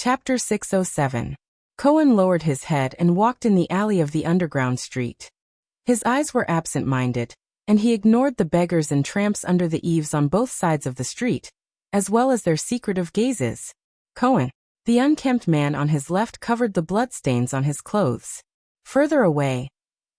Chapter 607. Cohen lowered his head and walked in the alley of the underground street. His eyes were absent-minded, and he ignored the beggars and tramps under the eaves on both sides of the street, as well as their secretive gazes. Cohen, the unkempt man on his left, covered the bloodstains on his clothes. Further away,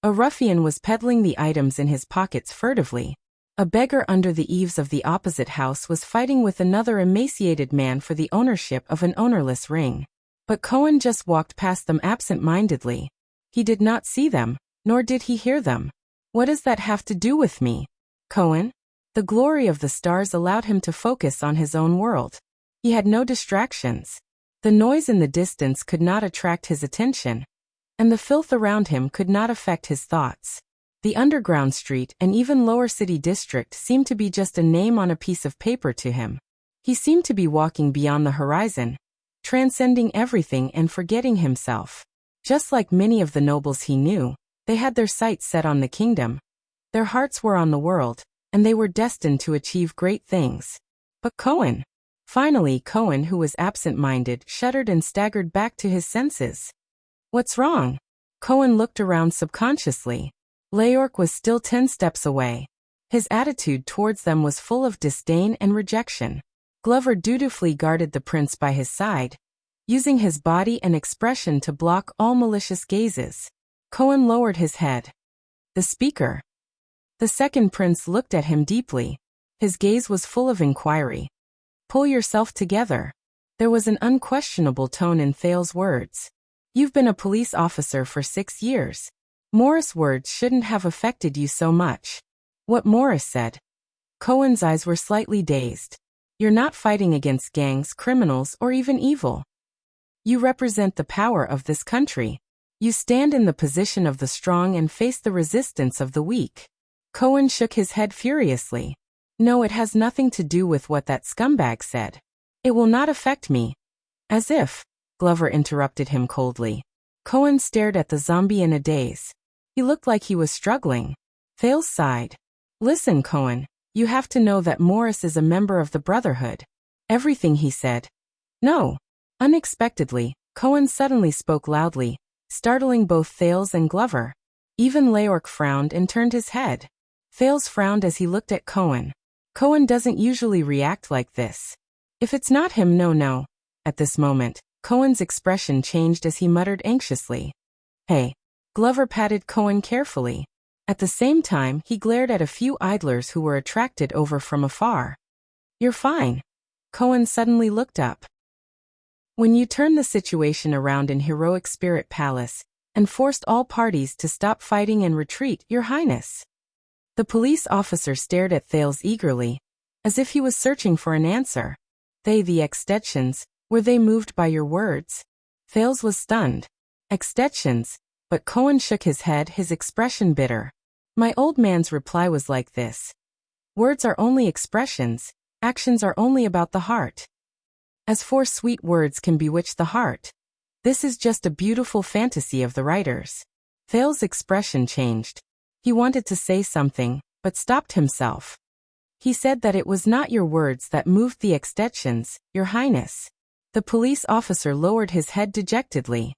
a ruffian was peddling the items in his pockets furtively. A beggar under the eaves of the opposite house was fighting with another emaciated man for the ownership of an ownerless ring. But Cohen just walked past them absent-mindedly. He did not see them, nor did he hear them. What does that have to do with me? Cohen? The glory of the stars allowed him to focus on his own world. He had no distractions. The noise in the distance could not attract his attention, and the filth around him could not affect his thoughts. The underground street and even lower city district seemed to be just a name on a piece of paper to him. He seemed to be walking beyond the horizon, transcending everything and forgetting himself. Just like many of the nobles he knew, they had their sights set on the kingdom. Their hearts were on the world, and they were destined to achieve great things. But Cohen? Finally, Cohen, who was absent-minded, shuddered and staggered back to his senses. What's wrong? Cohen looked around subconsciously. Leork was still 10 steps away. His attitude towards them was full of disdain and rejection. Glover dutifully guarded the prince by his side, using his body and expression to block all malicious gazes. Cohen lowered his head. The speaker. The second prince looked at him deeply. His gaze was full of inquiry. Pull yourself together. There was an unquestionable tone in Thales's words. You've been a police officer for 6 years. Morris' words shouldn't have affected you so much. What Morris said? Cohen's eyes were slightly dazed. You're not fighting against gangs, criminals, or even evil. You represent the power of this country. You stand in the position of the strong and face the resistance of the weak. Cohen shook his head furiously. No, it has nothing to do with what that scumbag said. It will not affect me. As if, Glover interrupted him coldly. Cohen stared at the zombie in a daze. He looked like he was struggling. Thales sighed. Listen, Cohen, you have to know that Morris is a member of the Brotherhood. Everything he said. No. Unexpectedly, Cohen suddenly spoke loudly, startling both Thales and Glover. Even Leork frowned and turned his head. Thales frowned as he looked at Cohen. Cohen doesn't usually react like this. If it's not him, no. At this moment, Cohen's expression changed as he muttered anxiously. Hey. Glover patted Cohen carefully. At the same time, he glared at a few idlers who were attracted over from afar. You're fine. Cohen suddenly looked up. When you turned the situation around in Heroic Spirit Palace, and forced all parties to stop fighting and retreat, Your Highness. The police officer stared at Thales eagerly, as if he was searching for an answer. They, the Extettians, were they moved by your words? Thales was stunned. Extettians? But Cohen shook his head, his expression bitter. My old man's reply was like this. Words are only expressions, actions are only about the heart. As 4 sweet words can bewitch the heart. This is just a beautiful fantasy of the writers. Thales' expression changed. He wanted to say something, but stopped himself. He said that it was not your words that moved the Extettians, Your Highness. The police officer lowered his head dejectedly.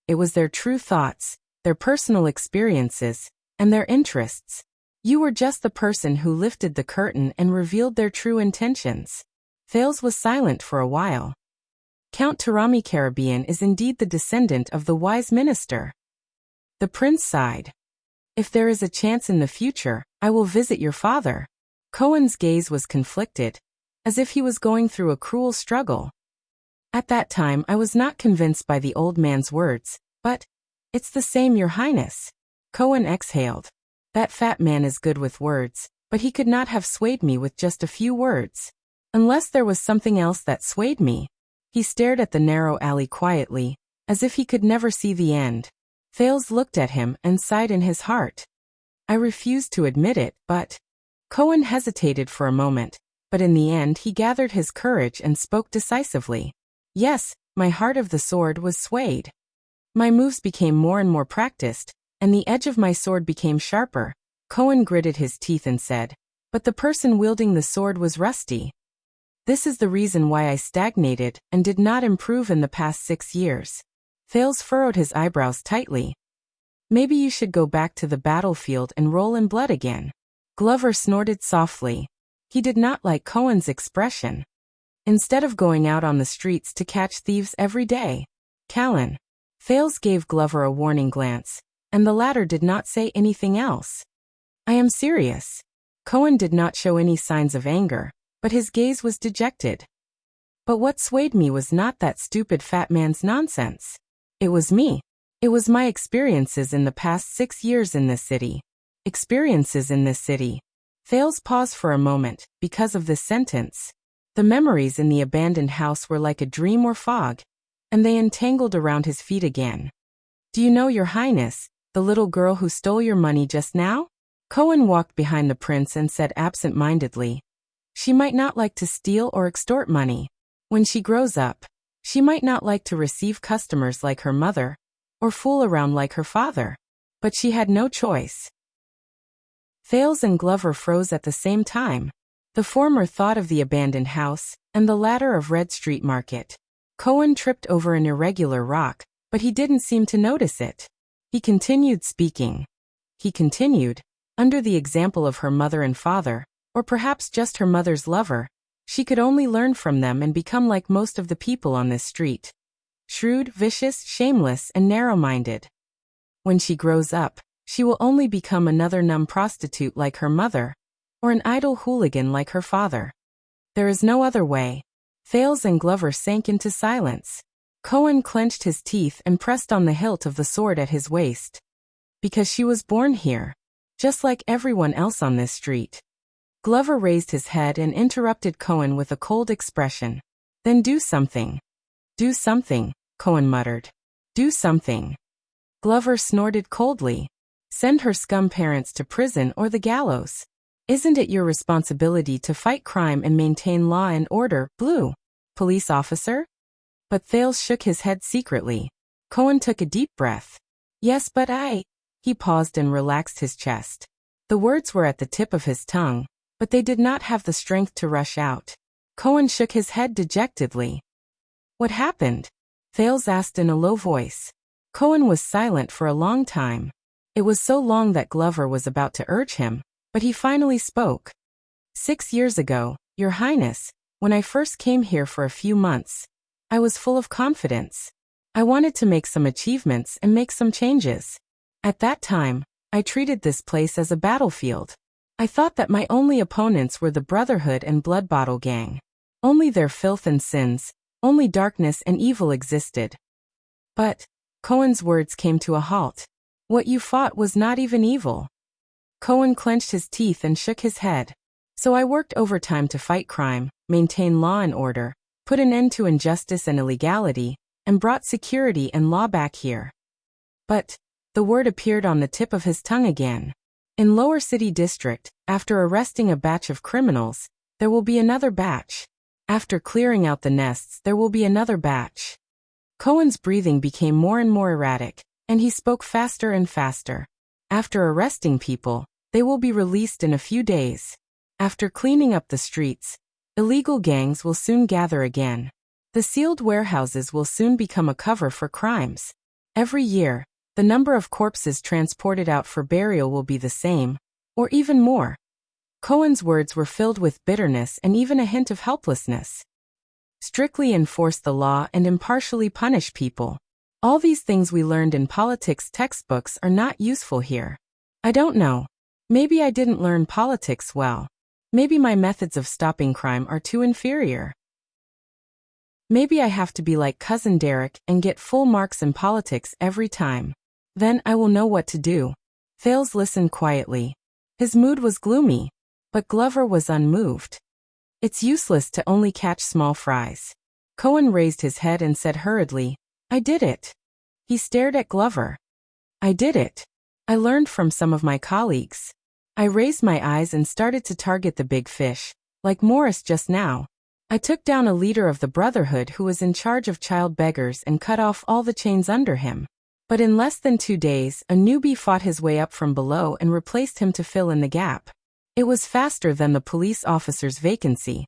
It was their true thoughts, their personal experiences, and their interests. You were just the person who lifted the curtain and revealed their true intentions. Thales was silent for a while. Count Tarami Caribbean is indeed the descendant of the wise minister. The prince sighed. If there is a chance in the future, I will visit your father. Cohen's gaze was conflicted, as if he was going through a cruel struggle. At that time I was not convinced by the old man's words, but, it's the same, Your Highness. Cohen exhaled. That fat man is good with words, but he could not have swayed me with just a few words. Unless there was something else that swayed me. He stared at the narrow alley quietly, as if he could never see the end. Thales looked at him and sighed in his heart. I refused to admit it, but... Cohen hesitated for a moment, but in the end he gathered his courage and spoke decisively. Yes, my heart of the sword was swayed. My moves became more and more practiced, and the edge of my sword became sharper. Cohen gritted his teeth and said, but the person wielding the sword was rusty. This is the reason why I stagnated and did not improve in the past 6 years. Thales furrowed his eyebrows tightly. Maybe you should go back to the battlefield and roll in blood again. Glover snorted softly. He did not like Cohen's expression. Instead of going out on the streets to catch thieves every day. Callan. Thales gave Glover a warning glance, and the latter did not say anything else. I am serious. Cohen did not show any signs of anger, but his gaze was dejected. But what swayed me was not that stupid fat man's nonsense. It was me. It was my experiences in the past 6 years in this city. Experiences in this city. Thales paused for a moment, because of this sentence. The memories in the abandoned house were like a dream or fog, and they entangled around his feet again. Do you know, Your Highness, the little girl who stole your money just now? Cohen walked behind the prince and said absent-mindedly. She might not like to steal or extort money. When she grows up, she might not like to receive customers like her mother, or fool around like her father. But she had no choice. Thales and Glover froze at the same time. The former thought of the abandoned house, and the latter of Red Street Market. Cohen tripped over an irregular rock, but he didn't seem to notice it. He continued speaking. He continued, under the example of her mother and father, or perhaps just her mother's lover, she could only learn from them and become like most of the people on this street. Shrewd, vicious, shameless, and narrow-minded. When she grows up, she will only become another numb prostitute like her mother, or an idle hooligan like her father. There is no other way. Thales and Glover sank into silence. Cohen clenched his teeth and pressed on the hilt of the sword at his waist. Because she was born here, just like everyone else on this street. Glover raised his head and interrupted Cohen with a cold expression. Then do something. Do something, Cohen muttered. Do something. Glover snorted coldly. Send her scum parents to prison or the gallows. Isn't it your responsibility to fight crime and maintain law and order, Blue? Police officer? But Thales shook his head secretly. Cohen took a deep breath. Yes, but He paused and relaxed his chest. The words were at the tip of his tongue, but they did not have the strength to rush out. Cohen shook his head dejectedly. What happened? Thales asked in a low voice. Cohen was silent for a long time. It was so long that Glover was about to urge him, but he finally spoke. 6 years ago, Your Highness, when I first came here for a few months, I was full of confidence. I wanted to make some achievements and make some changes. At that time, I treated this place as a battlefield. I thought that my only opponents were the Brotherhood and Blood Bottle Gang. Only their filth and sins, only darkness and evil existed. But, Cohen's words came to a halt. What you fought was not even evil. Cohen clenched his teeth and shook his head. So I worked overtime to fight crime, maintain law and order, put an end to injustice and illegality, and brought security and law back here. But, the word appeared on the tip of his tongue again. In Lower City District, after arresting a batch of criminals, there will be another batch. After clearing out the nests, there will be another batch. Cohen's breathing became more and more erratic, and he spoke faster and faster. After arresting people, they will be released in a few days. After cleaning up the streets, illegal gangs will soon gather again. The sealed warehouses will soon become a cover for crimes. Every year, the number of corpses transported out for burial will be the same, or even more. Cohen's words were filled with bitterness and even a hint of helplessness. Strictly enforce the law and impartially punish people. All these things we learned in politics textbooks are not useful here. I don't know. Maybe I didn't learn politics well. Maybe my methods of stopping crime are too inferior. Maybe I have to be like Cousin Derek and get full marks in politics every time. Then I will know what to do. Thales listened quietly. His mood was gloomy, but Glover was unmoved. It's useless to only catch small fries. Cohen raised his head and said hurriedly, I did it. He stared at Glover. I did it. I learned from some of my colleagues. I raised my eyes and started to target the big fish, like Morris just now. I took down a leader of the Brotherhood who was in charge of child beggars and cut off all the chains under him. But in less than 2 days, a newbie fought his way up from below and replaced him to fill in the gap. It was faster than the police officer's vacancy.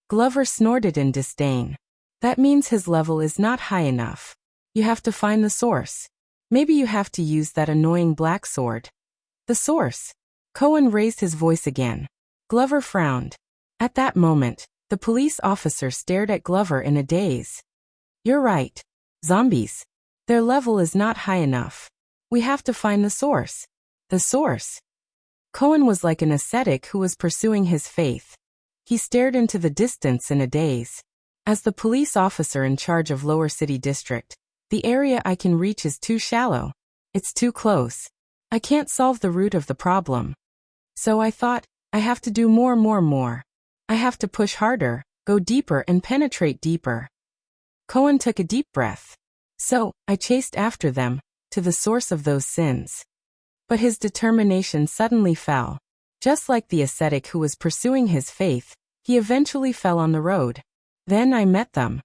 Glover snorted in disdain. That means his level is not high enough. You have to find the source. Maybe you have to use that annoying black sword. The source. Cohen raised his voice again. Glover frowned. At that moment, the police officer stared at Glover in a daze. You're right. Zombies. Their level is not high enough. We have to find the source. The source. Cohen was like an ascetic who was pursuing his faith. He stared into the distance in a daze. As the police officer in charge of Lower City District, the area I can reach is too shallow. It's too close. I can't solve the root of the problem. So I thought, I have to do more. I have to push harder, go deeper and penetrate deeper. Cohen took a deep breath. So, I chased after them, to the source of those sins. But his determination suddenly fell. Just like the ascetic who was pursuing his faith, he eventually fell on the road. Then I met them.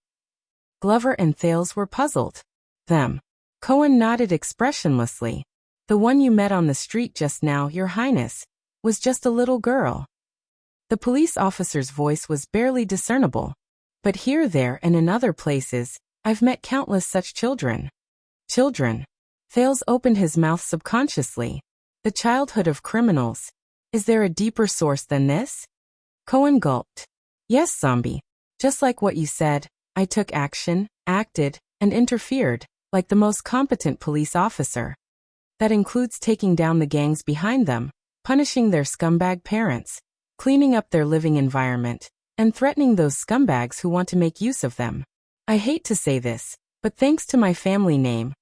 Glover and Thales were puzzled. Them. Cohen nodded expressionlessly. The one you met on the street just now, Your Highness, was just a little girl. The police officer's voice was barely discernible. But here, there, and in other places, I've met countless such children. Children. Thales opened his mouth subconsciously. The childhood of criminals. Is there a deeper source than this? Cohen gulped. Yes, zombie. Just like what you said, I took action, acted, and interfered, like the most competent police officer. That includes taking down the gangs behind them, punishing their scumbag parents, cleaning up their living environment, and threatening those scumbags who want to make use of them. I hate to say this, but thanks to my family name,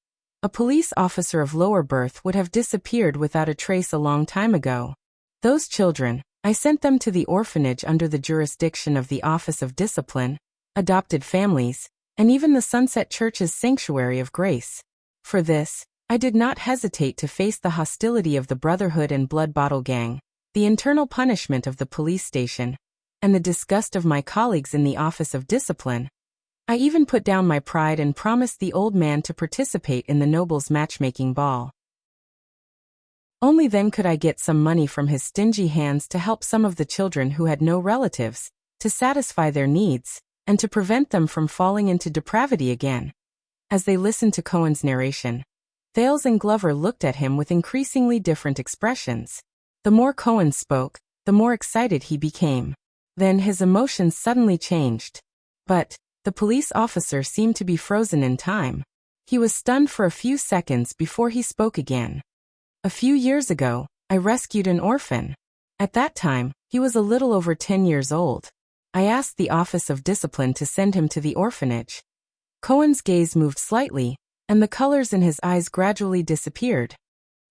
a police officer of lower birth would have disappeared without a trace a long time ago. Those children, I sent them to the orphanage under the jurisdiction of the Office of Discipline, adopted families, and even the Sunset Church's Sanctuary of Grace. For this, I did not hesitate to face the hostility of the Brotherhood and Blood Bottle Gang, the internal punishment of the police station, and the disgust of my colleagues in the Office of Discipline. I even put down my pride and promised the old man to participate in the nobles' matchmaking ball. Only then could I get some money from his stingy hands to help some of the children who had no relatives, to satisfy their needs, and to prevent them from falling into depravity again. As they listened to Cohen's narration, Thales and Glover looked at him with increasingly different expressions. The more Cohen spoke, the more excited he became. Then his emotions suddenly changed. But the police officer seemed to be frozen in time. He was stunned for a few seconds before he spoke again. A few years ago, I rescued an orphan. At that time, he was a little over 10 years old. I asked the Office of Discipline to send him to the orphanage. Cohen's gaze moved slightly, and the colors in his eyes gradually disappeared.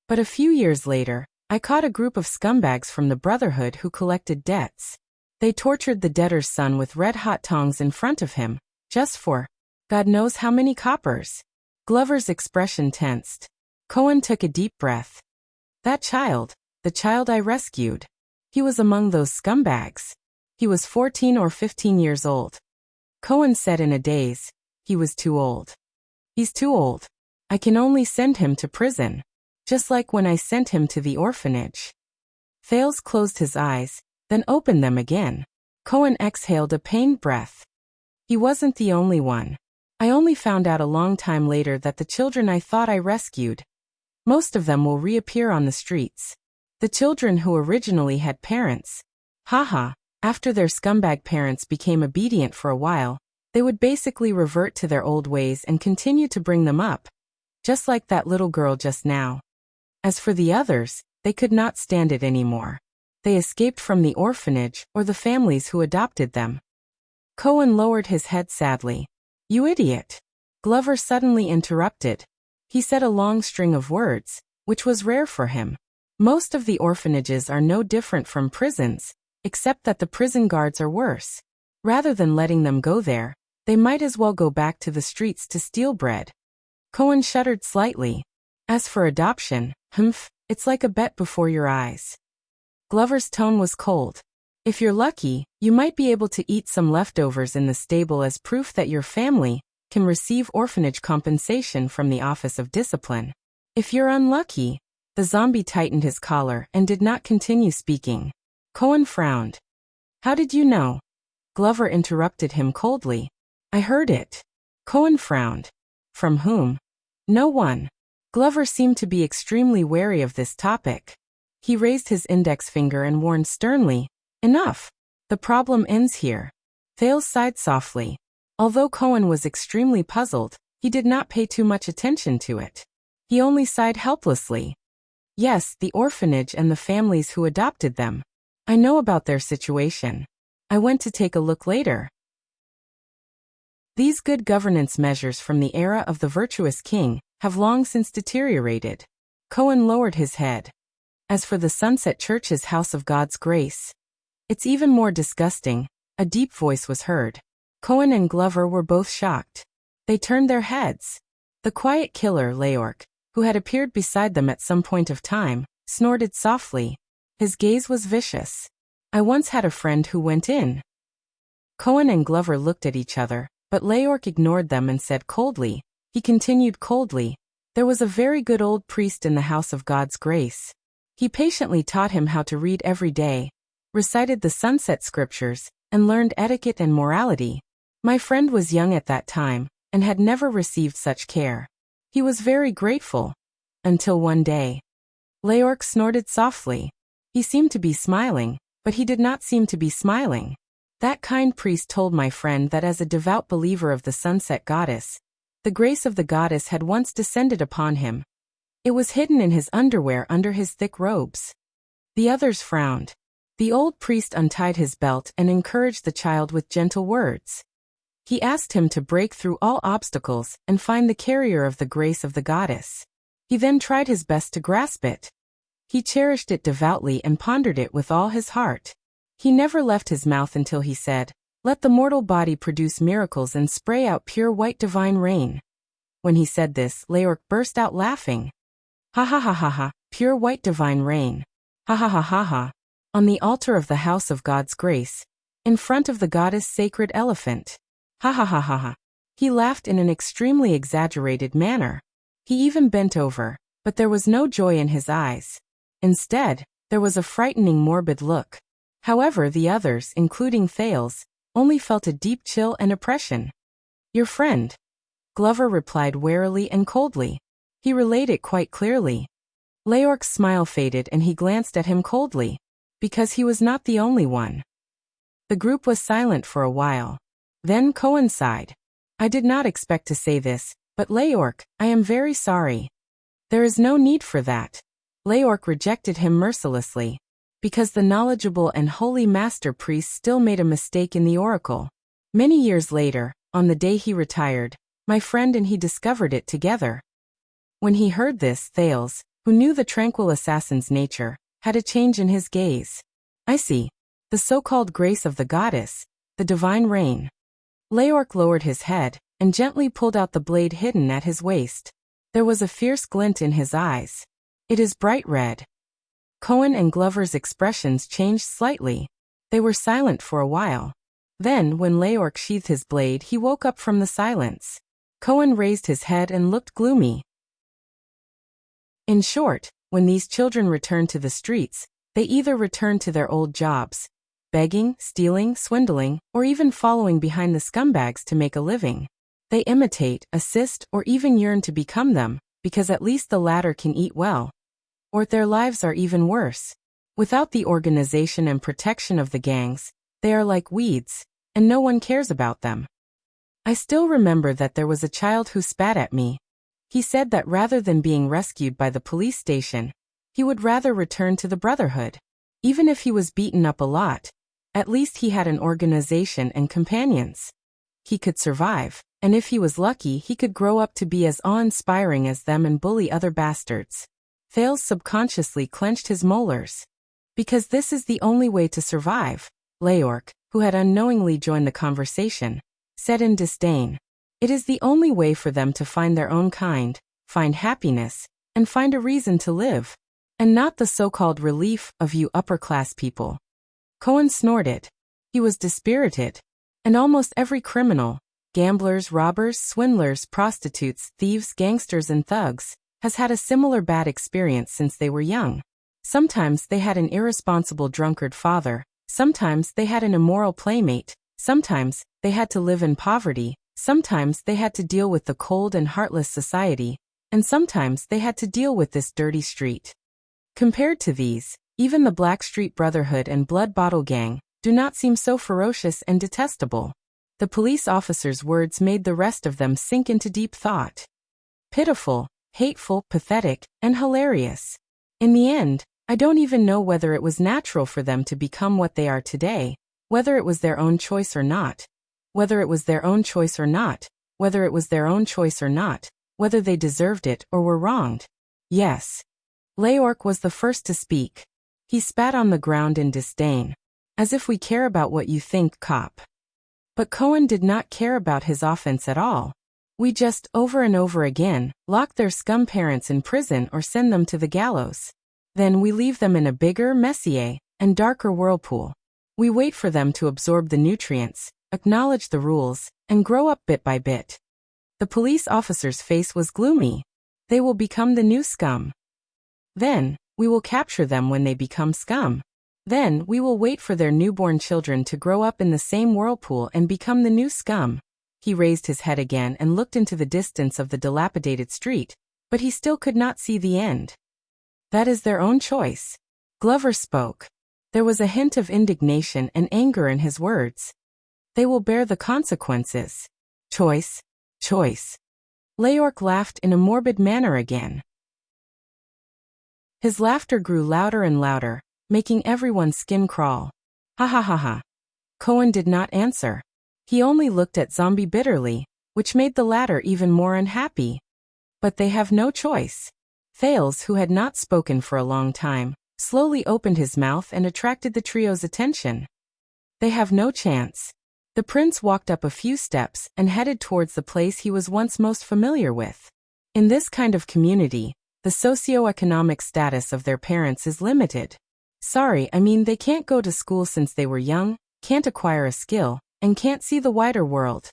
But a few years later, I caught a group of scumbags from the Brotherhood who collected debts. They tortured the debtor's son with red-hot tongs in front of him, just for God knows how many coppers. Glover's expression tensed. Cohen took a deep breath. That child, the child I rescued. He was among those scumbags. He was 14 or 15 years old. Cohen said in a daze, he was too old. He's too old. I can only send him to prison. Just like when I sent him to the orphanage. Thales closed his eyes, then opened them again. Cohen exhaled a pained breath. He wasn't the only one. I only found out a long time later that the children I thought I rescued, most of them will reappear on the streets. The children who originally had parents. After their scumbag parents became obedient for a while, they would basically revert to their old ways and continue to bring them up. Just like that little girl just now. As for the others, they could not stand it anymore. They escaped from the orphanage or the families who adopted them. Cohen lowered his head sadly. You idiot. Glover suddenly interrupted. He said a long string of words, which was rare for him. Most of the orphanages are no different from prisons, except that the prison guards are worse. Rather than letting them go there, they might as well go back to the streets to steal bread. Cohen shuddered slightly. As for adoption, it's like a bet before your eyes. Glover's tone was cold. If you're lucky, you might be able to eat some leftovers in the stable as proof that your family can receive orphanage compensation from the Office of Discipline. If you're unlucky, the zombie tightened his collar and did not continue speaking. Cohen frowned. How did you know? Glover interrupted him coldly. I heard it. Cohen frowned. From whom? No one. Glover seemed to be extremely wary of this topic. He raised his index finger and warned sternly, enough. The problem ends here. Thales sighed softly. Although Cohen was extremely puzzled, he did not pay too much attention to it. He only sighed helplessly. Yes, the orphanage and the families who adopted them. I know about their situation. I went to take a look later. These good governance measures from the era of the virtuous king have long since deteriorated. Cohen lowered his head. As for the Sunset Church's House of God's Grace, it's even more disgusting. A deep voice was heard. Cohen and Glover were both shocked. They turned their heads. The quiet killer, Leork, who had appeared beside them at some point of time, snorted softly. His gaze was vicious. I once had a friend who went in. Cohen and Glover looked at each other, but Leork ignored them and said coldly. He continued coldly. There was a very good old priest in the House of God's Grace. He patiently taught him how to read every day, recited the sunset scriptures, and learned etiquette and morality. My friend was young at that time, and had never received such care. He was very grateful. Until one day. Leork snorted softly. He seemed to be smiling, but he did not seem to be smiling. That kind priest told my friend that as a devout believer of the sunset goddess, the grace of the goddess had once descended upon him. It was hidden in his underwear under his thick robes. The others frowned. The old priest untied his belt and encouraged the child with gentle words. He asked him to break through all obstacles and find the carrier of the grace of the goddess. He then tried his best to grasp it. He cherished it devoutly and pondered it with all his heart. He never left his mouth until he said, "Let the mortal body produce miracles and spray out pure white divine rain." When he said this, Leork burst out laughing. Ha ha ha ha ha, pure white divine rain. Ha ha ha ha ha. On the altar of the House of God's Grace, in front of the goddess' sacred elephant. Ha ha ha ha ha. He laughed in an extremely exaggerated manner. He even bent over, but there was no joy in his eyes. Instead, there was a frightening morbid look. However, the others, including Thales, only felt a deep chill and oppression. Your friend? Glover replied warily and coldly. He relayed it quite clearly. Leork's smile faded and he glanced at him coldly. Because he was not the only one. The group was silent for a while. Then Cohen sighed. I did not expect to say this, but Leork, I am very sorry. There is no need for that. Leork rejected him mercilessly. Because the knowledgeable and holy master priest still made a mistake in the oracle. Many years later, on the day he retired, my friend and he discovered it together. When he heard this, Thales, who knew the tranquil assassin's nature, had a change in his gaze. I see. The so-called grace of the goddess, the divine rain. Leork lowered his head, and gently pulled out the blade hidden at his waist. There was a fierce glint in his eyes. It is bright red. Cohen and Glover's expressions changed slightly. They were silent for a while. Then, when Leork sheathed his blade, he woke up from the silence. Cohen raised his head and looked gloomy. In short, when these children return to the streets, they either return to their old jobs, begging, stealing, swindling, or even following behind the scumbags to make a living. They imitate, assist, or even yearn to become them, because at least the latter can eat well. Or their lives are even worse. Without the organization and protection of the gangs, they are like weeds, and no one cares about them. I still remember that there was a child who spat at me. He said that rather than being rescued by the police station, he would rather return to the Brotherhood. Even if he was beaten up a lot, at least he had an organization and companions. He could survive, and if he was lucky, he could grow up to be as awe-inspiring as them and bully other bastards. Thales subconsciously clenched his molars. Because this is the only way to survive, Leork, who had unknowingly joined the conversation, said in disdain. It is the only way for them to find their own kind, find happiness, and find a reason to live. And not the so-called relief of you upper-class people. Cohen snorted. He was dispirited. And almost every criminal, gamblers, robbers, swindlers, prostitutes, thieves, gangsters, and thugs, has had a similar bad experience since they were young. Sometimes they had an irresponsible drunkard father, sometimes they had an immoral playmate, Sometimes, they had to live in poverty, sometimes they had to deal with the cold and heartless society, and sometimes they had to deal with this dirty street. Compared to these, even the Blackstreet Brotherhood and Blood Bottle Gang do not seem so ferocious and detestable. The police officer's words made the rest of them sink into deep thought. Pitiful, hateful, pathetic, and hilarious. In the end, I don't even know whether it was natural for them to become what they are today, whether it was their own choice or not. Whether it was their own choice or not, whether it was their own choice or not, whether they deserved it or were wronged. Yes. Leorc was the first to speak. He spat on the ground in disdain. As if we care about what you think, cop. But Cohen did not care about his offense at all. We just, over and over again, lock their scum parents in prison or send them to the gallows. Then we leave them in a bigger, messier, and darker whirlpool. We wait for them to absorb the nutrients, acknowledge the rules, and grow up bit by bit. The police officer's face was gloomy. They will become the new scum. Then, we will capture them when they become scum. Then, we will wait for their newborn children to grow up in the same whirlpool and become the new scum. He raised his head again and looked into the distance of the dilapidated street, but he still could not see the end. That is their own choice. Glover spoke. There was a hint of indignation and anger in his words. They will bear the consequences. Choice. Choice. Leorc laughed in a morbid manner again. His laughter grew louder and louder, making everyone's skin crawl. Ha ha ha ha. Cohen did not answer. He only looked at Zombie bitterly, which made the latter even more unhappy. But they have no choice. Thales, who had not spoken for a long time, slowly opened his mouth and attracted the trio's attention. They have no chance. The prince walked up a few steps and headed towards the place he was once most familiar with. In this kind of community, the socio-economic status of their parents is limited. Sorry, I mean they can't go to school since they were young, can't acquire a skill, and can't see the wider world.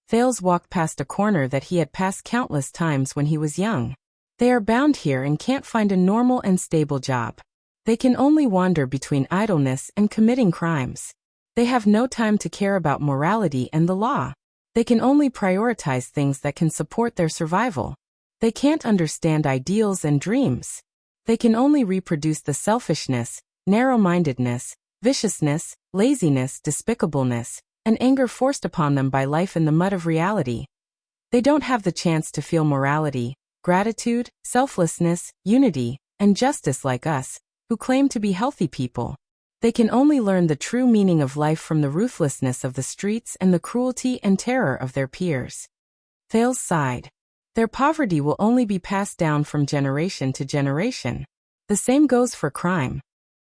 Thales walked past a corner that he had passed countless times when he was young. They are bound here and can't find a normal and stable job. They can only wander between idleness and committing crimes. They have no time to care about morality and the law. They can only prioritize things that can support their survival. They can't understand ideals and dreams. They can only reproduce the selfishness, narrow-mindedness, viciousness, laziness, despicableness, and anger forced upon them by life in the mud of reality. They don't have the chance to feel morality, gratitude, selflessness, unity, and justice like us, who claim to be healthy people. They can only learn the true meaning of life from the ruthlessness of the streets and the cruelty and terror of their peers. Thales sighed. Their poverty will only be passed down from generation to generation. The same goes for crime.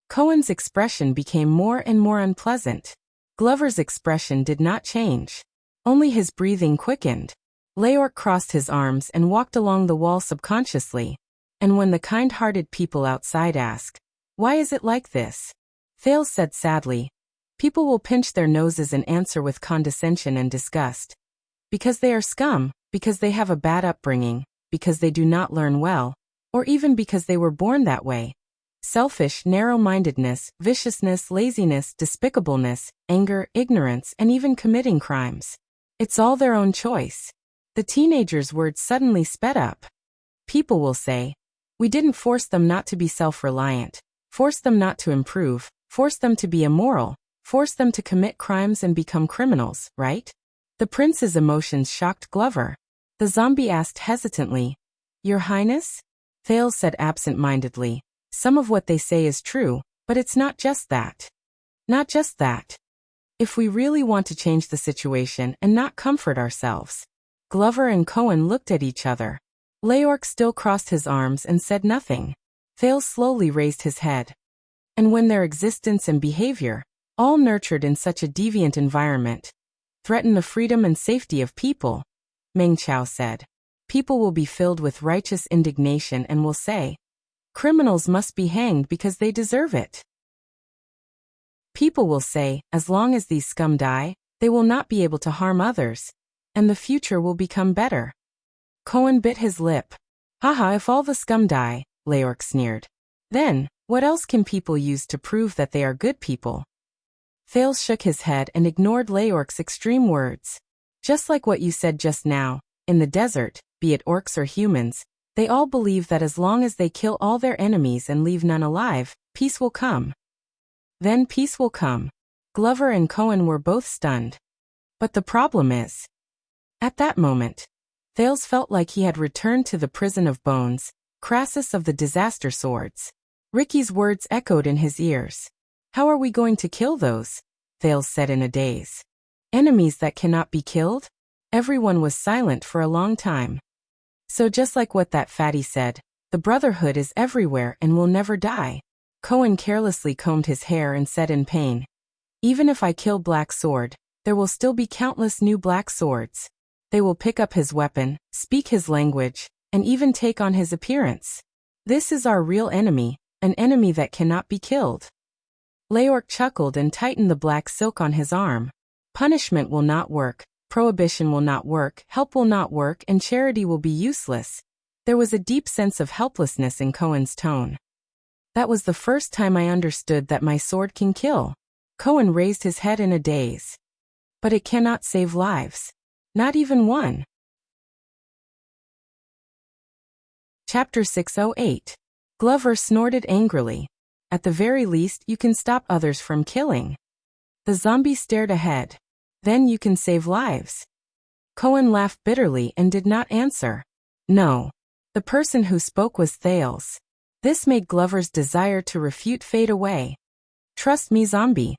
Cohen's expression became more and more unpleasant. Glover's expression did not change. Only his breathing quickened. Leorc crossed his arms and walked along the wall subconsciously. And when the kind-hearted people outside asked, "Why is it like this?" Thales said sadly, "People will pinch their noses and answer with condescension and disgust. Because they are scum, because they have a bad upbringing, because they do not learn well, or even because they were born that way. Selfish, narrow-mindedness, viciousness, laziness, despicableness, anger, ignorance, and even committing crimes. It's all their own choice." The teenager's words suddenly sped up. People will say, "We didn't force them not to be self-reliant, force them not to improve, force them to be immoral, force them to commit crimes and become criminals, right?" The prince's emotions shocked Glover. The zombie asked hesitantly, "Your Highness?" Thales said absent-mindedly, "Some of what they say is true, but it's not just that. Not just that. If we really want to change the situation and not comfort ourselves." Glover and Cohen looked at each other. Leorc still crossed his arms and said nothing. Thales slowly raised his head. "And when their existence and behavior, all nurtured in such a deviant environment, threaten the freedom and safety of people," Meng Chao said, "people will be filled with righteous indignation and will say, 'Criminals must be hanged because they deserve it.' People will say, as long as these scum die, they will not be able to harm others, and the future will become better." Cohen bit his lip. "Haha, if all the scum die," Leorc sneered. "Then, what else can people use to prove that they are good people?" Thales shook his head and ignored Leorc's extreme words. Just like what you said just now, in the desert, be it orcs or humans, they all believe that as long as they kill all their enemies and leave none alive, peace will come. Then peace will come. Glover and Cohen were both stunned. But the problem is, at that moment, Thales felt like he had returned to the prison of bones, Crassus of the disaster swords. Ricky's words echoed in his ears. How are we going to kill those? Thales said in a daze. Enemies that cannot be killed? Everyone was silent for a long time. So just like what that fatty said, the Brotherhood is everywhere and will never die. Cohen carelessly combed his hair and said in pain, even if I kill Black Sword, there will still be countless new Black Swords. They will pick up his weapon, speak his language, and even take on his appearance. This is our real enemy, an enemy that cannot be killed. Leorc chuckled and tightened the black silk on his arm. Punishment will not work, prohibition will not work, help will not work, and charity will be useless. There was a deep sense of helplessness in Cohen's tone. That was the first time I understood that my sword can kill. Cohen raised his head in a daze. But it cannot save lives. Not even one. Chapter 608. Glover snorted angrily. At the very least, you can stop others from killing. The zombie stared ahead. Then you can save lives. Cohen laughed bitterly and did not answer. No. The person who spoke was Thales. This made Glover's desire to refute fade away. Trust me, zombie.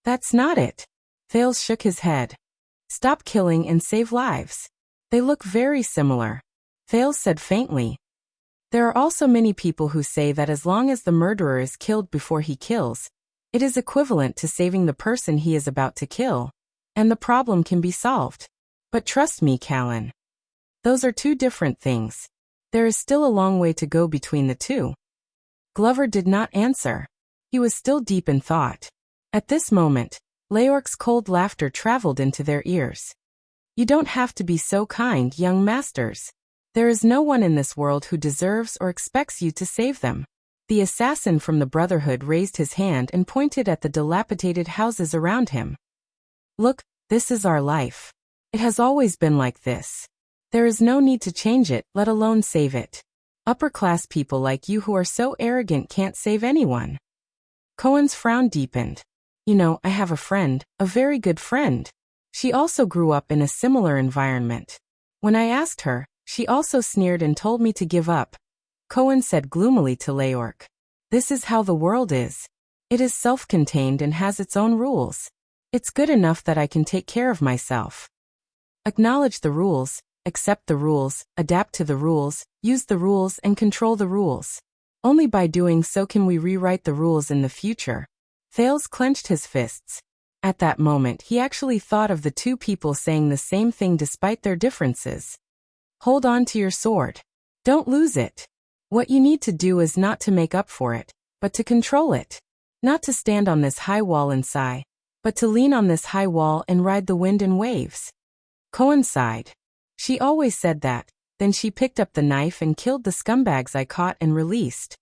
That's not it. Thales shook his head. Stop killing and save lives. They look very similar. Thales said faintly. There are also many people who say that as long as the murderer is killed before he kills, it is equivalent to saving the person he is about to kill, and the problem can be solved. But trust me, Callan. Those are two different things. There is still a long way to go between the two. Glover did not answer. He was still deep in thought. At this moment, Leorc's cold laughter traveled into their ears. You don't have to be so kind, young masters. There is no one in this world who deserves or expects you to save them. The assassin from the Brotherhood raised his hand and pointed at the dilapidated houses around him. Look, this is our life. It has always been like this. There is no need to change it, let alone save it. Upper-class people like you who are so arrogant can't save anyone. Cohen's frown deepened. You know, I have a friend, a very good friend. She also grew up in a similar environment. When I asked her, she also sneered and told me to give up. Cohen said gloomily to Leorc. This is how the world is. It is self-contained and has its own rules. It's good enough that I can take care of myself. Acknowledge the rules, accept the rules, adapt to the rules, use the rules and control the rules. Only by doing so can we rewrite the rules in the future. Thales clenched his fists. At that moment he actually thought of the two people saying the same thing despite their differences. Hold on to your sword. Don't lose it. What you need to do is not to make up for it, but to control it. Not to stand on this high wall and sigh, but to lean on this high wall and ride the wind and waves. Cohen sighed. She always said that. Then she picked up the knife and killed the scumbags I caught and released.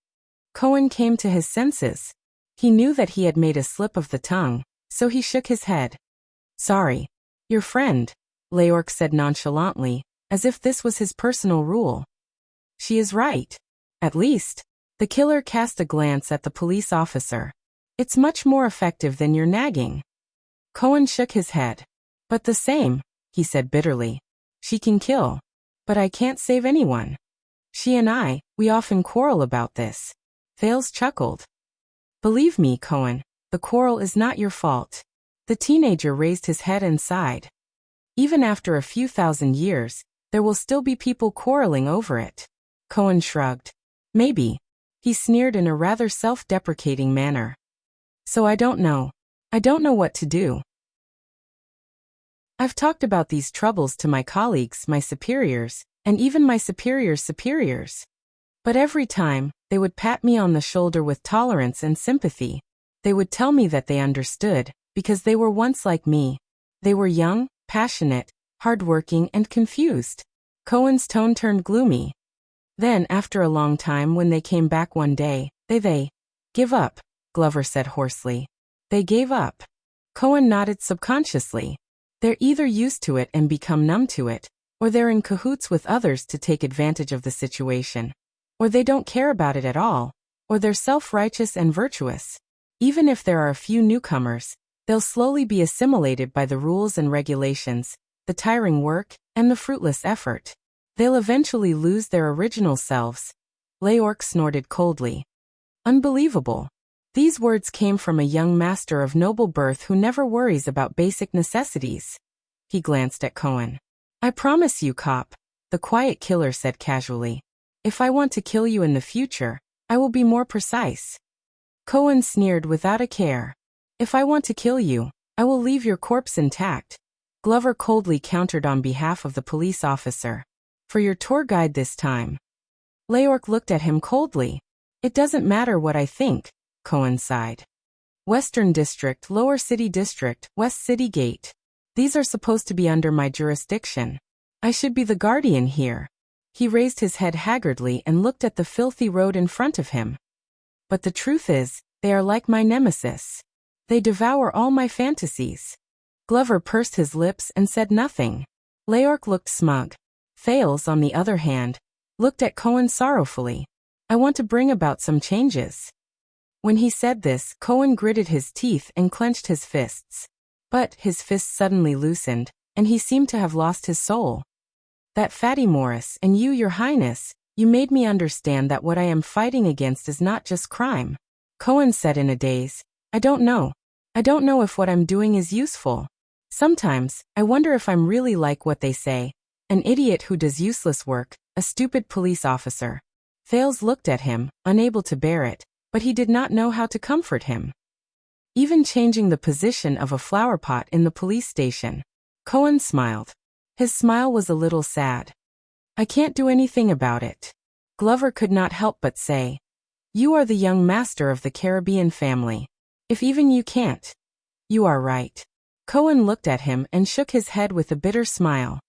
Cohen came to his senses. He knew that he had made a slip of the tongue, so he shook his head. Sorry. Your friend, Leorc said nonchalantly, as if this was his personal rule. She is right. At least. The killer cast a glance at the police officer. It's much more effective than your nagging. Cohen shook his head. But the same, he said bitterly. She can kill. But I can't save anyone. She and I, we often quarrel about this. Thales chuckled. Believe me, Cohen, the quarrel is not your fault. The teenager raised his head and sighed. Even after a few thousand years, there will still be people quarreling over it. Cohen shrugged. Maybe. He sneered in a rather self-deprecating manner. So I don't know. I don't know what to do. I've talked about these troubles to my colleagues, my superiors, and even my superiors' superiors. But every time, they would pat me on the shoulder with tolerance and sympathy. They would tell me that they understood, because they were once like me. They were young, passionate, hardworking, and confused. Cohen's tone turned gloomy. Then, after a long time when they came back one day, they give up, Glover said hoarsely. They gave up. Cohen nodded subconsciously. They're either used to it and become numb to it, or they're in cahoots with others to take advantage of the situation. Or they don't care about it at all, or they're self-righteous and virtuous. Even if there are a few newcomers, they'll slowly be assimilated by the rules and regulations, the tiring work, and the fruitless effort. They'll eventually lose their original selves. Leork snorted coldly. Unbelievable. These words came from a young master of noble birth who never worries about basic necessities. He glanced at Cohen. I promise you, cop, the quiet killer said casually. If I want to kill you in the future, I will be more precise. Cohen sneered without a care. If I want to kill you, I will leave your corpse intact. Glover coldly countered on behalf of the police officer. For your tour guide this time. Leork looked at him coldly. It doesn't matter what I think, Cohen sighed. Western District, Lower City District, West City Gate. These are supposed to be under my jurisdiction. I should be the guardian here. He raised his head haggardly and looked at the filthy road in front of him. But the truth is, they are like my nemesis. They devour all my fantasies. Glover pursed his lips and said nothing. Leork looked smug. Thales, on the other hand, looked at Cohen sorrowfully. I want to bring about some changes. When he said this, Cohen gritted his teeth and clenched his fists. But his fists suddenly loosened, and he seemed to have lost his soul. That Fatty Morris and you, your highness, you made me understand that what I am fighting against is not just crime. Cohen said in a daze, I don't know. I don't know if what I'm doing is useful. Sometimes, I wonder if I'm really like what they say. An idiot who does useless work, a stupid police officer. Thales looked at him, unable to bear it, but he did not know how to comfort him. Even changing the position of a flower pot in the police station. Cohen smiled. His smile was a little sad. I can't do anything about it. Glover could not help but say. You are the young master of the Caribbean family. If even you can't. You are right. Cohen looked at him and shook his head with a bitter smile.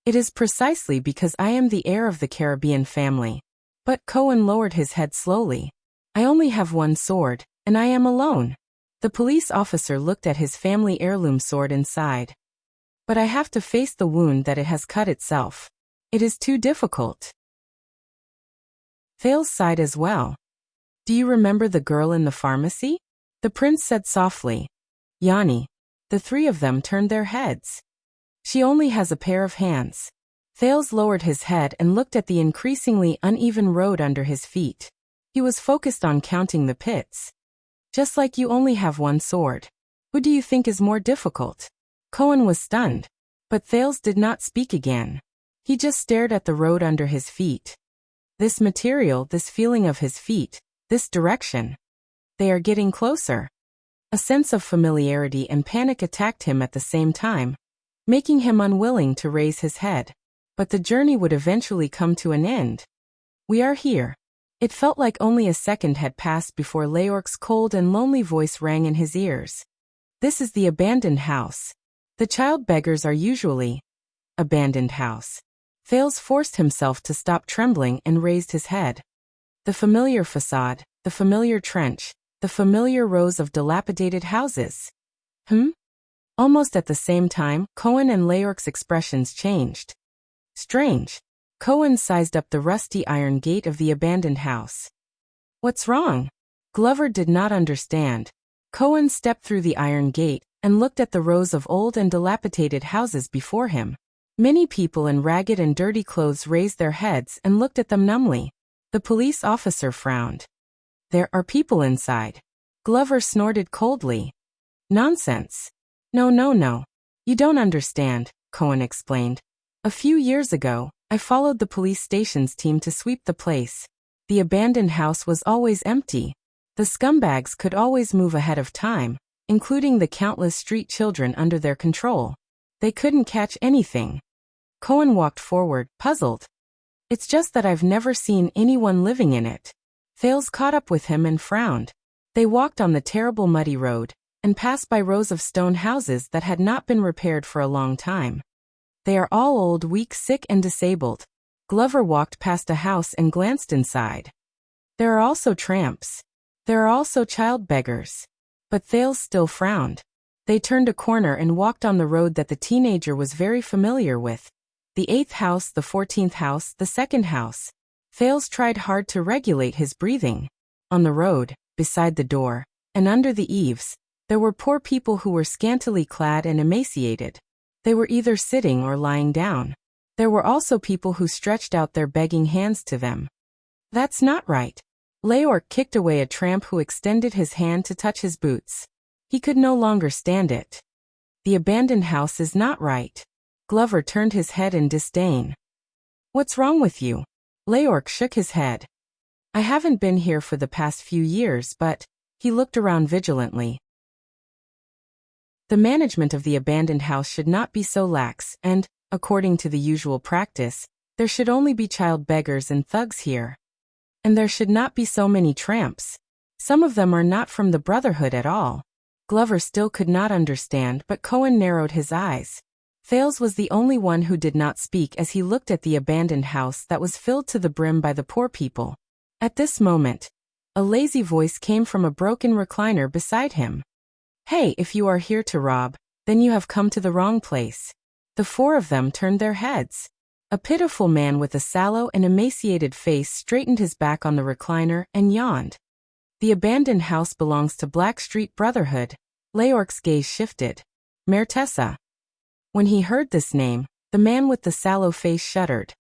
It is precisely because I am the heir of the Caribbean family. But Cohen lowered his head slowly. I only have one sword, and I am alone. The police officer looked at his family heirloom sword and sighed. But I have to face the wound that it has cut itself. It is too difficult. Thales sighed as well. Do you remember the girl in the pharmacy? The prince said softly. Yanni. The three of them turned their heads. She only has a pair of hands. Thales lowered his head and looked at the increasingly uneven road under his feet. He was focused on counting the pits. Just like you only have one sword. Who do you think is more difficult? Cohen was stunned. But Thales did not speak again. He just stared at the road under his feet. This material, this feeling of his feet, this direction. They are getting closer. A sense of familiarity and panic attacked him at the same time, making him unwilling to raise his head. But the journey would eventually come to an end. We are here. It felt like only a second had passed before Leork's cold and lonely voice rang in his ears. This is the abandoned house. The child beggars are usually abandoned house. Thales forced himself to stop trembling and raised his head. The familiar facade, the familiar trench, the familiar rows of dilapidated houses. Almost at the same time, Cohen and Leork's expressions changed. Strange. Cohen sized up the rusty iron gate of the abandoned house. What's wrong? Glover did not understand. Cohen stepped through the iron gate and looked at the rows of old and dilapidated houses before him. Many people in ragged and dirty clothes raised their heads and looked at them numbly. The police officer frowned. There are people inside. Glover snorted coldly. Nonsense. No. You don't understand, Cohen explained. A few years ago, I followed the police station's team to sweep the place. The abandoned house was always empty. The scumbags could always move ahead of time, including the countless street children under their control. They couldn't catch anything. Cohen walked forward, puzzled. It's just that I've never seen anyone living in it. Thales caught up with him and frowned. They walked on the terrible muddy road, and passed by rows of stone houses that had not been repaired for a long time. They are all old, weak, sick, and disabled. Glover walked past a house and glanced inside. There are also tramps. There are also child beggars. But Thales still frowned. They turned a corner and walked on the road that the teenager was very familiar with. The 8th house, the 14th house, the 2nd house. Thales tried hard to regulate his breathing. On the road, beside the door, and under the eaves, there were poor people who were scantily clad and emaciated. They were either sitting or lying down. There were also people who stretched out their begging hands to them. That's not right. Leork kicked away a tramp who extended his hand to touch his boots. He could no longer stand it. The abandoned house is not right. Glover turned his head in disdain. What's wrong with you? Leork shook his head. I haven't been here for the past few years, but he looked around vigilantly. The management of the abandoned house should not be so lax, and, according to the usual practice, there should only be child beggars and thugs here. And there should not be so many tramps. Some of them are not from the Brotherhood at all. Glover still could not understand, but Cohen narrowed his eyes. Thales was the only one who did not speak as he looked at the abandoned house that was filled to the brim by the poor people. At this moment, a lazy voice came from a broken recliner beside him. Hey, if you are here to rob, then you have come to the wrong place. The 4 of them turned their heads. A pitiful man with a sallow and emaciated face straightened his back on the recliner and yawned. The abandoned house belongs to Blackstreet Brotherhood. Leork's gaze shifted. Mertessa. When he heard this name, the man with the sallow face shuddered.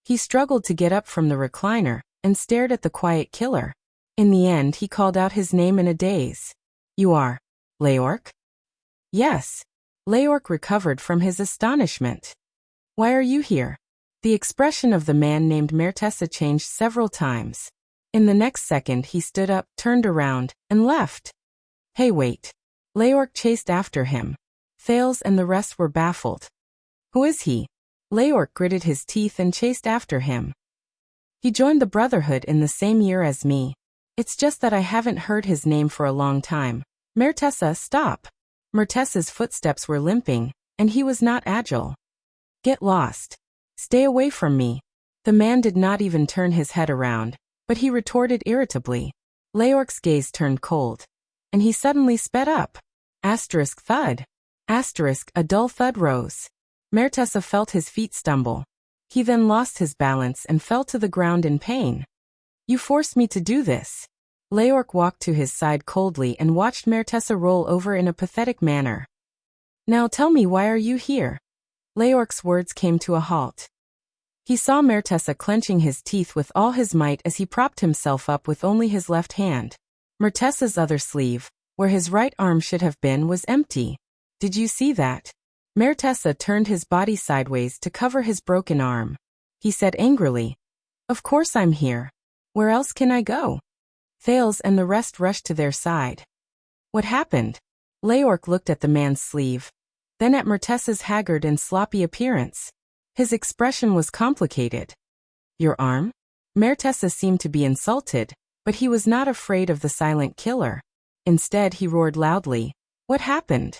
He struggled to get up from the recliner and stared at the quiet killer. In the end, he called out his name in a daze. You are Leork? Yes. Leork recovered from his astonishment. Why are you here? The expression of the man named Mertessa changed several times. In the next second he stood up, turned around, and left. Hey, wait. Leork chased after him. Thales and the rest were baffled. Who is he? Leork gritted his teeth and chased after him. He joined the Brotherhood in the same year as me. It's just that I haven't heard his name for a long time. Mertessa, stop. Mertessa's footsteps were limping, and he was not agile. Get lost. Stay away from me. The man did not even turn his head around, but he retorted irritably. Leork's gaze turned cold, and he suddenly sped up. Asterisk thud. Asterisk, a dull thud rose. Mertessa felt his feet stumble. He then lost his balance and fell to the ground in pain. You forced me to do this. Leork walked to his side coldly and watched Mertessa roll over in a pathetic manner. Now tell me, why are you here? Leork's words came to a halt. He saw Mertessa clenching his teeth with all his might as he propped himself up with only his left hand. Mertessa's other sleeve, where his right arm should have been, was empty. Did you see that? Mertessa turned his body sideways to cover his broken arm. He said angrily, Of course I'm here. Where else can I go? Thales and the rest rushed to their side. What happened? Leork looked at the man's sleeve, then at Mertessa's haggard and sloppy appearance. His expression was complicated. Your arm? Mertessa seemed to be insulted, but he was not afraid of the silent killer. Instead, he roared loudly. What happened?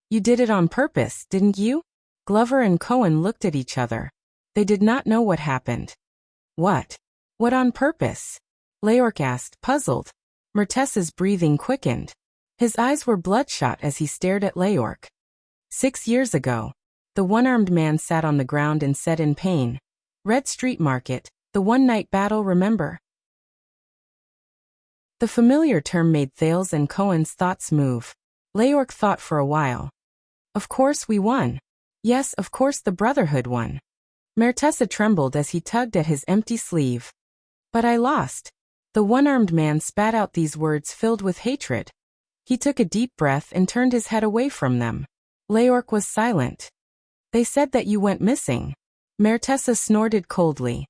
You did it on purpose, didn't you? Glover and Cohen looked at each other. They did not know what happened. What? What on purpose? Leork asked, puzzled. Mertessa's breathing quickened. His eyes were bloodshot as he stared at Leork. 6 years ago. The one-armed man sat on the ground and said in pain, Red Street Market, the one-night battle, remember? The familiar term made Thales and Cohen's thoughts move. Leork thought for a while. Of course we won. Yes, of course the Brotherhood won. Mertessa trembled as he tugged at his empty sleeve. But I lost. The one-armed man spat out these words filled with hatred. He took a deep breath and turned his head away from them. Leork was silent. They said that you went missing. Mertessa snorted coldly.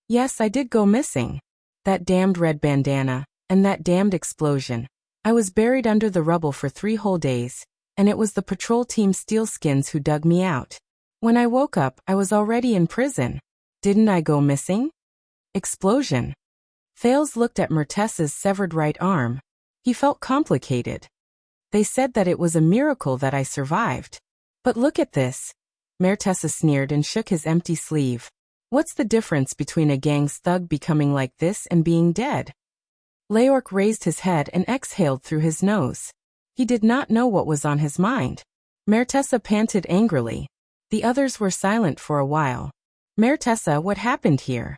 Yes, I did go missing. That damned red bandana, and that damned explosion. I was buried under the rubble for 3 whole days, and it was the patrol team Steelskins who dug me out. When I woke up, I was already in prison. Didn't I go missing? Explosion. Thales looked at Mertessa's severed right arm. He felt complicated. They said that it was a miracle that I survived. But look at this. Mertessa sneered and shook his empty sleeve. What's the difference between a gang's thug becoming like this and being dead? Leork raised his head and exhaled through his nose. He did not know what was on his mind. Mertessa panted angrily. The others were silent for a while. Mertessa, what happened here?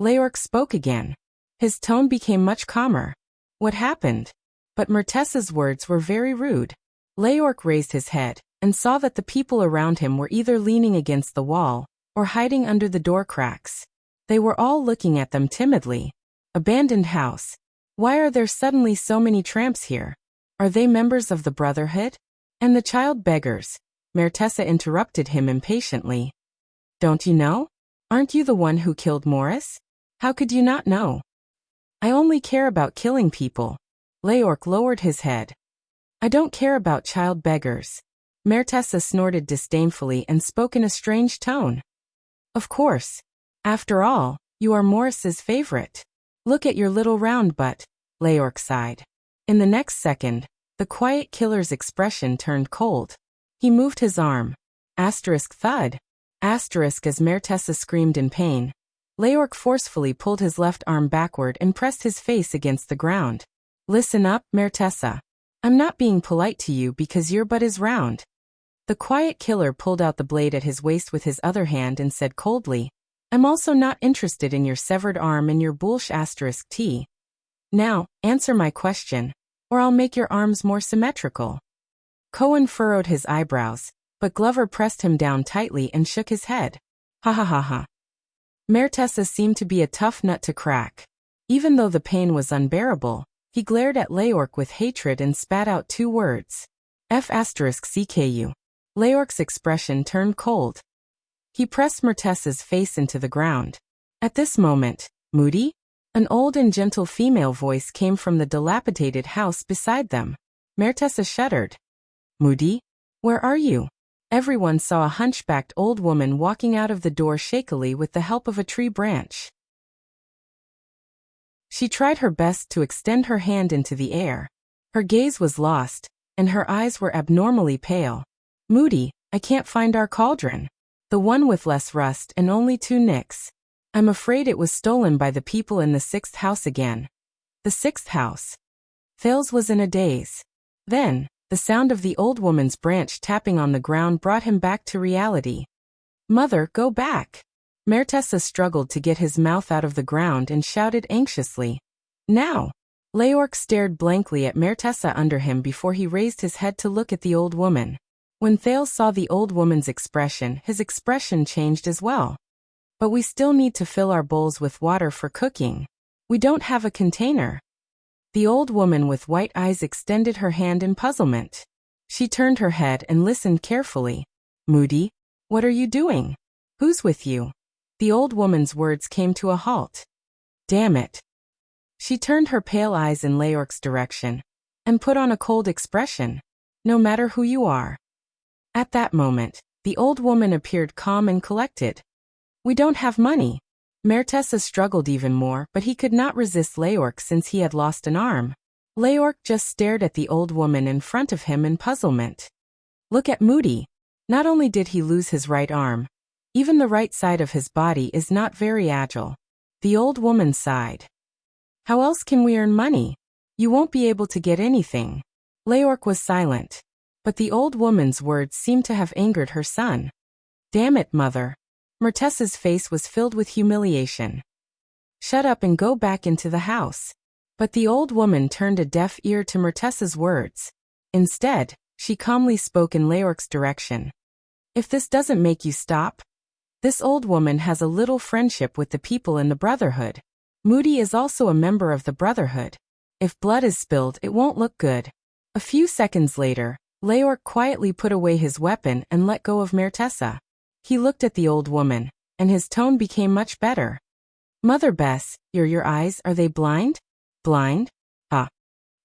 Leorc spoke again. His tone became much calmer. What happened? But Mertessa's words were very rude. Leorc raised his head and saw that the people around him were either leaning against the wall or hiding under the door cracks. They were all looking at them timidly. Abandoned house. Why are there suddenly so many tramps here? Are they members of the Brotherhood? And the child beggars? Mertessa interrupted him impatiently. Don't you know? Aren't you the one who killed Morris? How could you not know? I only care about killing people. Leorc lowered his head. I don't care about child beggars. Mertessa snorted disdainfully and spoke in a strange tone. Of course. After all, you are Morris's favorite. Look at your little round butt, Leorc sighed. In the next second, the quiet killer's expression turned cold. He moved his arm. Asterisk thud. Asterisk as Mertessa screamed in pain. Leorc forcefully pulled his left arm backward and pressed his face against the ground. Listen up, Mertessa. I'm not being polite to you because your butt is round. The quiet killer pulled out the blade at his waist with his other hand and said coldly, I'm also not interested in your severed arm and your bullsh asterisk T. Now, answer my question, or I'll make your arms more symmetrical. Cohen furrowed his eyebrows, but Glover pressed him down tightly and shook his head. Ha ha ha ha. Mertessa seemed to be a tough nut to crack. Even though the pain was unbearable, he glared at Leorc with hatred and spat out 2 words. F***CKU. Leorc's expression turned cold. He pressed Mertessa's face into the ground. At this moment, Moody? An old and gentle female voice came from the dilapidated house beside them. Mertessa shuddered. Moody? Where are you? Everyone saw a hunchbacked old woman walking out of the door shakily with the help of a tree branch. She tried her best to extend her hand into the air. Her gaze was lost, and her eyes were abnormally pale. Moody, I can't find our cauldron. The one with less rust and only 2 nicks. I'm afraid it was stolen by the people in the 6th house again. The 6th house. Thales was in a daze. Then, the sound of the old woman's branch tapping on the ground brought him back to reality. Mother, go back. Mertessa struggled to get his mouth out of the ground and shouted anxiously. Now! Leorc stared blankly at Mertessa under him before he raised his head to look at the old woman. When Thales saw the old woman's expression, his expression changed as well. But we still need to fill our bowls with water for cooking. We don't have a container. The old woman with white eyes extended her hand in puzzlement. She turned her head and listened carefully. Moody, what are you doing? Who's with you? The old woman's words came to a halt. Damn it. She turned her pale eyes in Leorc's direction and put on a cold expression. No matter who you are. At that moment, the old woman appeared calm and collected. We don't have money. Mertessa struggled even more, but he could not resist Leorc since he had lost an arm. Leorc just stared at the old woman in front of him in puzzlement. Look at Moody. Not only did he lose his right arm, even the right side of his body is not very agile. The old woman sighed. How else can we earn money? You won't be able to get anything. Leorc was silent. But the old woman's words seemed to have angered her son. Damn it, mother. Mertessa's face was filled with humiliation. Shut up and go back into the house. But the old woman turned a deaf ear to Mertessa's words. Instead, she calmly spoke in Leorc's direction. If this doesn't make you stop. This old woman has a little friendship with the people in the Brotherhood. Moody is also a member of the Brotherhood. If blood is spilled, it won't look good. A few seconds later, Leorc quietly put away his weapon and let go of Mertessa. He looked at the old woman, and his tone became much better. Mother Bess, your eyes, are they blind? Blind? Ah.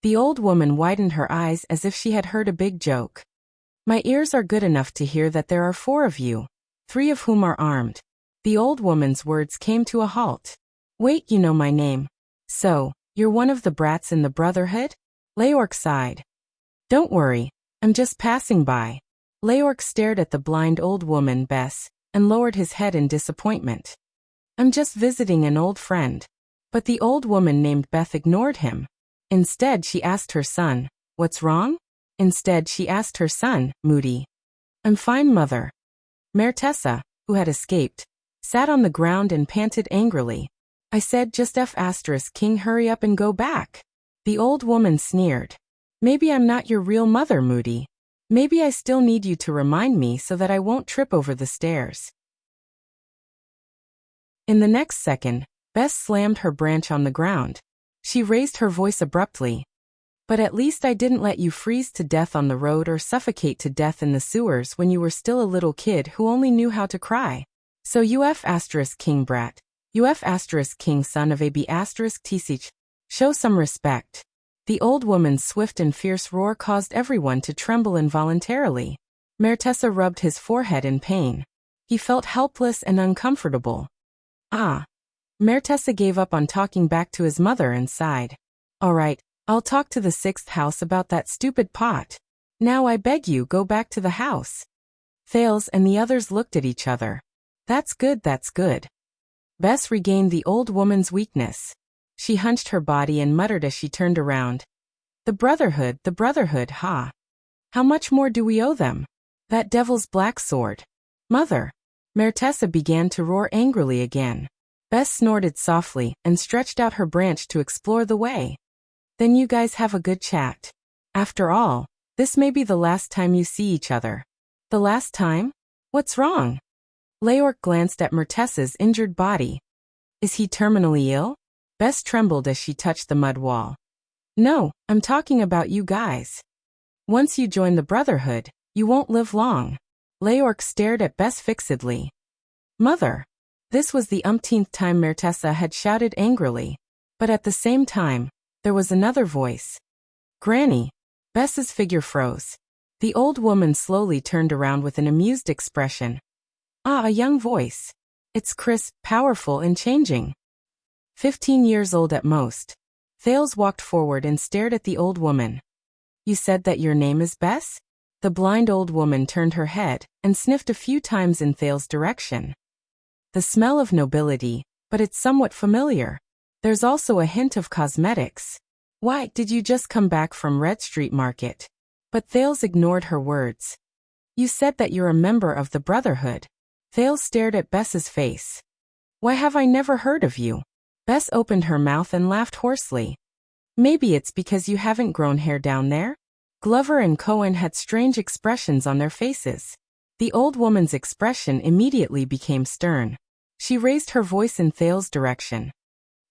The old woman widened her eyes as if she had heard a big joke. My ears are good enough to hear that there are 4 of you, 3 of whom are armed. The old woman's words came to a halt. Wait, you know my name. So, you're one of the brats in the Brotherhood? Leorc sighed. Don't worry, I'm just passing by. Leorc stared at the blind old woman, Bess, and lowered his head in disappointment. I'm just visiting an old friend. But the old woman named Beth ignored him. Instead, she asked her son, What's wrong? Instead, she asked her son, Moody. I'm fine, mother. Mertessa, who had escaped, sat on the ground and panted angrily. I said just King, hurry up and go back. The old woman sneered. Maybe I'm not your real mother, Moody. Maybe I still need you to remind me so that I won't trip over the stairs. In the next second, Bess slammed her branch on the ground. She raised her voice abruptly. But at least I didn't let you freeze to death on the road or suffocate to death in the sewers when you were still a little kid who only knew how to cry. So King brat, King son of AB Tsich, show some respect. The old woman's swift and fierce roar caused everyone to tremble involuntarily. Mertessa rubbed his forehead in pain. He felt helpless and uncomfortable. Mertessa gave up on talking back to his mother and sighed. All right, I'll talk to the 6th house about that stupid pot. Now I beg you, go back to the house. Thales and the others looked at each other. That's good, that's good. Bess regained the old woman's weakness. She hunched her body and muttered as she turned around. The Brotherhood, ha! How much more do we owe them? That devil's black sword. Mother! Mertessa began to roar angrily again. Bess snorted softly and stretched out her branch to explore the way. Then you guys have a good chat. After all, this may be the last time you see each other. The last time? What's wrong? Leorc glanced at Mertessa's injured body. Is he terminally ill? Bess trembled as she touched the mud wall. No, I'm talking about you guys. Once you join the Brotherhood, you won't live long. Leorc stared at Bess fixedly. Mother! This was the umpteenth time Mertessa had shouted angrily. But at the same time, there was another voice. Granny! Bess's figure froze. The old woman slowly turned around with an amused expression. A young voice. It's crisp, powerful and changing. 15 years old at most. Thales walked forward and stared at the old woman. You said that your name is Bess? The blind old woman turned her head and sniffed a few times in Thales' direction. The smell of nobility, but it's somewhat familiar. There's also a hint of cosmetics. Why, did you just come back from Red Street Market? But Thales ignored her words. You said that you're a member of the Brotherhood. Thales stared at Bess's face. Why have I never heard of you? Bess opened her mouth and laughed hoarsely. Maybe it's because you haven't grown hair down there? Glover and Cohen had strange expressions on their faces. The old woman's expression immediately became stern. She raised her voice in Thales' direction.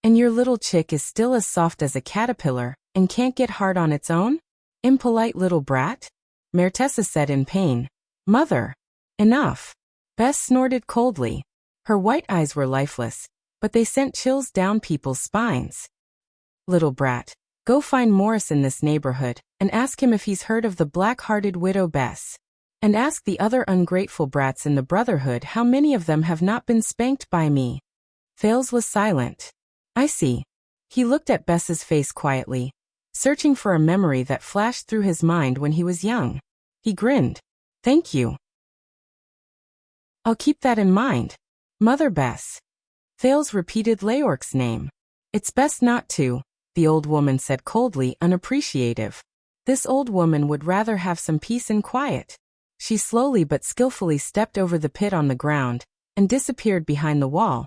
And your little chick is still as soft as a caterpillar and can't get hard on its own? Impolite little brat? Mertessa said in pain. Mother! Enough! Bess snorted coldly. Her white eyes were lifeless, but they sent chills down people's spines. Little brat, go find Morris in this neighborhood and ask him if he's heard of the black-hearted widow Bess. And ask the other ungrateful brats in the Brotherhood how many of them have not been spanked by me. Thales was silent. I see. He looked at Bess's face quietly, searching for a memory that flashed through his mind when he was young. He grinned. Thank you. I'll keep that in mind. Mother Bess. Thales repeated Leorc's name. It's best not to, the old woman said coldly, unappreciative. This old woman would rather have some peace and quiet. She slowly but skillfully stepped over the pit on the ground and disappeared behind the wall,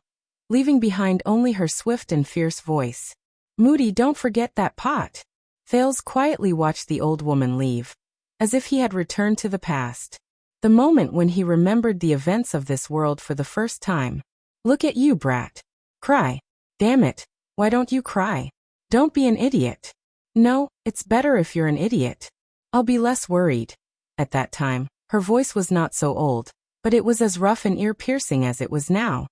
leaving behind only her swift and fierce voice. Moody, don't forget that pot. Thales quietly watched the old woman leave, as if he had returned to the past. The moment when he remembered the events of this world for the first time. Look at you, brat. Cry. Damn it, why don't you cry? Don't be an idiot. No, it's better if you're an idiot. I'll be less worried. At that time, her voice was not so old, but it was as rough and ear-piercing as it was now.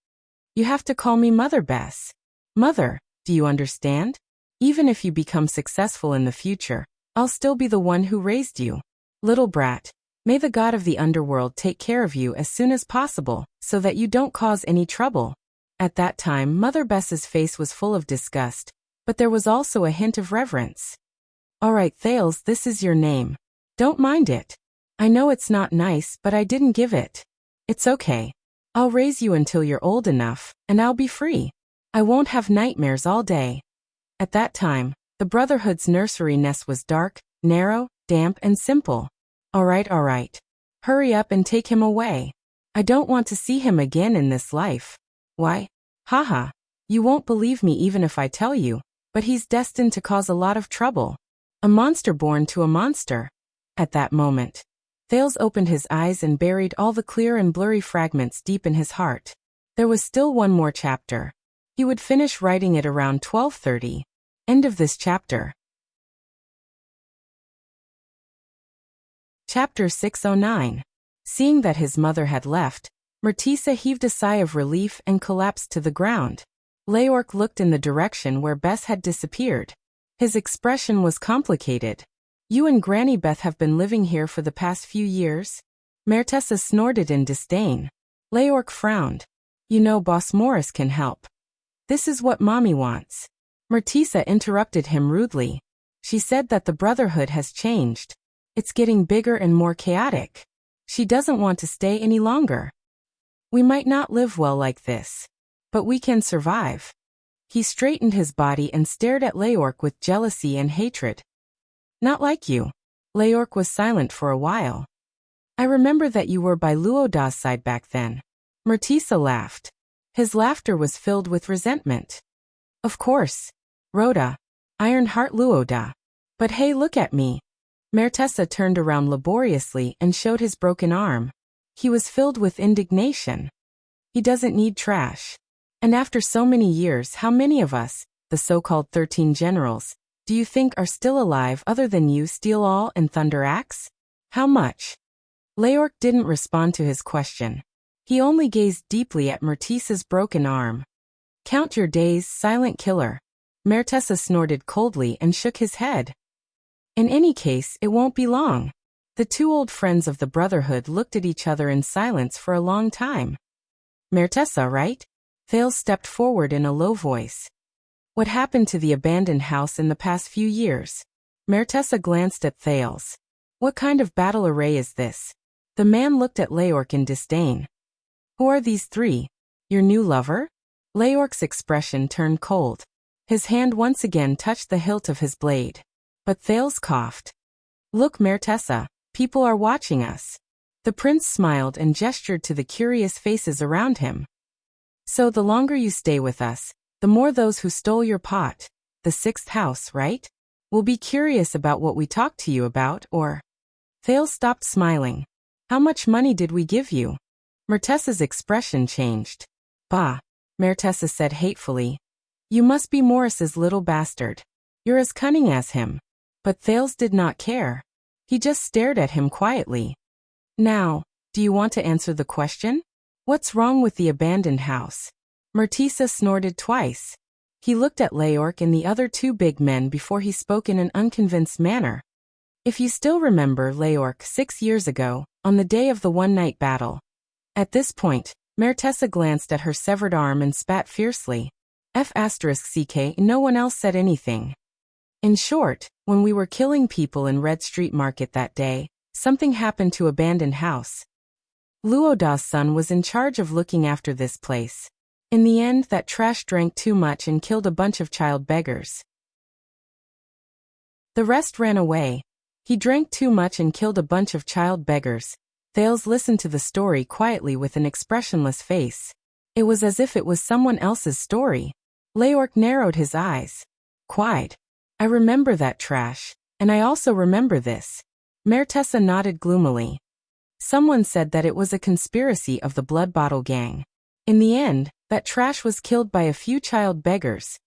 You have to call me Mother Bess. Mother, do you understand? Even if you become successful in the future, I'll still be the one who raised you. Little brat, may the god of the underworld take care of you as soon as possible, so that you don't cause any trouble. At that time, Mother Bess's face was full of disgust, but there was also a hint of reverence. All right, Thales, this is your name. Don't mind it. I know it's not nice, but I didn't give it. It's okay. I'll raise you until you're old enough, and I'll be free. I won't have nightmares all day. At that time, the Brotherhood's nursery nest was dark, narrow, damp and simple. All right. Hurry up and take him away. I don't want to see him again in this life. Why? Haha. You won't believe me even if I tell you, but he's destined to cause a lot of trouble. A monster born to a monster. At that moment, Thales opened his eyes and buried all the clear and blurry fragments deep in his heart. There was still one more chapter. He would finish writing it around 12:30. End of this chapter. Chapter 609. Seeing that his mother had left, Murtisa heaved a sigh of relief and collapsed to the ground. Leorc looked in the direction where Bess had disappeared. His expression was complicated. You and Granny Beth have been living here for the past few years? Murtisa snorted in disdain. Leorc frowned. You know Boss Morris can help. This is what Mommy wants. Murtisa interrupted him rudely. She said that the Brotherhood has changed. It's getting bigger and more chaotic. She doesn't want to stay any longer. We might not live well like this, but we can survive. He straightened his body and stared at Leorc with jealousy and hatred. Not like you. Leorc was silent for a while. I remember that you were by Luoda's side back then. Murtisa laughed. His laughter was filled with resentment. Of course. Rhoda. Ironheart Luoda. But hey, look at me. Murtisa turned around laboriously and showed his broken arm. He was filled with indignation. He doesn't need trash. And after so many years, how many of us, the so-called 13 generals, do you think are still alive other than you, Steel All and Thunder Axe? How much? Leorc didn't respond to his question. He only gazed deeply at Murtisa's broken arm. Count your days, silent killer. Murtisa snorted coldly and shook his head. In any case, it won't be long. The two old friends of the Brotherhood looked at each other in silence for a long time. Murtisa, right? Thales stepped forward in a low voice. What happened to the abandoned house in the past few years? Murtisa glanced at Thales. What kind of battle array is this? The man looked at Leorc in disdain. Who are these three? Your new lover? Leorc's expression turned cold. His hand once again touched the hilt of his blade. But Thales coughed. Look, Murtisa, people are watching us. The prince smiled and gestured to the curious faces around him. So the longer you stay with us, the more those who stole your pot, the sixth house, right? Will be curious about what we talked to you about, or... Thales stopped smiling. How much money did we give you? Murtisa's expression changed. Bah, Murtisa said hatefully. You must be Morris's little bastard. You're as cunning as him. But Thales did not care. He just stared at him quietly. Now, do you want to answer the question? What's wrong with the abandoned house? Murtisa snorted twice. He looked at Leorc and the other two big men before he spoke in an unconvinced manner. If you still remember Leorc 6 years ago, on the day of the one-night battle. At this point, Murtisa glanced at her severed arm and spat fiercely. F***ck, no one else said anything. In short, when we were killing people in Red Street Market that day, something happened to abandoned house. Luoda's son was in charge of looking after this place. In the end, that trash drank too much and killed a bunch of child beggars. The rest ran away. He drank too much and killed a bunch of child beggars. Thales listened to the story quietly with an expressionless face. It was as if it was someone else's story. Leorc narrowed his eyes. Quiet. I remember that trash, and I also remember this. Murtisa nodded gloomily. Someone said that it was a conspiracy of the Blood Bottle Gang. In the end, that trash was killed by a few child beggars.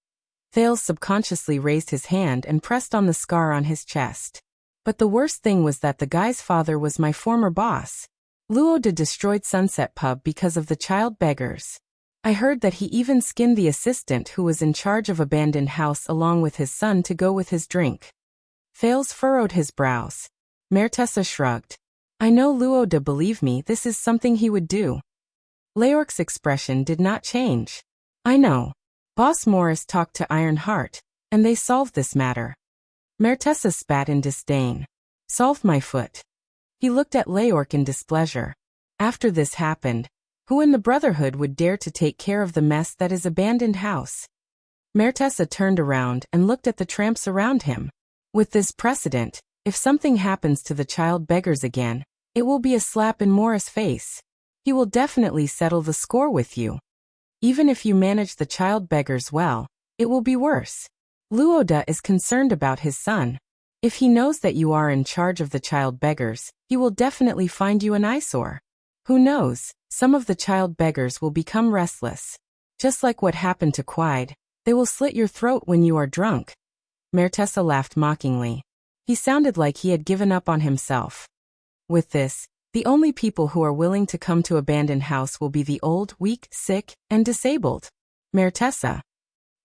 Thales subconsciously raised his hand and pressed on the scar on his chest. But the worst thing was that the guy's father was my former boss. Luoda destroyed Sunset Pub because of the child beggars. I heard that he even skinned the assistant who was in charge of abandoned house along with his son to go with his drink. Thales furrowed his brows. Murtisa shrugged. I know Luoda, believe me, this is something he would do. Leorc's expression did not change. I know. Boss Morris talked to Ironheart, and they solved this matter. Murtisa spat in disdain. Solved my foot. He looked at Leorc in displeasure. After this happened, who in the Brotherhood would dare to take care of the mess that is abandoned house? Murtisa turned around and looked at the tramps around him. With this precedent, If something happens to the child beggars again, it will be a slap in Morris' face. He will definitely settle the score with you. Even if you manage the child beggars well, it will be worse. Luoda is concerned about his son. If he knows that you are in charge of the child beggars, he will definitely find you an eyesore. Who knows, some of the child beggars will become restless. Just like what happened to Quide, they will slit your throat when you are drunk. Mertessa laughed mockingly. He sounded like he had given up on himself. With this, the only people who are willing to come to abandoned house will be the old, weak, sick, and disabled. Mertessa.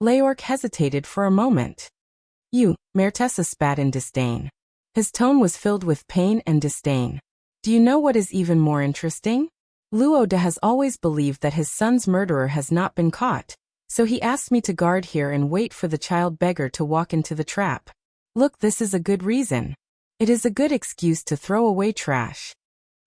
Leorc hesitated for a moment. You, Mertessa spat in disdain. His tone was filled with pain and disdain. Do you know what is even more interesting? Luoda has always believed that his son's murderer has not been caught, so he asked me to guard here and wait for the child beggar to walk into the trap. Look, this is a good reason. It is a good excuse to throw away trash.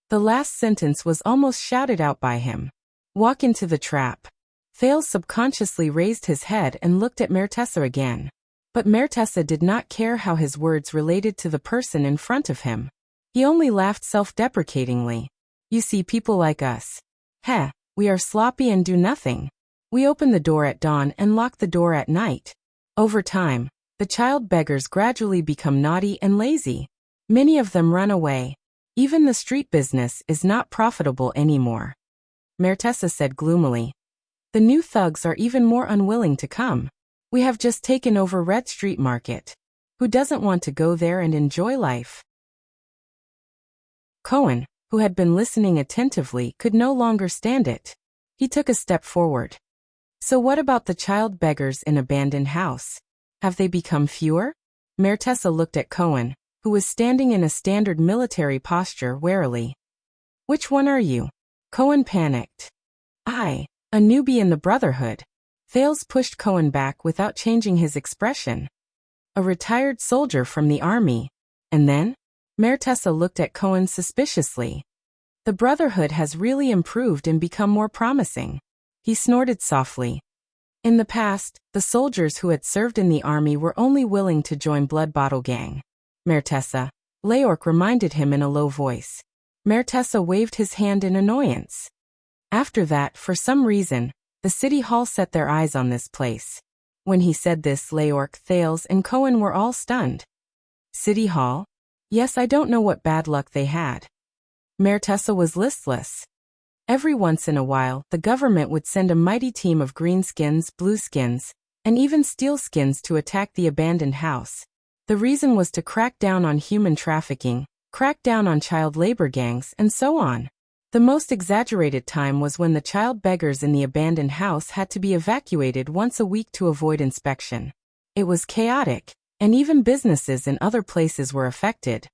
The last sentence was almost shouted out by him. Walk into the trap. Thales subconsciously raised his head and looked at Mertessa again. But Mertessa did not care how his words related to the person in front of him. He only laughed self-deprecatingly. You see, people like us. Heh, we are sloppy and do nothing. We open the door at dawn and lock the door at night. Over time, the child beggars gradually become naughty and lazy. Many of them run away. Even the street business is not profitable anymore. Mertessa said gloomily. The new thugs are even more unwilling to come. We have just taken over Red Street Market. Who doesn't want to go there and enjoy life? Cohen, who had been listening attentively, could no longer stand it. He took a step forward. So what about the child beggars in abandoned house? Have they become fewer? Mertessa looked at Cohen, who was standing in a standard military posture warily. Which one are you? Cohen panicked. I, a newbie in the Brotherhood. Thales pushed Cohen back without changing his expression. A retired soldier from the army. And then? Mertessa looked at Cohen suspiciously. The Brotherhood has really improved and become more promising. He snorted softly. In the past, the soldiers who had served in the army were only willing to join Blood Bottle Gang. Mertessa, Leorc reminded him in a low voice. Mertessa waved his hand in annoyance. After that, for some reason, the city hall set their eyes on this place. When he said this, Leorc, Thales, and Cohen were all stunned. City hall? Yes, I don't know what bad luck they had. Mertessa was listless. Every once in a while, the government would send a mighty team of greenskins, blueskins, and even steelskins to attack the abandoned house. The reason was to crack down on human trafficking, crack down on child labor gangs, and so on. The most exaggerated time was when the child beggars in the abandoned house had to be evacuated once a week to avoid inspection. It was chaotic, and even businesses in other places were affected.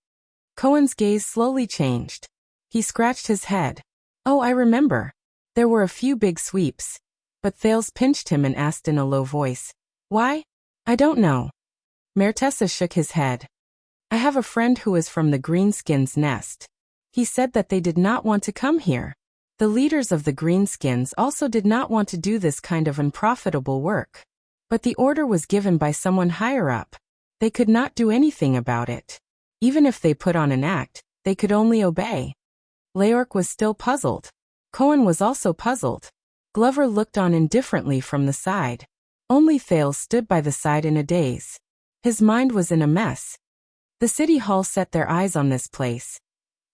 Cohen's gaze slowly changed. He scratched his head. Oh, I remember. There were a few big sweeps. But Thales pinched him and asked in a low voice. Why? I don't know. Mertessa shook his head. I have a friend who is from the Greenskins' nest. He said that they did not want to come here. The leaders of the Greenskins also did not want to do this kind of unprofitable work. But the order was given by someone higher up. They could not do anything about it. Even if they put on an act, they could only obey. Leorc was still puzzled. Cohen was also puzzled. Glover looked on indifferently from the side. Only Thales stood by the side in a daze. His mind was in a mess. The city hall set their eyes on this place.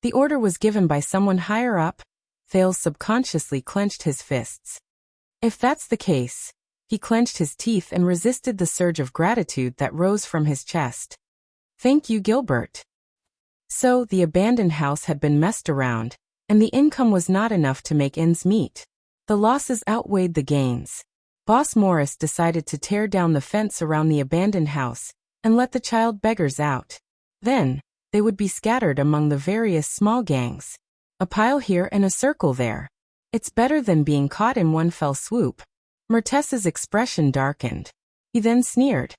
The order was given by someone higher up. Thales subconsciously clenched his fists. If that's the case, he clenched his teeth and resisted the surge of gratitude that rose from his chest. Thank you, Gilbert. So, the abandoned house had been messed around, and the income was not enough to make ends meet. The losses outweighed the gains. Boss Morris decided to tear down the fence around the abandoned house and let the child beggars out. Then, they would be scattered among the various small gangs. A pile here and a circle there. It's better than being caught in one fell swoop. Mertessa's expression darkened. He then sneered.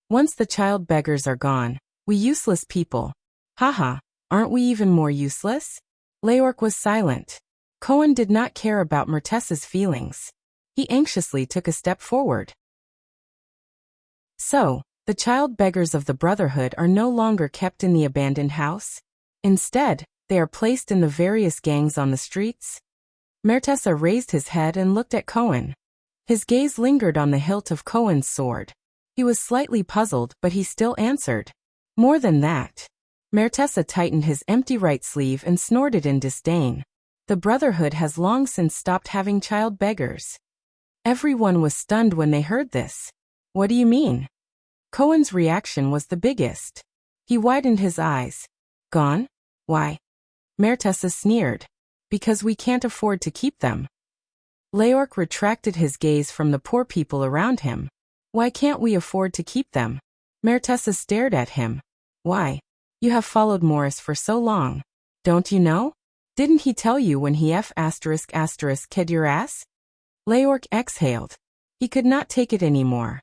Once the child beggars are gone, we useless people. Haha, aren't we even more useless? Leorc was silent. Cohen did not care about Mertessa's feelings. He anxiously took a step forward. So, The child beggars of the Brotherhood are no longer kept in the abandoned house. Instead, they are placed in the various gangs on the streets. Mertessa raised his head and looked at Cohen. His gaze lingered on the hilt of Cohen's sword. He was slightly puzzled, but he still answered. More than that. Mertessa tightened his empty right sleeve and snorted in disdain. The Brotherhood has long since stopped having child beggars. Everyone was stunned when they heard this. What do you mean? Cohen's reaction was the biggest. He widened his eyes. Gone? Why? Mertessa sneered. Because we can't afford to keep them. Leorc retracted his gaze from the poor people around him. Why can't we afford to keep them? Mertessa stared at him. Why? You have followed Morris for so long. Don't you know? Didn't he tell you when he kid your ass? Leorc exhaled. He could not take it anymore.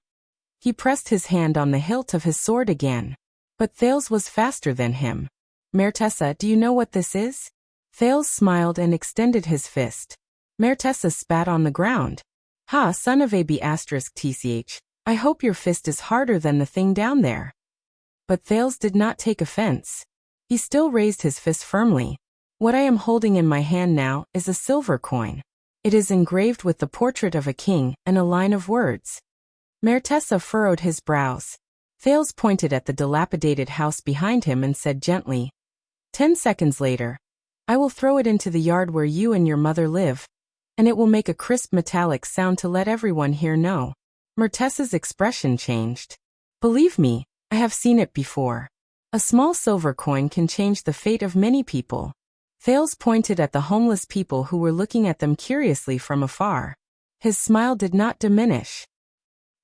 He pressed his hand on the hilt of his sword again. But Thales was faster than him. Mertessa, do you know what this is? Thales smiled and extended his fist. Mertessa spat on the ground. Ha, son of a tch. I hope your fist is harder than the thing down there. But Thales did not take offense. He still raised his fist firmly. What I am holding in my hand now is a silver coin. It is engraved with the portrait of a king and a line of words. Mertessa furrowed his brows. Thales pointed at the dilapidated house behind him and said gently, 10 seconds later, I will throw it into the yard where you and your mother live, and it will make a crisp metallic sound to let everyone here know. Mertessa's expression changed. Believe me, I have seen it before. A small silver coin can change the fate of many people. Thales pointed at the homeless people who were looking at them curiously from afar. His smile did not diminish.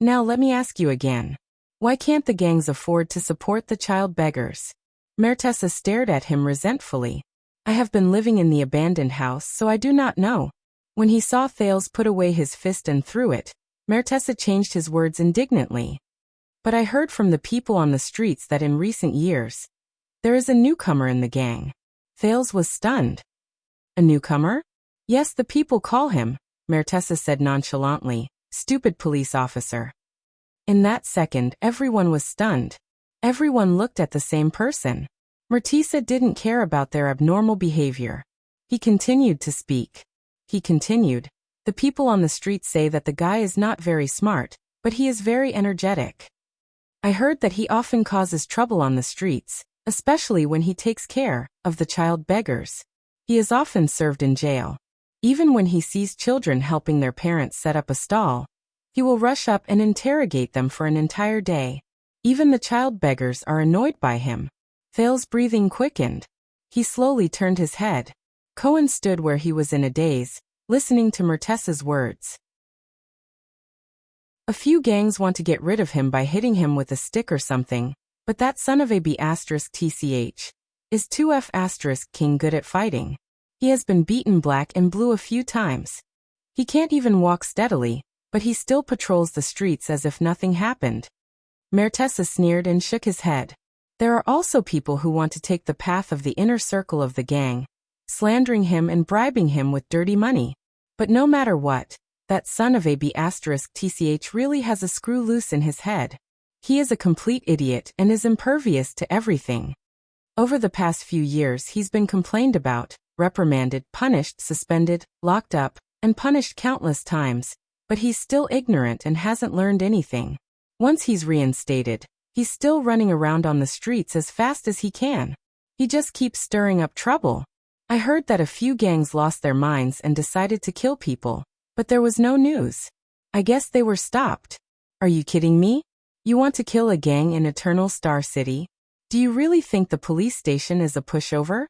Now let me ask you again. Why can't the gangs afford to support the child beggars? Mertessa stared at him resentfully. I have been living in the abandoned house, so I do not know. When he saw Thales put away his fist and threw it, Mertessa changed his words indignantly. But I heard from the people on the streets that in recent years, there is a newcomer in the gang. Thales was stunned. A newcomer? Yes, the people call him, Mertessa said nonchalantly, stupid police officer. In that second, everyone was stunned. Everyone looked at the same person. Mertessa didn't care about their abnormal behavior. He continued to speak. He continued, the people on the street say that the guy is not very smart, but he is very energetic. I heard that he often causes trouble on the streets, especially when he takes care of the child beggars. He is often served in jail. Even when he sees children helping their parents set up a stall, he will rush up and interrogate them for an entire day. Even the child beggars are annoyed by him. Thales' breathing quickened. He slowly turned his head. Cohen stood where he was in a daze, listening to Mertessa's words. A few gangs want to get rid of him by hitting him with a stick or something, but that son of a tch is 2F king good at fighting. He has been beaten black and blue a few times. He can't even walk steadily, but he still patrols the streets as if nothing happened. Mertessa sneered and shook his head. There are also people who want to take the path of the inner circle of the gang, slandering him and bribing him with dirty money. But no matter what, that son of a tch really has a screw loose in his head. He is a complete idiot and is impervious to everything. Over the past few years he's been complained about, reprimanded, punished, suspended, locked up, and punished countless times, but he's still ignorant and hasn't learned anything. Once he's reinstated, he's still running around on the streets as fast as he can. He just keeps stirring up trouble. I heard that a few gangs lost their minds and decided to kill people, but there was no news. I guess they were stopped. Are you kidding me? You want to kill a gang in Eternal Star City? Do you really think the police station is a pushover?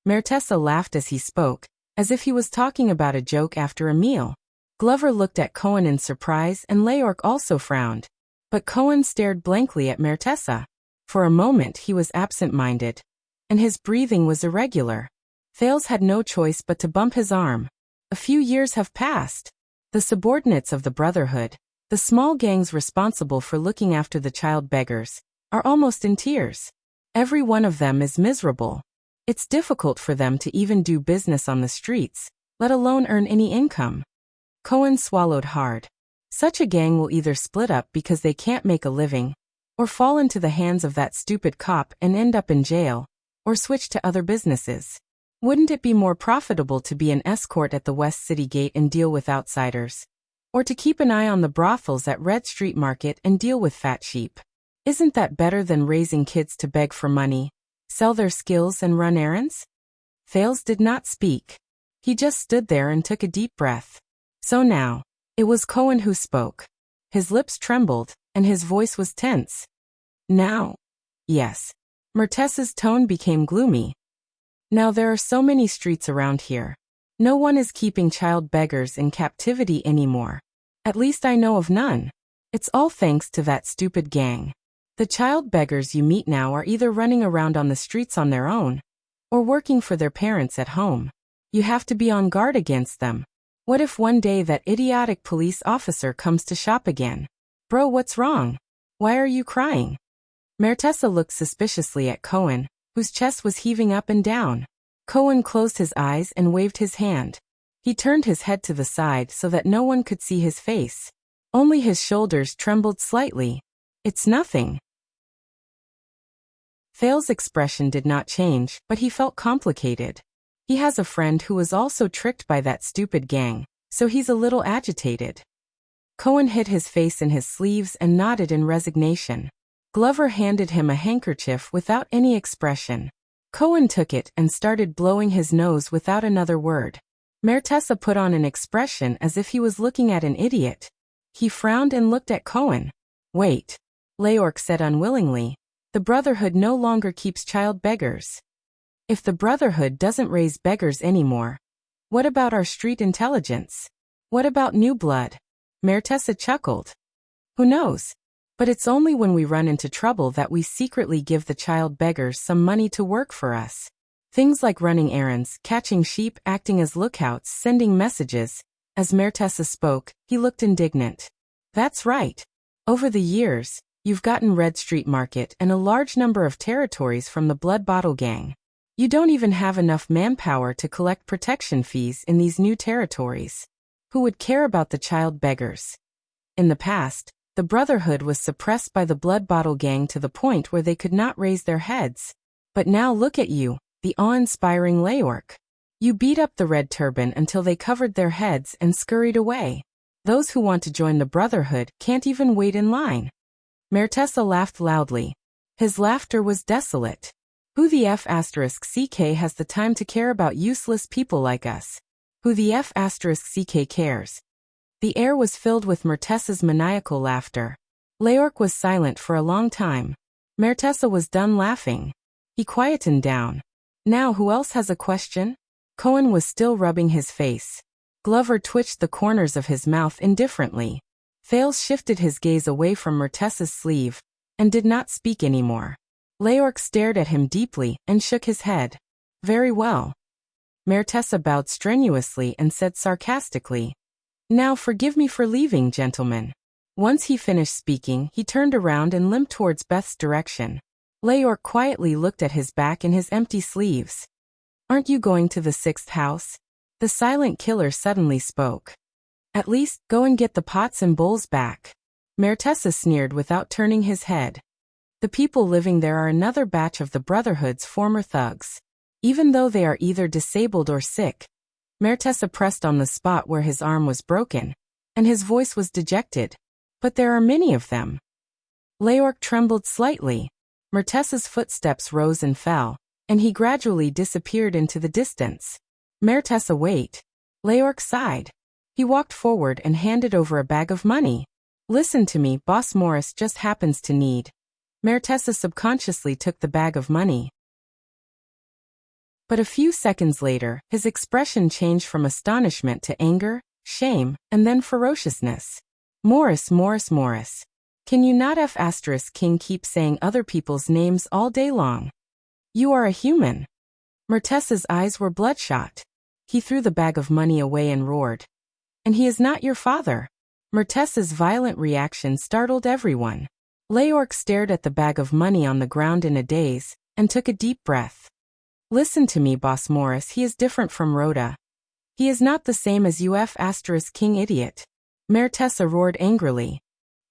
Mertessa laughed as he spoke, as if he was talking about a joke after a meal. Glover looked at Cohen in surprise and Leorc also frowned. But Cohen stared blankly at Mertessa. For a moment he was absent-minded, and his breathing was irregular. Thales had no choice but to bump his arm. A few years have passed. The subordinates of the Brotherhood, the small gangs responsible for looking after the child beggars, are almost in tears. Every one of them is miserable. It's difficult for them to even do business on the streets, let alone earn any income. Cohen swallowed hard. Such a gang will either split up because they can't make a living, or fall into the hands of that stupid cop and end up in jail, or switch to other businesses? Wouldn't it be more profitable to be an escort at the West City Gate and deal with outsiders? Or to keep an eye on the brothels at Red Street Market and deal with fat sheep? Isn't that better than raising kids to beg for money, sell their skills and run errands? Fales did not speak. He just stood there and took a deep breath. So now, it was Cohen who spoke. His lips trembled, and his voice was tense. Now? Yes. Mertessa's tone became gloomy. Now there are so many streets around here. No one is keeping child beggars in captivity anymore. At least I know of none. It's all thanks to that stupid gang. The child beggars you meet now are either running around on the streets on their own, or working for their parents at home. You have to be on guard against them. What if one day that idiotic police officer comes to shop again? Bro, what's wrong? Why are you crying? Mertessa looked suspiciously at Cohen, whose chest was heaving up and down. Cohen closed his eyes and waved his hand. He turned his head to the side so that no one could see his face. Only his shoulders trembled slightly. It's nothing. Fale's expression did not change, but he felt complicated. He has a friend who was also tricked by that stupid gang, so he's a little agitated. Cohen hid his face in his sleeves and nodded in resignation. Glover handed him a handkerchief without any expression. Cohen took it and started blowing his nose without another word. Mertessa put on an expression as if he was looking at an idiot. He frowned and looked at Cohen. Wait. Leork said unwillingly. The Brotherhood no longer keeps child beggars. If the Brotherhood doesn't raise beggars anymore, what about our street intelligence? What about new blood? Mertessa chuckled. Who knows? But it's only when we run into trouble that we secretly give the child beggars some money to work for us. Things like running errands, catching sheep, acting as lookouts, sending messages. As Mertessa spoke, he looked indignant. That's right. Over the years, you've gotten Red Street Market and a large number of territories from the Blood Bottle Gang. You don't even have enough manpower to collect protection fees in these new territories. Who would care about the child beggars? In the past, the Brotherhood was suppressed by the Blood Bottle Gang to the point where they could not raise their heads. But now look at you, the awe-inspiring Leork. You beat up the Red Turban until they covered their heads and scurried away. Those who want to join the Brotherhood can't even wait in line. Mertessa laughed loudly. His laughter was desolate. Who the F***ck has the time to care about useless people like us? Who the F***ck cares? The air was filled with Mertessa's maniacal laughter. Leork was silent for a long time. Mertessa was done laughing. He quietened down. Now who else has a question? Cohen was still rubbing his face. Glover twitched the corners of his mouth indifferently. Fales shifted his gaze away from Mertessa's sleeve, and did not speak anymore. Leork stared at him deeply and shook his head. Very well. Mertessa bowed strenuously and said sarcastically, Now forgive me for leaving, gentlemen. Once he finished speaking, he turned around and limped towards Beth's direction. Leork quietly looked at his back and his empty sleeves. Aren't you going to the 6th house? The silent killer suddenly spoke. At least, go and get the pots and bowls back. Mertessa sneered without turning his head. The people living there are another batch of the Brotherhood's former thugs. Even though they are either disabled or sick. Mertessa pressed on the spot where his arm was broken, and his voice was dejected. But there are many of them. Leork trembled slightly. Mertessa's footsteps rose and fell, and he gradually disappeared into the distance. Mertessa, wait. Leork sighed. He walked forward and handed over a bag of money. Listen to me, Boss Morris just happens to need. Mertessa subconsciously took the bag of money. But a few seconds later, his expression changed from astonishment to anger, shame, and then ferociousness. Morris. Can you not F***king keep saying other people's names all day long? You are a human. Mertessa's eyes were bloodshot. He threw the bag of money away and roared. And he is not your father. Mertessa's violent reaction startled everyone. Leork stared at the bag of money on the ground in a daze, and took a deep breath. Listen to me, Boss Morris, he is different from Rhoda. He is not the same as you F***king idiot. Mertessa roared angrily.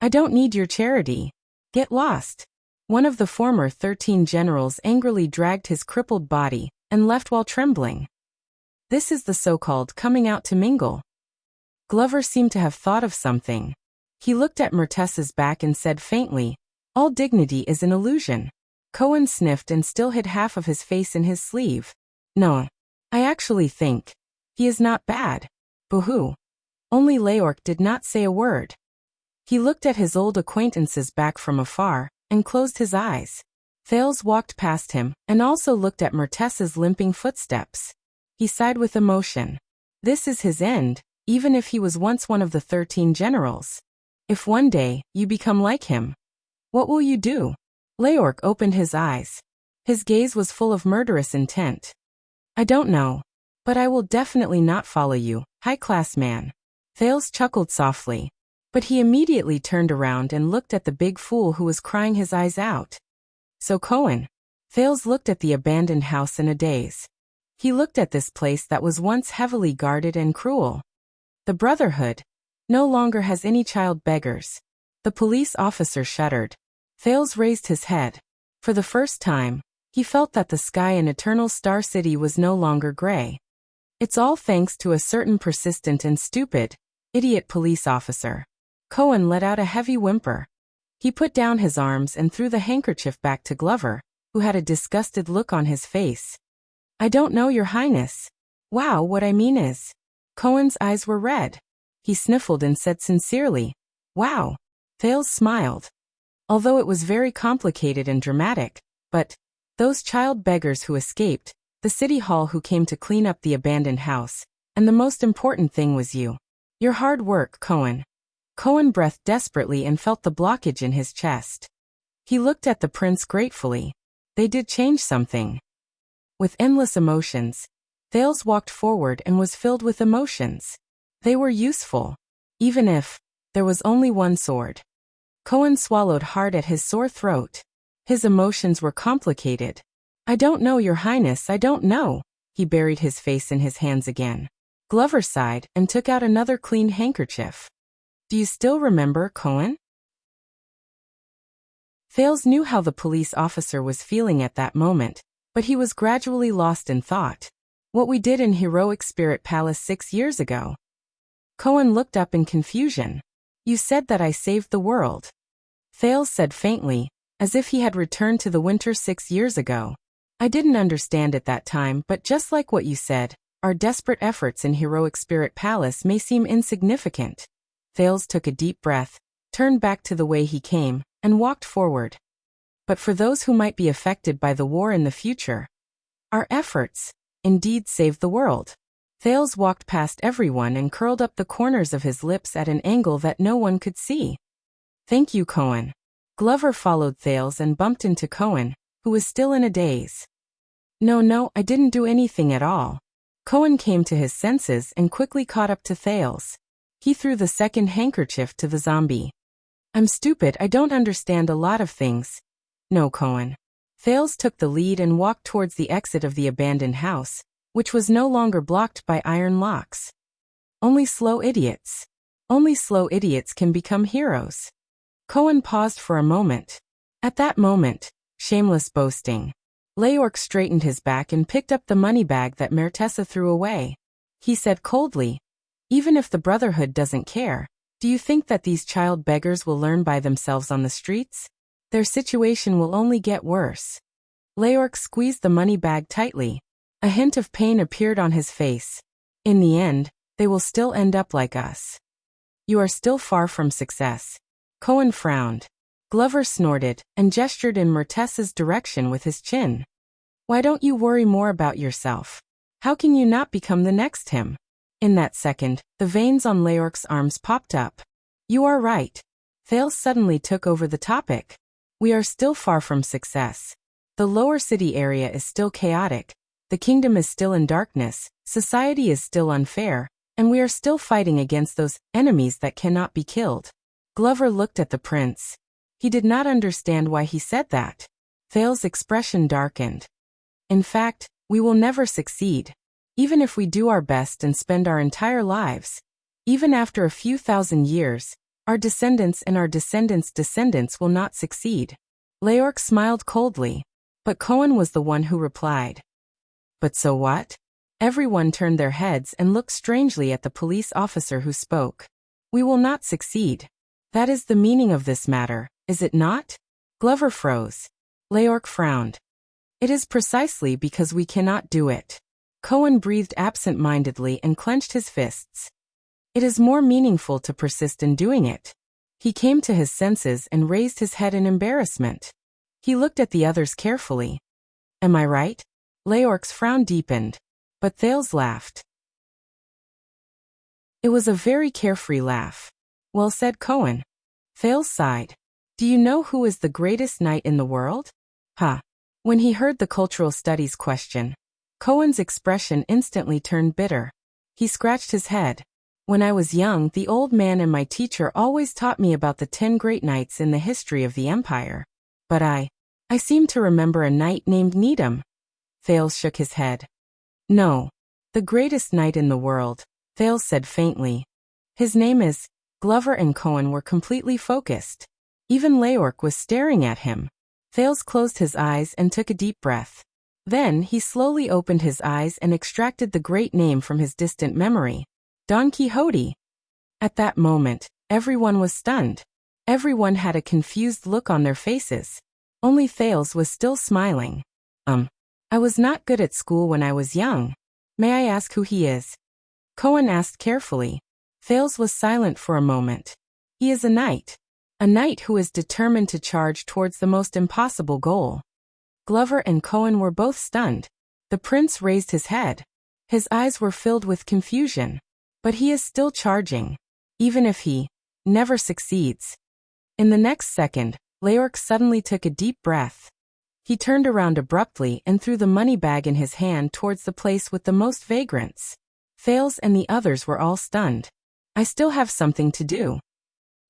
I don't need your charity. Get lost. One of the former 13 generals angrily dragged his crippled body and left while trembling. This is the so-called coming out to mingle. Glover seemed to have thought of something. He looked at Mertessa's back and said faintly, "All dignity is an illusion." Cohen sniffed and still hid half of his face in his sleeve. "No. I actually think he is not bad." Boo-hoo. Only Leorc did not say a word. He looked at his old acquaintances back from afar and closed his eyes. Thales walked past him and also looked at Mertessa's limping footsteps. He sighed with emotion. This is his end, even if he was once one of the 13 generals. If one day you become like him, what will you do? Leorc opened his eyes. His gaze was full of murderous intent. I don't know. But I will definitely not follow you, high-class man. Thales chuckled softly. But he immediately turned around and looked at the big fool who was crying his eyes out. So Cohen. Thales looked at the abandoned house in a daze. He looked at this place that was once heavily guarded and cruel. The Brotherhood no longer has any child beggars. The police officer shuddered. Thales raised his head. For the first time, he felt that the sky in Eternal Star City was no longer gray. It's all thanks to a certain persistent and stupid, idiot police officer. Cohen let out a heavy whimper. He put down his arms and threw the handkerchief back to Glover, who had a disgusted look on his face. I don't know, Your Highness. Wow, what I mean is. Cohen's eyes were red. He sniffled and said sincerely, Wow. Thales smiled. Although it was very complicated and dramatic, but those child beggars who escaped, the city hall who came to clean up the abandoned house, and the most important thing was you. Your hard work, Cohen. Cohen breathed desperately and felt the blockage in his chest. He looked at the prince gratefully. They did change something. With endless emotions, Thales walked forward and was filled with emotions. They were useful. Even if there was only one sword. Cohen swallowed hard at his sore throat. His emotions were complicated. I don't know, Your Highness, I don't know. He buried his face in his hands again. Glover sighed and took out another clean handkerchief. Do you still remember, Cohen? Thales knew how the police officer was feeling at that moment, but he was gradually lost in thought. What we did in Heroic Spirit Palace 6 years ago. Cohen looked up in confusion. You said that I saved the world. Thales said faintly, as if he had returned to the winter 6 years ago. I didn't understand at that time, but just like what you said, our desperate efforts in Heroic Spirit Palace may seem insignificant. Thales took a deep breath, turned back to the way he came, and walked forward. But for those who might be affected by the war in the future, our efforts, indeed, saved the world. Thales walked past everyone and curled up the corners of his lips at an angle that no one could see. Thank you, Cohen. Glover followed Thales and bumped into Cohen, who was still in a daze. No, I didn't do anything at all. Cohen came to his senses and quickly caught up to Thales. He threw the second handkerchief to the zombie. I'm stupid, I don't understand a lot of things. No, Cohen. Thales took the lead and walked towards the exit of the abandoned house, which was no longer blocked by iron locks. Only slow idiots can become heroes. Cohen paused for a moment. At that moment, shameless boasting. Leorc straightened his back and picked up the money bag that Mertessa threw away. He said coldly, even if the Brotherhood doesn't care, do you think that these child beggars will learn by themselves on the streets? Their situation will only get worse. Leorc squeezed the money bag tightly. A hint of pain appeared on his face. In the end, they will still end up like us. You are still far from success. Cohen frowned. Glover snorted and gestured in Mertessa's direction with his chin. Why don't you worry more about yourself? How can you not become the next him? In that second, the veins on Leorc's arms popped up. You are right. Thales suddenly took over the topic. We are still far from success. The lower city area is still chaotic. The kingdom is still in darkness. Society is still unfair. And we are still fighting against those enemies that cannot be killed. Glover looked at the prince. He did not understand why he said that. Thales' expression darkened. In fact, we will never succeed. Even if we do our best and spend our entire lives. Even after a few thousand years, Our descendants and our descendants' descendants will not succeed. Leork smiled coldly, but Cohen was the one who replied. But so what? Everyone turned their heads and looked strangely at the police officer who spoke. We will not succeed. That is the meaning of this matter, is it not? Glover froze. Leork frowned. It is precisely because we cannot do it. Cohen breathed absent-mindedly and clenched his fists. It is more meaningful to persist in doing it. He came to his senses and raised his head in embarrassment. He looked at the others carefully. Am I right? Leork's frown deepened, but Thales laughed. It was a very carefree laugh. Well said, Cohen. Thales sighed. Do you know who is the greatest knight in the world? Ha! When he heard the cultural studies question, Cohen's expression instantly turned bitter. He scratched his head. When I was young, the old man and my teacher always taught me about the 10 great knights in the history of the empire. But I seem to remember a knight named Needham. Thales shook his head. No. The greatest knight in the world, Thales said faintly. His name is... Glover and Cohen were completely focused. Even Leork was staring at him. Thales closed his eyes and took a deep breath. Then he slowly opened his eyes and extracted the great name from his distant memory. Don Quixote. At that moment, everyone was stunned. Everyone had a confused look on their faces. Only Thales was still smiling. I was not good at school when I was young. May I ask who he is? Cohen asked carefully. Thales was silent for a moment. He is a knight. A knight who is determined to charge towards the most impossible goal. Glover and Cohen were both stunned. The prince raised his head. His eyes were filled with confusion. But he is still charging. Even if he never succeeds. In the next second, Leork suddenly took a deep breath. He turned around abruptly and threw the money bag in his hand towards the place with the most vagrants. Thales and the others were all stunned. I still have something to do.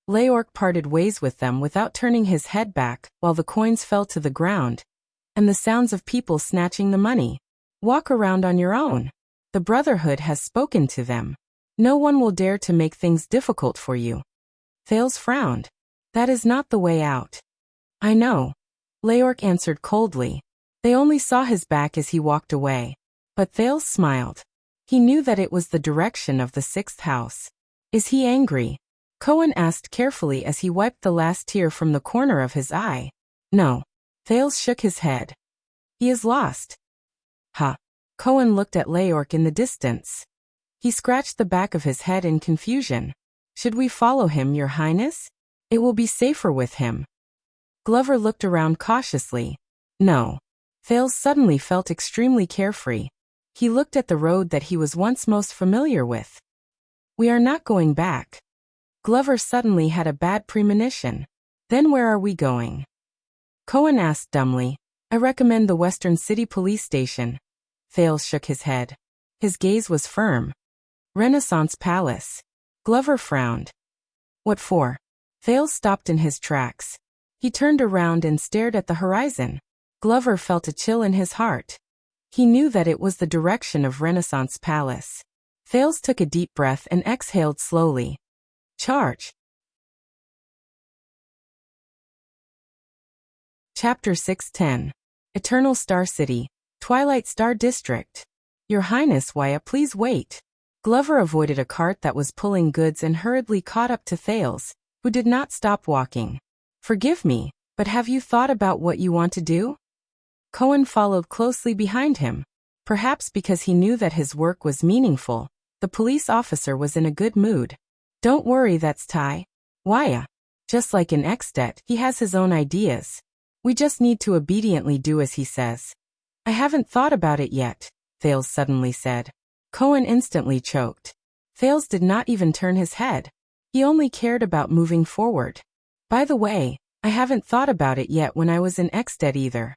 Leork parted ways with them without turning his head back while the coins fell to the ground, and the sounds of people snatching the money. Walk around on your own. The Brotherhood has spoken to them. No one will dare to make things difficult for you. Thales frowned. That is not the way out. I know. Leork answered coldly. They only saw his back as he walked away. But Thales smiled. He knew that it was the direction of the 6th house. Is he angry? Cohen asked carefully as he wiped the last tear from the corner of his eye. No. Thales shook his head. He is lost. Ha. Cohen looked at Leork in the distance. He scratched the back of his head in confusion. Should we follow him, Your Highness? It will be safer with him. Glover looked around cautiously. No. Thales suddenly felt extremely carefree. He looked at the road that he was once most familiar with. We are not going back. Glover suddenly had a bad premonition. Then where are we going? Cohen asked dumbly. I recommend the Western City Police Station. Thales shook his head. His gaze was firm. Renaissance Palace. Glover frowned. What for? Thales stopped in his tracks. He turned around and stared at the horizon. Glover felt a chill in his heart. He knew that it was the direction of Renaissance Palace. Thales took a deep breath and exhaled slowly. Charge. Chapter 610. Eternal Star City, Twilight Star District. Your Highness, Waya, please wait. Glover avoided a cart that was pulling goods and hurriedly caught up to Thales, who did not stop walking. Forgive me, but have you thought about what you want to do? Cohen followed closely behind him. Perhaps because he knew that his work was meaningful, the police officer was in a good mood. Don't worry, that's Ty. Waya. Just like in Extet, he has his own ideas. We just need to obediently do as he says. I haven't thought about it yet, Thales suddenly said. Cohen instantly choked. Thales did not even turn his head. He only cared about moving forward. By the way, I haven't thought about it yet when I was in Extet either.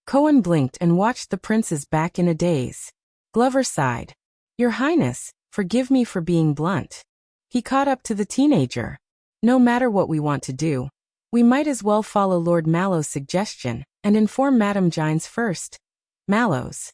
Cohen blinked and watched the prince's back in a daze. Glover sighed. Your Highness, forgive me for being blunt. He caught up to the teenager. No matter what we want to do, we might as well follow Lord Mallow's suggestion and inform Madame Gines first. Mallow's.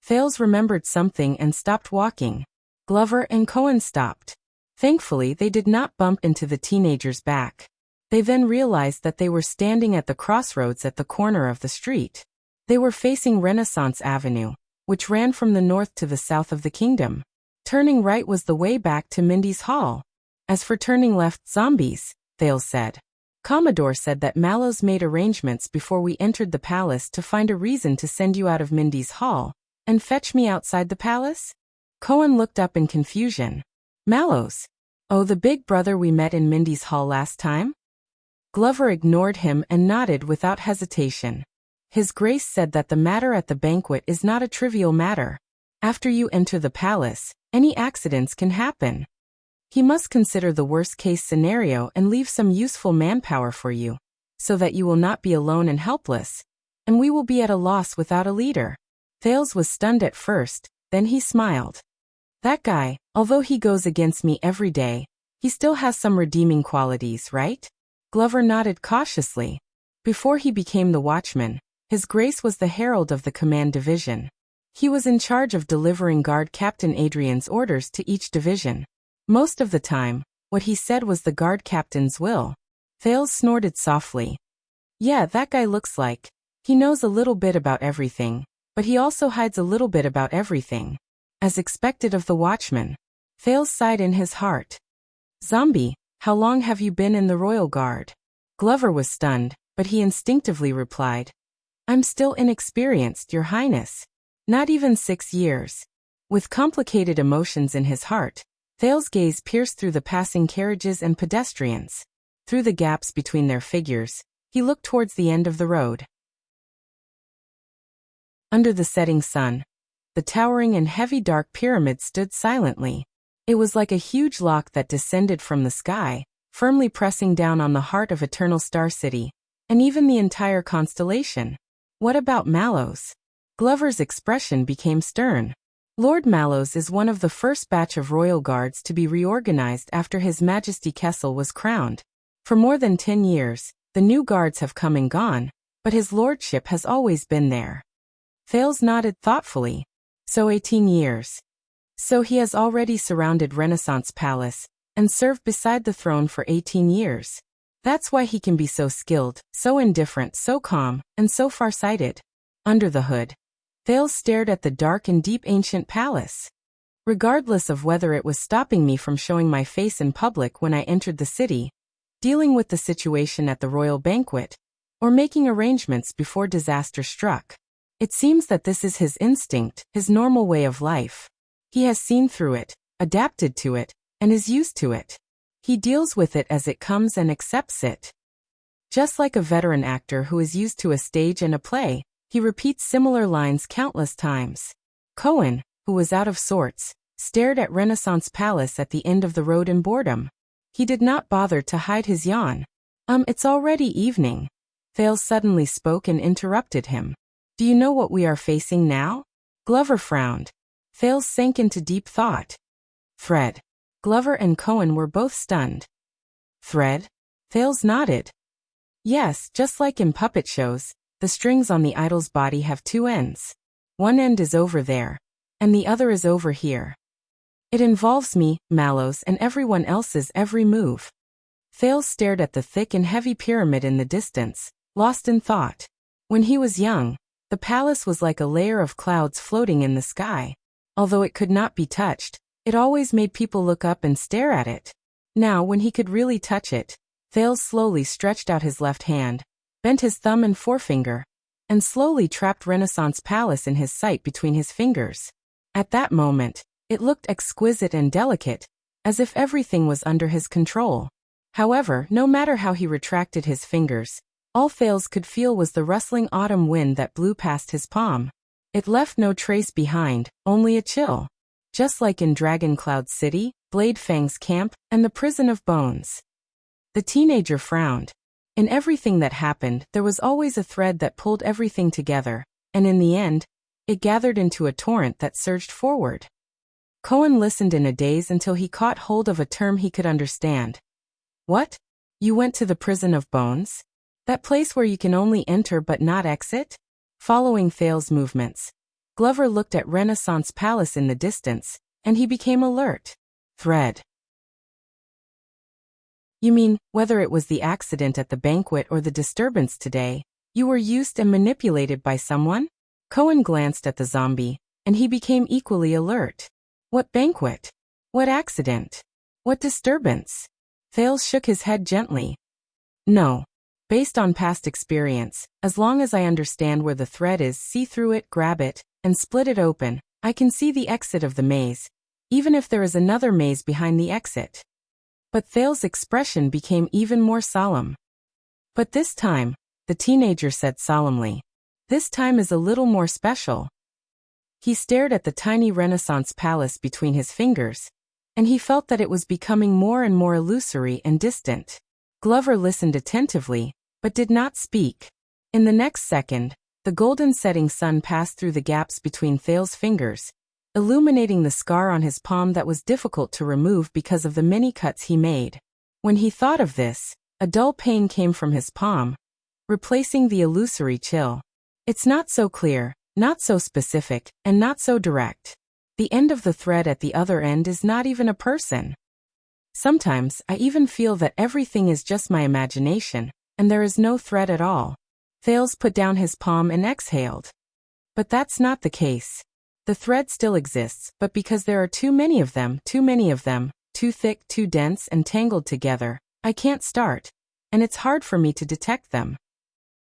Thales remembered something and stopped walking. Glover and Cohen stopped. Thankfully, they did not bump into the teenager's back. They then realized that they were standing at the crossroads at the corner of the street. They were facing Renaissance Avenue, which ran from the north to the south of the kingdom. Turning right was the way back to Mindy's Hall. As for turning left, zombies, Thales said. Commodore said that Mallows made arrangements before we entered the palace to find a reason to send you out of Mindy's Hall and fetch me outside the palace? Cohen looked up in confusion. Mallows? Oh, the big brother we met in Mindy's Hall last time? Glover ignored him and nodded without hesitation. His Grace said that the matter at the banquet is not a trivial matter. After you enter the palace, any accidents can happen. He must consider the worst-case scenario and leave some useful manpower for you, so that you will not be alone and helpless, and we will be at a loss without a leader. Thales was stunned at first, then he smiled. That guy, although he goes against me every day, he still has some redeeming qualities, right? Glover nodded cautiously. Before he became the watchman, His Grace was the herald of the command division. He was in charge of delivering Guard Captain Adrian's orders to each division. Most of the time, what he said was the guard captain's will. Thales snorted softly. Yeah, that guy looks like. He knows a little bit about everything, but he also hides a little bit about everything. As expected of the watchman. Thales sighed in his heart. Zombie, how long have you been in the Royal Guard? Glover was stunned, but he instinctively replied. I'm still inexperienced, Your Highness. Not even 6 years. With complicated emotions in his heart, Thales' gaze pierced through the passing carriages and pedestrians. Through the gaps between their figures, he looked towards the end of the road. Under the setting sun, the towering and heavy dark pyramid stood silently. It was like a huge lock that descended from the sky, firmly pressing down on the heart of Eternal Star City, and even the entire constellation. What about Mallows? Glover's expression became stern. Lord Mallows is one of the first batch of royal guards to be reorganized after His Majesty Kessel was crowned. For more than 10 years, the new guards have come and gone, but his lordship has always been there. Thales nodded thoughtfully. So 18 years. So he has already surrounded Renaissance Palace, and served beside the throne for 18 years. That's why he can be so skilled, so indifferent, so calm, and so far-sighted. Under the hood, Thales stared at the dark and deep ancient palace. Regardless of whether it was stopping me from showing my face in public when I entered the city, dealing with the situation at the royal banquet, or making arrangements before disaster struck. It seems that this is his instinct, his normal way of life. He has seen through it, adapted to it, and is used to it. He deals with it as it comes and accepts it. Just like a veteran actor who is used to a stage and a play, he repeats similar lines countless times. Cohen, who was out of sorts, stared at Renaissance Palace at the end of the road in boredom. He did not bother to hide his yawn. It's already evening. Thales suddenly spoke and interrupted him. Do you know what we are facing now? Glover frowned. Thales sank into deep thought. Thread. Glover and Cohen were both stunned. Thread? Thales nodded. Yes, just like in puppet shows, the strings on the idol's body have 2 ends. One end is over there, and the other is over here. It involves me, Mallows, and everyone else's every move. Thales stared at the thick and heavy pyramid in the distance, lost in thought. When he was young, the palace was like a layer of clouds floating in the sky. Although it could not be touched, it always made people look up and stare at it. Now, when he could really touch it, Thales slowly stretched out his left hand, bent his thumb and forefinger, and slowly trapped Renaissance Palace in his sight between his fingers. At that moment, it looked exquisite and delicate, as if everything was under his control. However, no matter how he retracted his fingers, all Thales could feel was the rustling autumn wind that blew past his palm. It left no trace behind, only a chill. Just like in Dragon Cloud City, Blade Fang's camp, and the Prison of Bones. The teenager frowned. In everything that happened, there was always a thread that pulled everything together, and in the end, it gathered into a torrent that surged forward. Cohen listened in a daze until he caught hold of a term he could understand. What? You went to the Prison of Bones? That place where you can only enter but not exit? Following Thales' movements, Glover looked at Renaissance Palace in the distance, and he became alert. Thread. You mean, whether it was the accident at the banquet or the disturbance today, you were used and manipulated by someone? Cohen glanced at the zombie, and he became equally alert. What banquet? What accident? What disturbance? Thales shook his head gently. No. Based on past experience, as long as I understand where the thread is, see through it, grab it, and split it open, I can see the exit of the maze, even if there is another maze behind the exit. But Thales' expression became even more solemn. But this time, the teenager said solemnly, this time is a little more special. He stared at the tiny Renaissance palace between his fingers, and he felt that it was becoming more and more illusory and distant. Glover listened attentively, but did not speak. In the next second, the golden setting sun passed through the gaps between Thales' fingers, illuminating the scar on his palm that was difficult to remove because of the many cuts he made. When he thought of this, a dull pain came from his palm, replacing the illusory chill. It's not so clear, not so specific, and not so direct. The end of the thread at the other end is not even a person. Sometimes I even feel that everything is just my imagination, and there is no thread at all. Thales put down his palm and exhaled. But that's not the case. The thread still exists, but because there are too many of them, too thick, too dense, and tangled together, I can't start, and it's hard for me to detect them.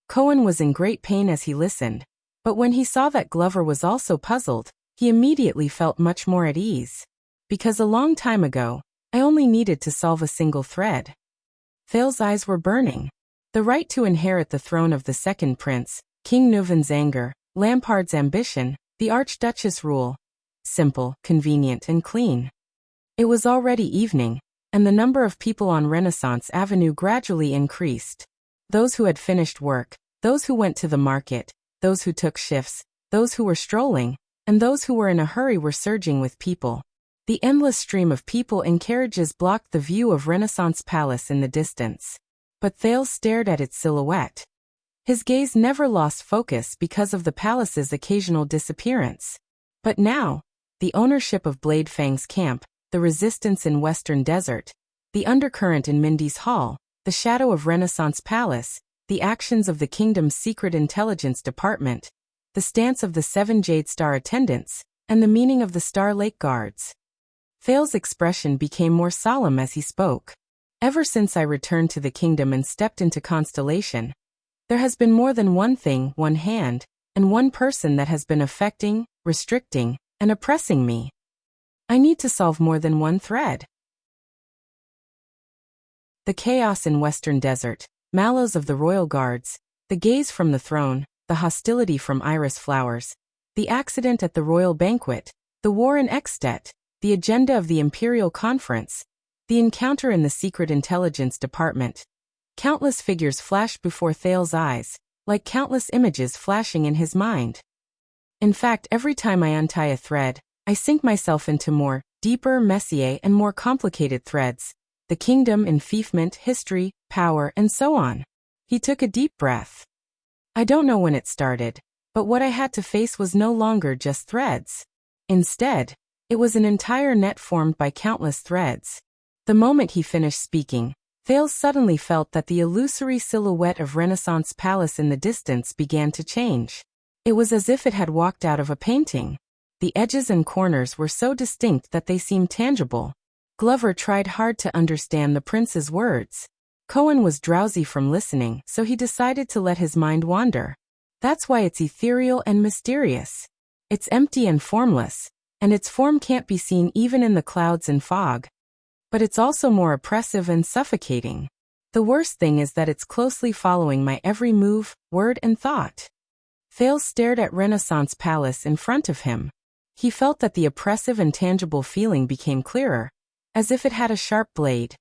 Cohen was in great pain as he listened, but when he saw that Glover was also puzzled, he immediately felt much more at ease. Because a long time ago, I only needed to solve a single thread. Thales' eyes were burning. The right to inherit the throne of the second prince, King Neuvin's anger, Lampard's ambition, the Archduchess' rule. Simple, convenient, and clean. It was already evening, and the number of people on Renaissance Avenue gradually increased. Those who had finished work, those who went to the market, those who took shifts, those who were strolling, and those who were in a hurry were surging with people. The endless stream of people and carriages blocked the view of Renaissance Palace in the distance. But Thales stared at its silhouette. His gaze never lost focus because of the palace's occasional disappearance. But now, the ownership of Blade Fang's camp, the resistance in Western Desert, the undercurrent in Mindy's Hall, the shadow of Renaissance Palace, the actions of the kingdom's secret intelligence department, the stance of the 7 Jade Star attendants, and the meaning of the Star Lake Guards. Thales' expression became more solemn as he spoke. Ever since I returned to the kingdom and stepped into Constellation, there has been more than one thing, one hand, and one person that has been affecting, restricting, and oppressing me. I need to solve more than one thread. The chaos in Western Desert, mallows of the royal guards, the gaze from the throne, the hostility from iris flowers, the accident at the royal banquet, the war in Extet, the agenda of the imperial conference, the encounter in the secret intelligence department. Countless figures flashed before Thales' eyes, like countless images flashing in his mind. In fact, every time I untie a thread, I sink myself into more, deeper, messier, and more complicated threads. The kingdom, enfeoffment, history, power, and so on. He took a deep breath. I don't know when it started, but what I had to face was no longer just threads. Instead, it was an entire net formed by countless threads. The moment he finished speaking, Thales suddenly felt that the illusory silhouette of Renaissance Palace in the distance began to change. It was as if it had walked out of a painting. The edges and corners were so distinct that they seemed tangible. Glover tried hard to understand the prince's words. Cohen was drowsy from listening, so he decided to let his mind wander. That's why it's ethereal and mysterious. It's empty and formless, and its form can't be seen even in the clouds and fog. But it's also more oppressive and suffocating. The worst thing is that it's closely following my every move, word, and thought. Thales stared at Renaissance Palace in front of him. He felt that the oppressive and tangible feeling became clearer, as if it had a sharp blade,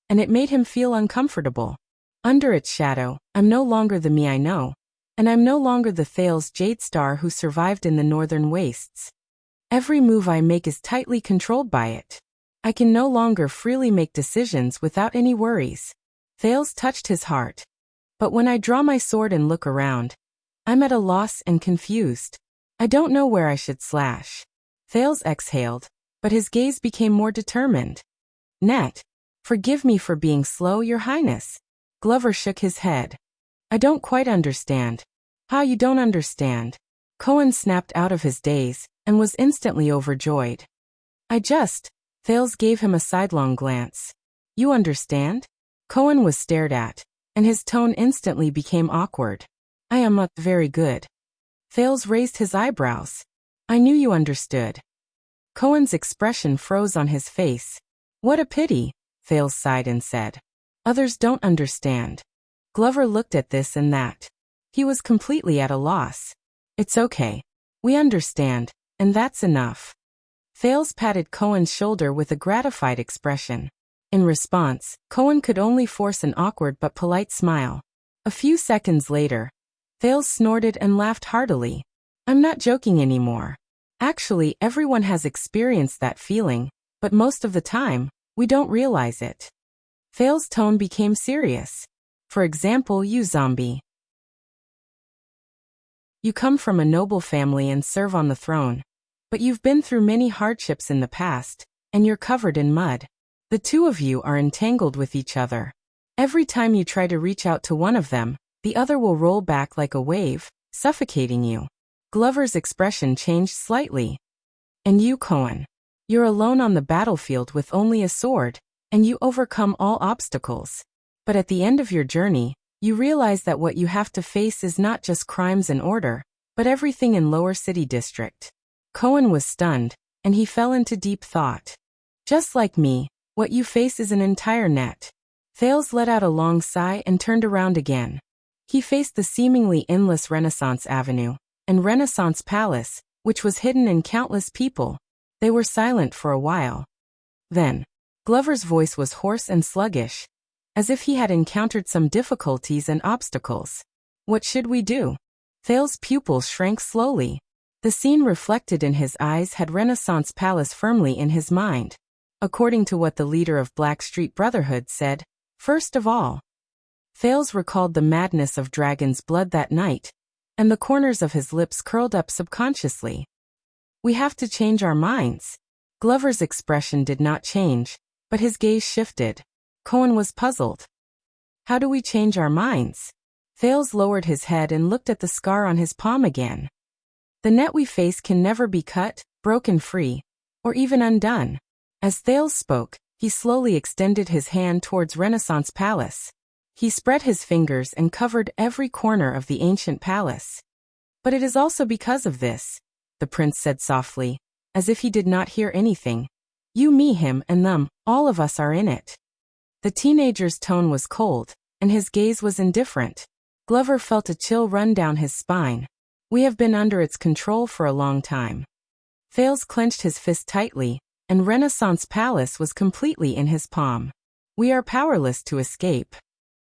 and it made him feel uncomfortable. Under its shadow, I'm no longer the me I know, and I'm no longer the Thales Jade Star who survived in the northern wastes. Every move I make is tightly controlled by it. I can no longer freely make decisions without any worries. Thales touched his heart. But when I draw my sword and look around, I'm at a loss and confused. I don't know where I should slash. Thales exhaled, but his gaze became more determined. Net. Forgive me for being slow, Your Highness. Glover shook his head. I don't quite understand. How you don't understand? Cohen snapped out of his daze and was instantly overjoyed. Thales gave him a sidelong glance. You understand? Cohen was stared at, and his tone instantly became awkward. I am very good. Thales raised his eyebrows. I knew you understood. Cohen's expression froze on his face. What a pity, Thales sighed and said. Others don't understand. Glover looked at this and that. He was completely at a loss. It's okay. We understand, and that's enough. Thales patted Cohen's shoulder with a gratified expression. In response, Cohen could only force an awkward but polite smile. A few seconds later, Thales snorted and laughed heartily. I'm not joking anymore. Actually, everyone has experienced that feeling, but most of the time, we don't realize it. Thales' tone became serious. For example, you zombie. You come from a noble family and serve on the throne. But you've been through many hardships in the past, and you're covered in mud. The two of you are entangled with each other. Every time you try to reach out to one of them, the other will roll back like a wave, suffocating you. Glover's expression changed slightly. And you, Cohen. You're alone on the battlefield with only a sword, and you overcome all obstacles. But at the end of your journey, you realize that what you have to face is not just crimes and order, but everything in Lower City District. Cohen was stunned, and he fell into deep thought. Just like me, what you face is an entire net. Thales let out a long sigh and turned around again. He faced the seemingly endless Renaissance Avenue and Renaissance Palace, which was hidden in countless people. They were silent for a while. Then, Glover's voice was hoarse and sluggish, as if he had encountered some difficulties and obstacles. What should we do? Thales' pupils shrank slowly. The scene reflected in his eyes had Renaissance Palace firmly in his mind. According to what the leader of Blackstreet Brotherhood said, first of all, Thales recalled the madness of Dragon's blood that night, and the corners of his lips curled up subconsciously. We have to change our minds. Glover's expression did not change, but his gaze shifted. Cohen was puzzled. How do we change our minds? Thales lowered his head and looked at the scar on his palm again. The net we face can never be cut, broken free, or even undone. As Thales spoke, he slowly extended his hand towards Renaissance Palace. He spread his fingers and covered every corner of the ancient palace. But it is also because of this, the prince said softly, as if he did not hear anything. You, me, him, and them, all of us are in it. The teenager's tone was cold, and his gaze was indifferent. Glover felt a chill run down his spine. We have been under its control for a long time. Thales clenched his fist tightly, and Renaissance Palace was completely in his palm. We are powerless to escape.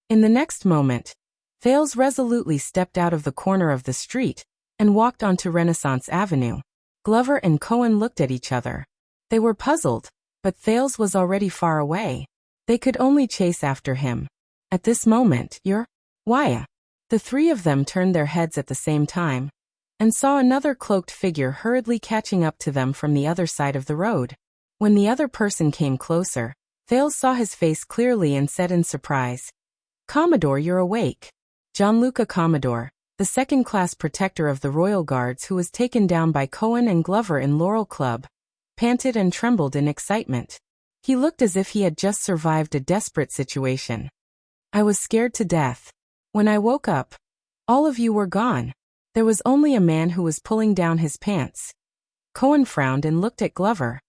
In the next moment, Thales resolutely stepped out of the corner of the street and walked onto Renaissance Avenue. Glover and Cohen looked at each other. They were puzzled, but Thales was already far away. They could only chase after him. At this moment, Why? The three of them turned their heads at the same time, and saw another cloaked figure hurriedly catching up to them from the other side of the road. When the other person came closer, Thales saw his face clearly and said in surprise, Commodore, you're awake. Gianluca Commodore, the second-class protector of the Royal Guards who was taken down by Cohen and Glover in Laurel Club, panted and trembled in excitement. He looked as if he had just survived a desperate situation. I was scared to death. When I woke up, all of you were gone. There was only a man who was pulling down his pants. Cohen frowned and looked at Glover.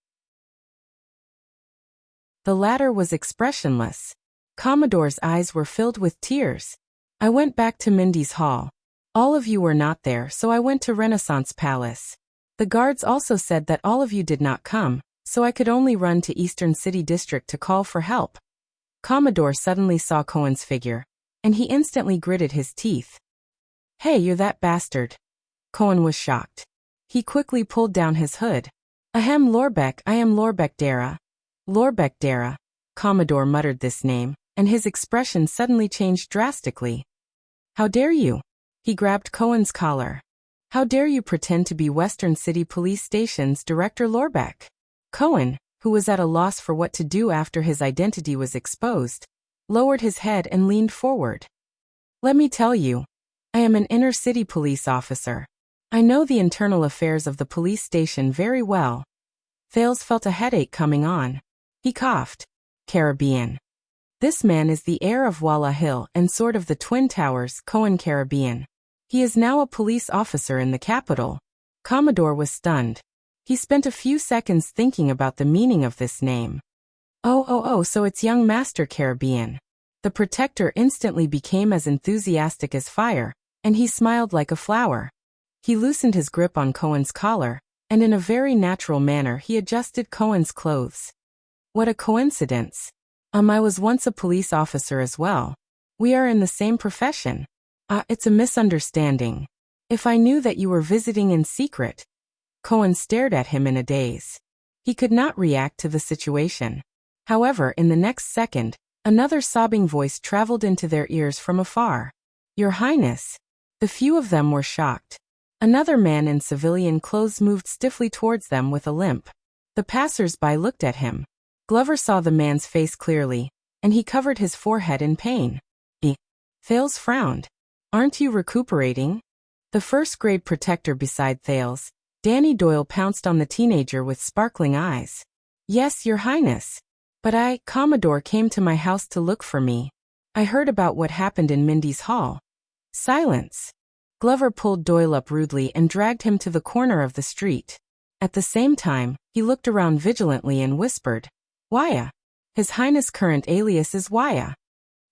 The latter was expressionless. Commodore's eyes were filled with tears. I went back to Mindy's Hall. All of you were not there, so I went to Renaissance Palace. The guards also said that all of you did not come, so I could only run to Eastern City District to call for help. Commodore suddenly saw Cohen's figure, and he instantly gritted his teeth. Hey, you're that bastard. Cohen was shocked. He quickly pulled down his hood. Ahem, Lorbeck, I am Lorbeck Dara. Lorbeck Dara. Commodore muttered this name, and his expression suddenly changed drastically. How dare you? He grabbed Cohen's collar. How dare you pretend to be Western City Police Station's Director Lorbeck? Cohen, who was at a loss for what to do after his identity was exposed, lowered his head and leaned forward. Let me tell you, I am an inner-city police officer. I know the internal affairs of the police station very well. Thales felt a headache coming on. He coughed. Caribbean. This man is the heir of Walla Hill and Sword of the Twin Towers, Cohen Caribbean. He is now a police officer in the capital. Commodore was stunned. He spent a few seconds thinking about the meaning of this name. Oh, so it's young Master Caribbean. The protector instantly became as enthusiastic as fire, and he smiled like a flower. He loosened his grip on Cohen's collar, and in a very natural manner he adjusted Cohen's clothes. What a coincidence. I was once a police officer as well. We are in the same profession. It's a misunderstanding. If I knew that you were visiting in secret. Cohen stared at him in a daze. He could not react to the situation. However, in the next second, another sobbing voice traveled into their ears from afar. Your Highness. The few of them were shocked. Another man in civilian clothes moved stiffly towards them with a limp. The passers-by looked at him. Glover saw the man's face clearly, and he covered his forehead in pain. Thales frowned. Aren't you recuperating? The first-grade protector beside Thales, Danny Doyle, pounced on the teenager with sparkling eyes. Yes, Your Highness. But Commodore came to my house to look for me. I heard about what happened in Mindy's hall. Silence. Glover pulled Doyle up rudely and dragged him to the corner of the street. At the same time, he looked around vigilantly and whispered, Waya. His Highness' current alias is Waya.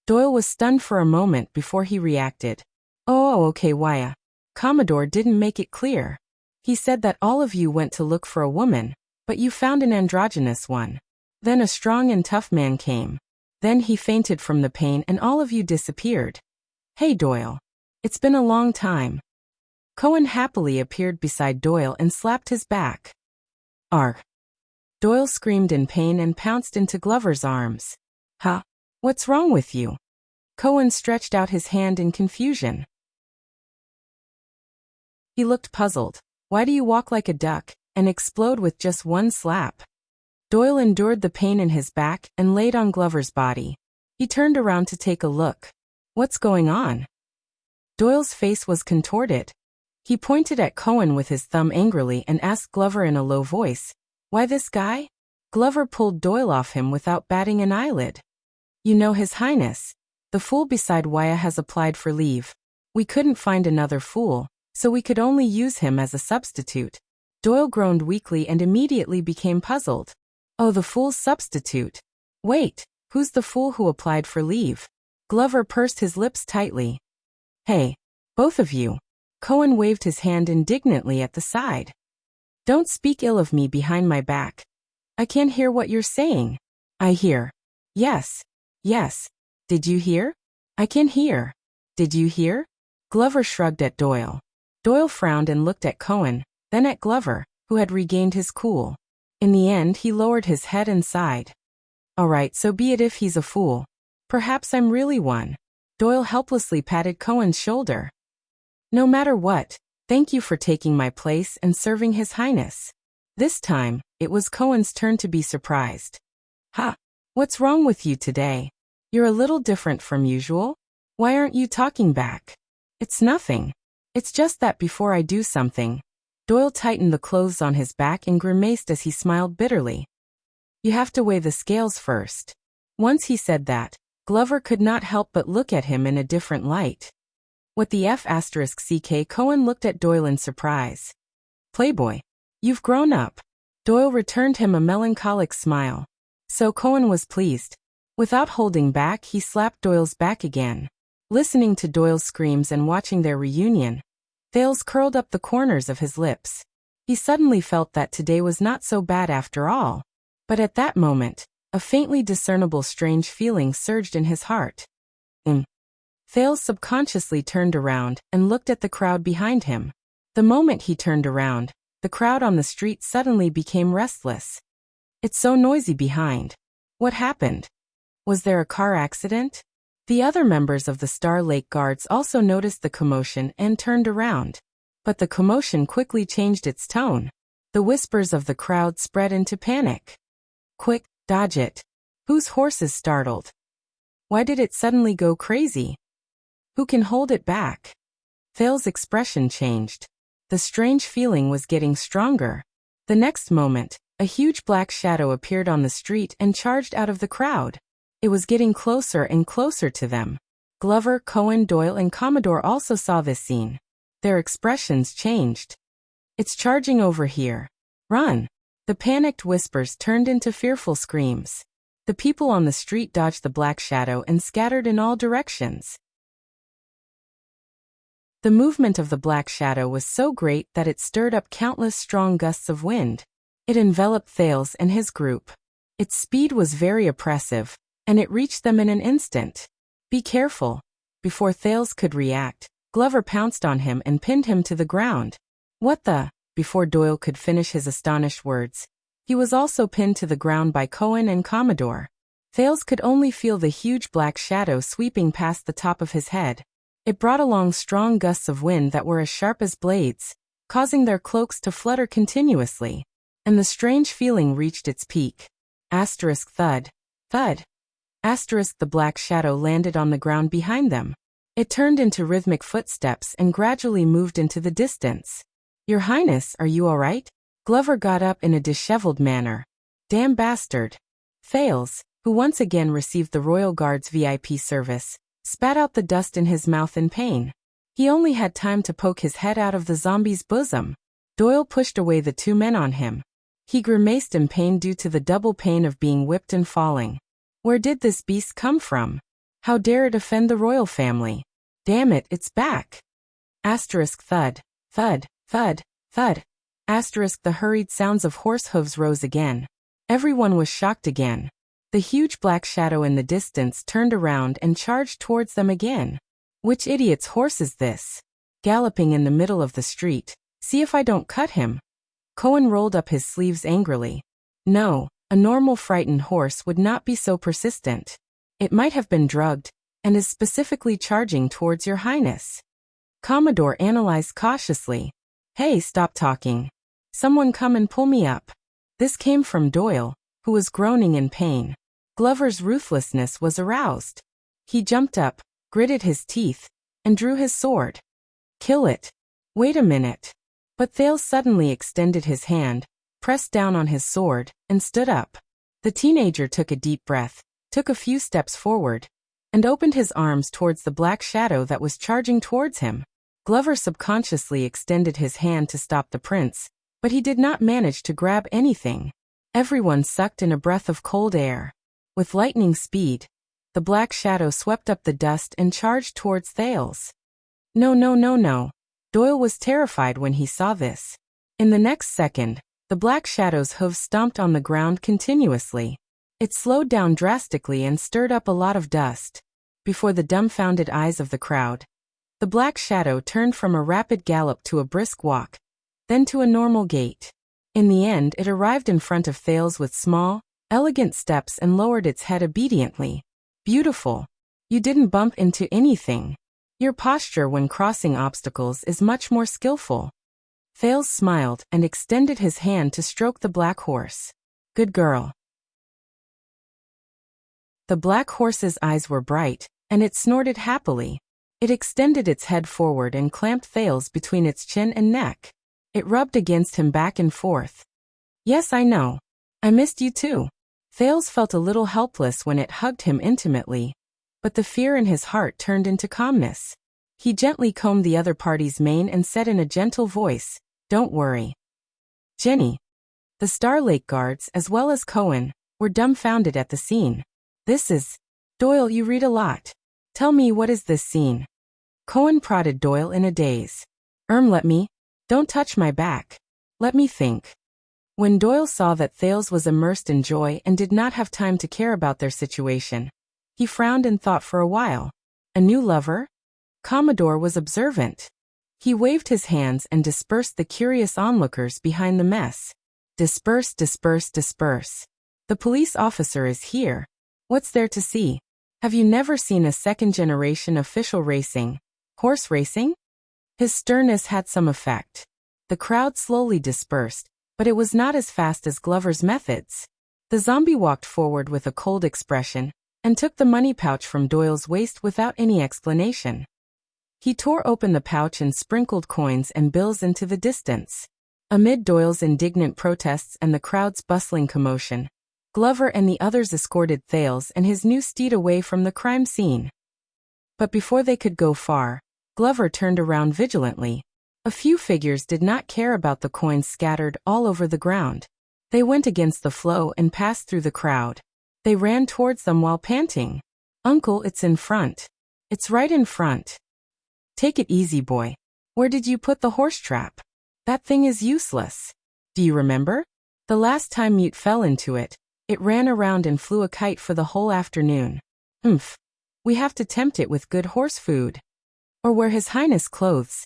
Doyle was stunned for a moment before he reacted. Oh, okay, Waya. Commodore didn't make it clear. He said that all of you went to look for a woman, but you found an androgynous one. Then a strong and tough man came. Then he fainted from the pain and all of you disappeared. Hey, Doyle. It's been a long time. Cohen happily appeared beside Doyle and slapped his back. Arg. Doyle screamed in pain and pounced into Glover's arms. Huh? What's wrong with you? Cohen stretched out his hand in confusion. He looked puzzled. Why do you walk like a duck and explode with just one slap? Doyle endured the pain in his back and laid on Glover's body. He turned around to take a look. What's going on? Doyle's face was contorted. He pointed at Cohen with his thumb angrily and asked Glover in a low voice, Why this guy? Glover pulled Doyle off him without batting an eyelid. You know, His Highness. The fool beside Waya has applied for leave. We couldn't find another fool, so we could only use him as a substitute. Doyle groaned weakly and immediately became puzzled. Oh, the fool's substitute. Wait, who's the fool who applied for leave? Glover pursed his lips tightly. Hey, both of you. Cohen waved his hand indignantly at the side. Don't speak ill of me behind my back. I can't hear what you're saying. I hear. Yes. Did you hear? I can hear. Did you hear? Glover shrugged at Doyle. Doyle frowned and looked at Cohen, then at Glover, who had regained his cool. In the end, he lowered his head and sighed. All right, so be it if he's a fool. Perhaps I'm really one. Doyle helplessly patted Cohen's shoulder. No matter what, thank you for taking my place and serving His Highness. This time, it was Cohen's turn to be surprised. Ha! What's wrong with you today? You're a little different from usual. Why aren't you talking back? It's nothing. It's just that before I do something. Doyle tightened the clothes on his back and grimaced as he smiled bitterly. You have to weigh the scales first. Once he said that, Glover could not help but look at him in a different light. What the F***ck? Cohen looked at Doyle in surprise. Playboy. You've grown up. Doyle returned him a melancholic smile. So Cohen was pleased. Without holding back, he slapped Doyle's back again. Listening to Doyle's screams and watching their reunion, Thales curled up the corners of his lips. He suddenly felt that today was not so bad after all. But at that moment, a faintly discernible strange feeling surged in his heart. Thales subconsciously turned around and looked at the crowd behind him. The moment he turned around, the crowd on the street suddenly became restless. It's so noisy behind. What happened? Was there a car accident? The other members of the Star Lake Guards also noticed the commotion and turned around. But the commotion quickly changed its tone. The whispers of the crowd spread into panic. Quick, dodge it. Whose horse is startled? Why did it suddenly go crazy? Who can hold it back? Thail's expression changed. The strange feeling was getting stronger. The next moment, a huge black shadow appeared on the street and charged out of the crowd. It was getting closer and closer to them. Glover, Cohen, Doyle, and Commodore also saw this scene. Their expressions changed. It's charging over here. Run! The panicked whispers turned into fearful screams. The people on the street dodged the black shadow and scattered in all directions. The movement of the black shadow was so great that it stirred up countless strong gusts of wind. It enveloped Thales and his group. Its speed was very oppressive, and it reached them in an instant. Be careful. Before Thales could react, Glover pounced on him and pinned him to the ground. What the? Before Doyle could finish his astonished words, he was also pinned to the ground by Cohen and Commodore. Thales could only feel the huge black shadow sweeping past the top of his head. It brought along strong gusts of wind that were as sharp as blades, causing their cloaks to flutter continuously. And the strange feeling reached its peak. Asterisk thud. Thud. Asterisk the black shadow landed on the ground behind them. It turned into rhythmic footsteps and gradually moved into the distance. Your Highness, are you all right? Glover got up in a disheveled manner. Damn bastard. Thales, who once again received the Royal Guard's VIP service, spat out the dust in his mouth in pain. He only had time to poke his head out of the zombie's bosom. Doyle pushed away the two men on him. He grimaced in pain due to the double pain of being whipped and falling. Where did this beast come from? How dare it offend the royal family? Damn it, it's back. Asterisk thud, thud, thud, thud. Asterisk the hurried sounds of horse hooves rose again. Everyone was shocked again. The huge black shadow in the distance turned around and charged towards them again. Which idiot's horse is this? Galloping in the middle of the street. See if I don't cut him. Cohen rolled up his sleeves angrily. No, a normal frightened horse would not be so persistent. It might have been drugged, and is specifically charging towards your highness. Commodore analyzed cautiously. Hey, stop talking. Someone come and pull me up. This came from Doyle, who was groaning in pain. Glover's ruthlessness was aroused. He jumped up, gritted his teeth, and drew his sword. Kill it. Wait a minute. But Thales suddenly extended his hand, pressed down on his sword, and stood up. The teenager took a deep breath, took a few steps forward, and opened his arms towards the black shadow that was charging towards him. Glover subconsciously extended his hand to stop the prince, but he did not manage to grab anything. Everyone sucked in a breath of cold air. With lightning speed, the black shadow swept up the dust and charged towards Thales. No, no, no, no. Doyle was terrified when he saw this. In the next second, the black shadow's hooves stomped on the ground continuously. It slowed down drastically and stirred up a lot of dust. Before the dumbfounded eyes of the crowd, the black shadow turned from a rapid gallop to a brisk walk, then to a normal gait. In the end, it arrived in front of Thales with small, elegant steps and lowered its head obediently. Beautiful. You didn't bump into anything. Your posture when crossing obstacles is much more skillful. Thales smiled and extended his hand to stroke the black horse. Good girl. The black horse's eyes were bright, and it snorted happily. It extended its head forward and clamped Thales between its chin and neck. It rubbed against him back and forth. Yes, I know. I missed you too. Thales felt a little helpless when it hugged him intimately, but the fear in his heart turned into calmness. He gently combed the other party's mane and said in a gentle voice, Don't worry. Jenny. The Star Lake guards, as well as Cohen, were dumbfounded at the scene. This is... Doyle, you read a lot. Tell me, what is this scene? Cohen prodded Doyle in a daze. Let me. Don't touch my back. Let me think. When Doyle saw that Thales was immersed in joy and did not have time to care about their situation, he frowned and thought for a while. A new lover? Commodore was observant. He waved his hands and dispersed the curious onlookers behind the mess. Disperse, disperse, disperse. The police officer is here. What's there to see? Have you never seen a second-generation official racing? Horse racing? His sternness had some effect. The crowd slowly dispersed, but it was not as fast as Glover's methods. The zombie walked forward with a cold expression and took the money pouch from Doyle's waist without any explanation. He tore open the pouch and sprinkled coins and bills into the distance. Amid Doyle's indignant protests and the crowd's bustling commotion, Glover and the others escorted Thales and his new steed away from the crime scene. But before they could go far, Glover turned around vigilantly. A few figures did not care about the coins scattered all over the ground. They went against the flow and passed through the crowd. They ran towards them while panting. "Uncle, it's in front. It's right in front. Take it easy, boy. Where did you put the horse trap? That thing is useless. Do you remember? The last time Mute fell into it, it ran around and flew a kite for the whole afternoon. Humph. We have to tempt it with good horse food. Or wear His Highness clothes.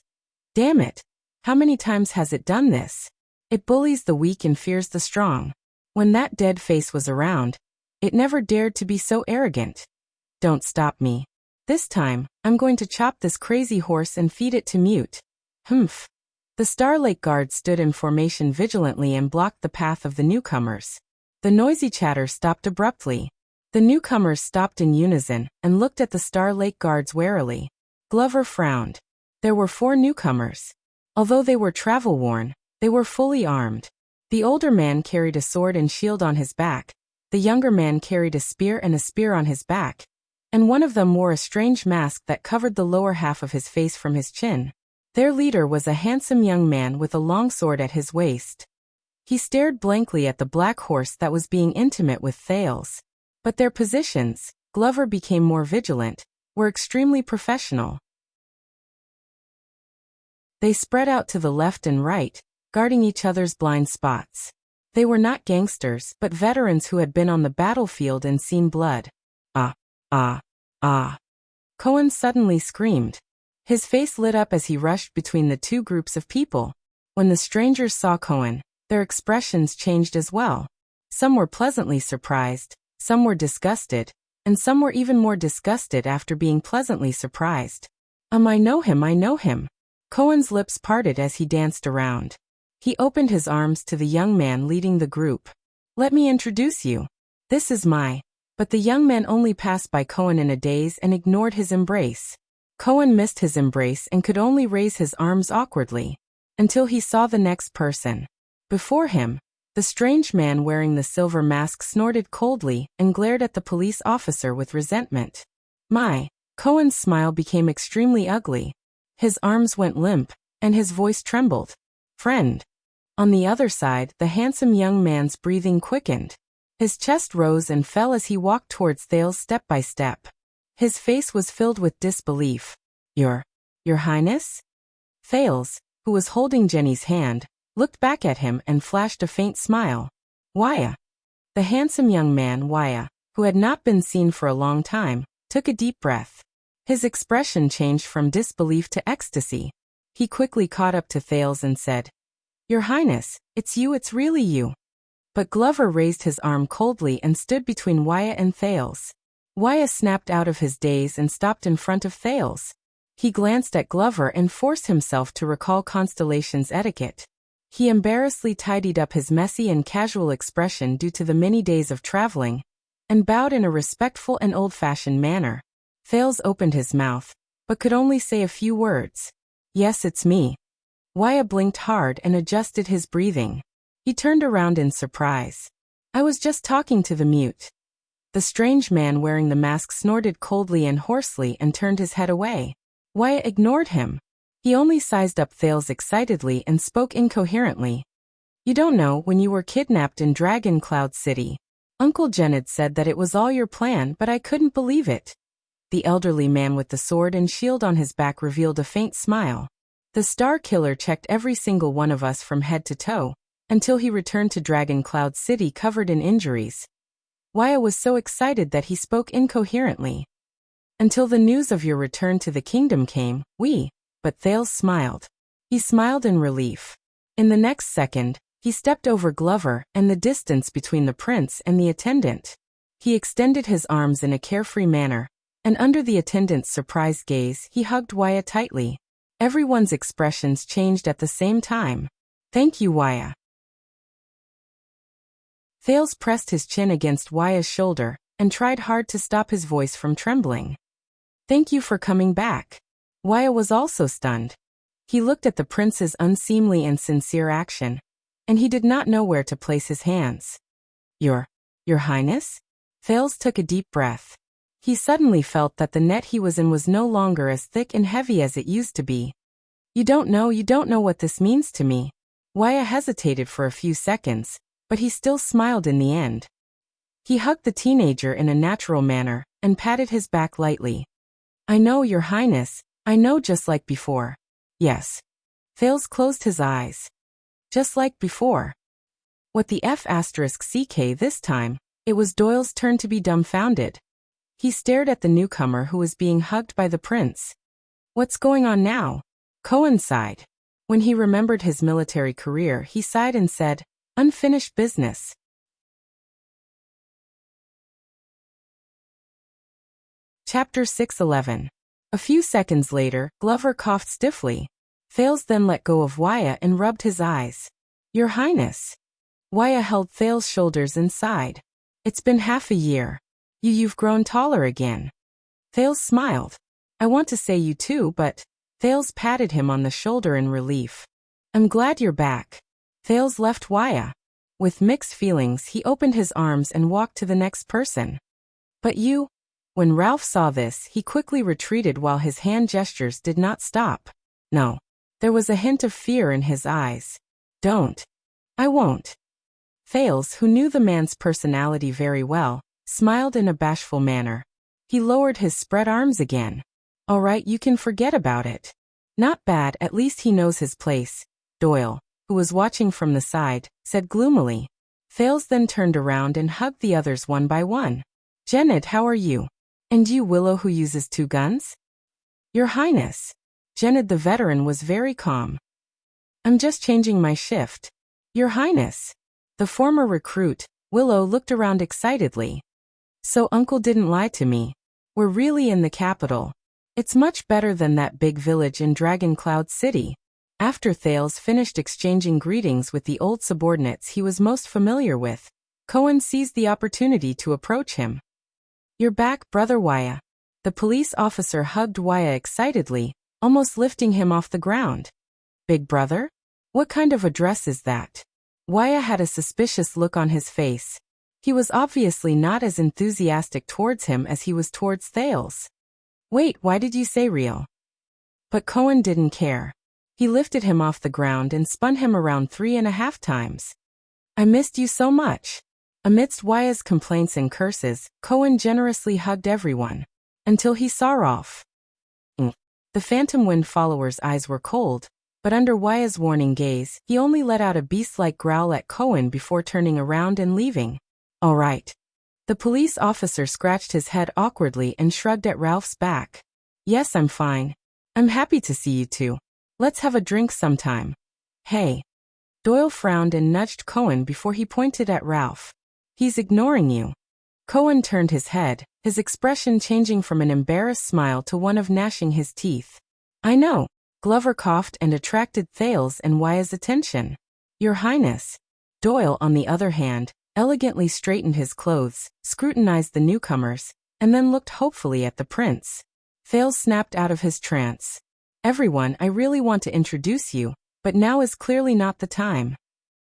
Damn it. How many times has it done this? It bullies the weak and fears the strong. When that dead face was around, it never dared to be so arrogant. Don't stop me. This time, I'm going to chop this crazy horse and feed it to Mute." Humph. The Star Lake Guard stood in formation vigilantly and blocked the path of the newcomers. The noisy chatter stopped abruptly. The newcomers stopped in unison and looked at the Star Lake Guards warily. Glover frowned. There were 4 newcomers. Although they were travel-worn, they were fully armed. The older man carried a sword and shield on his back. The younger man carried a spear and a spear on his back. And one of them wore a strange mask that covered the lower half of his face from his chin. Their leader was a handsome young man with a long sword at his waist. He stared blankly at the black horse that was being intimate with Thales. But their positions, Glover became more vigilant, were extremely professional. They spread out to the left and right, guarding each other's blind spots. They were not gangsters, but veterans who had been on the battlefield and seen blood. "Ah, ah, ah." Cohen suddenly screamed. His face lit up as he rushed between the 2 groups of people. When the strangers saw Cohen, their expressions changed as well. Some were pleasantly surprised, some were disgusted, and some were even more disgusted after being pleasantly surprised. I know him, I know him." Cohen's lips parted as he danced around. He opened his arms to the young man leading the group. "Let me introduce you. This is my..." But the young man only passed by Cohen in a daze and ignored his embrace. Cohen missed his embrace and could only raise his arms awkwardly, until he saw the next person. Before him, the strange man wearing the silver mask snorted coldly and glared at the police officer with resentment. "My..." Cohen's smile became extremely ugly. His arms went limp, and his voice trembled. "Friend." On the other side, the handsome young man's breathing quickened. His chest rose and fell as he walked towards Thales step by step. His face was filled with disbelief. Your Highness?" Thales, who was holding Jenny's hand, looked back at him and flashed a faint smile. "Waya." The handsome young man, Waya, who had not been seen for a long time, took a deep breath. His expression changed from disbelief to ecstasy. He quickly caught up to Thales and said, "Your Highness, it's you, it's really you." But Glover raised his arm coldly and stood between Waya and Thales. Waya snapped out of his daze and stopped in front of Thales. He glanced at Glover and forced himself to recall Constellation's etiquette. He embarrassedly tidied up his messy and casual expression due to the many days of traveling, and bowed in a respectful and old-fashioned manner. Thales opened his mouth, but could only say a few words. "Yes, it's me." Waya blinked hard and adjusted his breathing. He turned around in surprise. "I was just talking to the Mute." The strange man wearing the mask snorted coldly and hoarsely and turned his head away. Waya ignored him. He only sized up Thales excitedly and spoke incoherently. "You don't know, when you were kidnapped in Dragon Cloud City, Uncle Jenned said that it was all your plan, but I couldn't believe it." The elderly man with the sword and shield on his back revealed a faint smile. "The Star Killer checked every single one of us from head to toe, until he returned to Dragon Cloud City covered in injuries." Waya was so excited that he spoke incoherently. "Until the news of your return to the kingdom came, but Thales smiled. He smiled in relief. In the next second, he stepped over Glover and the distance between the prince and the attendant. He extended his arms in a carefree manner, and under the attendant's surprised gaze, he hugged Waya tightly. Everyone's expressions changed at the same time. "Thank you, Waya." Thales pressed his chin against Waya's shoulder and tried hard to stop his voice from trembling. Thank you for coming back. Waya was also stunned. He looked at the prince's unseemly and sincere action, and he did not know where to place his hands. Your Highness? Thales took a deep breath. He suddenly felt that the net he was in was no longer as thick and heavy as it used to be. You don't know what this means to me. Waya hesitated for a few seconds, but he still smiled in the end. He hugged the teenager in a natural manner and patted his back lightly. I know, Your Highness, I know, just like before. Yes. Thales closed his eyes. Just like before. What the F***CK this time? It was Doyle's turn to be dumbfounded. He stared at the newcomer who was being hugged by the prince. What's going on now? Cohen sighed. When he remembered his military career, he sighed and said, unfinished business. Chapter 6:11. A few seconds later, Glover coughed stiffly. Thales then let go of Waya and rubbed his eyes. Your Highness. Waya held Thales' shoulders and sighed. It's been half a year. You've grown taller again. Thales smiled. I want to say you too, but... Thales patted him on the shoulder in relief. I'm glad you're back. Thales left Waya. With mixed feelings, he opened his arms and walked to the next person. But you... When Ralph saw this, he quickly retreated while his hand gestures did not stop. No. There was a hint of fear in his eyes. Don't. I won't. Thales, who knew the man's personality very well, smiled in a bashful manner. He lowered his spread arms again. All right, you can forget about it. Not bad, at least he knows his place, Doyle, who was watching from the side, said gloomily. Thales then turned around and hugged the others one by one. Jennet, how are you? And you, Willow, who uses 2 guns? Your Highness. Jennet the veteran was very calm. I'm just changing my shift. Your Highness. The former recruit, Willow, looked around excitedly. So Uncle didn't lie to me. We're really in the capital. It's much better than that big village in Dragon Cloud City. After Thales finished exchanging greetings with the old subordinates he was most familiar with, Cohen seized the opportunity to approach him. You're back, Brother Waya. The police officer hugged Waya excitedly, almost lifting him off the ground. Big brother? What kind of address is that? Waya had a suspicious look on his face. He was obviously not as enthusiastic towards him as he was towards Thales. Wait, why did you say real? But Cohen didn't care. He lifted him off the ground and spun him around 3.5 times. I missed you so much. Amidst Waya's complaints and curses, Cohen generously hugged everyone. Until he saw Rolf. The Phantom Wind follower's eyes were cold, but under Waya's warning gaze, he only let out a beast-like growl at Cohen before turning around and leaving. All right. The police officer scratched his head awkwardly and shrugged at Ralph's back. Yes, I'm fine. I'm happy to see you two. Let's have a drink sometime. Hey. Doyle frowned and nudged Cohen before he pointed at Ralph. He's ignoring you. Cohen turned his head, his expression changing from an embarrassed smile to one of gnashing his teeth. I know. Glover coughed and attracted Thales and Waya's attention. Your Highness. Doyle, on the other hand, elegantly straightened his clothes, scrutinized the newcomers, and then looked hopefully at the prince. Thales snapped out of his trance. Everyone, I really want to introduce you, but now is clearly not the time.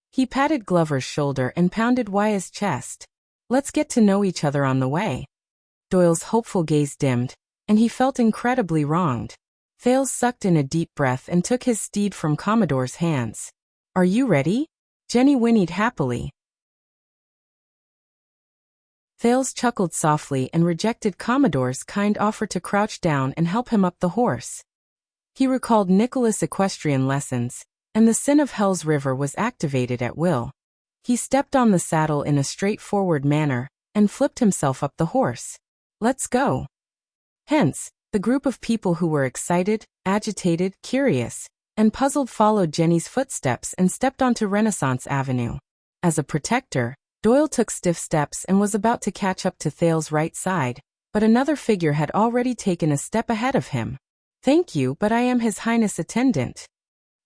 He patted Glover's shoulder and pounded Waya's chest. Let's get to know each other on the way. Doyle's hopeful gaze dimmed, and he felt incredibly wronged. Thales sucked in a deep breath and took his steed from Commodore's hands. Are you ready? Jenny whinnied happily. Thales chuckled softly and rejected Commodore's kind offer to crouch down and help him up the horse. He recalled Nicholas' equestrian lessons, and the Sin of Hell's River was activated at will. He stepped on the saddle in a straightforward manner and flipped himself up the horse. Let's go. Hence, the group of people who were excited, agitated, curious, and puzzled followed Jenny's footsteps and stepped onto Renaissance Avenue. As a protector, Doyle took stiff steps and was about to catch up to Thales' right side, but another figure had already taken a step ahead of him. Thank you, but I am His Highness' attendant.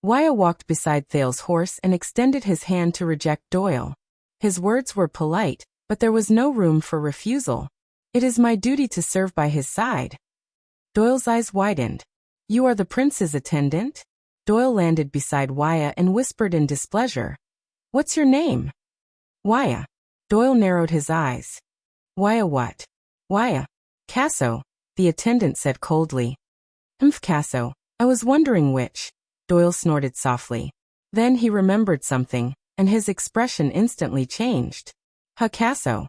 Waya walked beside Thales' horse and extended his hand to reject Doyle. His words were polite, but there was no room for refusal. It is my duty to serve by his side. Doyle's eyes widened. You are the prince's attendant? Doyle landed beside Waya and whispered in displeasure. What's your name? Waya. Doyle narrowed his eyes. Waya what? Waya. Casso, the attendant said coldly. Casso. I was wondering which. Doyle snorted softly. Then he remembered something, and his expression instantly changed. Casso.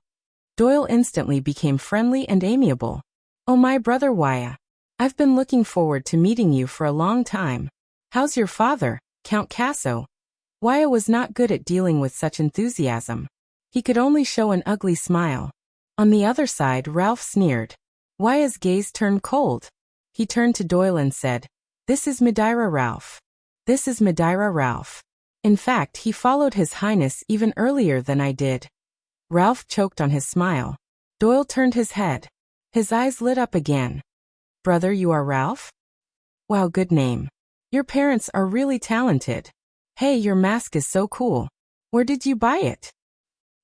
Doyle instantly became friendly and amiable. Oh, my brother Waya. I've been looking forward to meeting you for a long time. How's your father, Count Casso? Waya was not good at dealing with such enthusiasm. He could only show an ugly smile. On the other side, Ralph sneered. Waya's gaze turned cold. He turned to Doyle and said, This is Madeira Ralph. This is Madeira Ralph. In fact, he followed His Highness even earlier than I did. Ralph choked on his smile. Doyle turned his head. His eyes lit up again. Brother, you are Ralph? Wow, good name. Your parents are really talented. Hey, your mask is so cool. Where did you buy it?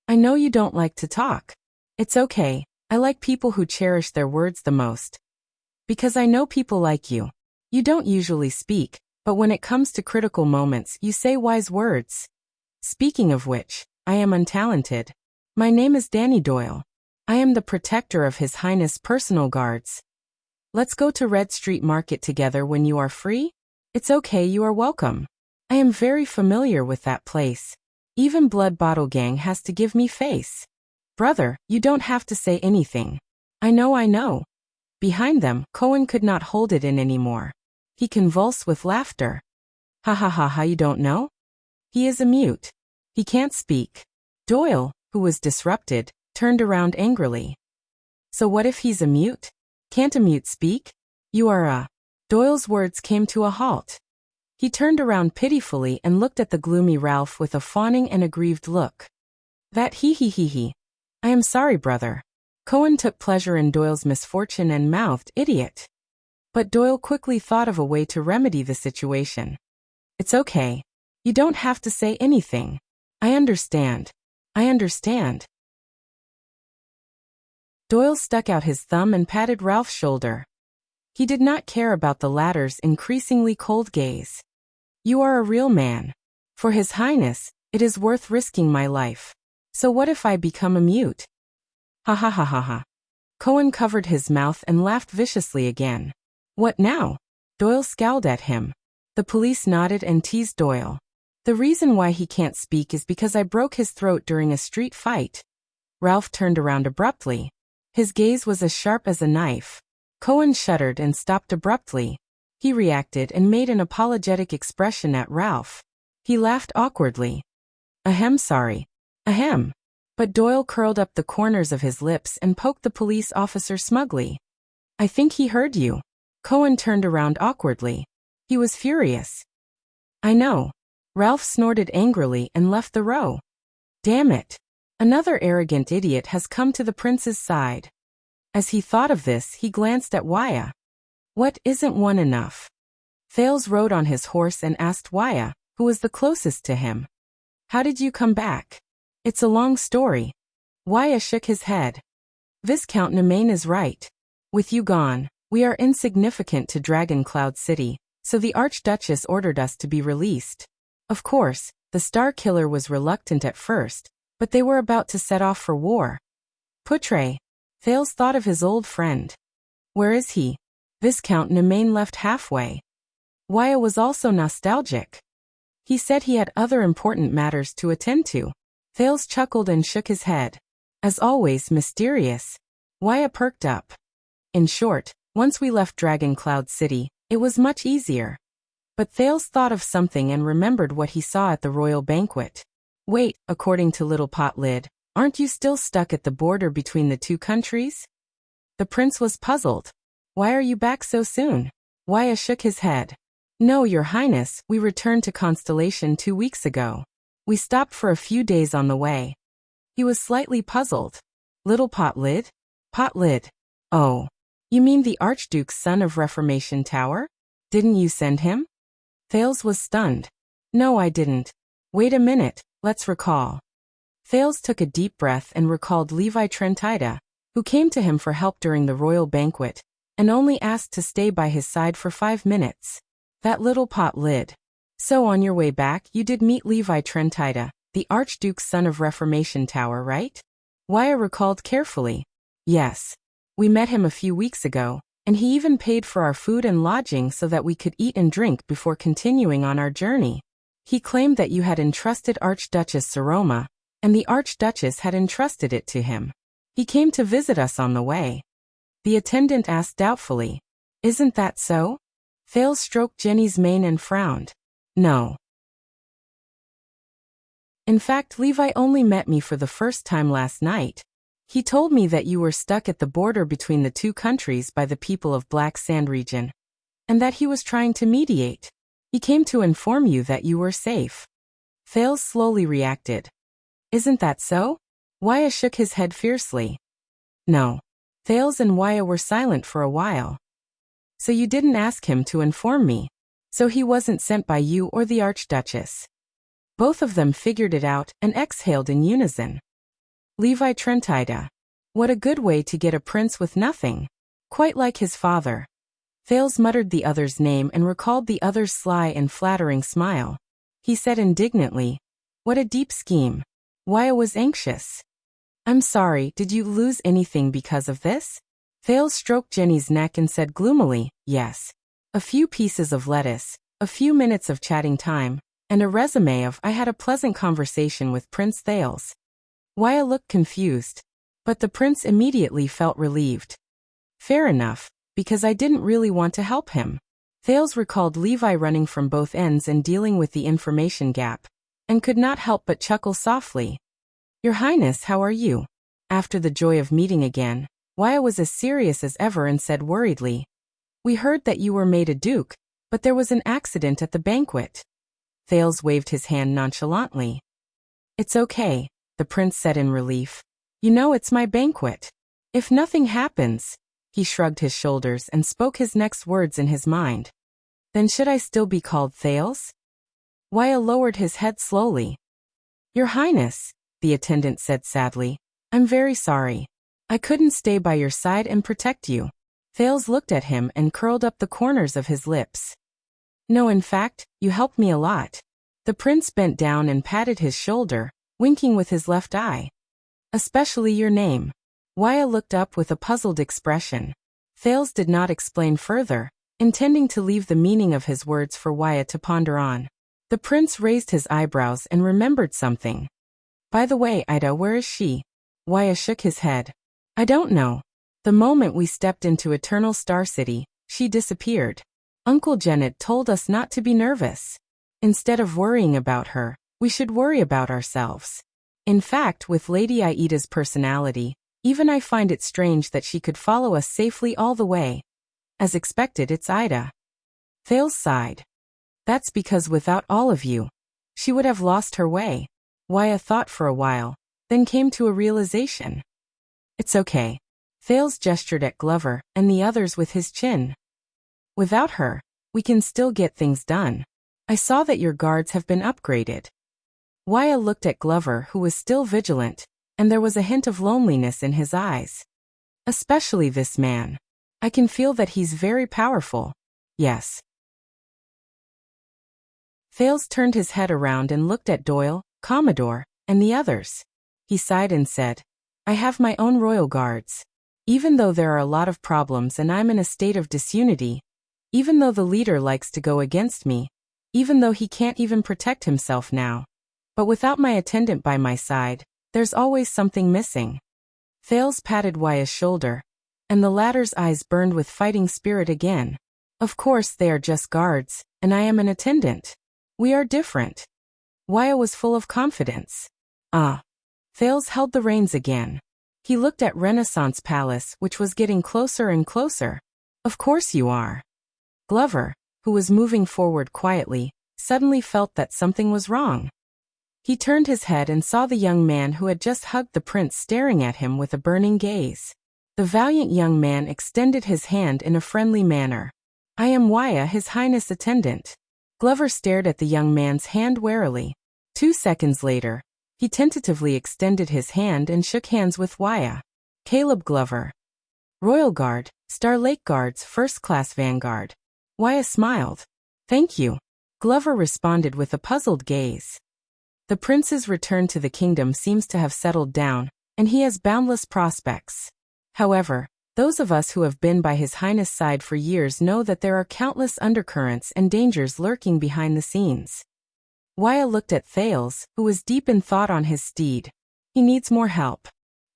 I know you don't like to talk. It's okay. I like people who cherish their words the most. Because I know people like you. You don't usually speak, but when it comes to critical moments, you say wise words. Speaking of which, I am untalented. My name is Danny Doyle. I am the protector of His Highness' personal guards. Let's go to Red Street Market together when you are free? It's okay, you are welcome. I am very familiar with that place. Even Blood Bottle Gang has to give me face. Brother, you don't have to say anything. I know. Behind them, Cohen could not hold it in anymore. He convulsed with laughter. Ha ha ha ha, you don't know? He is a mute. He can't speak. Doyle, who was disrupted, turned around angrily. So what if he's a mute? Can't a mute speak? You are a... Doyle's words came to a halt. He turned around pitifully and looked at the gloomy Ralph with a fawning and aggrieved look. That he. I am sorry, brother. Cohen took pleasure in Doyle's misfortune and mouthed, idiot. But Doyle quickly thought of a way to remedy the situation. It's okay. You don't have to say anything. I understand. Doyle stuck out his thumb and patted Ralph's shoulder. He did not care about the latter's increasingly cold gaze. You are a real man. For His Highness, it is worth risking my life. So what if I become a mute? Ha ha ha ha ha. Cohen covered his mouth and laughed viciously again. What now? Doyle scowled at him. The police nodded and teased Doyle. The reason why he can't speak is because I broke his throat during a street fight. Ralph turned around abruptly. His gaze was as sharp as a knife. Cohen shuddered and stopped abruptly. He reacted and made an apologetic expression at Ralph. He laughed awkwardly. Ahem, sorry. Ahem. But Doyle curled up the corners of his lips and poked the police officer smugly. I think he heard you. Cohen turned around awkwardly. He was furious. I know. Ralph snorted angrily and left the row. Damn it. Another arrogant idiot has come to the prince's side. As he thought of this, he glanced at Waya. What, isn't one enough? Thales rode on his horse and asked Waya, who was the closest to him. How did you come back? It's a long story. Waya shook his head. Viscount Nemain is right. With you gone, we are insignificant to Dragon Cloud City, so the Archduchess ordered us to be released. Of course, the Star Killer was reluctant at first, but they were about to set off for war. Putre. Thales thought of his old friend. Where is he? Viscount Nemain left halfway. Waya was also nostalgic. He said he had other important matters to attend to. Thales chuckled and shook his head. As always, mysterious. Waya perked up. In short, once we left Dragon Cloud City, it was much easier. But Thales thought of something and remembered what he saw at the royal banquet. Wait, according to Little Pot Lid, aren't you still stuck at the border between the two countries? The prince was puzzled. Why are you back so soon? Waya shook his head. No, your highness, we returned to Constellation 2 weeks ago. We stopped for a few days on the way. He was slightly puzzled. Little Pot Lid? Pot Lid. Oh. You mean the Archduke's son of Reformation Tower? Didn't you send him? Thales was stunned. No, I didn't. Wait a minute, let's recall. Thales took a deep breath and recalled Levi Trentida, who came to him for help during the royal banquet, and only asked to stay by his side for 5 minutes. That little pot lid. So on your way back you did meet Levi Trentida, the Archduke's son of Reformation Tower, right? Wyatt recalled carefully. Yes. We met him a few weeks ago, and he even paid for our food and lodging so that we could eat and drink before continuing on our journey. He claimed that you had entrusted Archduchess Saroma, and the Archduchess had entrusted it to him. He came to visit us on the way. The attendant asked doubtfully. Isn't that so? Thales stroked Jenny's mane and frowned. No. In fact, Levi only met me for the first time last night. He told me that you were stuck at the border between the two countries by the people of Black Sand region, and that he was trying to mediate. He came to inform you that you were safe. Thales slowly reacted. Isn't that so? Wyatt shook his head fiercely. No. Thales and Wyatt were silent for a while. So you didn't ask him to inform me. So he wasn't sent by you or the Archduchess. Both of them figured it out and exhaled in unison. Levi Trentida. What a good way to get a prince with nothing. Quite like his father. Thales muttered the other's name and recalled the other's sly and flattering smile. He said indignantly, what a deep scheme. Wyatt was anxious. I'm sorry, did you lose anything because of this? Thales stroked Jenny's neck and said gloomily, yes. A few pieces of lettuce, a few minutes of chatting time, and a resume of I had a pleasant conversation with Prince Thales. Wyatt looked confused, but the prince immediately felt relieved. Fair enough, because I didn't really want to help him. Thales recalled Levi running from both ends and dealing with the information gap, and could not help but chuckle softly. Your Highness, how are you? After the joy of meeting again, Wyatt was as serious as ever and said worriedly, we heard that you were made a duke, but there was an accident at the banquet. Thales waved his hand nonchalantly. It's okay, the prince said in relief. You know it's my banquet. If nothing happens, he shrugged his shoulders and spoke his next words in his mind. Then should I still be called Thales? Wyatt lowered his head slowly. Your Highness, the attendant said sadly, I'm very sorry. I couldn't stay by your side and protect you. Thales looked at him and curled up the corners of his lips. No, in fact, you helped me a lot. The prince bent down and patted his shoulder, winking with his left eye. Especially your name. Wyatt looked up with a puzzled expression. Thales did not explain further, intending to leave the meaning of his words for Wyatt to ponder on. The prince raised his eyebrows and remembered something. By the way, Ida, where is she? Wyatt shook his head. I don't know. The moment we stepped into Eternal Star City, she disappeared. Uncle Janet told us not to be nervous. Instead of worrying about her, we should worry about ourselves. In fact, with Lady Aida's personality, even I find it strange that she could follow us safely all the way. As expected, it's Ida. Thales sighed. That's because without all of you, she would have lost her way. Wyatt thought for a while, then came to a realization. It's okay. Thales gestured at Glover and the others with his chin. Without her, we can still get things done. I saw that your guards have been upgraded. Wyatt looked at Glover, who was still vigilant, and there was a hint of loneliness in his eyes. Especially this man. I can feel that he's very powerful. Yes. Thales turned his head around and looked at Doyle, Commodore, and the others. He sighed and said, I have my own royal guards. Even though there are a lot of problems and I'm in a state of disunity, even though the leader likes to go against me, even though he can't even protect himself now, but without my attendant by my side, there's always something missing. Thales patted Wyatt's shoulder, and the latter's eyes burned with fighting spirit again. Of course they are just guards, and I am an attendant. We are different. Wyatt was full of confidence. Ah. Thales held the reins again. He looked at Renaissance Palace, which was getting closer and closer. Of course you are. Glover, who was moving forward quietly, suddenly felt that something was wrong. He turned his head and saw the young man who had just hugged the prince staring at him with a burning gaze. The valiant young man extended his hand in a friendly manner. I am Wyatt, His Highness' attendant. Glover stared at the young man's hand warily. 2 seconds later, He tentatively extended his hand and shook hands with Waya. Caleb Glover. Royal Guard, Star Lake Guard's first-class vanguard. Waya smiled. Thank you. Glover responded with a puzzled gaze. The prince's return to the kingdom seems to have settled down, and he has boundless prospects. However, those of us who have been by His Highness' side for years know that there are countless undercurrents and dangers lurking behind the scenes. Waya looked at Thales, who was deep in thought on his steed. He needs more help.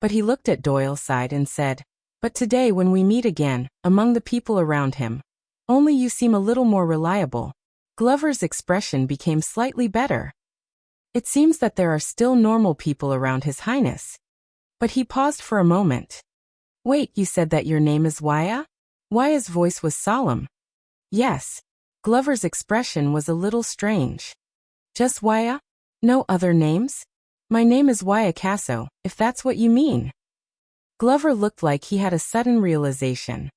But he looked at Doyle's side and said, but today when we meet again, among the people around him, only you seem a little more reliable. Glover's expression became slightly better. It seems that there are still normal people around His Highness. But he paused for a moment. Wait, you said that your name is Waya? Waya's voice was solemn. Yes. Glover's expression was a little strange. Just Waya? No other names? My name is Waya Casso, if that's what you mean. Glover looked like he had a sudden realization.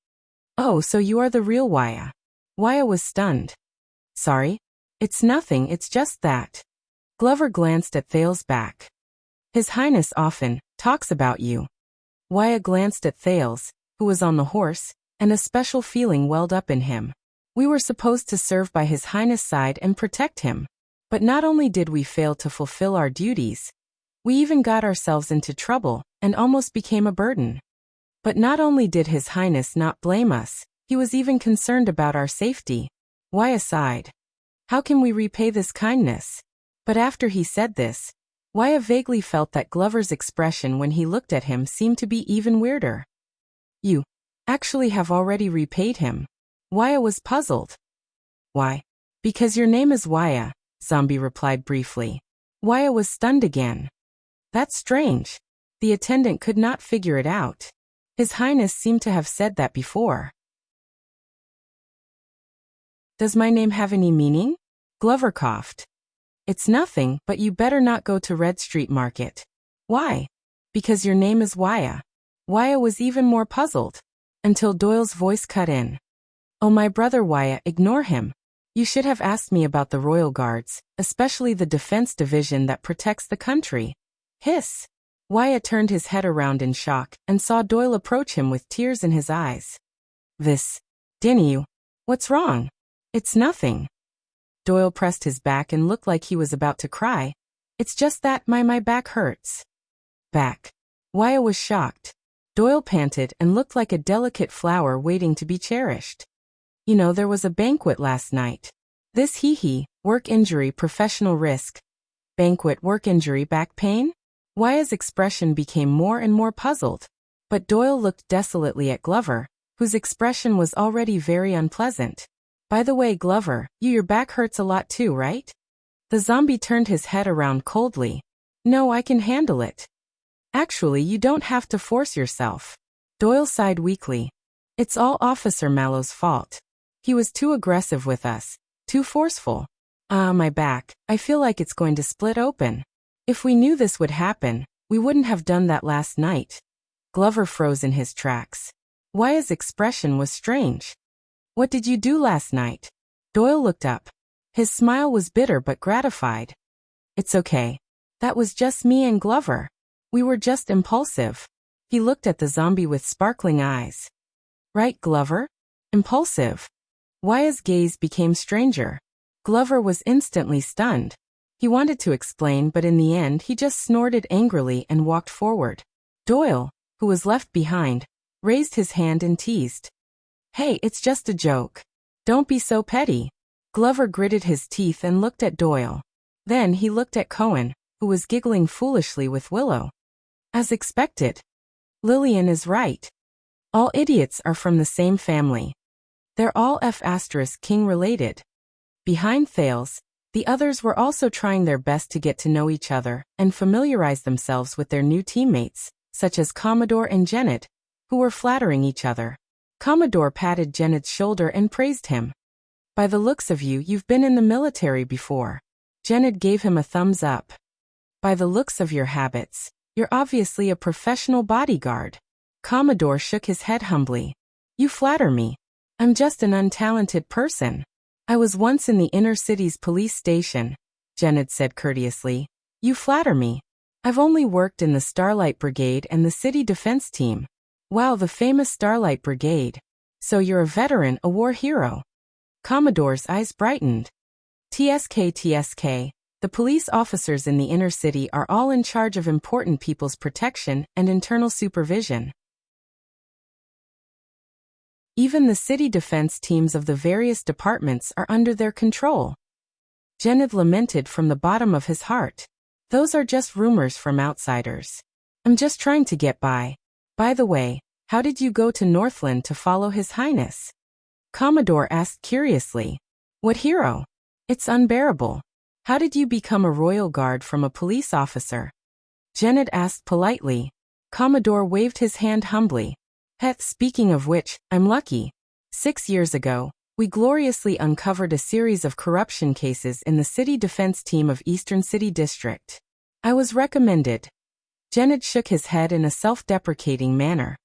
Oh, so you are the real Waya. Waya was stunned. Sorry? It's nothing, it's just that. Glover glanced at Thales' back. His Highness often talks about you. Waya glanced at Thales, who was on the horse, and a special feeling welled up in him. We were supposed to serve by His Highness' side and protect him. But not only did we fail to fulfill our duties, we even got ourselves into trouble and almost became a burden. But not only did His Highness not blame us, he was even concerned about our safety. Waya sighed. How can we repay this kindness? But after he said this, Waya vaguely felt that Glover's expression when he looked at him seemed to be even weirder. You actually have already repaid him. Waya was puzzled. Why? Because your name is Waya, Zombie replied briefly. Waya was stunned again. That's strange. The attendant could not figure it out. His Highness seemed to have said that before. Does my name have any meaning? Glover coughed. It's nothing, but you better not go to Red Street Market. Why? Because your name is Waya. Waya was even more puzzled. Until Doyle's voice cut in. Oh, my brother Waya, ignore him. You should have asked me about the Royal Guards, especially the defense division that protects the country. Hiss. Waya turned his head around in shock and saw Doyle approach him with tears in his eyes. Didn't you? What's wrong? It's nothing. Doyle pressed his back and looked like he was about to cry. It's just that my back hurts. Back. Waya was shocked. Doyle panted and looked like a delicate flower waiting to be cherished. You know, there was a banquet last night. This work injury, professional risk. Banquet, work injury, back pain? Waya's expression became more and more puzzled. But Doyle looked desolately at Glover, whose expression was already very unpleasant. By the way, Glover, your back hurts a lot too, right? The zombie turned his head around coldly. No, I can handle it. Actually, you don't have to force yourself. Doyle sighed weakly. It's all Officer Mallow's fault. He was too aggressive with us, too forceful. My back, I feel like it's going to split open. If we knew this would happen, we wouldn't have done that last night. Glover froze in his tracks. Waya's expression was strange. What did you do last night? Doyle looked up. His smile was bitter but gratified. It's okay. That was just me and Glover. We were just impulsive. He looked at the zombie with sparkling eyes. Right, Glover? Impulsive. Waya's gaze became stranger. Glover was instantly stunned. He wanted to explain, but in the end he just snorted angrily and walked forward. Doyle, who was left behind, raised his hand and teased. Hey, it's just a joke. Don't be so petty. Glover gritted his teeth and looked at Doyle. Then he looked at Cohen, who was giggling foolishly with Willow. As expected. Lillian is right. All idiots are from the same family. They're all F***king related. Behind Thales, the others were also trying their best to get to know each other and familiarize themselves with their new teammates, such as Commodore and Janet, who were flattering each other. Commodore patted Janet's shoulder and praised him. By the looks of you, you've been in the military before. Janet gave him a thumbs up. By the looks of your habits, you're obviously a professional bodyguard. Commodore shook his head humbly. You flatter me. I'm just an untalented person. I was once in the inner city's police station, Janet said courteously. You flatter me. I've only worked in the Starlight Brigade and the City Defense Team. Wow, the famous Starlight Brigade. So you're a veteran, a war hero. Commodore's eyes brightened. TSK. The police officers in the inner city are all in charge of important people's protection and internal supervision. Even the city defense teams of the various departments are under their control. Genid lamented from the bottom of his heart. Those are just rumors from outsiders. I'm just trying to get by. By the way, how did you go to Northland to follow His Highness? Commodore asked curiously. What hero? It's unbearable. How did you become a royal guard from a police officer? Genid asked politely. Commodore waved his hand humbly. Speaking of which, I'm lucky. 6 years ago, we gloriously uncovered a series of corruption cases in the City Defense Team of Eastern City District. I was recommended. Genid shook his head in a self-deprecating manner.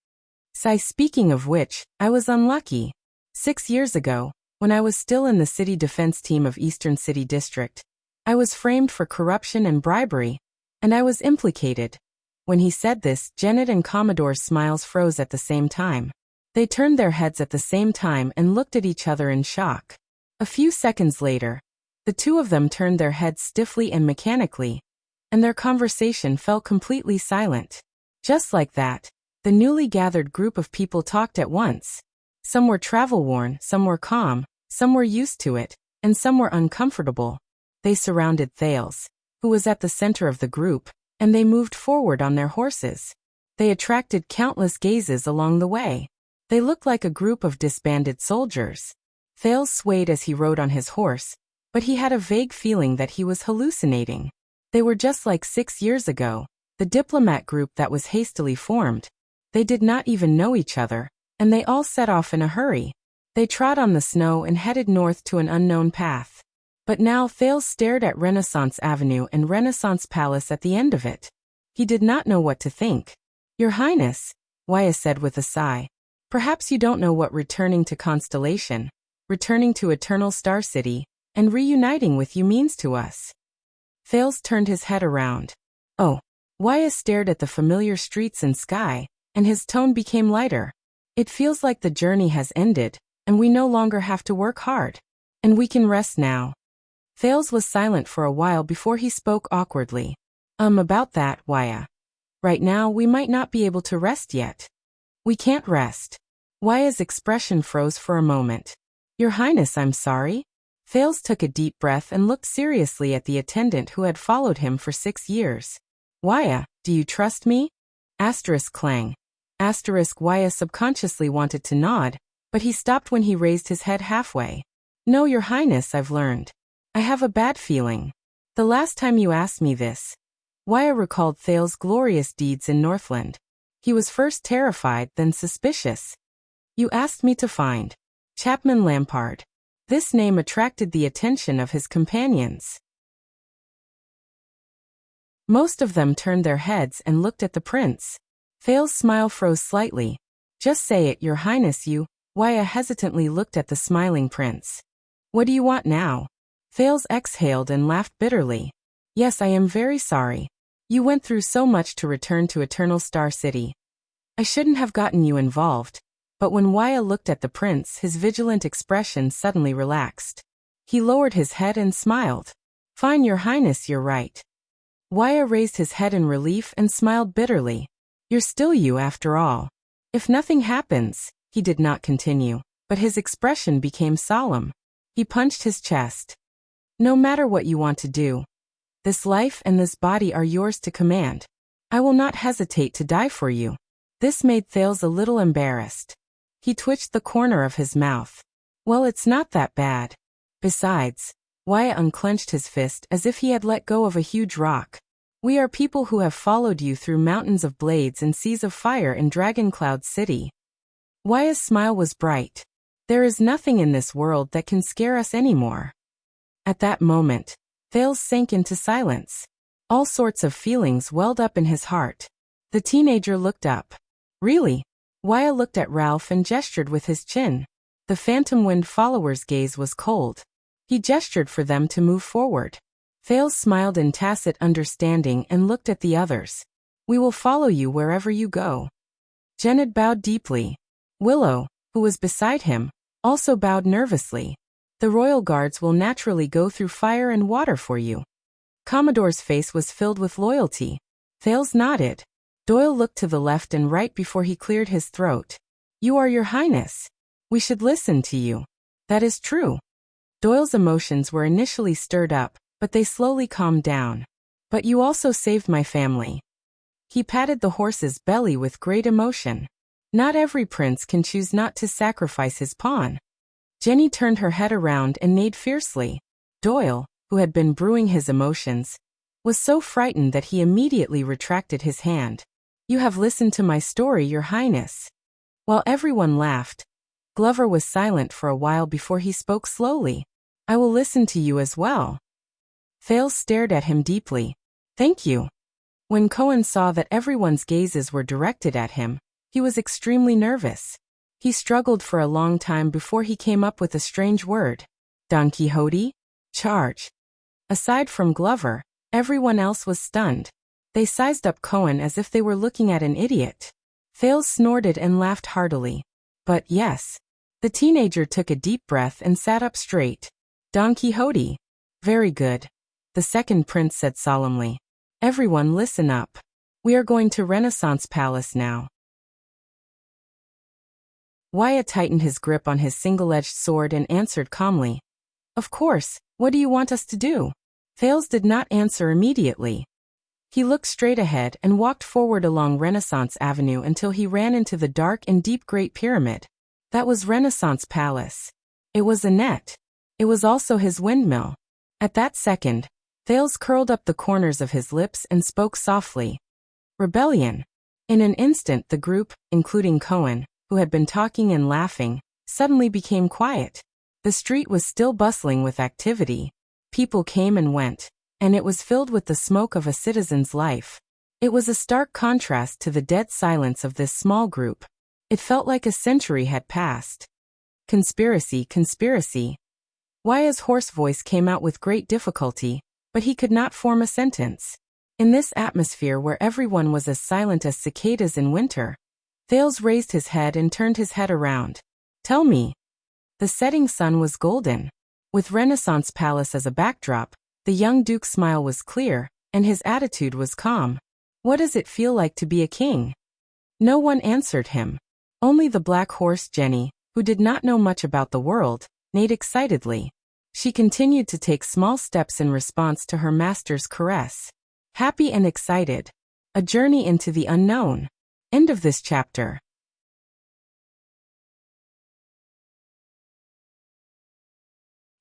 Speaking of which, I was unlucky. 6 years ago, when I was still in the City Defense Team of Eastern City District, I was framed for corruption and bribery, and I was implicated. When he said this, Genid and Commodore's smiles froze at the same time. They turned their heads at the same time and looked at each other in shock. A few seconds later, the two of them turned their heads stiffly and mechanically, and their conversation fell completely silent. Just like that, the newly gathered group of people talked at once. Some were travel-worn, some were calm, some were used to it, and some were uncomfortable. They surrounded Thales, who was at the center of the group, and they moved forward on their horses. They attracted countless gazes along the way. They looked like a group of disbanded soldiers. Thales swayed as he rode on his horse, but he had a vague feeling that he was hallucinating. They were just like 6 years ago, the diplomat group that was hastily formed. They did not even know each other, and they all set off in a hurry. They trod on the snow and headed north to an unknown path. But now Thales stared at Renaissance Avenue and Renaissance Palace at the end of it. He did not know what to think. Your Highness, Waya said with a sigh. Perhaps you don't know what returning to Constellation, returning to Eternal Star City, and reuniting with you means to us. Thales turned his head around. Oh. Waya stared at the familiar streets and sky, and his tone became lighter. It feels like the journey has ended, and we no longer have to work hard. And we can rest now. Thales was silent for a while before he spoke awkwardly. About that, Waya. Right now we might not be able to rest yet. We can't rest. Waya's expression froze for a moment. Your Highness, I'm sorry. Thales took a deep breath and looked seriously at the attendant who had followed him for 6 years. Waya, do you trust me? Clang. Waya subconsciously wanted to nod, but he stopped when he raised his head halfway. No, Your Highness, I've learned. I have a bad feeling. The last time you asked me this. Waya recalled Thales' glorious deeds in Northland. He was first terrified, then suspicious. You asked me to find Chapman Lampard. This name attracted the attention of his companions. Most of them turned their heads and looked at the prince. Thales' smile froze slightly. Just say it, Your Highness, you. Waya hesitantly looked at the smiling prince. What do you want now? Thales exhaled and laughed bitterly. Yes, I am very sorry. You went through so much to return to Eternal Star City. I shouldn't have gotten you involved. But when Waya looked at the prince, his vigilant expression suddenly relaxed. He lowered his head and smiled. Fine, Your Highness, you're right. Waya raised his head in relief and smiled bitterly. You're still you after all. If nothing happens, he did not continue, but his expression became solemn. He punched his chest. No matter what you want to do, this life and this body are yours to command. I will not hesitate to die for you. This made Thales a little embarrassed. He twitched the corner of his mouth. Well, it's not that bad. Besides, Waya unclenched his fist as if he had let go of a huge rock. We are people who have followed you through mountains of blades and seas of fire in Dragoncloud City. Waya's smile was bright. There is nothing in this world that can scare us anymore. At that moment, Thales sank into silence. All sorts of feelings welled up in his heart. The teenager looked up. Really? Waya looked at Ralph and gestured with his chin. The Phantom Wind follower's gaze was cold. He gestured for them to move forward. Thales smiled in tacit understanding and looked at the others. We will follow you wherever you go. Genid bowed deeply. Willow, who was beside him, also bowed nervously. The royal guards will naturally go through fire and water for you. Commodore's face was filled with loyalty. Thales nodded. Doyle looked to the left and right before he cleared his throat. You are your highness. We should listen to you. That is true. Doyle's emotions were initially stirred up, but they slowly calmed down. But you also saved my family. He patted the horse's belly with great emotion. Not every prince can choose not to sacrifice his pawn. Jenny turned her head around and neighed fiercely. Doyle, who had been brewing his emotions, was so frightened that he immediately retracted his hand. You have listened to my story, your highness. While everyone laughed, Glover was silent for a while before he spoke slowly. I will listen to you as well. Thales stared at him deeply. Thank you. When Cohen saw that everyone's gazes were directed at him, he was extremely nervous. He struggled for a long time before he came up with a strange word. Don Quixote? Charge. Aside from Glover, everyone else was stunned. They sized up Cohen as if they were looking at an idiot. Thales snorted and laughed heartily. But yes. The teenager took a deep breath and sat up straight. Don Quixote. Very good. The second prince said solemnly. Everyone listen up. We are going to Renaissance Palace now. Wyatt tightened his grip on his single-edged sword and answered calmly. Of course, what do you want us to do? Thales did not answer immediately. He looked straight ahead and walked forward along Renaissance Avenue until he ran into the dark and deep Great Pyramid. That was Renaissance Palace. It was a net. It was also his windmill. At that second, Thales curled up the corners of his lips and spoke softly. Rebellion. In an instant the group, including Cohen, who had been talking and laughing, suddenly became quiet. The street was still bustling with activity. People came and went, and it was filled with the smoke of a citizen's life. It was a stark contrast to the dead silence of this small group. It felt like a century had passed. Conspiracy, conspiracy. Wyatt's hoarse voice came out with great difficulty, but he could not form a sentence. In this atmosphere where everyone was as silent as cicadas in winter, Thales raised his head and turned his head around. Tell me. The setting sun was golden. With Renaissance Palace as a backdrop, the young duke's smile was clear, and his attitude was calm. What does it feel like to be a king? No one answered him. Only the black horse Jenny, who did not know much about the world, neighed excitedly. She continued to take small steps in response to her master's caress. Happy and excited. A journey into the unknown. End of this chapter.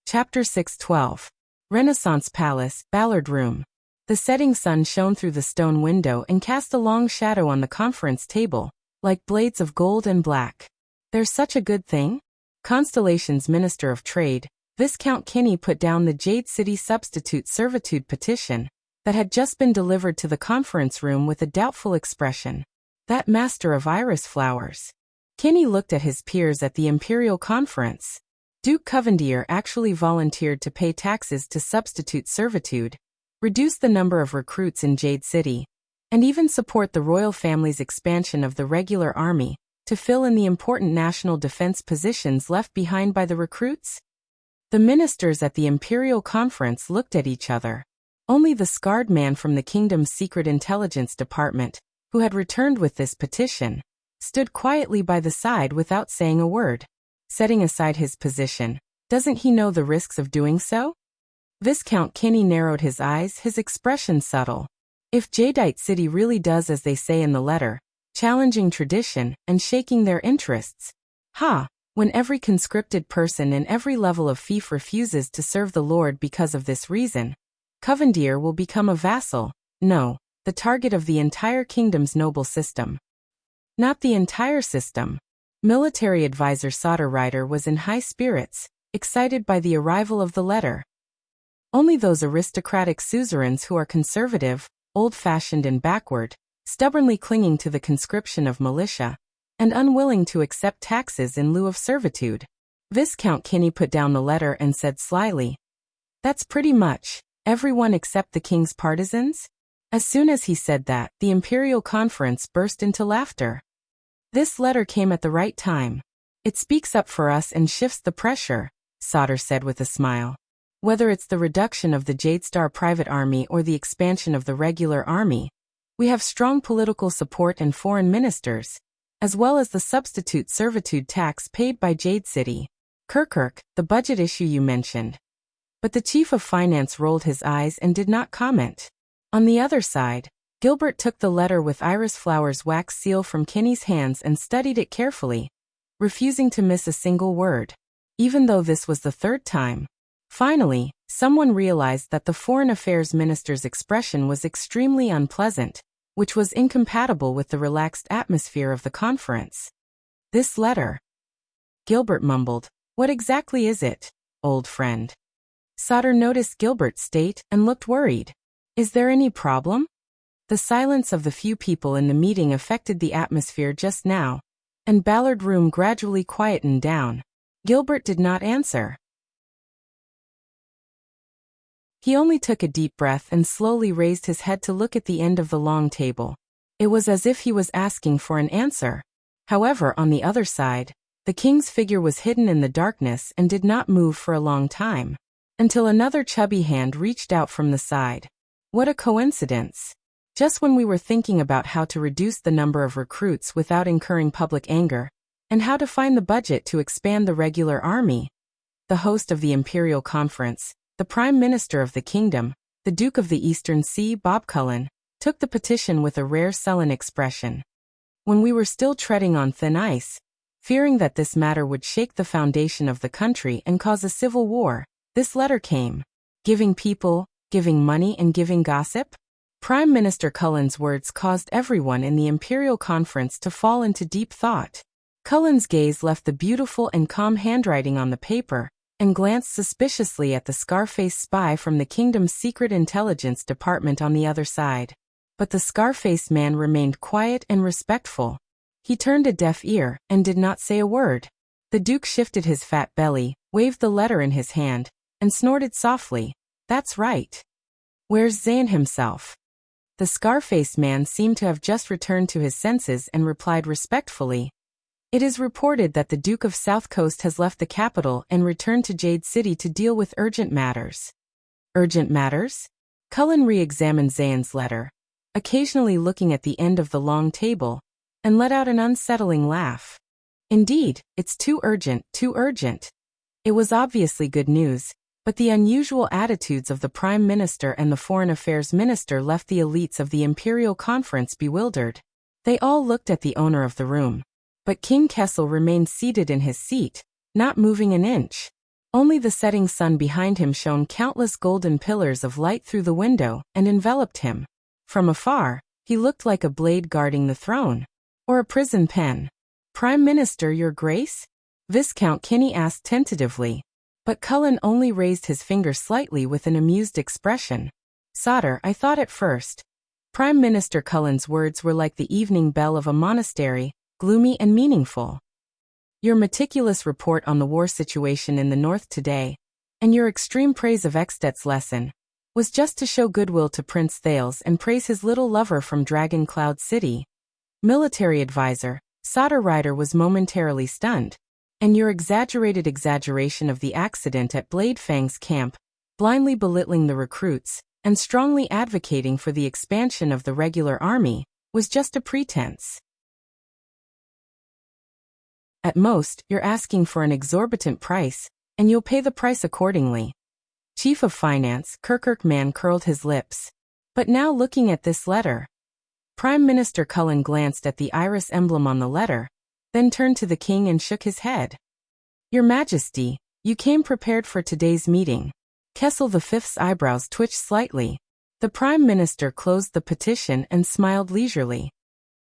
Chapter 6:12. Renaissance Palace, Ballard Room. The setting sun shone through the stone window and cast a long shadow on the conference table, like blades of gold and black. There's such a good thing? Constellation's Minister of Trade, Viscount Kinney put down the Jade City Substitute Servitude petition that had just been delivered to the conference room with a doubtful expression. That master of iris flowers. Kinney looked at his peers at the Imperial Conference. Duke Covendier actually volunteered to pay taxes to substitute servitude, reduce the number of recruits in Jade City, and even support the royal family's expansion of the regular army to fill in the important national defense positions left behind by the recruits. The ministers at the Imperial Conference looked at each other. Only the scarred man from the kingdom's secret intelligence department, who had returned with this petition, stood quietly by the side without saying a word. Setting aside his position, doesn't he know the risks of doing so? Viscount Kinney narrowed his eyes, his expression subtle. If Jadeite City really does as they say in the letter, challenging tradition and shaking their interests, when every conscripted person in every level of fief refuses to serve the Lord because of this reason, Covendier will become a vassal, no, the target of the entire kingdom's noble system. Not the entire system. Military advisor Soderrider was in high spirits, excited by the arrival of the letter. Only those aristocratic suzerains who are conservative, old-fashioned and backward, stubbornly clinging to the conscription of militia, and unwilling to accept taxes in lieu of servitude. Viscount Kinney put down the letter and said slyly, "That's pretty much Everyone except the king's partisans? As soon as he said that, the imperial conference burst into laughter. This letter came at the right time. It speaks up for us and shifts the pressure, Sauter said with a smile. Whether it's the reduction of the Jadestar private army or the expansion of the regular army, we have strong political support and foreign ministers, as well as the substitute servitude tax paid by Jade City. Kirkuk, the budget issue you mentioned. But the chief of finance rolled his eyes and did not comment. On the other side, Gilbert took the letter with Iris Flower's wax seal from Kenny's hands and studied it carefully, refusing to miss a single word, even though this was the third time. Finally, someone realized that the Foreign Affairs Minister's expression was extremely unpleasant, which was incompatible with the relaxed atmosphere of the conference. This letter, Gilbert mumbled. What exactly is it, old friend? Sauter noticed Gilbert's state and looked worried. Is there any problem? The silence of the few people in the meeting affected the atmosphere just now, and Ballard Room gradually quietened down. Gilbert did not answer. He only took a deep breath and slowly raised his head to look at the end of the long table. It was as if he was asking for an answer. However, on the other side, the king's figure was hidden in the darkness and did not move for a long time, until another chubby hand reached out from the side. What a coincidence! Just when we were thinking about how to reduce the number of recruits without incurring public anger, and how to find the budget to expand the regular army, the host of the Imperial Conference, the Prime Minister of the Kingdom, the Duke of the Eastern Sea, Bob Cullen, took the petition with a rare sullen expression. When we were still treading on thin ice, fearing that this matter would shake the foundation of the country and cause a civil war, this letter came. Giving people, giving money and giving gossip? Prime Minister Cullen's words caused everyone in the Imperial Conference to fall into deep thought. Cullen's gaze left the beautiful and calm handwriting on the paper, and glanced suspiciously at the scar-faced spy from the kingdom's secret intelligence department on the other side. But the scar-faced man remained quiet and respectful. He turned a deaf ear and did not say a word. The Duke shifted his fat belly, waved the letter in his hand, and snorted softly. That's right. Where's Zane himself? The scar-faced man seemed to have just returned to his senses and replied respectfully. It is reported that the Duke of South Coast has left the capital and returned to Jade City to deal with urgent matters. Urgent matters? Cullen re-examined Zane's letter, occasionally looking at the end of the long table, and let out an unsettling laugh. Indeed, it's too urgent, too urgent. It was obviously good news, but the unusual attitudes of the Prime Minister and the Foreign Affairs Minister left the elites of the Imperial Conference bewildered. They all looked at the owner of the room. But King Kessel remained seated in his seat, not moving an inch. Only the setting sun behind him shone countless golden pillars of light through the window and enveloped him. From afar, he looked like a blade guarding the throne. Or a prison pen. Prime Minister, Your Grace? Viscount Kenny asked tentatively. But Cullen only raised his finger slightly with an amused expression. Sauter, I thought at first. Prime Minister Cullen's words were like the evening bell of a monastery, gloomy and meaningful. Your meticulous report on the war situation in the north today, and your extreme praise of Ekstedt's lesson, was just to show goodwill to Prince Thales and praise his little lover from Dragon Cloud City. Military advisor, Sauter Rider was momentarily stunned, and your exaggerated exaggeration of the accident at Bladefang's camp, blindly belittling the recruits, and strongly advocating for the expansion of the regular army, was just a pretense. At most, you're asking for an exorbitant price, and you'll pay the price accordingly. Chief of Finance, Kirkuk Man curled his lips. But now looking at this letter. Prime Minister Cullen glanced at the iris emblem on the letter, then turned to the king and shook his head. Your Majesty, you came prepared for today's meeting. Kessel V's eyebrows twitched slightly. The Prime Minister closed the petition and smiled leisurely.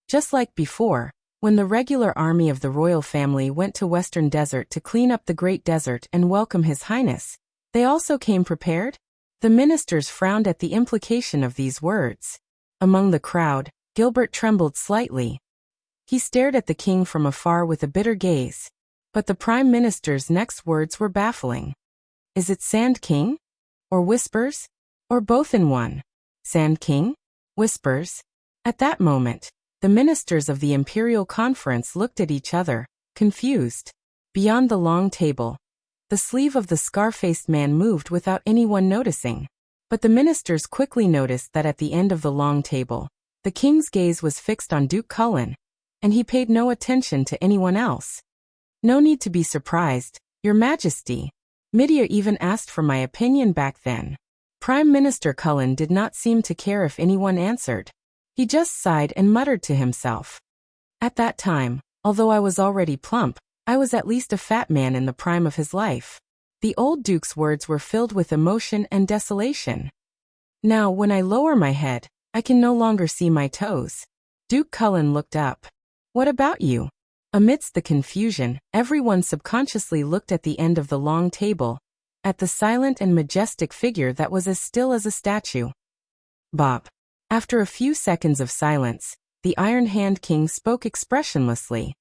Just like before, when the regular army of the royal family went to Western Desert to clean up the Great Desert and welcome His Highness, they also came prepared? The ministers frowned at the implication of these words. Among the crowd, Gilbert trembled slightly. He stared at the king from afar with a bitter gaze. But the Prime Minister's next words were baffling. Is it Sand King? Or whispers? Or both in one? Sand King? Whispers. At that moment, the ministers of the Imperial Conference looked at each other, confused. Beyond the long table, the sleeve of the scar-faced man moved without anyone noticing. But the ministers quickly noticed that at the end of the long table, the king's gaze was fixed on Duke Cullen, and he paid no attention to anyone else. No need to be surprised, Your Majesty. Midia even asked for my opinion back then. Prime Minister Cullen did not seem to care if anyone answered. He just sighed and muttered to himself. At that time, although I was already plump, I was at least a fat man in the prime of his life. The old Duke's words were filled with emotion and desolation. Now, when I lower my head, I can no longer see my toes. Duke Cullen looked up. What about you? Amidst the confusion, everyone subconsciously looked at the end of the long table, at the silent and majestic figure that was as still as a statue. Bob. After a few seconds of silence, the Iron Hand King spoke expressionlessly.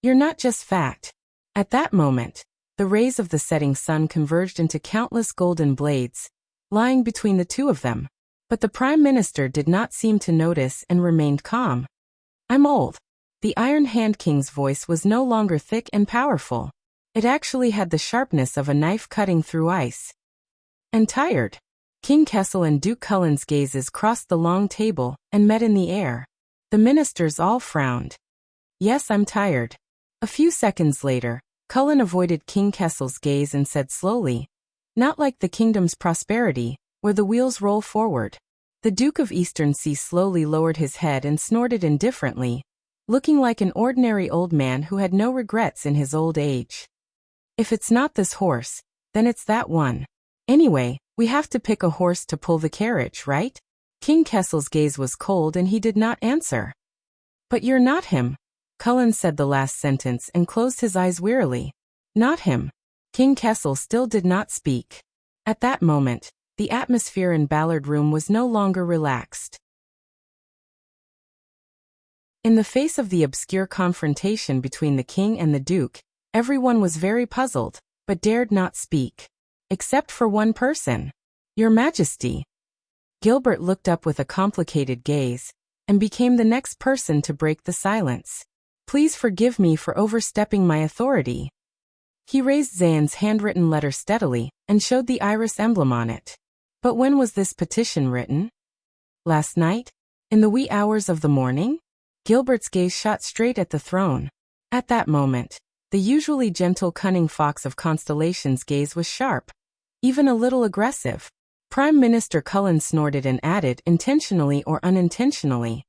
You're not just fat. At that moment, the rays of the setting sun converged into countless golden blades, lying between the two of them. But the Prime Minister did not seem to notice and remained calm. I'm old. The Iron Hand King's voice was no longer thick and powerful. It actually had the sharpness of a knife cutting through ice. And tired. King Kessel and Duke Cullen's gazes crossed the long table and met in the air. The ministers all frowned. Yes, I'm tired. A few seconds later, Cullen avoided King Kessel's gaze and said slowly, not like the kingdom's prosperity, where the wheels roll forward. The Duke of Easternsea slowly lowered his head and snorted indifferently, looking like an ordinary old man who had no regrets in his old age. If it's not this horse, then it's that one. Anyway, we have to pick a horse to pull the carriage, right? King Kessel's gaze was cold and he did not answer. But you're not him. Cullen said the last sentence and closed his eyes wearily. Not him. King Kessel still did not speak. At that moment, the atmosphere in Ballard Room was no longer relaxed. In the face of the obscure confrontation between the king and the duke, everyone was very puzzled, but dared not speak. Except for one person. Your Majesty. Gilbert looked up with a complicated gaze, and became the next person to break the silence. Please forgive me for overstepping my authority. He raised Zayn's handwritten letter steadily, and showed the iris emblem on it. But when was this petition written? Last night? In the wee hours of the morning? Gilbert's gaze shot straight at the throne. At that moment, the usually gentle cunning fox of Constellation's gaze was sharp, even a little aggressive. Prime Minister Cullen snorted and added, intentionally or unintentionally.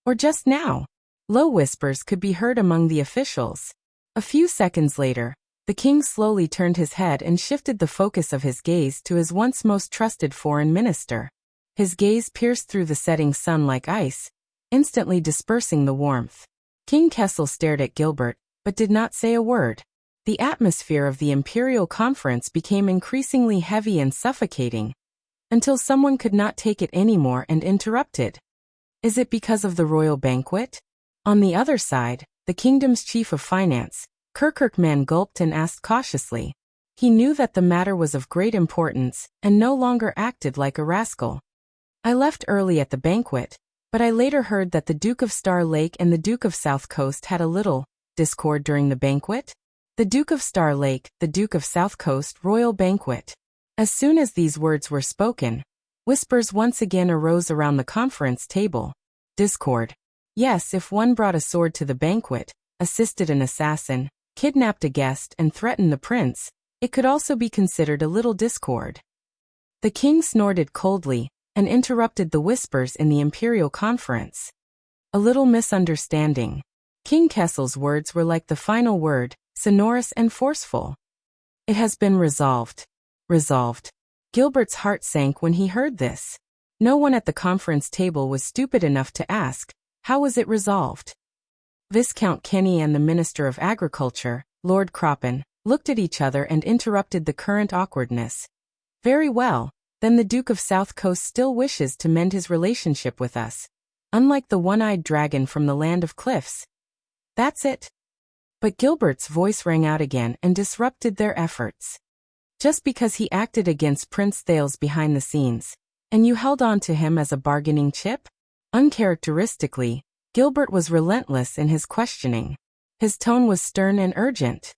Or just now. Low whispers could be heard among the officials. A few seconds later, the king slowly turned his head and shifted the focus of his gaze to his once most trusted foreign minister. His gaze pierced through the setting sun like ice, instantly dispersing the warmth. King Kessel stared at Gilbert, but did not say a word. The atmosphere of the Imperial Conference became increasingly heavy and suffocating, until someone could not take it anymore and interrupted. Is it because of the royal banquet? On the other side, the kingdom's chief of finance, Kirkman, gulped and asked cautiously. He knew that the matter was of great importance, and no longer acted like a rascal. I left early at the banquet, but I later heard that the Duke of Star Lake and the Duke of South Coast had a little discord during the banquet. The Duke of Star Lake, the Duke of South Coast royal banquet. As soon as these words were spoken, whispers once again arose around the conference table. Discord. Yes, if one brought a sword to the banquet, assisted an assassin, kidnapped a guest and threatened the prince, it could also be considered a little discord. The king snorted coldly, and interrupted the whispers in the Imperial Conference. A little misunderstanding. King Kessel's words were like the final word, sonorous and forceful. It has been resolved. Resolved. Gilbert's heart sank when he heard this. No one at the conference table was stupid enough to ask, how was it resolved? Viscount Kenny and the Minister of Agriculture, Lord Croppen, looked at each other and interrupted the current awkwardness. Very well, then the Duke of South Coast still wishes to mend his relationship with us, unlike the one-eyed dragon from the land of cliffs. That's it. But Gilbert's voice rang out again and disrupted their efforts. Just because he acted against Prince Thales behind the scenes, And you held on to him as a bargaining chip? Uncharacteristically, Gilbert was relentless in his questioning. His tone was stern and urgent.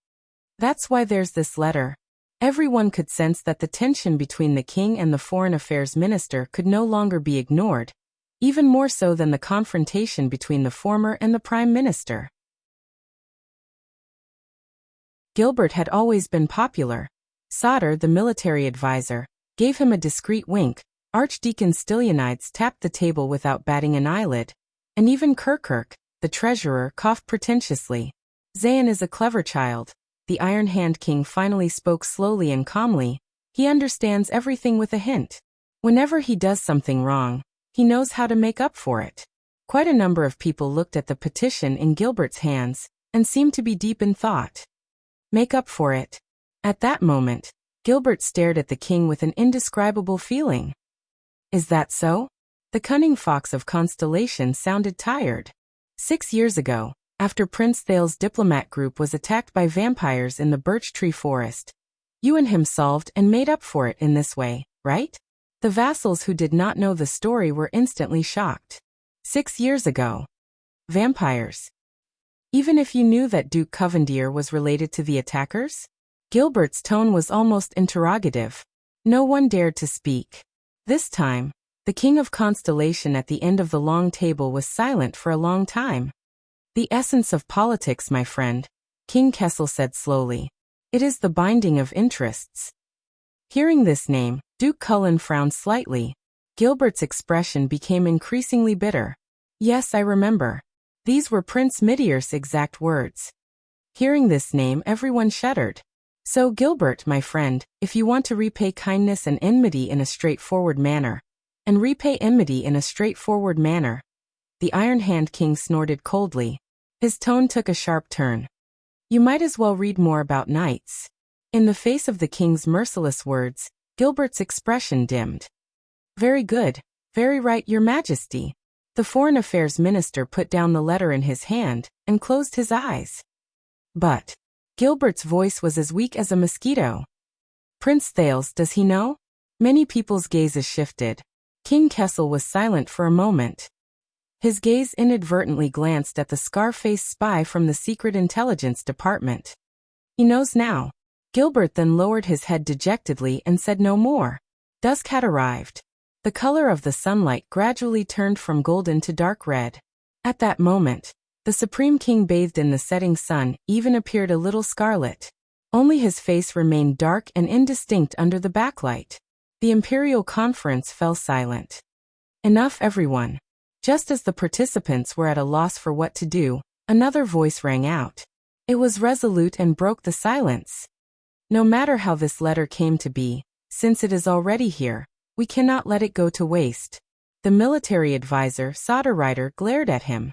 That's why there's this letter. Everyone could sense that the tension between the king and the foreign affairs minister could no longer be ignored, even more so than the confrontation between the former and the prime minister. Gilbert had always been popular. Sauter, the military advisor, gave him a discreet wink. Archdeacon Stylianides tapped the table without batting an eyelid, and even Kirkirk, the treasurer, coughed pretentiously. Zayn is a clever child. The Iron Hand King finally spoke slowly and calmly. He understands everything with a hint. Whenever he does something wrong, he knows how to make up for it. Quite a number of people looked at the petition in Gilbert's hands and seemed to be deep in thought. Make up for it. At that moment, Gilbert stared at the king with an indescribable feeling. Is that so? The cunning fox of Constellation sounded tired. 6 years ago, after Prince Thal's diplomat group was attacked by vampires in the birch tree forest, you and him solved and made up for it in this way, right? The vassals who did not know the story were instantly shocked. 6 years ago. Vampires. Even if you knew that Duke Covendier was related to the attackers? Gilbert's tone was almost interrogative. No one dared to speak. This time, the king of Constellation at the end of the long table was silent for a long time. The essence of politics, my friend, King Kessel said slowly. It is the binding of interests. Hearing this name, Duke Cullen frowned slightly. Gilbert's expression became increasingly bitter. Yes, I remember. These were Prince Midier's exact words. Hearing this name, everyone shuddered. So, Gilbert, my friend, if you want to repay kindness and enmity in a straightforward manner, and repay enmity in a straightforward manner, the Iron Hand King snorted coldly. His tone took a sharp turn. You might as well read more about knights. In the face of the king's merciless words, Gilbert's expression dimmed. Very good, very right, your majesty. The foreign affairs minister put down the letter in his hand and closed his eyes. But Gilbert's voice was as weak as a mosquito. Prince Thales, does he know? Many people's gazes shifted. King Kessel was silent for a moment. His gaze inadvertently glanced at the scar-faced spy from the Secret Intelligence Department. He knows now. Gilbert then lowered his head dejectedly and said no more. Dusk had arrived. The color of the sunlight gradually turned from golden to dark red. At that moment, the Supreme King, bathed in the setting sun, even appeared a little scarlet. Only his face remained dark and indistinct under the backlight. The Imperial Conference fell silent. Enough, everyone. Just as the participants were at a loss for what to do, another voice rang out. It was resolute and broke the silence. No matter how this letter came to be, since it is already here, we cannot let it go to waste. The military advisor, Sauter, glared at him.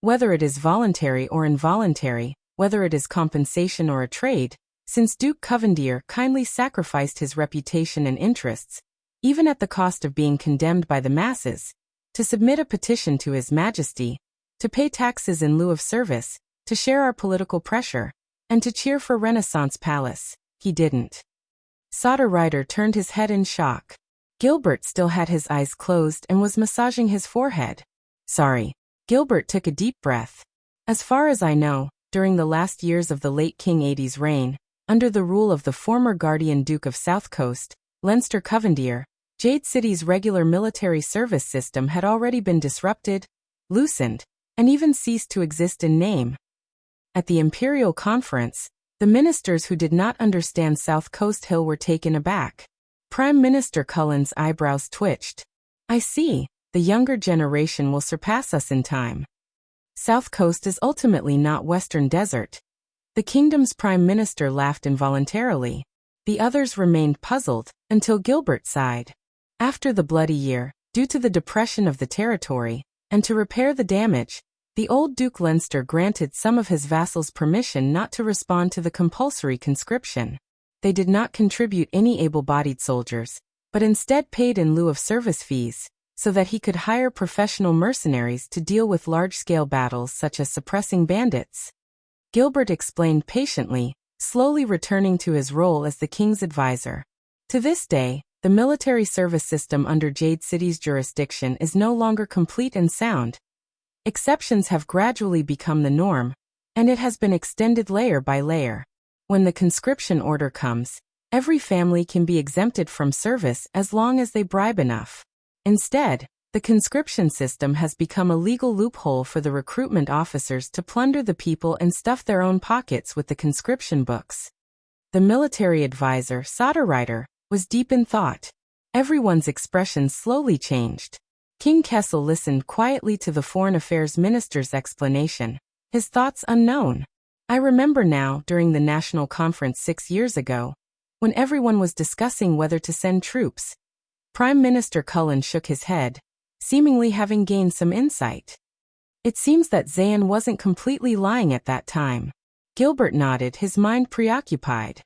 Whether it is voluntary or involuntary, whether it is compensation or a trade, since Duke Covendier kindly sacrificed his reputation and interests, even at the cost of being condemned by the masses, to submit a petition to His Majesty, to pay taxes in lieu of service, to share our political pressure, and to cheer for Renaissance Palace, he didn't. Sauter turned his head in shock. Gilbert still had his eyes closed and was massaging his forehead. Sorry. Gilbert took a deep breath. As far as I know, during the last years of the late King Aidie's reign, under the rule of the former guardian Duke of South Coast, Leinster Covendier, Jade City's regular military service system had already been disrupted, loosened, and even ceased to exist in name. At the Imperial Conference, the ministers who did not understand South Coast Hill were taken aback. Prime Minister Cullen's eyebrows twitched. I see, the younger generation will surpass us in time. South Coast is ultimately not Western Desert. The kingdom's prime minister laughed involuntarily. The others remained puzzled, until Gilbert sighed. After the bloody year, due to the depression of the territory, and to repair the damage, the old Duke Leinster granted some of his vassals permission not to respond to the compulsory conscription. They did not contribute any able-bodied soldiers, but instead paid in lieu of service fees, so that he could hire professional mercenaries to deal with large-scale battles such as suppressing bandits. Gilbert explained patiently, slowly returning to his role as the king's advisor. To this day, the military service system under Jade City's jurisdiction is no longer complete and sound. Exceptions have gradually become the norm, and it has been extended layer by layer. When the conscription order comes, every family can be exempted from service as long as they bribe enough. Instead, the conscription system has become a legal loophole for the recruitment officers to plunder the people and stuff their own pockets with the conscription books. The military advisor, Soderreiter, was deep in thought. Everyone's expression slowly changed. King Kessel listened quietly to the foreign affairs minister's explanation, his thoughts unknown. I remember now, during the national conference 6 years ago, when everyone was discussing whether to send troops, Prime Minister Cullen shook his head, seemingly having gained some insight. It seems that Zayn wasn't completely lying at that time. Gilbert nodded, his mind preoccupied.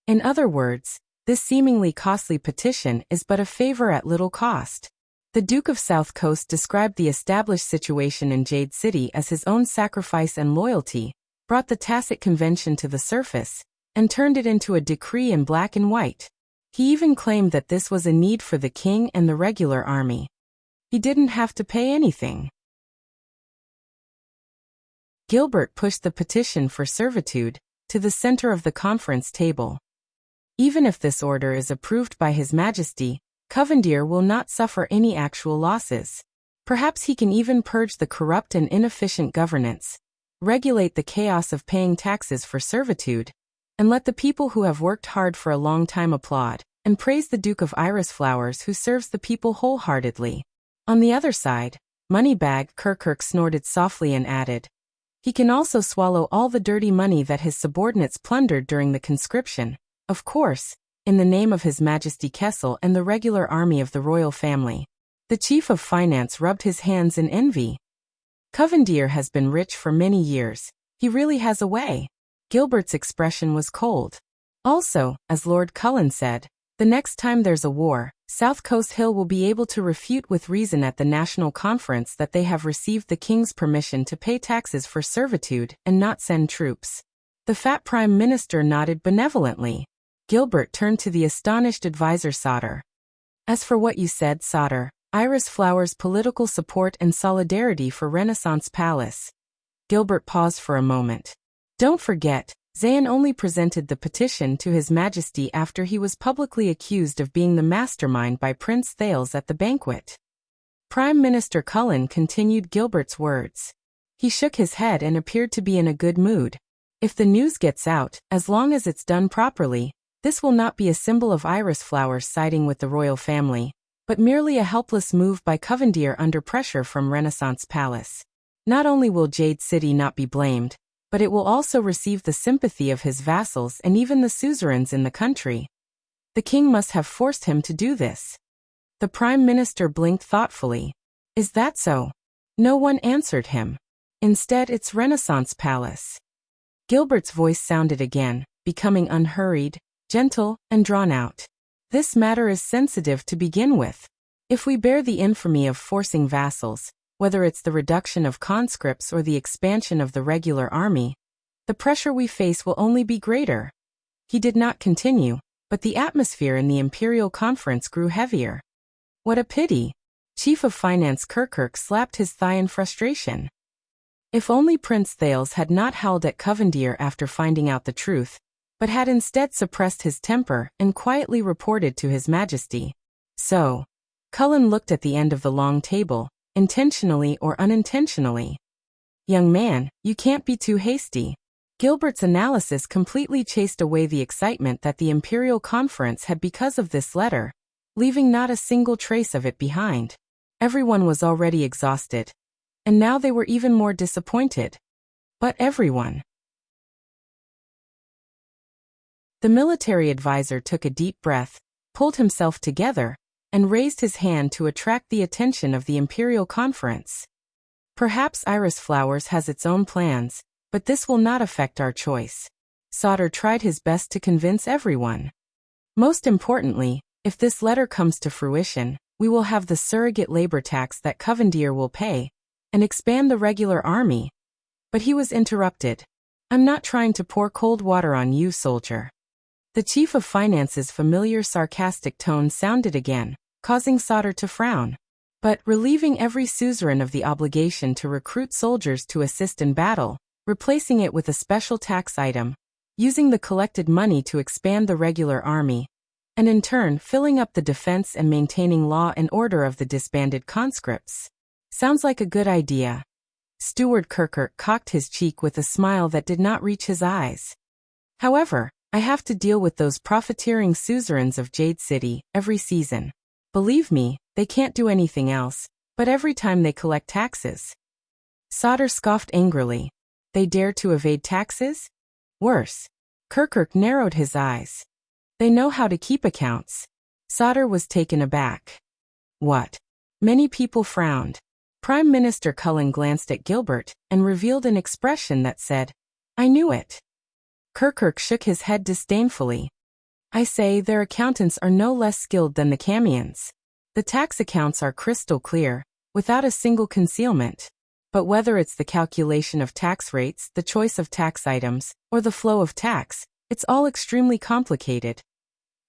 In other words, this seemingly costly petition is but a favor at little cost. The Duke of South Coast described the established situation in Jade City as his own sacrifice and loyalty, brought the tacit convention to the surface, and turned it into a decree in black and white. He even claimed that this was a need for the king and the regular army. He didn't have to pay anything. Gilbert pushed the petition for servitude to the center of the conference table. Even if this order is approved by His Majesty, Covendier will not suffer any actual losses. Perhaps he can even purge the corrupt and inefficient governance, regulate the chaos of paying taxes for servitude, and let the people who have worked hard for a long time applaud and praise the Duke of Iris Flowers who serves the people wholeheartedly. On the other side, Moneybag Kirkirk snorted softly and added, he can also swallow all the dirty money that his subordinates plundered during the conscription, of course, in the name of His Majesty Kessel and the regular army of the royal family. The chief of finance rubbed his hands in envy. Covendier has been rich for many years. He really has a way. Gilbert's expression was cold. Also, as Lord Cullen said, the next time there's a war, South Coast Hill will be able to refute with reason at the national conference that they have received the king's permission to pay taxes for servitude and not send troops. The fat prime minister nodded benevolently. Gilbert turned to the astonished advisor Sodder. As for what you said, Sodder, Iris Flowers' political support and solidarity for Renaissance Palace. Gilbert paused for a moment. Don't forget, Zayn only presented the petition to His Majesty after he was publicly accused of being the mastermind by Prince Thales at the banquet. Prime Minister Cullen continued Gilbert's words. He shook his head and appeared to be in a good mood. If the news gets out, as long as it's done properly, this will not be a symbol of Iris Flowers siding with the royal family, but merely a helpless move by Covendier under pressure from Renaissance Palace. Not only will Jade City not be blamed, but it will also receive the sympathy of his vassals and even the suzerains in the country. The king must have forced him to do this. The prime minister blinked thoughtfully. Is that so? No one answered him. Instead, it's Renaissance Palace. Gilbert's voice sounded again, becoming unhurried, gentle, and drawn out. This matter is sensitive to begin with. If we bear the infamy of forcing vassals, whether it's the reduction of conscripts or the expansion of the regular army, the pressure we face will only be greater. He did not continue, but the atmosphere in the Imperial Conference grew heavier. What a pity! Chief of Finance Kirkirk slapped his thigh in frustration. If only Prince Thales had not howled at Covendier after finding out the truth, but had instead suppressed his temper and quietly reported to His Majesty. So, Cullen looked at the end of the long table, intentionally or unintentionally. Young man, you can't be too hasty. Gilbert's analysis completely chased away the excitement that the Imperial Conference had because of this letter, leaving not a single trace of it behind. Everyone was already exhausted, and now they were even more disappointed. But everyone. The military advisor took a deep breath, pulled himself together, and raised his hand to attract the attention of the Imperial Conference. Perhaps Iris Flowers has its own plans, but this will not affect our choice. Sodder tried his best to convince everyone. Most importantly, if this letter comes to fruition, we will have the surrogate labor tax that Covendier will pay, and expand the regular army. But he was interrupted. I'm not trying to pour cold water on you, soldier. The chief of finance's familiar sarcastic tone sounded again, causing Sauter to frown. But relieving every suzerain of the obligation to recruit soldiers to assist in battle, replacing it with a special tax item, using the collected money to expand the regular army, and in turn filling up the defense and maintaining law and order of the disbanded conscripts. Sounds like a good idea. Steward Kirkirk cocked his cheek with a smile that did not reach his eyes. However, I have to deal with those profiteering suzerains of Jade City every season. Believe me, they can't do anything else, but every time they collect taxes. Sauter scoffed angrily. They dare to evade taxes? Worse. Kirkirk narrowed his eyes. They know how to keep accounts. Sauter was taken aback. What? Many people frowned. Prime Minister Cullen glanced at Gilbert and revealed an expression that said, "I knew it." Kirkirk shook his head disdainfully. I say their accountants are no less skilled than the Camions. The tax accounts are crystal clear, without a single concealment. But whether it's the calculation of tax rates, the choice of tax items, or the flow of tax, it's all extremely complicated.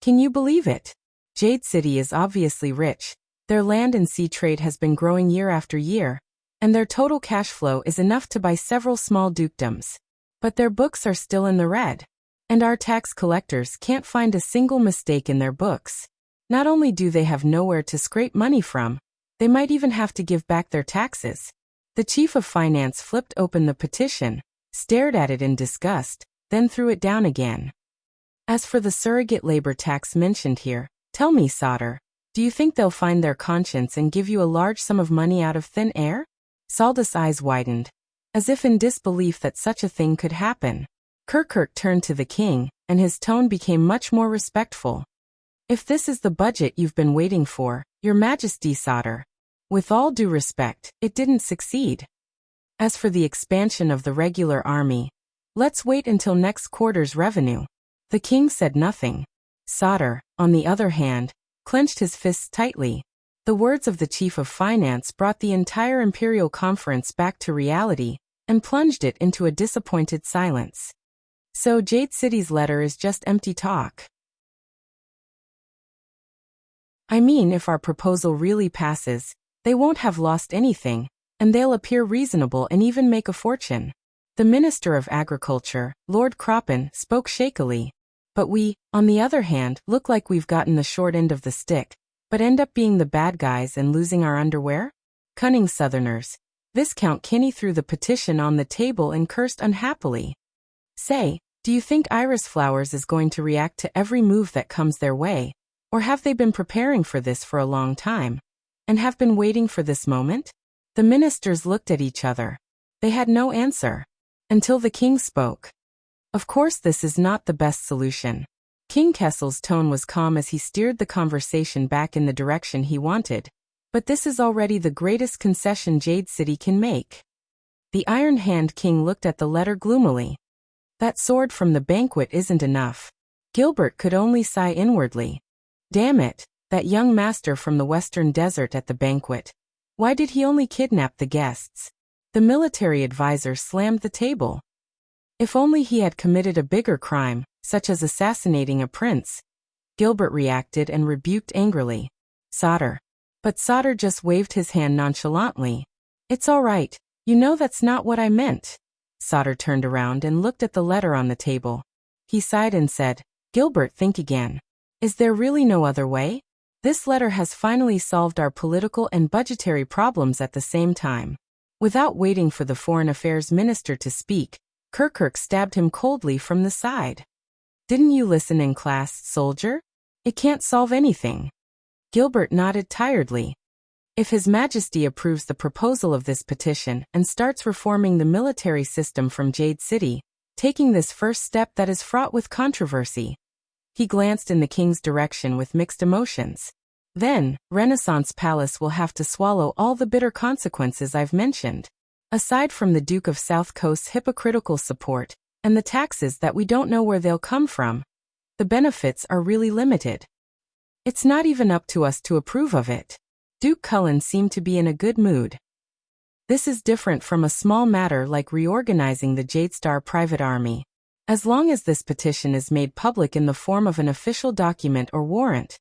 Can you believe it? Jade City is obviously rich. Their land and sea trade has been growing year after year, and their total cash flow is enough to buy several small dukedoms. But their books are still in the red. And our tax collectors can't find a single mistake in their books. Not only do they have nowhere to scrape money from, they might even have to give back their taxes. The chief of finance flipped open the petition, stared at it in disgust, then threw it down again. As for the surrogate labor tax mentioned here, tell me, Sauter, do you think they'll find their conscience and give you a large sum of money out of thin air? Sauter's eyes widened, as if in disbelief that such a thing could happen. Kirkirk turned to the king, and his tone became much more respectful. If this is the budget you've been waiting for, Your Majesty, Sauter, with all due respect, it didn't succeed. As for the expansion of the regular army, let's wait until next quarter's revenue. The king said nothing. Sauter, on the other hand, clenched his fists tightly. The words of the chief of finance brought the entire imperial conference back to reality and plunged it into a disappointed silence. So Jade City's letter is just empty talk. I mean, if our proposal really passes, they won't have lost anything, and they'll appear reasonable and even make a fortune. The Minister of Agriculture, Lord Croppen, spoke shakily. But we, on the other hand, look like we've gotten the short end of the stick, but end up being the bad guys and losing our underwear? Cunning Southerners. Viscount Kinney threw the petition on the table and cursed unhappily. Say, do you think Iris Flowers is going to react to every move that comes their way? Or have they been preparing for this for a long time? And have been waiting for this moment? The ministers looked at each other. They had no answer. Until the king spoke. Of course this is not the best solution. King Kessel's tone was calm as he steered the conversation back in the direction he wanted. But this is already the greatest concession Jade City can make. The Iron Hand King looked at the letter gloomily. That sword from the banquet isn't enough. Gilbert could only sigh inwardly. Damn it, that young master from the western desert at the banquet. Why did he only kidnap the guests? The military advisor slammed the table. If only he had committed a bigger crime, such as assassinating a prince. Gilbert reacted and rebuked angrily. Sauter. But Sauter just waved his hand nonchalantly. It's all right, you know that's not what I meant. Sauter turned around and looked at the letter on the table. He sighed and said, Gilbert, think again. Is there really no other way? This letter has finally solved our political and budgetary problems at the same time. Without waiting for the Foreign Affairs Minister to speak, Kirkirk stabbed him coldly from the side. Didn't you listen in class, soldier? It can't solve anything. Gilbert nodded tiredly. If His Majesty approves the proposal of this petition and starts reforming the military system from Jade City, taking this first step that is fraught with controversy. He glanced in the king's direction with mixed emotions. Then, Renaissance Palace will have to swallow all the bitter consequences I've mentioned. Aside from the Duke of South Coast's hypocritical support, and the taxes that we don't know where they'll come from, the benefits are really limited. It's not even up to us to approve of it. Duke Cullen seemed to be in a good mood. This is different from a small matter like reorganizing the Jadestar private army. As long as this petition is made public in the form of an official document or warrant,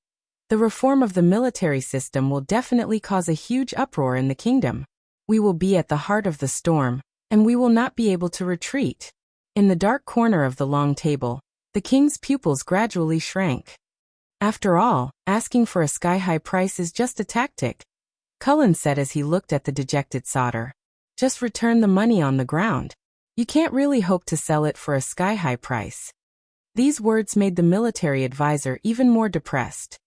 the reform of the military system will definitely cause a huge uproar in the kingdom. We will be at the heart of the storm, and we will not be able to retreat. In the dark corner of the long table, the king's pupils gradually shrank. After all, asking for a sky-high price is just a tactic, Cullen said as he looked at the dejected Sauter. Just return the money on the ground. You can't really hope to sell it for a sky-high price. These words made the military advisor even more depressed.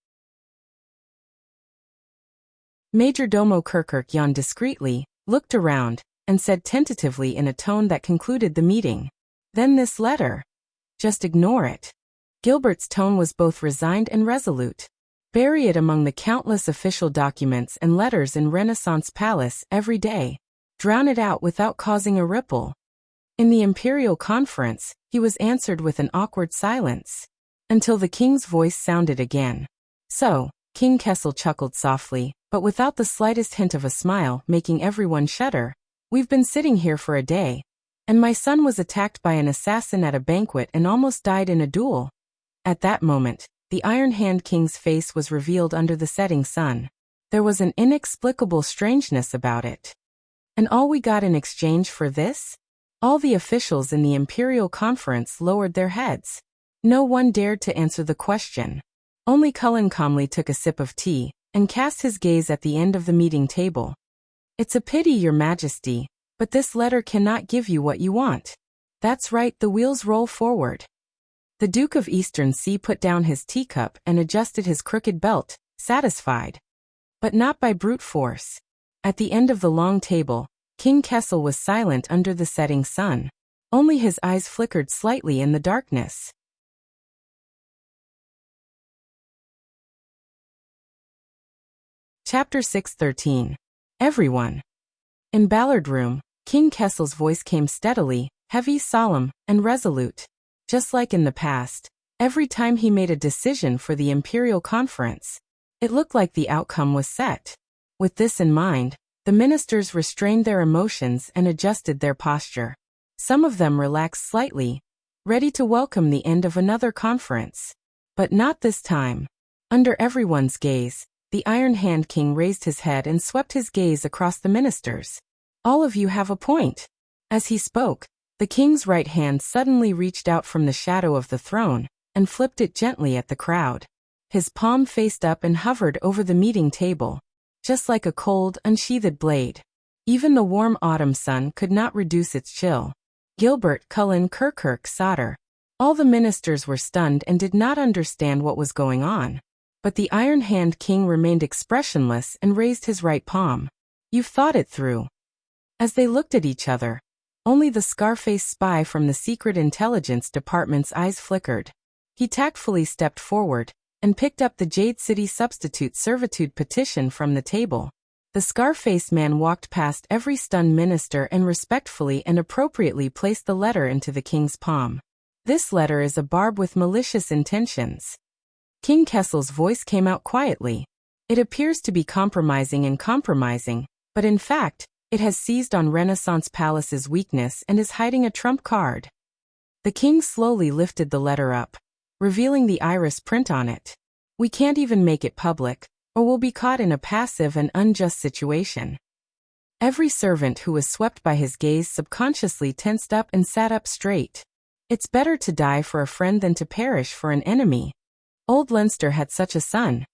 Major Domo Kirkirk yawned discreetly, looked around, and said tentatively in a tone that concluded the meeting. Then this letter. Just ignore it. Gilbert's tone was both resigned and resolute. Bury it among the countless official documents and letters in Renaissance Palace every day. Drown it out without causing a ripple. In the Imperial Conference, he was answered with an awkward silence, until the king's voice sounded again. So, King Kessel chuckled softly, but without the slightest hint of a smile, making everyone shudder. We've been sitting here for a day, and my son was attacked by an assassin at a banquet and almost died in a duel. At that moment, the Iron Hand King's face was revealed under the setting sun. There was an inexplicable strangeness about it. And all we got in exchange for this? All the officials in the Imperial Conference lowered their heads. No one dared to answer the question. Only Cullen calmly took a sip of tea, and cast his gaze at the end of the meeting table. It's a pity, Your Majesty, but this letter cannot give you what you want. That's right, the wheels roll forward. The Duke of Eastern Sea put down his teacup and adjusted his crooked belt, satisfied. But not by brute force. At the end of the long table, King Kessel was silent under the setting sun. Only his eyes flickered slightly in the darkness. Chapter 6:13. Everyone. In Ballard Room, King Kessel's voice came steadily, heavy, solemn, and resolute. Just like in the past, every time he made a decision for the Imperial Conference, it looked like the outcome was set. With this in mind, the ministers restrained their emotions and adjusted their posture. Some of them relaxed slightly, ready to welcome the end of another conference. But not this time. Under everyone's gaze, the Iron Hand King raised his head and swept his gaze across the ministers. All of you have a point. As he spoke, the king's right hand suddenly reached out from the shadow of the throne and flipped it gently at the crowd. His palm faced up and hovered over the meeting table, just like a cold, unsheathed blade. Even the warm autumn sun could not reduce its chill. Gilbert, Cullen, Kirkirk, Sauter. All the ministers were stunned and did not understand what was going on. But the Iron Hand King remained expressionless and raised his right palm. You've thought it through. As they looked at each other, only the Scarface spy from the Secret Intelligence Department's eyes flickered. He tactfully stepped forward and picked up the Jade City Substitute Servitude petition from the table. The Scarface man walked past every stunned minister and respectfully and appropriately placed the letter into the king's palm. This letter is a barb with malicious intentions. King Kessel's voice came out quietly. It appears to be compromising, but in fact, it has seized on Renaissance Palace's weakness and is hiding a trump card. The king slowly lifted the letter up, revealing the iris print on it. We can't even make it public, or we'll be caught in a passive and unjust situation. Every servant who was swept by his gaze subconsciously tensed up and sat up straight. It's better to die for a friend than to perish for an enemy. Old Leinster had such a son.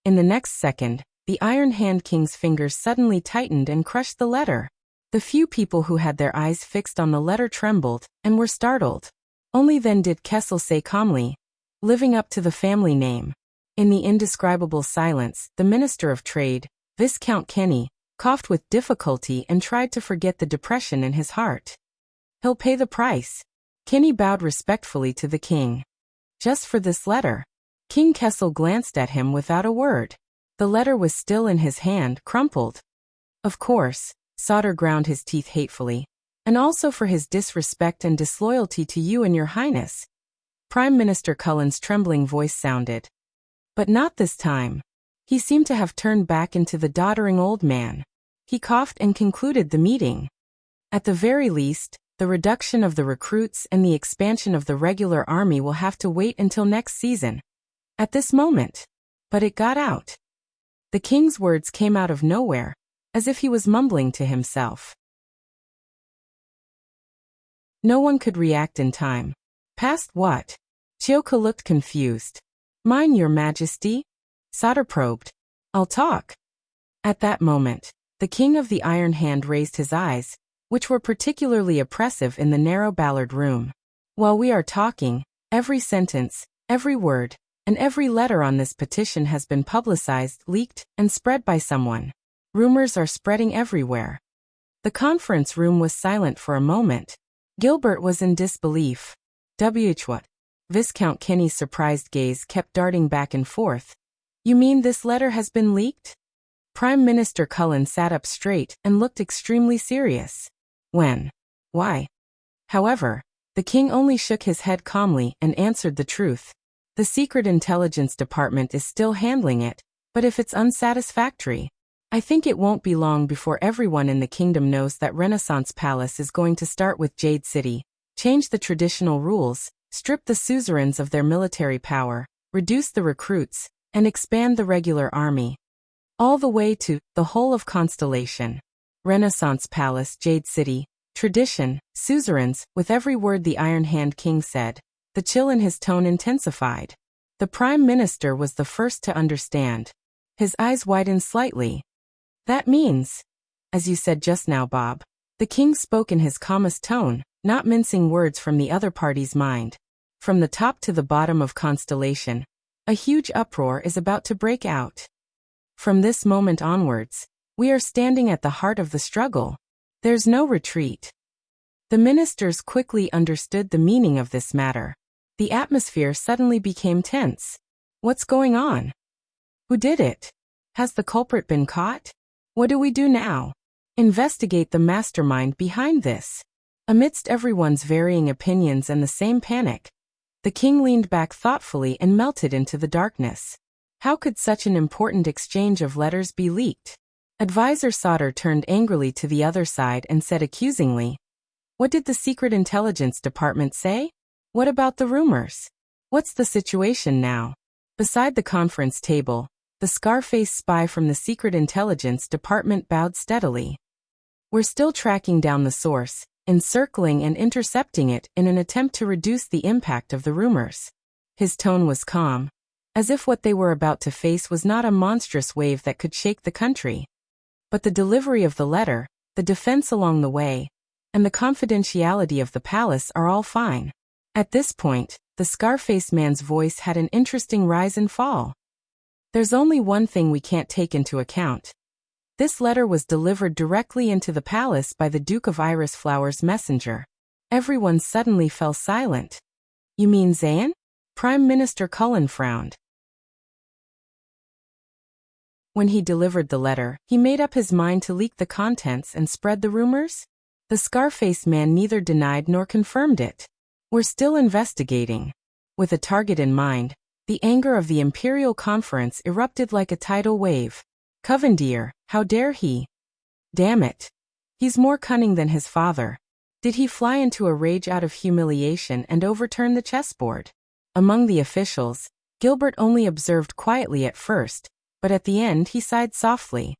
In the next second, the Iron Hand King's fingers suddenly tightened and crushed the letter. The few people who had their eyes fixed on the letter trembled and were startled. Only then did Kessel say calmly, living up to the family name. In the indescribable silence, the Minister of Trade, Viscount Kenny, coughed with difficulty and tried to forget the depression in his heart. He'll pay the price. Kenny bowed respectfully to the king. Just for this letter. King Kessel glanced at him without a word. The letter was still in his hand, crumpled. Of course, Sauter ground his teeth hatefully. And also for his disrespect and disloyalty to you and your highness. Prime Minister Cullen's trembling voice sounded. But not this time. He seemed to have turned back into the doddering old man. He coughed and concluded the meeting. At the very least, The reduction of the recruits and the expansion of the regular army will have to wait until next season. At this moment. But it got out. The king's words came out of nowhere, as if he was mumbling to himself. No one could react in time. Past what? Chioka looked confused. Mine, your majesty? Sada probed. I'll talk. At that moment, the king of the Iron Hand raised his eyes, which were particularly oppressive in the narrow Ballard room. While we are talking, every sentence, every word, and every letter on this petition has been publicized, leaked, and spread by someone. Rumors are spreading everywhere. The conference room was silent for a moment. Gilbert was in disbelief. What? Viscount Kenny's surprised gaze kept darting back and forth. You mean this letter has been leaked? Prime Minister Cullen sat up straight and looked extremely serious. When? Why? However, the king only shook his head calmly and answered the truth. The Secret Intelligence Department is still handling it, but if it's unsatisfactory, I think it won't be long before everyone in the kingdom knows that Renaissance Palace is going to start with Jade City, change the traditional rules, strip the suzerains of their military power, reduce the recruits, and expand the regular army. All the way to the whole of Constellation. Renaissance Palace, Jade City, tradition, suzerains, with every word the Iron Hand King said. The chill in his tone intensified. The Prime Minister was the first to understand. His eyes widened slightly. That means, as you said just now, Bob. The king spoke in his calmest tone, not mincing words from the other party's mind. From the top to the bottom of Constellation, a huge uproar is about to break out. From this moment onwards, we are standing at the heart of the struggle. There's no retreat. The ministers quickly understood the meaning of this matter. The atmosphere suddenly became tense. What's going on? Who did it? Has the culprit been caught? What do we do now? Investigate the mastermind behind this. Amidst everyone's varying opinions and the same panic, the king leaned back thoughtfully and melted into the darkness. How could such an important exchange of letters be leaked? Advisor Sauter turned angrily to the other side and said accusingly, "What did the Secret Intelligence Department say? What about the rumors? What's the situation now?" Beside the conference table, the scar-faced spy from the Secret Intelligence Department bowed steadily. "We're still tracking down the source, encircling and intercepting it in an attempt to reduce the impact of the rumors." His tone was calm, as if what they were about to face was not a monstrous wave that could shake the country. But the delivery of the letter, the defense along the way, and the confidentiality of the palace are all fine. At this point, the scar-faced man's voice had an interesting rise and fall. "There's only one thing we can't take into account. This letter was delivered directly into the palace by the Duke of Iris Flower's messenger." Everyone suddenly fell silent. "You mean Zayn?" Prime Minister Cullen frowned. When he delivered the letter, he made up his mind to leak the contents and spread the rumors? The scar-faced man neither denied nor confirmed it. "We're still investigating." With a target in mind, the anger of the Imperial Conference erupted like a tidal wave. "Covendier, how dare he? Damn it. He's more cunning than his father. Did he fly into a rage out of humiliation and overturn the chessboard?" Among the officials, Gilbert only observed quietly at first, but at the end he sighed softly.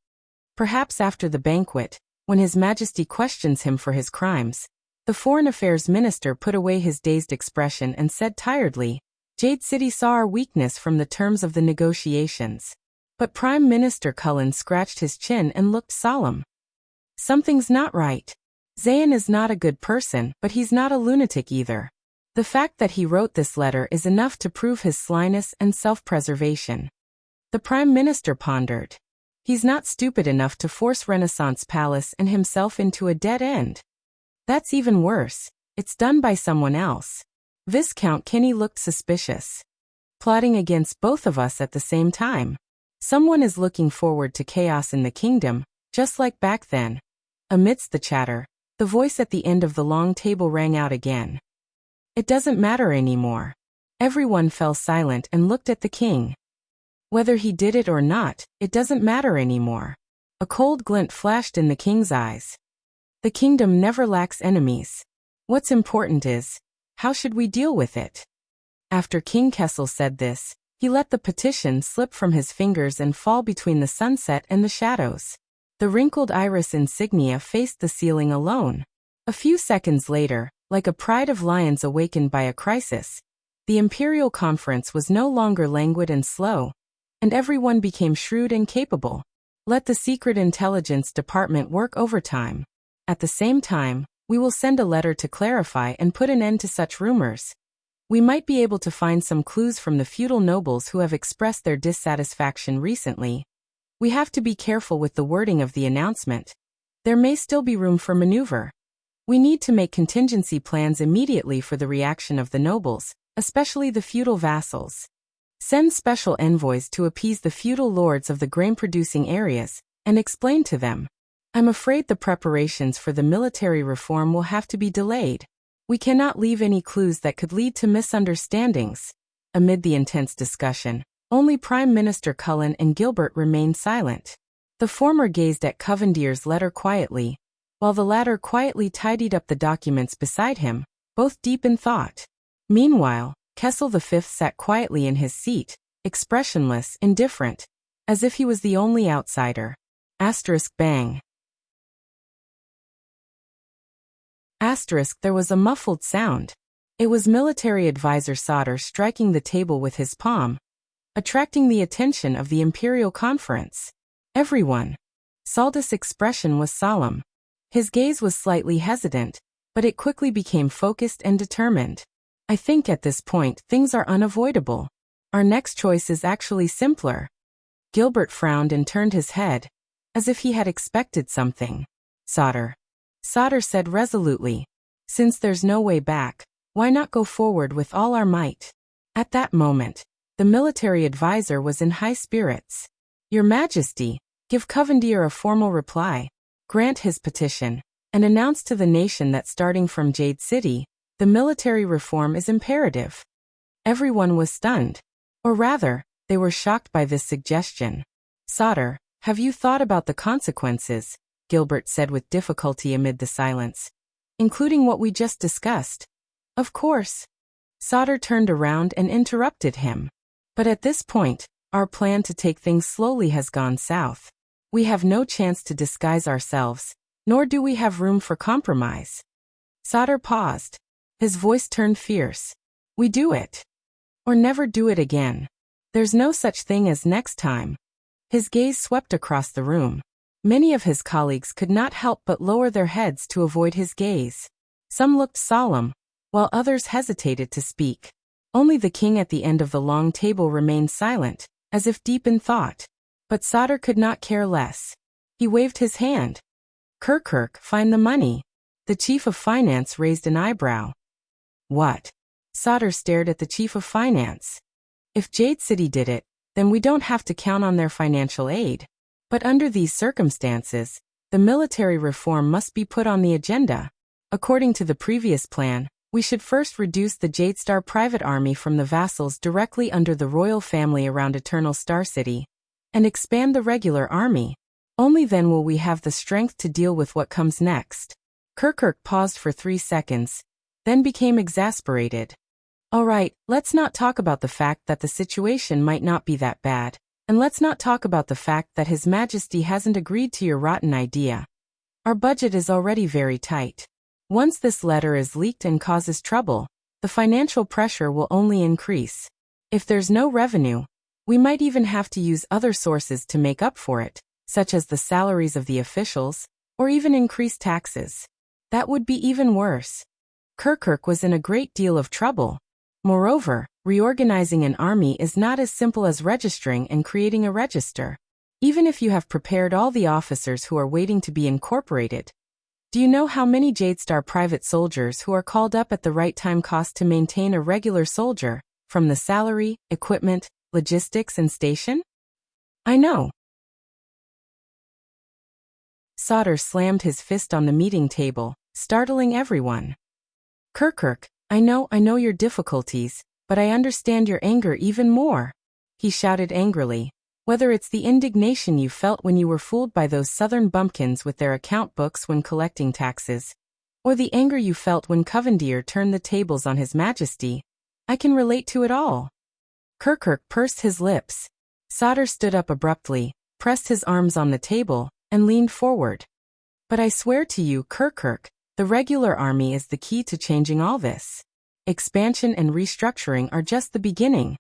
Perhaps after the banquet, when His Majesty questions him for his crimes, the Foreign Affairs Minister put away his dazed expression and said tiredly, "Jade City saw our weakness from the terms of the negotiations." But Prime Minister Cullen scratched his chin and looked solemn. "Something's not right. Zayn is not a good person, but he's not a lunatic either. The fact that he wrote this letter is enough to prove his slyness and self-preservation." The Prime Minister pondered. He's not stupid enough to force Renaissance Palace and himself into a dead end. That's even worse. It's done by someone else. Viscount Kenny looked suspicious. "Plotting against both of us at the same time. Someone is looking forward to chaos in the kingdom, just like back then." Amidst the chatter, the voice at the end of the long table rang out again. "It doesn't matter anymore." Everyone fell silent and looked at the king. Whether he did it or not, it doesn't matter anymore. A cold glint flashed in the king's eyes. The kingdom never lacks enemies. What's important is, how should we deal with it? After King Kessel said this, he let the petition slip from his fingers and fall between the sunset and the shadows. The wrinkled iris insignia faced the ceiling alone. A few seconds later, like a pride of lions awakened by a crisis, the Imperial Conference was no longer languid and slow, and everyone became shrewd and capable. Let the Secret Intelligence Department work overtime. At the same time, we will send a letter to clarify and put an end to such rumors. We might be able to find some clues from the feudal nobles who have expressed their dissatisfaction recently. We have to be careful with the wording of the announcement. There may still be room for maneuver. We need to make contingency plans immediately for the reaction of the nobles, especially the feudal vassals. Send special envoys to appease the feudal lords of the grain-producing areas, and explain to them. I'm afraid the preparations for the military reform will have to be delayed. We cannot leave any clues that could lead to misunderstandings. Amid the intense discussion, only Prime Minister Cullen and Gilbert remained silent. The former gazed at Covendier's letter quietly, while the latter quietly tidied up the documents beside him, both deep in thought. Meanwhile, Kessel V sat quietly in his seat, expressionless, indifferent, as if he was the only outsider. Bang. There was a muffled sound. It was military advisor Sauter striking the table with his palm, attracting the attention of the Imperial Conference. Everyone. Saldus' expression was solemn. His gaze was slightly hesitant, but it quickly became focused and determined. I think at this point things are unavoidable. Our next choice is actually simpler. Gilbert frowned and turned his head, as if he had expected something. Sauter said resolutely. Since there's no way back, why not go forward with all our might? At that moment, the military advisor was in high spirits. Your Majesty, give Covendier a formal reply, grant his petition, and announce to the nation that starting from Jade City, the military reform is imperative. Everyone was stunned. Or rather, they were shocked by this suggestion. Sauter, have you thought about the consequences? Gilbert said with difficulty amid the silence. Including what we just discussed. Of course. Sauter turned around and interrupted him. But at this point, our plan to take things slowly has gone south. We have no chance to disguise ourselves, nor do we have room for compromise. Sauter paused. His voice turned fierce. We do it. Or never do it again. There's no such thing as next time. His gaze swept across the room. Many of his colleagues could not help but lower their heads to avoid his gaze. Some looked solemn, while others hesitated to speak. Only the king at the end of the long table remained silent, as if deep in thought. But Sauter could not care less. He waved his hand. Kirkirk, find the money. The chief of finance raised an eyebrow. What? Sauter stared at the chief of finance. If Jade City did it, then we don't have to count on their financial aid. But under these circumstances, the military reform must be put on the agenda. According to the previous plan, we should first reduce the Jadestar private army from the vassals directly under the royal family around Eternal Star City, and expand the regular army. Only then will we have the strength to deal with what comes next. Kirkirk paused for 3 seconds, then became exasperated. All right, let's not talk about the fact that the situation might not be that bad. And let's not talk about the fact that His Majesty hasn't agreed to your rotten idea. Our budget is already very tight. Once this letter is leaked and causes trouble, the financial pressure will only increase. If there's no revenue, we might even have to use other sources to make up for it, such as the salaries of the officials, or even increase taxes. That would be even worse. Kirkirk was in a great deal of trouble. Moreover, reorganizing an army is not as simple as registering and creating a register. Even if you have prepared all the officers who are waiting to be incorporated. Do you know how many Jadestar private soldiers who are called up at the right time cost to maintain a regular soldier, from the salary, equipment, logistics, and station? I know. Sauter slammed his fist on the meeting table, startling everyone. Kirkirk, I know your difficulties, but I understand your anger even more. He shouted angrily. Whether it's the indignation you felt when you were fooled by those southern bumpkins with their account books when collecting taxes, Or the anger you felt when Covendier turned the tables on His Majesty. I can relate to it all. Kirkuk pursed his lips. Sodder stood up abruptly, pressed his arms on the table, and leaned forward. But I swear to you, Kirkuk, the regular army is the key to changing all this. Expansion and restructuring are just the beginning.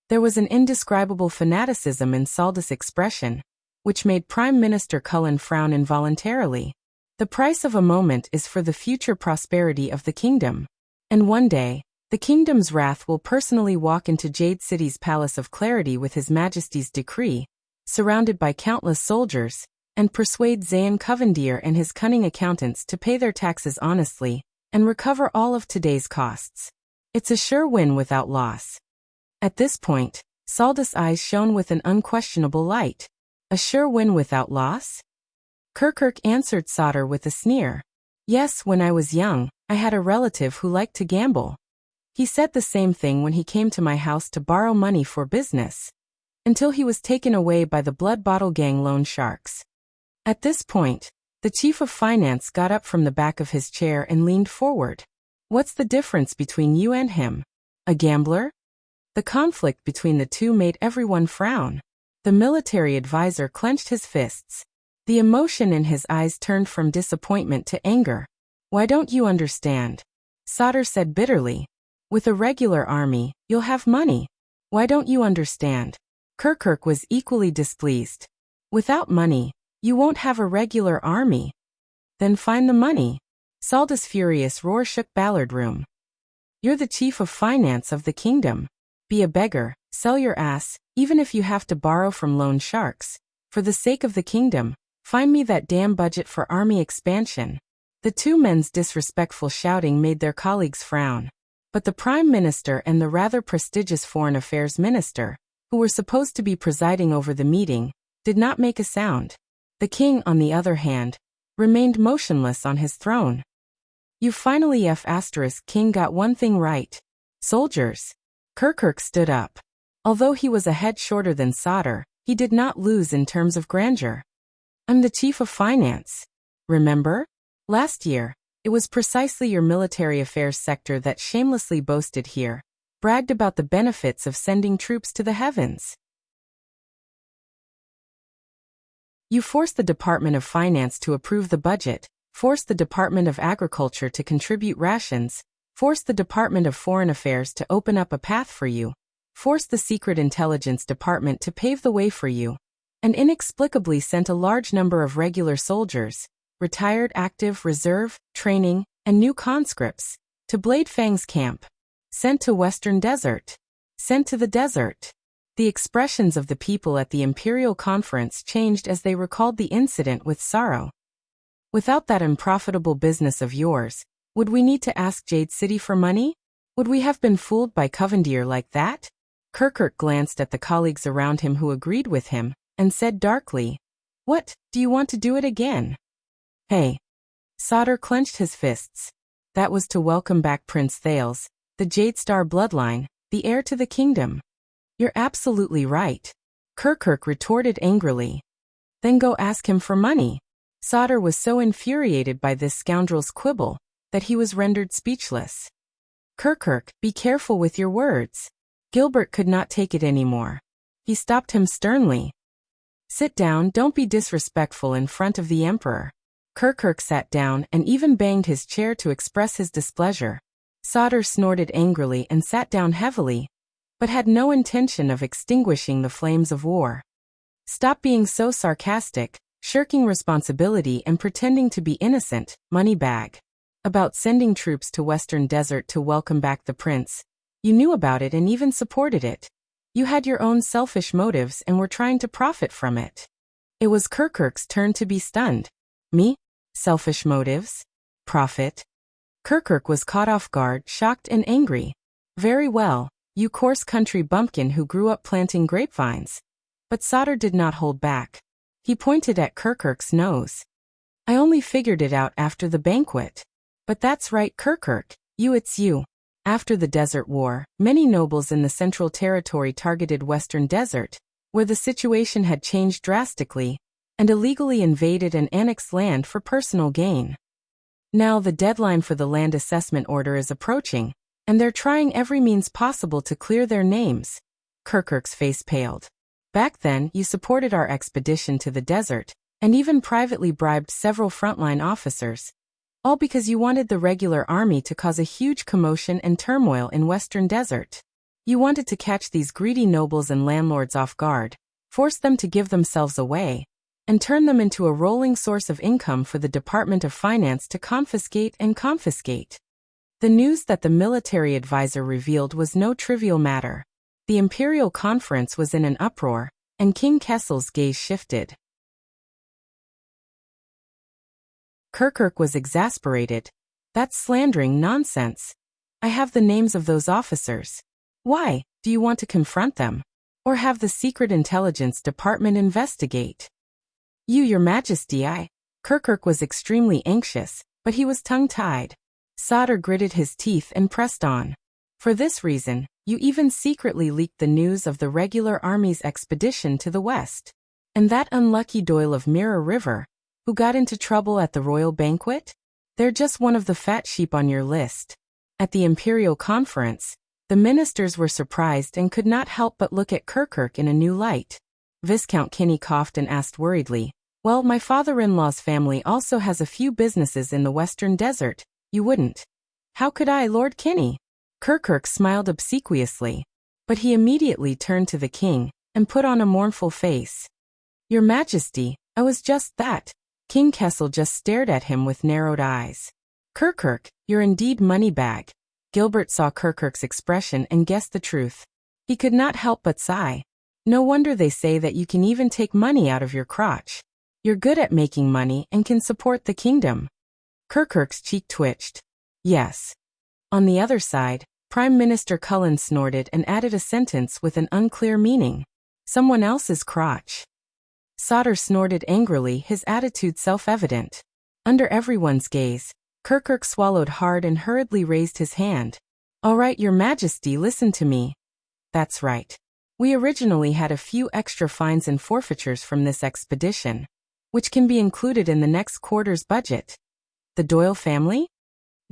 There was an indescribable fanaticism in Saldus' expression, which made Prime Minister Cullen frown involuntarily. The price of a moment is for the future prosperity of the kingdom. And one day, the kingdom's wrath will personally walk into Jade City's Palace of Clarity with His Majesty's decree, surrounded by countless soldiers, and persuade Zayn Covendier and his cunning accountants to pay their taxes honestly, and recover all of today's costs. It's a sure win without loss. At this point, Saldus' eyes shone with an unquestionable light. A sure win without loss? Kirkuk answered Sodder with a sneer. Yes, when I was young, I had a relative who liked to gamble. He said the same thing when he came to my house to borrow money for business. Until he was taken away by the Blood Bottle Gang loan sharks. At this point, the Chief of Finance got up from the back of his chair and leaned forward. What's the difference between you and him? A gambler? The conflict between the two made everyone frown. The military advisor clenched his fists. The emotion in his eyes turned from disappointment to anger. Why don't you understand? Sodder said bitterly. With a regular army, you'll have money. Why don't you understand? Kirkuk was equally displeased. Without money, you won't have a regular army. Then find the money. Saldus' furious roar shook Ballard Room. You're the chief of finance of the kingdom. Be a beggar, sell your ass, even if you have to borrow from loan sharks. For the sake of the kingdom, find me that damn budget for army expansion. The two men's disrespectful shouting made their colleagues frown. But the Prime Minister and the rather prestigious Foreign Affairs Minister, who were supposed to be presiding over the meeting, did not make a sound. The king, on the other hand, remained motionless on his throne. You finally King got one thing right. Soldiers. Kirkuk stood up. Although he was a head shorter than Sodder, he did not lose in terms of grandeur. I'm the chief of finance. Remember? Last year, it was precisely your military affairs sector that shamelessly boasted here, bragged about the benefits of sending troops to the heavens. You forced the Department of Finance to approve the budget, forced the Department of Agriculture to contribute rations, forced the Department of Foreign Affairs to open up a path for you, forced the Secret Intelligence Department to pave the way for you, and inexplicably sent a large number of regular soldiers, retired active reserve, training, and new conscripts, to Blade Fang's camp. Sent to Western Desert. Sent to the desert. The expressions of the people at the Imperial Conference changed as they recalled the incident with sorrow. Without that unprofitable business of yours, would we need to ask Jade City for money? Would we have been fooled by Covendier like that? Kirkuk glanced at the colleagues around him who agreed with him, and said darkly, What, do you want to do it again? Hey. Sodder clenched his fists. That was to welcome back Prince Thales, the Jadestar bloodline, the heir to the kingdom. You're absolutely right. Kirkuk retorted angrily. Then go ask him for money. Sodder was so infuriated by this scoundrel's quibble that he was rendered speechless. Kirkuk, be careful with your words. Gilbert could not take it anymore. He stopped him sternly. Sit down, don't be disrespectful in front of the Emperor. Kirkuk sat down and even banged his chair to express his displeasure. Sodder snorted angrily and sat down heavily, but had no intention of extinguishing the flames of war. Stop being so sarcastic, shirking responsibility and pretending to be innocent, moneybag. About sending troops to Western Desert to welcome back the prince. You knew about it and even supported it. You had your own selfish motives and were trying to profit from it. It was Kirkuk's turn to be stunned. Me? Selfish motives? Profit? Kirkuk was caught off guard, shocked and angry. Very well, you coarse country bumpkin who grew up planting grapevines. But Sodder did not hold back. He pointed at Kirkuk's nose. I only figured it out after the banquet. But that's right, Kirkuk, it's you. After the Desert War, many nobles in the Central Territory targeted Western Desert, where the situation had changed drastically, and illegally invaded and annexed land for personal gain. Now the deadline for the land assessment order is approaching, and they're trying every means possible to clear their names. Kirkuk's face paled. Back then, you supported our expedition to the desert, and even privately bribed several frontline officers. All because you wanted the regular army to cause a huge commotion and turmoil in Western Desert. You wanted to catch these greedy nobles and landlords off guard, force them to give themselves away, and turn them into a rolling source of income for the Department of Finance to confiscate and confiscate. The news that the military advisor revealed was no trivial matter. The imperial conference was in an uproar, and King Kessel's gaze shifted. Kirkuk was exasperated. That's slandering nonsense. I have the names of those officers. Why, do you want to confront them? Or have the Secret Intelligence Department investigate? Your Majesty, Kirkuk was extremely anxious, but he was tongue-tied. Sauter gritted his teeth and pressed on. For this reason, you even secretly leaked the news of the regular army's expedition to the west. And that unlucky Doyle of Mirror River, who got into trouble at the royal banquet? They're just one of the fat sheep on your list. At the imperial conference, the ministers were surprised and could not help but look at Kirkuk in a new light. Viscount Kinney coughed and asked worriedly, well, my father-in-law's family also has a few businesses in the Western Desert. You wouldn't. How could I, Lord Kinney? Kirkuk smiled obsequiously, but he immediately turned to the king and put on a mournful face. Your Majesty, I was just that. King Kessel just stared at him with narrowed eyes. Kirkuk, you're indeed moneybag. Gilbert saw Kirkuk's expression and guessed the truth. He could not help but sigh. No wonder they say that you can even take money out of your crotch. You're good at making money and can support the kingdom. Kirkuk's cheek twitched. Yes. On the other side, Prime Minister Cullen snorted and added a sentence with an unclear meaning. Someone else's crotch. Sauter snorted angrily, his attitude self-evident. Under everyone's gaze, Kirkuk swallowed hard and hurriedly raised his hand. All right, Your Majesty, listen to me. That's right. We originally had a few extra fines and forfeitures from this expedition, which can be included in the next quarter's budget. The Doyle family?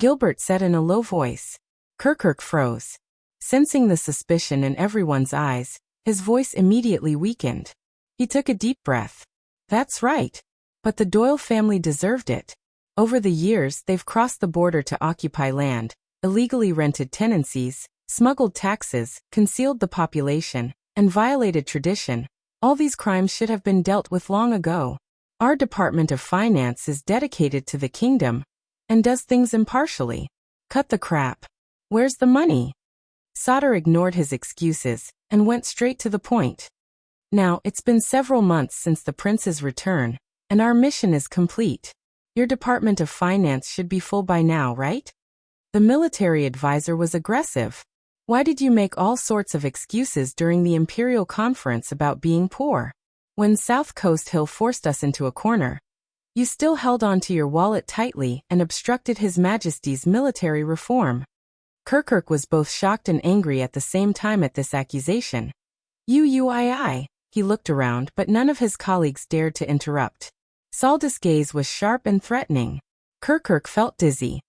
Gilbert said in a low voice. Kirkuk froze. Sensing the suspicion in everyone's eyes, his voice immediately weakened. He took a deep breath. That's right. But the Doyle family deserved it. Over the years, they've crossed the border to occupy land, illegally rented tenancies, smuggled taxes, concealed the population, and violated tradition. All these crimes should have been dealt with long ago. Our Department of Finance is dedicated to the kingdom and does things impartially. Cut the crap. Where's the money? Sauter ignored his excuses and went straight to the point. Now, it's been several months since the prince's return, and our mission is complete. Your Department of Finance should be full by now, right? The military advisor was aggressive. Why did you make all sorts of excuses during the Imperial Conference about being poor? When South Coast Hill forced us into a corner, you still held on to your wallet tightly and obstructed His Majesty's military reform. Kirkuk was both shocked and angry at the same time at this accusation. He looked around, but none of his colleagues dared to interrupt. Saldus' gaze was sharp and threatening. Kirkuk felt dizzy.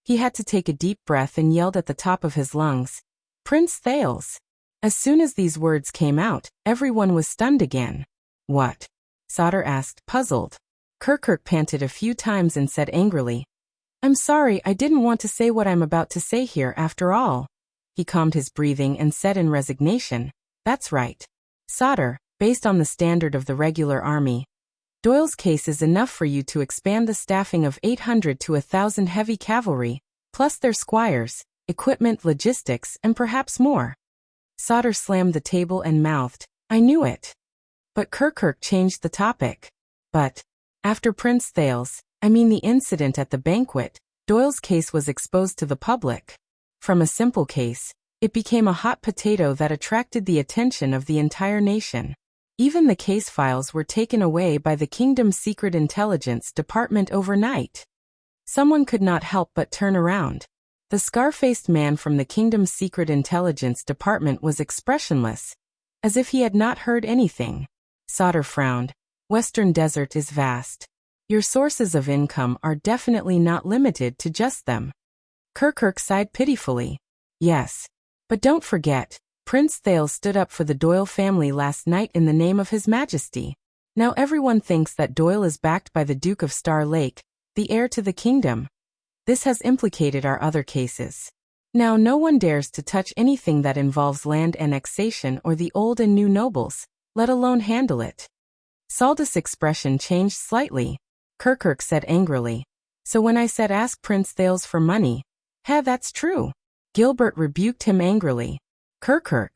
He had to take a deep breath and yelled at the top of his lungs, Prince Thales. As soon as these words came out, everyone was stunned again. What? Sauter asked, puzzled. Kirkuk panted a few times and said angrily, I'm sorry, I didn't want to say what I'm about to say here after all. He calmed his breathing and said in resignation, That's right. Sauter, based on the standard of the regular army, Doyle's case is enough for you to expand the staffing of 800 to 1,000 heavy cavalry, plus their squires, equipment, logistics, and perhaps more. Sauter slammed the table and mouthed, I knew it. But Kirkuk changed the topic. But, after Prince Thales, the incident at the banquet, Doyle's case was exposed to the public. From a simple case, it became a hot potato that attracted the attention of the entire nation. Even the case files were taken away by the Kingdom's Secret Intelligence Department overnight. Someone could not help but turn around. The scar-faced man from the Kingdom's Secret Intelligence Department was expressionless, as if he had not heard anything. Sauter frowned. Western Desert is vast. Your sources of income are definitely not limited to just them. Kirkuk sighed pitifully. Yes. But don't forget, Prince Thales stood up for the Doyle family last night in the name of His Majesty. Now everyone thinks that Doyle is backed by the Duke of Star Lake, the heir to the kingdom. This has implicated our other cases. Now no one dares to touch anything that involves land annexation or the old and new nobles, let alone handle it. Saldus' expression changed slightly. Kirkuk said angrily. So when I said ask Prince Thales for money, that's true. Gilbert rebuked him angrily. Kirkuk.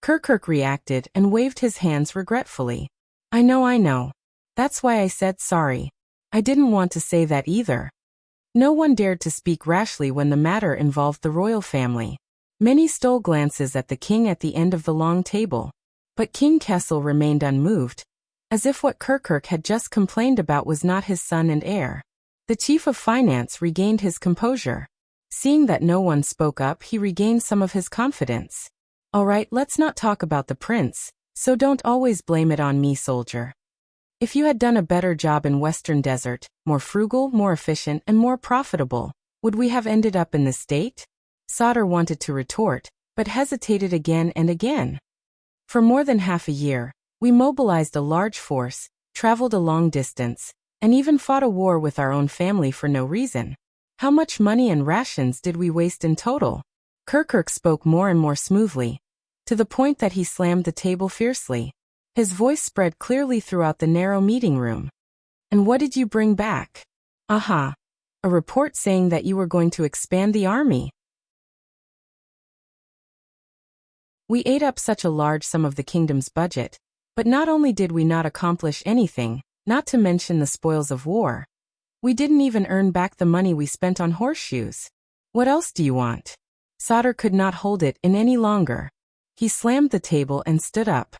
Kirkuk reacted and waved his hands regretfully. I know. That's why I said sorry. I didn't want to say that either. No one dared to speak rashly when the matter involved the royal family. Many stole glances at the king at the end of the long table. But King Kessel remained unmoved, as if what Kirkuk had just complained about was not his son and heir. The chief of finance regained his composure. Seeing that no one spoke up, he regained some of his confidence. All right, let's not talk about the prince, so don't always blame it on me, soldier. If you had done a better job in Western Desert, more frugal, more efficient, and more profitable, would we have ended up in this state? Sauter wanted to retort, but hesitated again and again. For more than half a year, we mobilized a large force, traveled a long distance, and even fought a war with our own family for no reason. How much money and rations did we waste in total? Kirkuk spoke more and more smoothly, to the point that he slammed the table fiercely. His voice spread clearly throughout the narrow meeting room. And what did you bring back? A report saying that you were going to expand the army. We ate up such a large sum of the kingdom's budget, but not only did we not accomplish anything, not to mention the spoils of war, we didn't even earn back the money we spent on horseshoes. What else do you want? Sauter could not hold it in any longer. He slammed the table and stood up.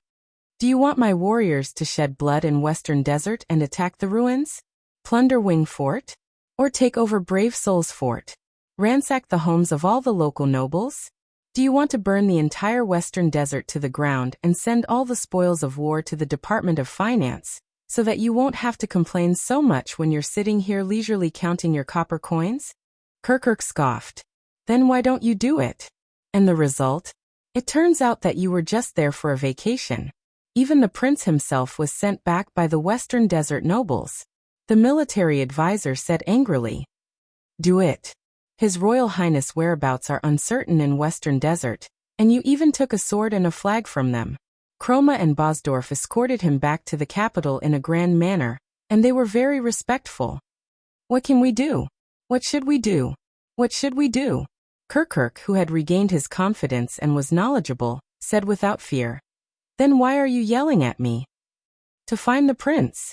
Do you want my warriors to shed blood in Western Desert and attack the ruins? Plunder Wing Fort? Or take over Brave Souls Fort? Ransack the homes of all the local nobles? Do you want to burn the entire Western Desert to the ground and send all the spoils of war to the Department of Finance, so that you won't have to complain so much when you're sitting here leisurely counting your copper coins? Kirkuk scoffed. Then why don't you do it? And the result? It turns out that you were just there for a vacation. Even the prince himself was sent back by the Western Desert nobles. The military advisor said angrily. Do it. His Royal Highness' whereabouts are uncertain in Western Desert, and you even took a sword and a flag from them. Chroma and Bosdorf escorted him back to the capital in a grand manner, and they were very respectful. What can we do? What should we do? What should we do? Kirkuk, who had regained his confidence and was knowledgeable, said without fear. Then why are you yelling at me? To find the prince.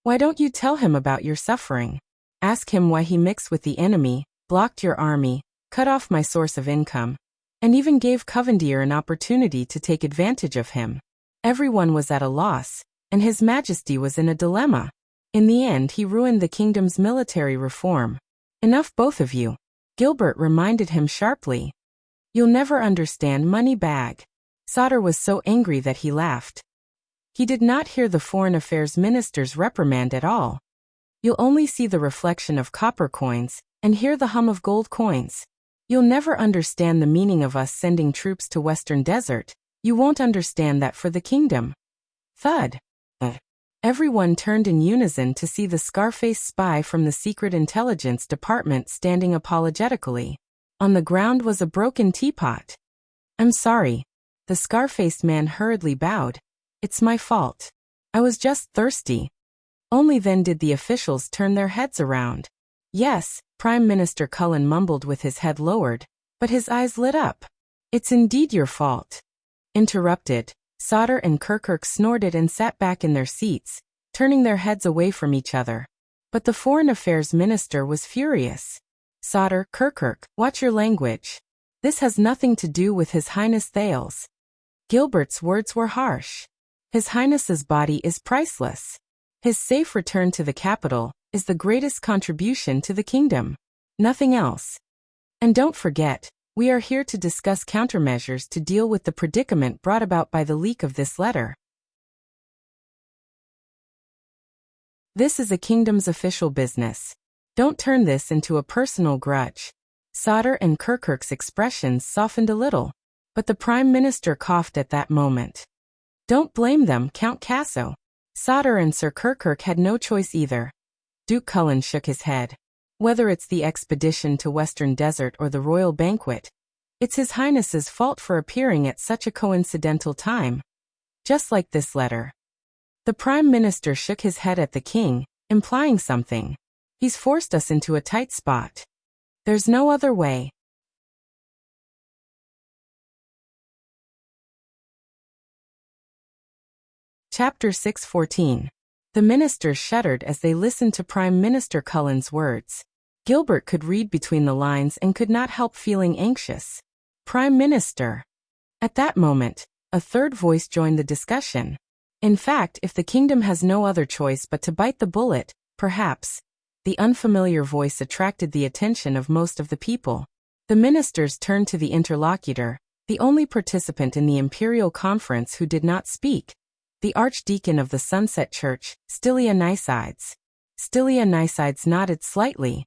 Why don't you tell him about your suffering? Ask him why he mixed with the enemy, blocked your army, cut off my source of income, and even gave Covendier an opportunity to take advantage of him. Everyone was at a loss, and His Majesty was in a dilemma. In the end, he ruined the kingdom's military reform. Enough, both of you. Gilbert reminded him sharply. You'll never understand, Moneybag. Sauter was so angry that he laughed. He did not hear the Foreign Affairs Minister's reprimand at all. You'll only see the reflection of copper coins, and hear the hum of gold coins. You'll never understand the meaning of us sending troops to Western Desert. You won't understand that for the kingdom. Thud. Everyone turned in unison to see the Scarface spy from the Secret Intelligence Department standing apologetically. On the ground was a broken teapot. I'm sorry. The scar-faced man hurriedly bowed. It's my fault. I was just thirsty. Only then did the officials turn their heads around. Yes, Prime Minister Cullen mumbled with his head lowered, but his eyes lit up. It's indeed your fault. Interrupted, Sauter and Kirkuk snorted and sat back in their seats, turning their heads away from each other. But the Foreign Affairs Minister was furious. Sauter, Kirkuk, watch your language. This has nothing to do with His Highness Thales. Gilbert's words were harsh. His Highness's body is priceless. His safe return to the capital is the greatest contribution to the kingdom. Nothing else. And don't forget, we are here to discuss countermeasures to deal with the predicament brought about by the leak of this letter. This is a kingdom's official business. Don't turn this into a personal grudge. Sauter and Kirkirk's expressions softened a little, but the Prime Minister coughed at that moment. Don't blame them, Count Casso. Sauter and Sir Kirkirk had no choice either. Duke Cullen shook his head. Whether it's the expedition to Western Desert or the royal banquet, it's His Highness's fault for appearing at such a coincidental time. Just like this letter. The Prime Minister shook his head at the king, implying something. He's forced us into a tight spot. There's no other way. Chapter 6:14. The ministers shuddered as they listened to Prime Minister Cullen's words. Gilbert could read between the lines and could not help feeling anxious. Prime Minister. At that moment, a third voice joined the discussion. In fact, if the kingdom has no other choice but to bite the bullet, perhaps. The unfamiliar voice attracted the attention of most of the people. The ministers turned to the interlocutor, the only participant in the imperial conference who did not speak. The Archdeacon of the Sunset Church, Stylia Nysides. Stylia Nysides nodded slightly.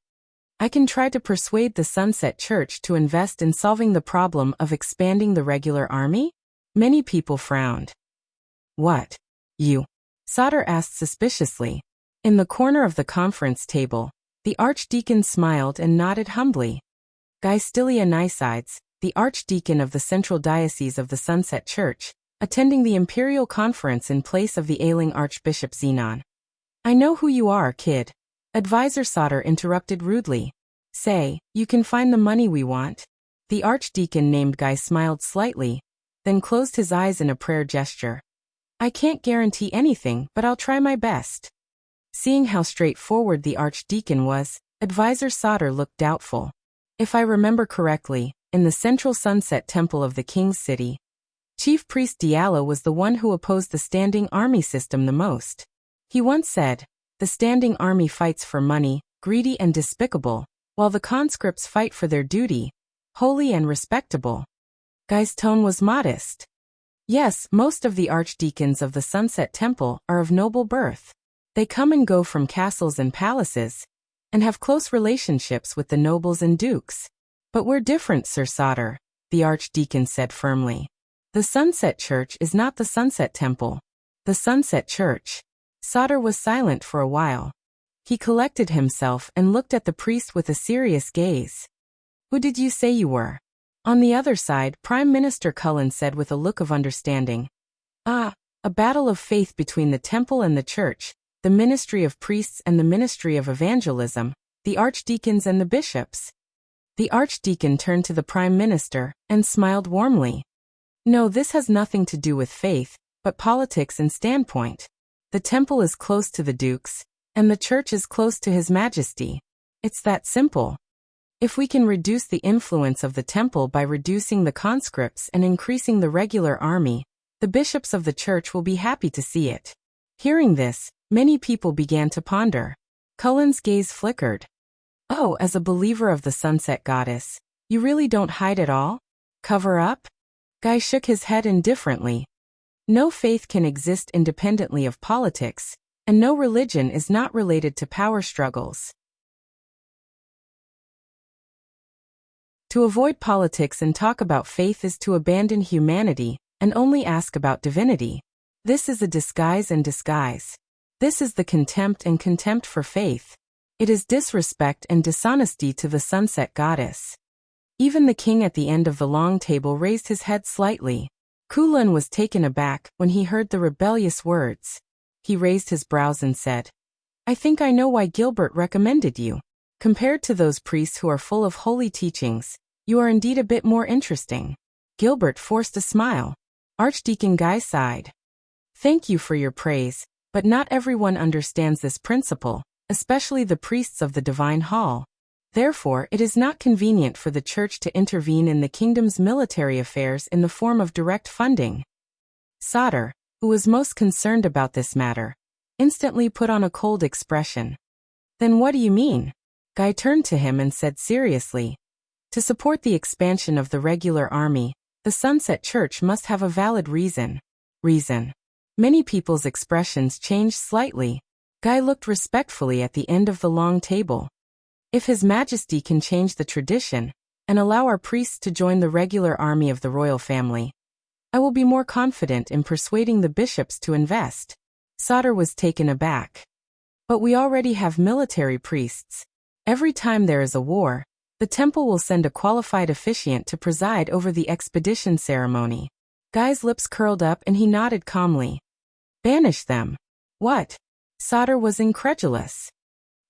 I can try to persuade the Sunset Church to invest in solving the problem of expanding the regular army? Many people frowned. What? You? Sauter asked suspiciously. In the corner of the conference table, the Archdeacon smiled and nodded humbly. Guy Stylia Nysides, the Archdeacon of the Central Diocese of the Sunset Church, attending the imperial conference in place of the ailing Archbishop Zenon. I know who you are, kid. Advisor Sauter interrupted rudely. Say, you can find the money we want. The Archdeacon named Guy smiled slightly, then closed his eyes in a prayer gesture. I can't guarantee anything, but I'll try my best. Seeing how straightforward the Archdeacon was, Advisor Sauter looked doubtful. If I remember correctly, in the central Sunset Temple of the King's City, Chief Priest Diallo was the one who opposed the standing army system the most. He once said, the standing army fights for money, greedy and despicable, while the conscripts fight for their duty, holy and respectable. Guy's tone was modest. Yes, most of the archdeacons of the Sunset Temple are of noble birth. They come and go from castles and palaces, and have close relationships with the nobles and dukes. But we're different, Sir Sauter, the Archdeacon said firmly. The Sunset Church is not the Sunset Temple. The Sunset Church. Sauter was silent for a while. He collected himself and looked at the priest with a serious gaze. Who did you say you were? On the other side, Prime Minister Cullen said with a look of understanding. A battle of faith between the temple and the church, the ministry of priests and the ministry of evangelism, the archdeacons and the bishops. The archdeacon turned to the Prime Minister and smiled warmly. No, this has nothing to do with faith, but politics and standpoint. The temple is close to the dukes, and the church is close to His Majesty. It's that simple. If we can reduce the influence of the temple by reducing the conscripts and increasing the regular army, the bishops of the church will be happy to see it. Hearing this, many people began to ponder. Cullen's gaze flickered. Oh, as a believer of the Sunset Goddess, you really don't hide at all? Cover up? Guy shook his head indifferently. No faith can exist independently of politics, and no religion is not related to power struggles. To avoid politics and talk about faith is to abandon humanity and only ask about divinity. This is a disguise and disguise. This is the contempt and contempt for faith. It is disrespect and dishonesty to the Sunset Goddess. Even the king at the end of the long table raised his head slightly. Kulin was taken aback when he heard the rebellious words. He raised his brows and said, I think I know why Gilbert recommended you. Compared to those priests who are full of holy teachings, you are indeed a bit more interesting. Gilbert forced a smile. Archdeacon Guy sighed. Thank you for your praise, but not everyone understands this principle, especially the priests of the Divine Hall. Therefore, it is not convenient for the Church to intervene in the kingdom's military affairs in the form of direct funding. Sauter, who was most concerned about this matter, instantly put on a cold expression. Then what do you mean? Guy turned to him and said seriously, to support the expansion of the regular army, the Sunset Church must have a valid reason. Reason. Many people's expressions changed slightly. Guy looked respectfully at the end of the long table. If His Majesty can change the tradition and allow our priests to join the regular army of the royal family, I will be more confident in persuading the bishops to invest. Sauter was taken aback. But we already have military priests. Every time there is a war, the temple will send a qualified officiant to preside over the expedition ceremony. Guy's lips curled up and he nodded calmly. Banish them. What? Sauter was incredulous.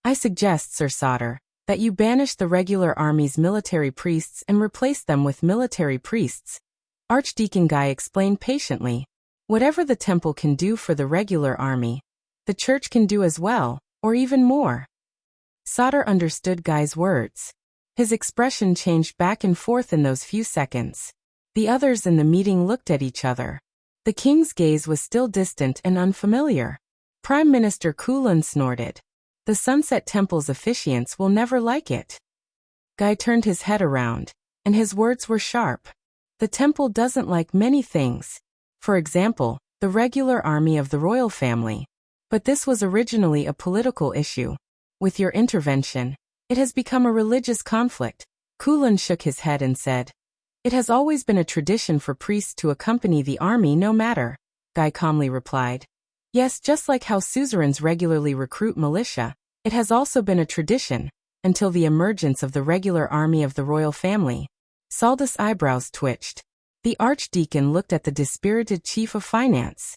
I suggest, Sir Sauter, that you banish the regular army's military priests and replace them with military priests. Archdeacon Guy explained patiently. Whatever the temple can do for the regular army, the church can do as well, or even more. Sauter understood Guy's words. His expression changed back and forth in those few seconds. The others in the meeting looked at each other. The king's gaze was still distant and unfamiliar. Prime Minister Kulin snorted. The Sunset Temple's officiants will never like it. Guy turned his head around, and his words were sharp. The temple doesn't like many things. For example, the regular army of the royal family. But this was originally a political issue. With your intervention, it has become a religious conflict. Kulin shook his head and said, It has always been a tradition for priests to accompany the army no matter. Guy calmly replied. Yes, just like how suzerains regularly recruit militia, it has also been a tradition, until the emergence of the regular army of the royal family. Saldus' eyebrows twitched. The archdeacon looked at the dispirited chief of finance.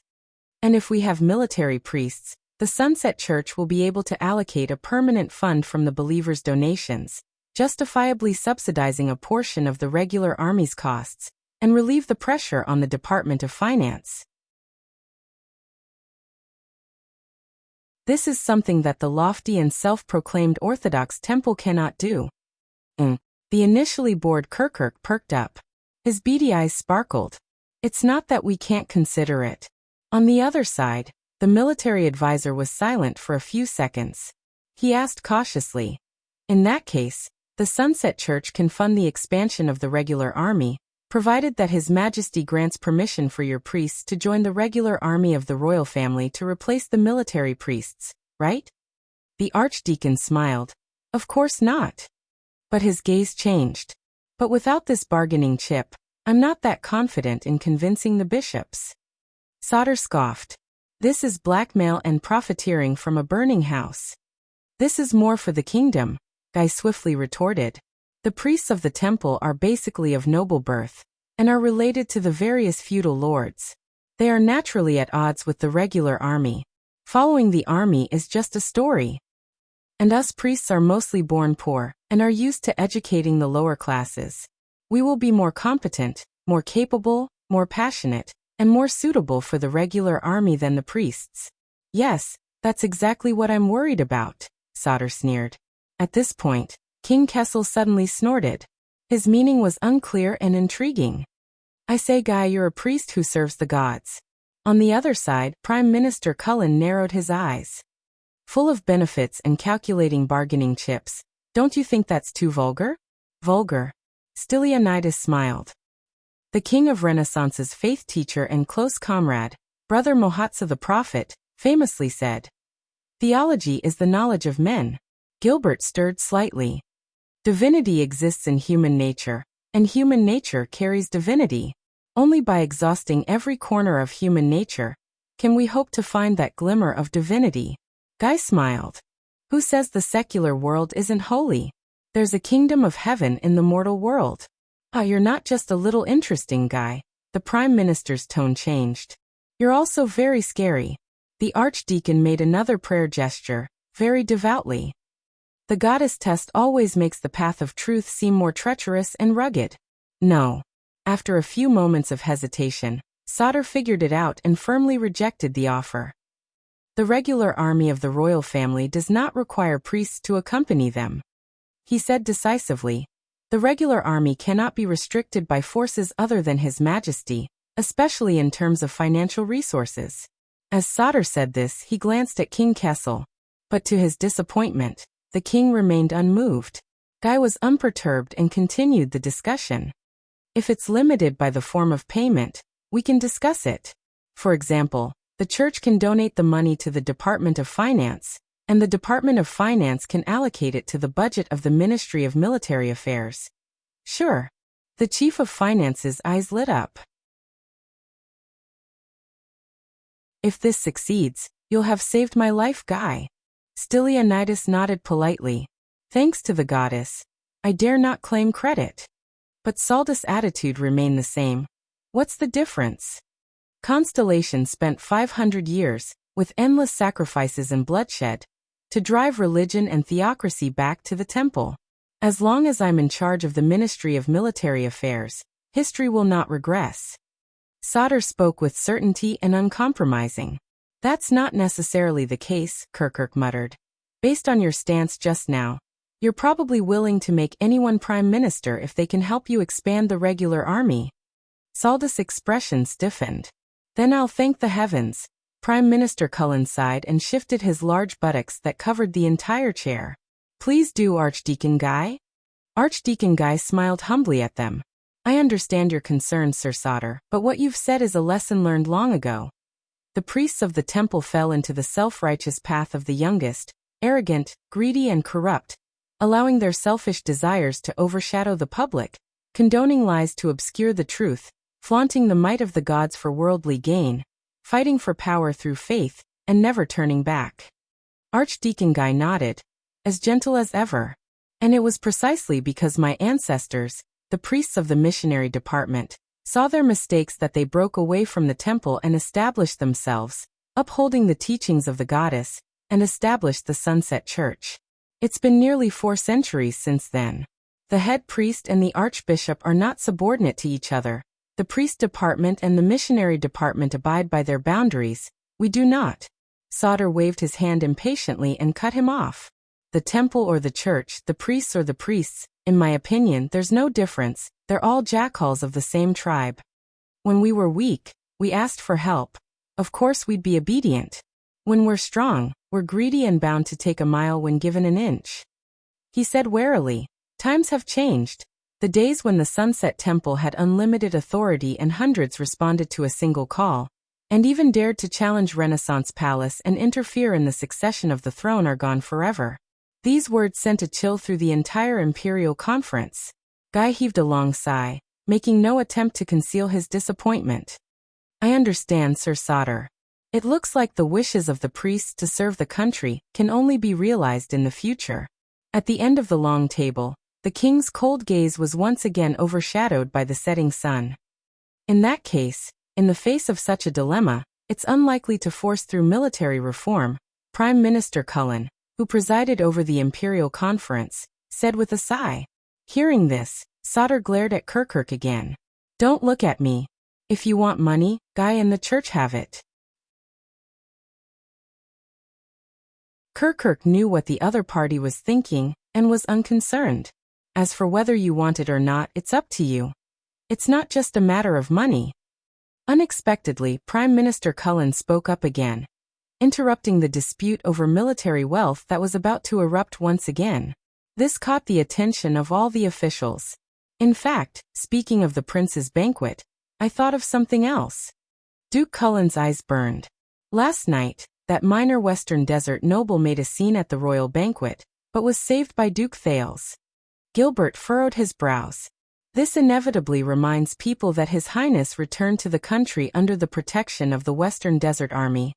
And if we have military priests, the Sunset Church will be able to allocate a permanent fund from the believers' donations, justifiably subsidizing a portion of the regular army's costs, and relieve the pressure on the Department of Finance. This is something that the lofty and self-proclaimed Orthodox temple cannot do. The initially bored Kirkuk perked up. His beady eyes sparkled. It's not that we can't consider it. On the other side, the military advisor was silent for a few seconds. He asked cautiously, In that case, the Sunset Church can fund the expansion of the regular army, provided that His Majesty grants permission for your priests to join the regular army of the royal family to replace the military priests, right? The archdeacon smiled. Of course not. But his gaze changed. But without this bargaining chip, I'm not that confident in convincing the bishops. Sauter scoffed. This is blackmail and profiteering from a burning house. This is more for the kingdom, Guy swiftly retorted. The priests of the temple are basically of noble birth, and are related to the various feudal lords. They are naturally at odds with the regular army. Following the army is just a story. And us priests are mostly born poor, and are used to educating the lower classes. We will be more competent, more capable, more passionate, and more suitable for the regular army than the priests. Yes, that's exactly what I'm worried about, Sauter sneered. At this point, King Kessel suddenly snorted. His meaning was unclear and intriguing. I say, Guy, you're a priest who serves the gods. On the other side, Prime Minister Cullen narrowed his eyes. Full of benefits and calculating bargaining chips, don't you think that's too vulgar? Vulgar. Stylianides smiled. The king of Renaissance's faith teacher and close comrade, Brother Mohatsa the Prophet, famously said, Theology is the knowledge of men. Gilbert stirred slightly. Divinity exists in human nature, and human nature carries divinity. Only by exhausting every corner of human nature can we hope to find that glimmer of divinity. Guy smiled. Who says the secular world isn't holy? There's a kingdom of heaven in the mortal world. You're not just a little interesting, Guy. The Prime Minister's tone changed. You're also very scary. The archdeacon made another prayer gesture, very devoutly. The goddess test always makes the path of truth seem more treacherous and rugged. No. After a few moments of hesitation, Sauter figured it out and firmly rejected the offer. The regular army of the royal family does not require priests to accompany them. He said decisively, the regular army cannot be restricted by forces other than His Majesty, especially in terms of financial resources. As Sauter said this, he glanced at King Kessel. But to his disappointment, the king remained unmoved. Guy was unperturbed and continued the discussion. If it's limited by the form of payment, we can discuss it. For example, The church can donate the money to the Department of Finance, and the Department of Finance can allocate it to the budget of the Ministry of Military Affairs. Sure. The Chief of Finance's eyes lit up. If this succeeds, you'll have saved my life, Guy. Stylianides nodded politely. Thanks to the goddess. I dare not claim credit. But Saldus' attitude remained the same. What's the difference? Constellation spent 500 years, with endless sacrifices and bloodshed, to drive religion and theocracy back to the temple. As long as I'm in charge of the Ministry of Military Affairs, history will not regress. Sauter spoke with certainty and uncompromising. That's not necessarily the case, Kirkuk muttered. Based on your stance just now, you're probably willing to make anyone prime minister if they can help you expand the regular army. Saldus' expression stiffened. Then I'll thank the heavens. Prime Minister Cullen sighed and shifted his large buttocks that covered the entire chair. Please do, Archdeacon Guy. Archdeacon Guy smiled humbly at them. I understand your concerns, Sir Sauter, but what you've said is a lesson learned long ago. The priests of the temple fell into the self-righteous path of the youngest, arrogant, greedy and corrupt, allowing their selfish desires to overshadow the public, condoning lies to obscure the truth, flaunting the might of the gods for worldly gain, fighting for power through faith, and never turning back. Archdeacon Guy nodded, as gentle as ever. And it was precisely because my ancestors, the priests of the missionary department, saw their mistakes that they broke away from the temple and established themselves, upholding the teachings of the goddess, and established the Sunset Church. It's been nearly 4 centuries since then. The head priest and the archbishop are not subordinate to each other. The priest department and the missionary department abide by their boundaries. We do not. Sauter waved his hand impatiently and cut him off. The temple or the church, the priests or the priests, in my opinion, there's no difference. They're all jackals of the same tribe. When we were weak, we asked for help. Of course we'd be obedient. When we're strong, we're greedy and bound to take a mile when given an inch. He said warily, times have changed. The days when the Sunset Temple had unlimited authority and hundreds responded to a single call, and even dared to challenge Renaissance Palace and interfere in the succession of the throne are gone forever. These words sent a chill through the entire Imperial Conference. Guy heaved a long sigh, making no attempt to conceal his disappointment. I understand, Sir Sauter. It looks like the wishes of the priests to serve the country can only be realized in the future. At the end of the long table, the king's cold gaze was once again overshadowed by the setting sun. In that case, in the face of such a dilemma, it's unlikely to force through military reform, Prime Minister Cullen, who presided over the Imperial Conference, said with a sigh. Hearing this, Sauter glared at Kirkuk again. Don't look at me. If you want money, Guy and the church have it. Kirkuk knew what the other party was thinking, and was unconcerned. As for whether you want it or not, it's up to you. It's not just a matter of money. Unexpectedly, Prime Minister Cullen spoke up again, interrupting the dispute over military wealth that was about to erupt once again. This caught the attention of all the officials. In fact, speaking of the prince's banquet, I thought of something else. Duke Cullen's eyes burned. Last night, that minor Western Desert noble made a scene at the royal banquet, but was saved by Duke Thales. Gilbert furrowed his brows. This inevitably reminds people that His Highness returned to the country under the protection of the Western Desert Army.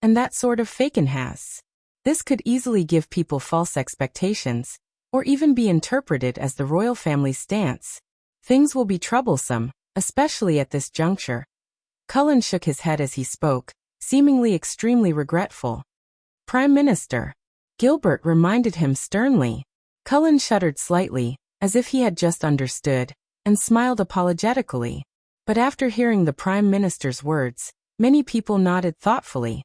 And that sort of fakin' has. This could easily give people false expectations, or even be interpreted as the royal family's stance. Things will be troublesome, especially at this juncture. Cullen shook his head as he spoke, seemingly extremely regretful. Prime Minister. Gilbert reminded him sternly. Cullen shuddered slightly, as if he had just understood, and smiled apologetically. But after hearing the Prime Minister's words, many people nodded thoughtfully.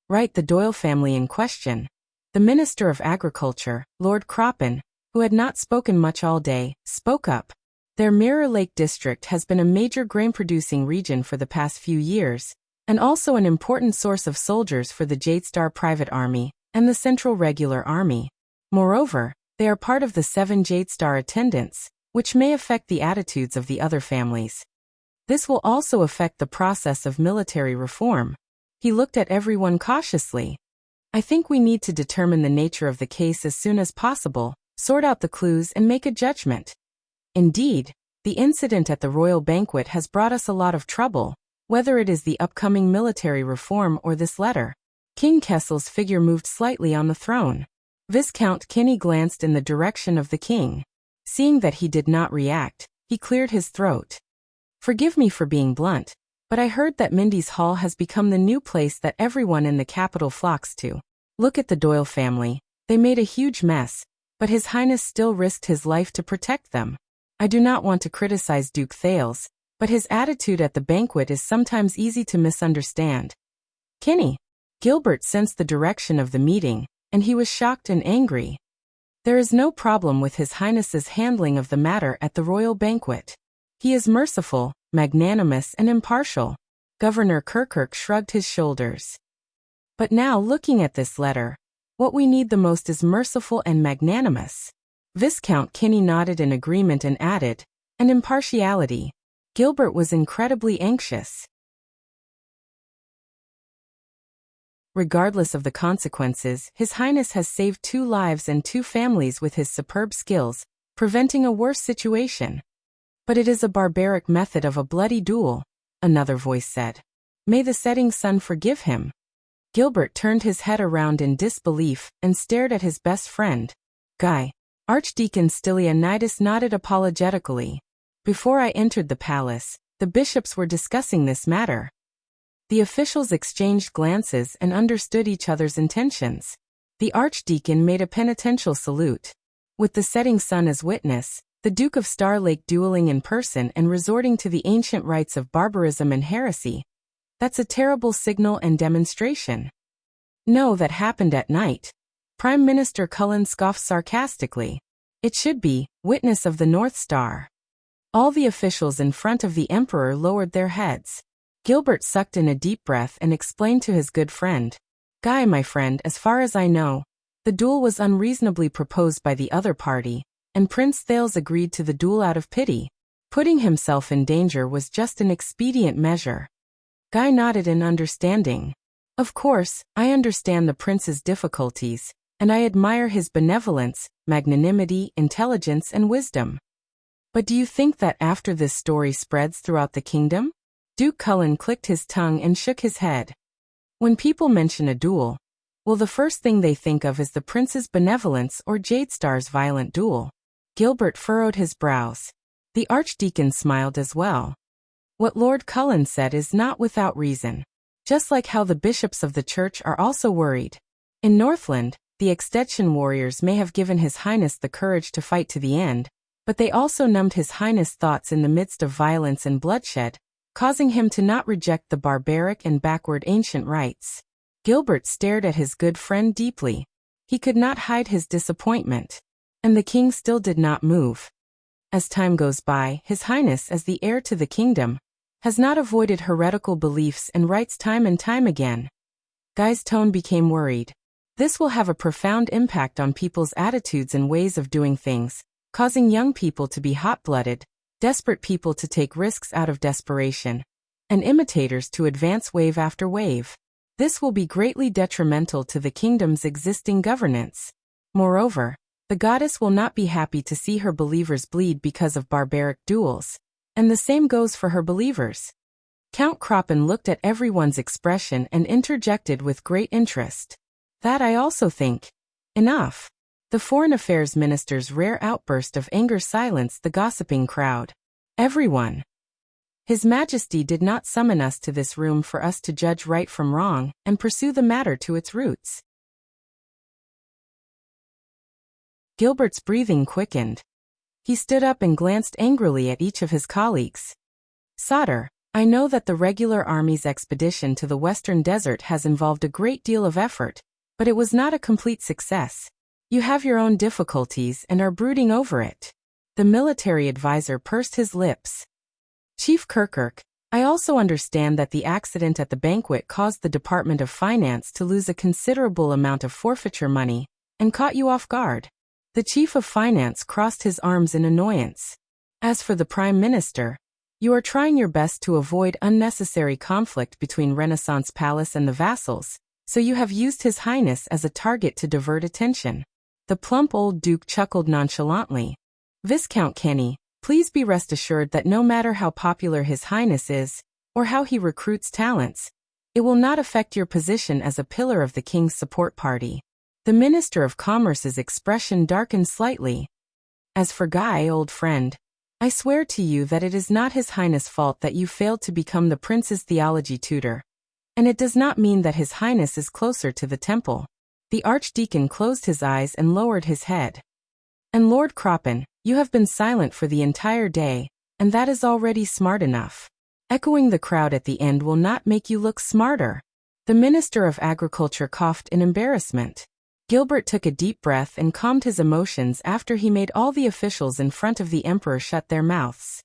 Right, the Doyle family in question. The Minister of Agriculture, Lord Croppen, who had not spoken much all day, spoke up. Their Mirror Lake district has been a major grain-producing region for the past few years, and also an important source of soldiers for the Jadestar Private Army and the Central Regular Army. Moreover, they are part of the 7 Jadestar attendants, which may affect the attitudes of the other families. This will also affect the process of military reform. He looked at everyone cautiously. I think we need to determine the nature of the case as soon as possible, sort out the clues and make a judgment. Indeed, the incident at the royal banquet has brought us a lot of trouble, whether it is the upcoming military reform or this letter. King Kessel's figure moved slightly on the throne. Viscount Kinney glanced in the direction of the king. Seeing that he did not react, he cleared his throat. Forgive me for being blunt, but I heard that Mindy's Hall has become the new place that everyone in the capital flocks to. Look at the Doyle family. They made a huge mess, but His Highness still risked his life to protect them. I do not want to criticize Duke Thales, but his attitude at the banquet is sometimes easy to misunderstand. Kinney. Gilbert sensed the direction of the meeting, and he was shocked and angry. There is no problem with His Highness's handling of the matter at the royal banquet. He is merciful, magnanimous, and impartial. Governor Kirkirk shrugged his shoulders. But now, looking at this letter, what we need the most is merciful and magnanimous. Viscount Kinney nodded in agreement and added, and impartiality. Gilbert was incredibly anxious. Regardless of the consequences, His Highness has saved 2 lives and 2 families with his superb skills, preventing a worse situation. But it is a barbaric method of a bloody duel, another voice said. May the setting sun forgive him. Gilbert turned his head around in disbelief and stared at his best friend. Guy. Archdeacon Stylianides nodded apologetically. Before I entered the palace, the bishops were discussing this matter. The officials exchanged glances and understood each other's intentions. The archdeacon made a penitential salute. With the setting sun as witness, the Duke of Star Lake dueling in person and resorting to the ancient rites of barbarism and heresy. That's a terrible signal and demonstration. No, that happened at night. Prime Minister Cullen scoffed sarcastically. It should be, witness of the North Star. All the officials in front of the Emperor lowered their heads. Gilbert sucked in a deep breath and explained to his good friend. Guy, my friend, as far as I know, the duel was unreasonably proposed by the other party, and Prince Thales agreed to the duel out of pity. Putting himself in danger was just an expedient measure. Guy nodded in understanding. Of course, I understand the prince's difficulties, and I admire his benevolence, magnanimity, intelligence, and wisdom. But do you think that after this story spreads throughout the kingdom? Duke Cullen clicked his tongue and shook his head. When people mention a duel, well, the first thing they think of is the prince's benevolence or Jadestar's violent duel. Gilbert furrowed his brows. The archdeacon smiled as well. What Lord Cullen said is not without reason. Just like how the bishops of the church are also worried. In Northland, the extension warriors may have given His Highness the courage to fight to the end, but they also numbed His Highness' thoughts in the midst of violence and bloodshed, causing him to not reject the barbaric and backward ancient rites. Gilbert stared at his good friend deeply. He could not hide his disappointment. And the king still did not move. As time goes by, His Highness, as the heir to the kingdom, has not avoided heretical beliefs and rites time and time again. Guy's tone became worried. This will have a profound impact on people's attitudes and ways of doing things, causing young people to be hot-blooded, desperate people to take risks out of desperation, and imitators to advance wave after wave. This will be greatly detrimental to the kingdom's existing governance. Moreover, the goddess will not be happy to see her believers bleed because of barbaric duels, and the same goes for her believers. Count Kroppen looked at everyone's expression and interjected with great interest. That I also think. Enough. The Foreign Affairs Minister's rare outburst of anger silenced the gossiping crowd. Everyone. His Majesty did not summon us to this room for us to judge right from wrong and pursue the matter to its roots. Gilbert's breathing quickened. He stood up and glanced angrily at each of his colleagues. Sodder, I know that the regular army's expedition to the Western Desert has involved a great deal of effort, but it was not a complete success. You have your own difficulties and are brooding over it. The military advisor pursed his lips. Chief Kirkirk, I also understand that the accident at the banquet caused the Department of Finance to lose a considerable amount of forfeiture money and caught you off guard. The Chief of Finance crossed his arms in annoyance. As for the Prime Minister, You are trying your best to avoid unnecessary conflict between Renaissance Palace and the vassals, so you have used His Highness as a target to divert attention. The plump old Duke chuckled nonchalantly. Viscount Kenny, please be rest assured that no matter how popular His Highness is, or how he recruits talents, it will not affect your position as a pillar of the King's support party. The Minister of Commerce's expression darkened slightly. As for Guy, old friend, I swear to you that it is not His Highness' fault that you failed to become the Prince's theology tutor. And it does not mean that His Highness is closer to the temple. The Archdeacon closed his eyes and lowered his head. And Lord Croppen, you have been silent for the entire day, and that is already smart enough. Echoing the crowd at the end will not make you look smarter. The Minister of Agriculture coughed in embarrassment. Gilbert took a deep breath and calmed his emotions after he made all the officials in front of the Emperor shut their mouths.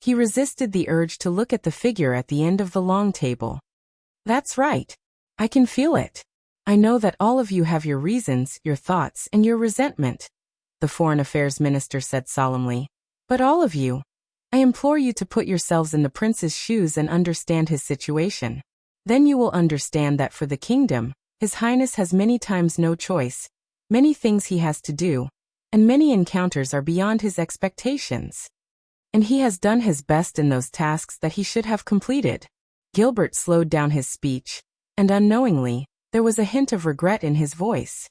He resisted the urge to look at the figure at the end of the long table. That's right. I can feel it. I know that all of you have your reasons, your thoughts, and your resentment, the Foreign Affairs Minister said solemnly. But all of you, I implore you to put yourselves in the Prince's shoes and understand his situation. Then you will understand that for the kingdom, His Highness has many times no choice, many things he has to do, and many encounters are beyond his expectations. And he has done his best in those tasks that he should have completed. Gilbert slowed down his speech, and unknowingly, there was a hint of regret in his voice.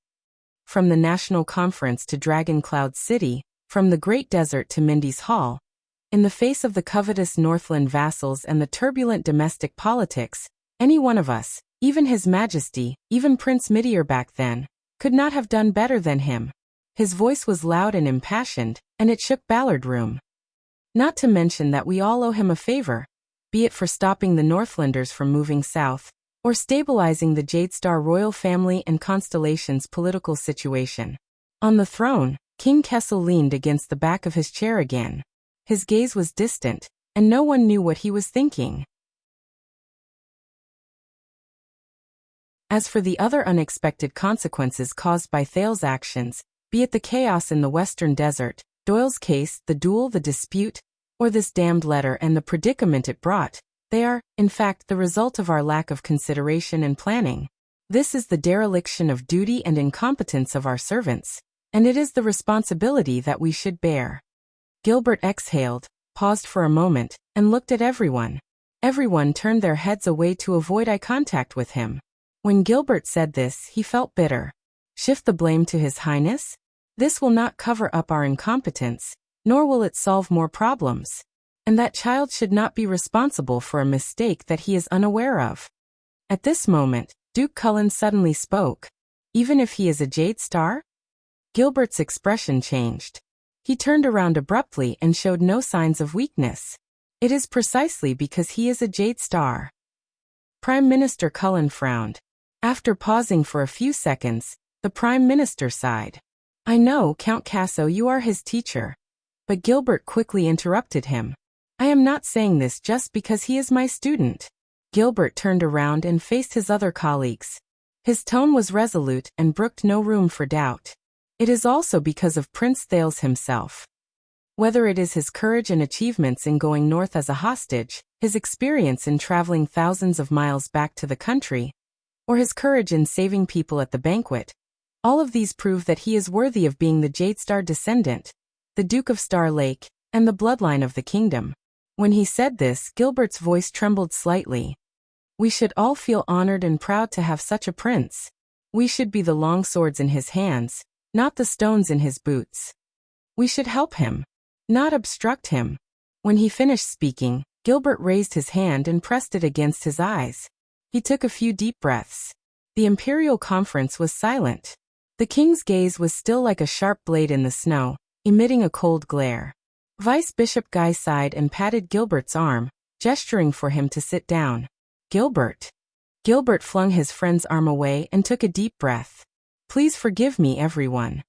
From the National Conference to Dragon Cloud City, from the Great Desert to Mindy's Hall, in the face of the covetous Northland vassals and the turbulent domestic politics, any one of us, even His Majesty, even Prince Midier back then, could not have done better than him. His voice was loud and impassioned, and it shook Ballard Room. Not to mention that we all owe him a favor, be it for stopping the Northlanders from moving south, or stabilizing the Jadestar royal family and Constellation's political situation. On the throne, King Kessel leaned against the back of his chair again. His gaze was distant, and no one knew what he was thinking. As for the other unexpected consequences caused by Thale's actions, be it the chaos in the Western Desert, Doyle's case, the duel, the dispute, or this damned letter and the predicament it brought, they are, in fact, the result of our lack of consideration and planning. This is the dereliction of duty and incompetence of our servants, and it is the responsibility that we should bear. Gilbert exhaled, paused for a moment, and looked at everyone. Everyone turned their heads away to avoid eye contact with him. When Gilbert said this, he felt bitter. Shift the blame to His Highness? This will not cover up our incompetence, nor will it solve more problems. And that child should not be responsible for a mistake that he is unaware of. At this moment, Duke Cullen suddenly spoke. Even if he is a Jadestar? Gilbert's expression changed. He turned around abruptly and showed no signs of weakness. It is precisely because he is a Jadestar. Prime Minister Cullen frowned. After pausing for a few seconds, the Prime Minister sighed. I know, Count Casso, you are his teacher. But Gilbert quickly interrupted him. I am not saying this just because he is my student. Gilbert turned around and faced his other colleagues. His tone was resolute and brooked no room for doubt. It is also because of Prince Thales himself. Whether it is his courage and achievements in going north as a hostage, his experience in traveling thousands of miles back to the country, or his courage in saving people at the banquet, all of these prove that he is worthy of being the Jadestar descendant, the Duke of Star Lake, and the bloodline of the kingdom. When he said this, Gilbert's voice trembled slightly. We should all feel honored and proud to have such a prince. We should be the long swords in his hands, not the stones in his boots. We should help him, not obstruct him. When he finished speaking, Gilbert raised his hand and pressed it against his eyes. He took a few deep breaths. The Imperial Conference was silent. The king's gaze was still like a sharp blade in the snow, emitting a cold glare. Vice Bishop Guy sighed and patted Gilbert's arm, gesturing for him to sit down. Gilbert. Gilbert flung his friend's arm away and took a deep breath. Please forgive me, everyone.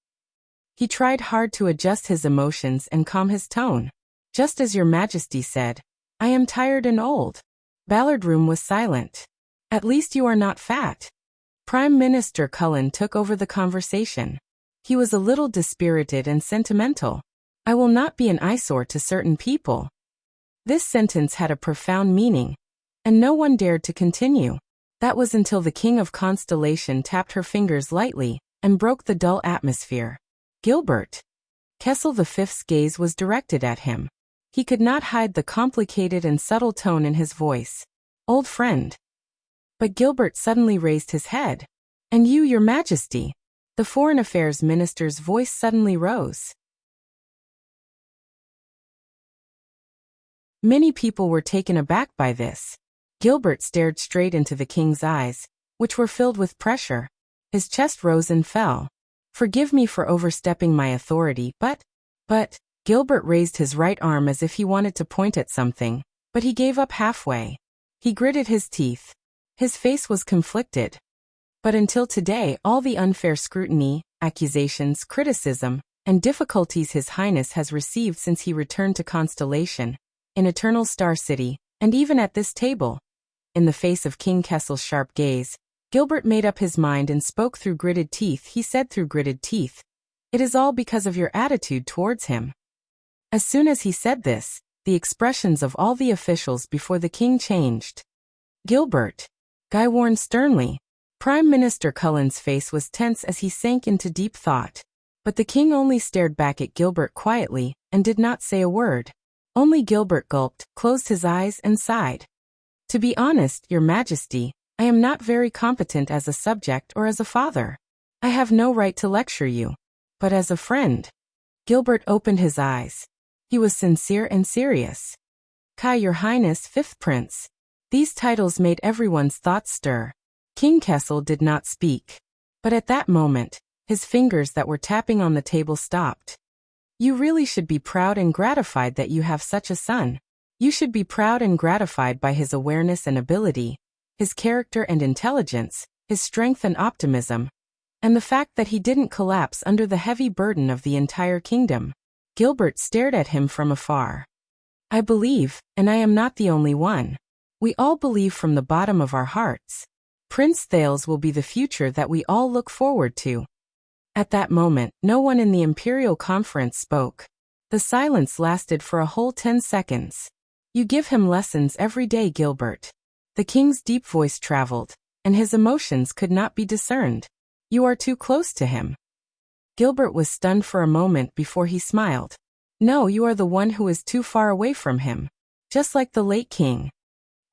He tried hard to adjust his emotions and calm his tone. Just as Your Majesty said, I am tired and old. Ballard Room was silent. At least you are not fat. Prime Minister Cullen took over the conversation. He was a little dispirited and sentimental. I will not be an eyesore to certain people. This sentence had a profound meaning, and no one dared to continue. That was until the King of Constellation tapped her fingers lightly and broke the dull atmosphere. Gilbert. Kessel V's gaze was directed at him. He could not hide the complicated and subtle tone in his voice. Old friend. But Gilbert suddenly raised his head. And you, Your Majesty. The Foreign Affairs Minister's voice suddenly rose. Many people were taken aback by this. Gilbert stared straight into the king's eyes, which were filled with pressure. His chest rose and fell. Forgive me for overstepping my authority, but, Gilbert raised his right arm as if he wanted to point at something, but he gave up halfway. He gritted his teeth. His face was conflicted. But until today, all the unfair scrutiny, accusations, criticism, and difficulties His Highness has received since he returned to Constellation, in Eternal Star City, and even at this table. In the face of King Kessel's sharp gaze, Gilbert made up his mind and spoke through gritted teeth. He said through gritted teeth, "It is all because of your attitude towards him." As soon as he said this, the expressions of all the officials before the king changed. Gilbert. Guy warned sternly. Prime Minister Cullen's face was tense as he sank into deep thought. But the king only stared back at Gilbert quietly and did not say a word. Only Gilbert gulped, closed his eyes and sighed. To be honest, Your Majesty, I am not very competent as a subject or as a father. I have no right to lecture you. But as a friend. Gilbert opened his eyes. He was sincere and serious. Your Highness, Fifth Prince. These titles made everyone's thoughts stir. King Kessel did not speak. But at that moment, his fingers that were tapping on the table stopped. You really should be proud and gratified that you have such a son. You should be proud and gratified by his awareness and ability, his character and intelligence, his strength and optimism, and the fact that he didn't collapse under the heavy burden of the entire kingdom. Gilbert stared at him from afar. I believe, and I am not the only one. We all believe from the bottom of our hearts. Prince Thales will be the future that we all look forward to. At that moment, no one in the Imperial Conference spoke. The silence lasted for a whole 10 seconds. You give him lessons every day, Gilbert. The king's deep voice traveled, and his emotions could not be discerned. You are too close to him. Gilbert was stunned for a moment before he smiled. No, you are the one who is too far away from him. Just like the late king.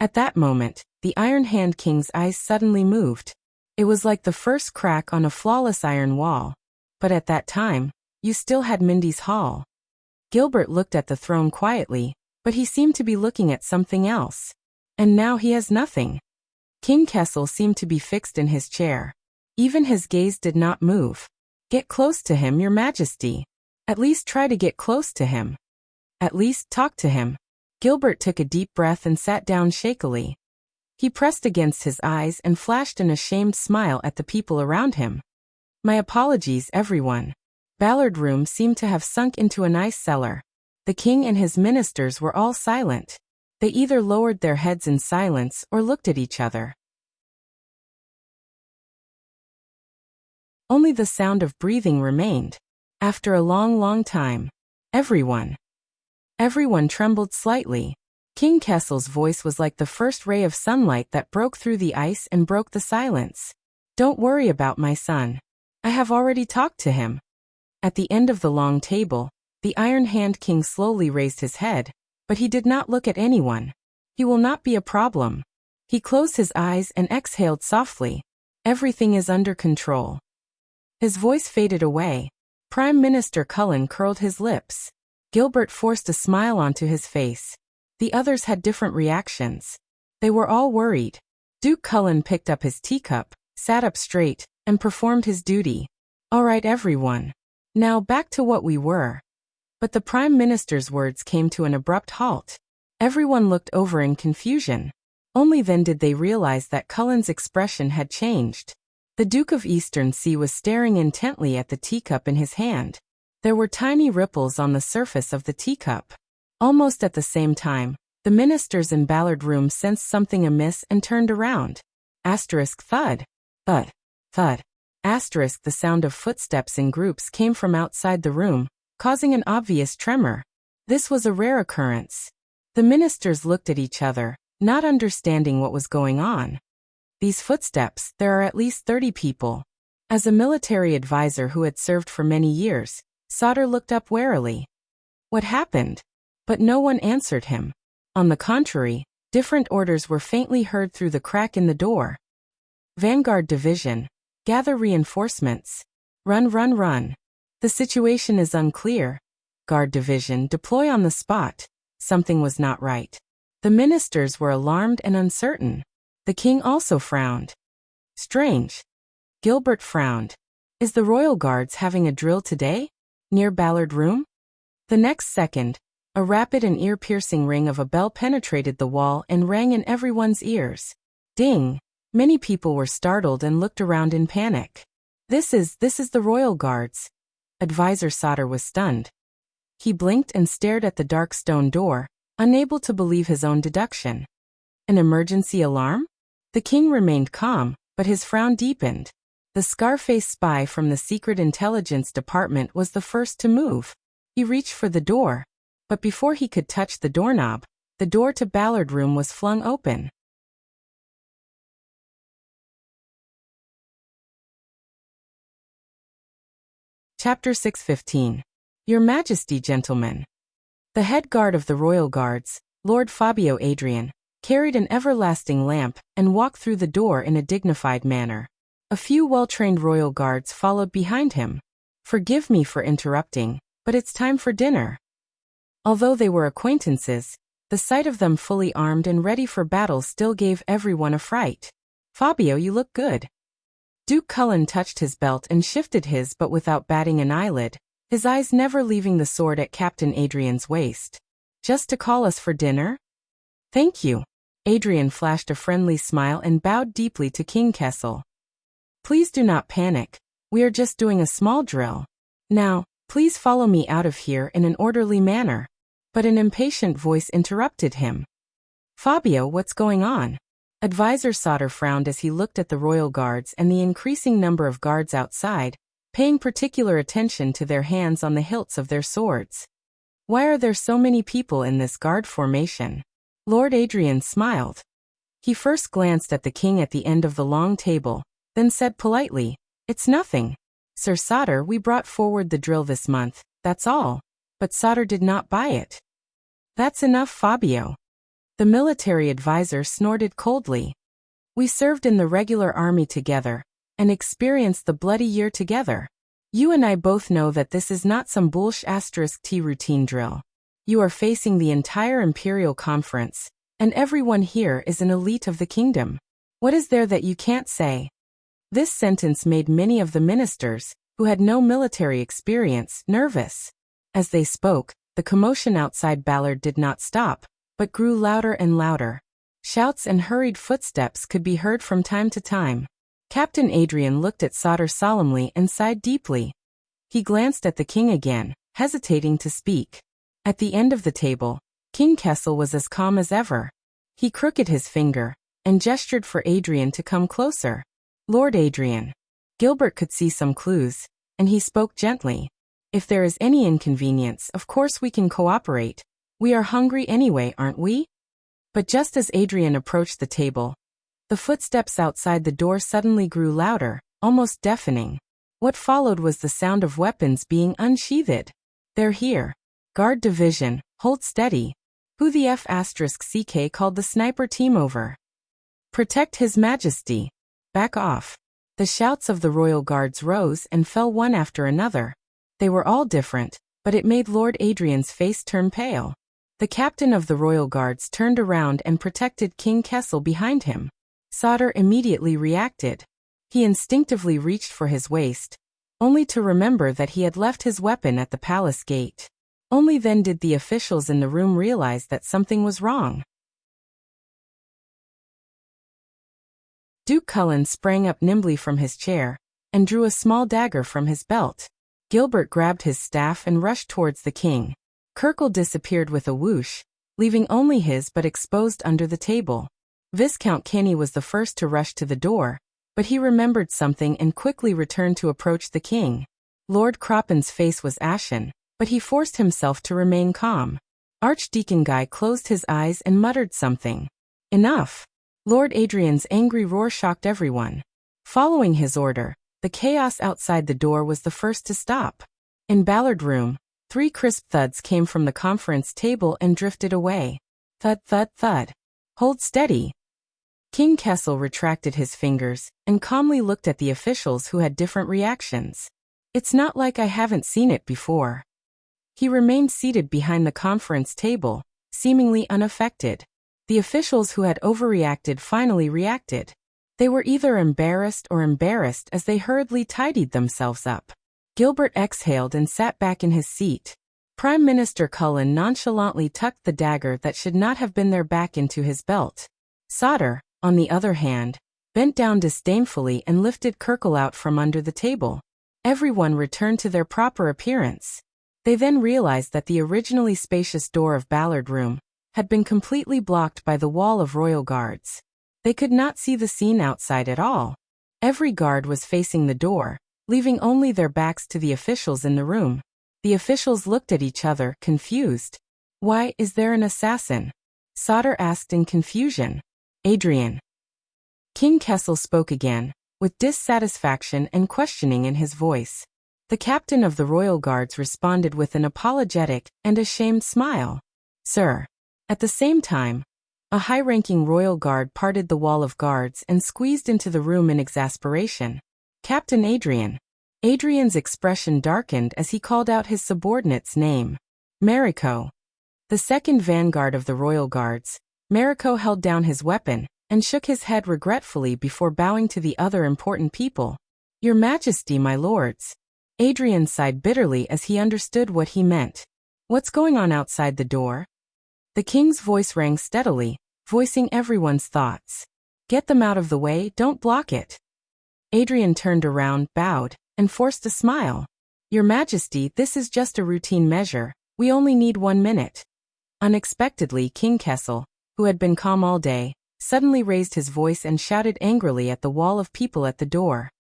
At that moment, the Iron Hand King's eyes suddenly moved. It was like the first crack on a flawless iron wall. But at that time, you still had Mindy's Hall. Gilbert looked at the throne quietly, but he seemed to be looking at something else. And now he has nothing. King Kessel seemed to be fixed in his chair. Even his gaze did not move. Get close to him, Your Majesty. At least try to get close to him. At least talk to him. Gilbert took a deep breath and sat down shakily. He pressed against his eyes and flashed an ashamed smile at the people around him. My apologies, everyone. Ballard Room seemed to have sunk into an ice cellar. The king and his ministers were all silent. They either lowered their heads in silence or looked at each other. Only the sound of breathing remained. After a long time, everyone trembled slightly. King Kessel's voice was like the first ray of sunlight that broke through the ice and broke the silence. Don't worry about my son. I have already talked to him. At the end of the long table, the Iron Hand King slowly raised his head, but he did not look at anyone. He will not be a problem. He closed his eyes and exhaled softly. Everything is under control. His voice faded away. Prime Minister Cullen curled his lips. Gilbert forced a smile onto his face. The others had different reactions. They were all worried. Duke Cullen picked up his teacup, sat up straight, and performed his duty. All right, everyone. Now back to what we were. But the Prime Minister's words came to an abrupt halt. Everyone looked over in confusion. Only then did they realize that Cullen's expression had changed. The Duke of Eastern Sea was staring intently at the teacup in his hand. There were tiny ripples on the surface of the teacup. Almost at the same time, the ministers in Ballard Room sensed something amiss and turned around. Asterisk thud. Thud. Thud. Asterisk the sound of footsteps in groups came from outside the room, causing an obvious tremor. This was a rare occurrence. The ministers looked at each other, not understanding what was going on. These footsteps, there are at least 30 people. As a military advisor who had served for many years, Sauter looked up warily. What happened? But no one answered him. On the contrary, different orders were faintly heard through the crack in the door. Vanguard Division, gather reinforcements. Run, run, run. The situation is unclear. Guard Division, deploy on the spot. Something was not right. The ministers were alarmed and uncertain. The king also frowned. Strange. Gilbert frowned. Is the Royal Guards having a drill today? Near Ballard Room? The next second, a rapid and ear-piercing ring of a bell penetrated the wall and rang in everyone's ears. Ding! Many people were startled and looked around in panic. This is the Royal Guards. Advisor Sauter was stunned. He blinked and stared at the dark stone door, unable to believe his own deduction. An emergency alarm? The king remained calm, but his frown deepened. The Scarface spy from the Secret Intelligence Department was the first to move. He reached for the door, but before he could touch the doorknob, the door to Ballard Room was flung open. Chapter 6:15. Your Majesty, gentlemen. The head guard of the Royal Guards, Lord Fabio Adrian, carried an everlasting lamp and walked through the door in a dignified manner. A few well-trained Royal Guards followed behind him. Forgive me for interrupting, but it's time for dinner. Although they were acquaintances, the sight of them fully armed and ready for battle still gave everyone a fright. Fabio, you look good. Duke Cullen touched his belt and shifted his but without batting an eyelid, his eyes never leaving the sword at Captain Adrian's waist. Just to call us for dinner? Thank you. Adrian flashed a friendly smile and bowed deeply to King Kessel. Please do not panic. We are just doing a small drill. Now, please follow me out of here in an orderly manner. But an impatient voice interrupted him. Fabio, what's going on? Advisor Sauter frowned as he looked at the Royal Guards and the increasing number of guards outside, paying particular attention to their hands on the hilts of their swords. Why are there so many people in this guard formation? Lord Adrian smiled. He first glanced at the king at the end of the long table, then said politely, It's nothing. Sir Sauter, we brought forward the drill this month, that's all. But Sauter did not buy it. That's enough, Fabio. The military advisor snorted coldly. We served in the regular army together, and experienced the bloody year together. You and I both know that this is not some *T routine drill. You are facing the entire Imperial Conference, and everyone here is an elite of the kingdom. What is there that you can't say? This sentence made many of the ministers, who had no military experience, nervous. As they spoke, the commotion outside Ballard did not stop, but grew louder and louder. Shouts and hurried footsteps could be heard from time to time. Captain Adrian looked at Sauter solemnly and sighed deeply. He glanced at the king again, hesitating to speak. At the end of the table, King Kessel was as calm as ever. He crooked his finger, and gestured for Adrian to come closer. Lord Adrian. Gilbert could see some clues, and he spoke gently. If there is any inconvenience, of course we can cooperate. We are hungry anyway, aren't we? But just as Adrian approached the table, the footsteps outside the door suddenly grew louder, almost deafening. What followed was the sound of weapons being unsheathed. They're here. Guard Division, hold steady. Who the F***CK called the sniper team over? Protect His Majesty. Back off. The shouts of the Royal Guards rose and fell one after another. They were all different, but it made Lord Adrian's face turn pale. The captain of the Royal Guards turned around and protected King Kessel behind him. Sauter immediately reacted. He instinctively reached for his waist, only to remember that he had left his weapon at the palace gate. Only then did the officials in the room realize that something was wrong. Duke Cullen sprang up nimbly from his chair, and drew a small dagger from his belt. Gilbert grabbed his staff and rushed towards the king. Kirkle disappeared with a whoosh, leaving only his but exposed under the table. Viscount Kenny was the first to rush to the door, but he remembered something and quickly returned to approach the king. Lord Croppen's face was ashen, but he forced himself to remain calm. Archdeacon Guy closed his eyes and muttered something. Enough! Lord Adrian's angry roar shocked everyone. Following his order, the chaos outside the door was the first to stop. In Ballard Room, 3 crisp thuds came from the conference table and drifted away. Thud, thud, thud. Hold steady. King Kessel retracted his fingers and calmly looked at the officials who had different reactions. It's not like I haven't seen it before. He remained seated behind the conference table, seemingly unaffected. The officials who had overreacted finally reacted. They were either embarrassed as they hurriedly tidied themselves up. Gilbert exhaled and sat back in his seat. Prime Minister Cullen nonchalantly tucked the dagger that should not have been there back into his belt. Sauter, on the other hand, bent down disdainfully and lifted Kirkle out from under the table. Everyone returned to their proper appearance. They then realized that the originally spacious door of Ballard Room had been completely blocked by the wall of royal guards. They could not see the scene outside at all. Every guard was facing the door, leaving only their backs to the officials in the room. The officials looked at each other, confused. Why, is there an assassin? Sauter asked in confusion. Adrian. King Kessel spoke again, with dissatisfaction and questioning in his voice. The captain of the royal guards responded with an apologetic and ashamed smile. Sir. At the same time, a high-ranking royal guard parted the wall of guards and squeezed into the room in exasperation. Captain Adrian. Adrian's expression darkened as he called out his subordinate's name. Mariko. The second vanguard of the royal guards, Mariko held down his weapon and shook his head regretfully before bowing to the other important people. Your Majesty, my lords. Adrian sighed bitterly as he understood what he meant. What's going on outside the door? The king's voice rang steadily, voicing everyone's thoughts. Get them out of the way, don't block it. Adrian turned around, bowed, and forced a smile. Your Majesty, this is just a routine measure. We only need 1 minute. Unexpectedly, King Kessel, who had been calm all day, suddenly raised his voice and shouted angrily at the wall of people at the door.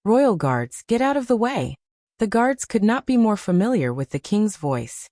Royal guards, get out of the way. The guards could not be more familiar with the king's voice.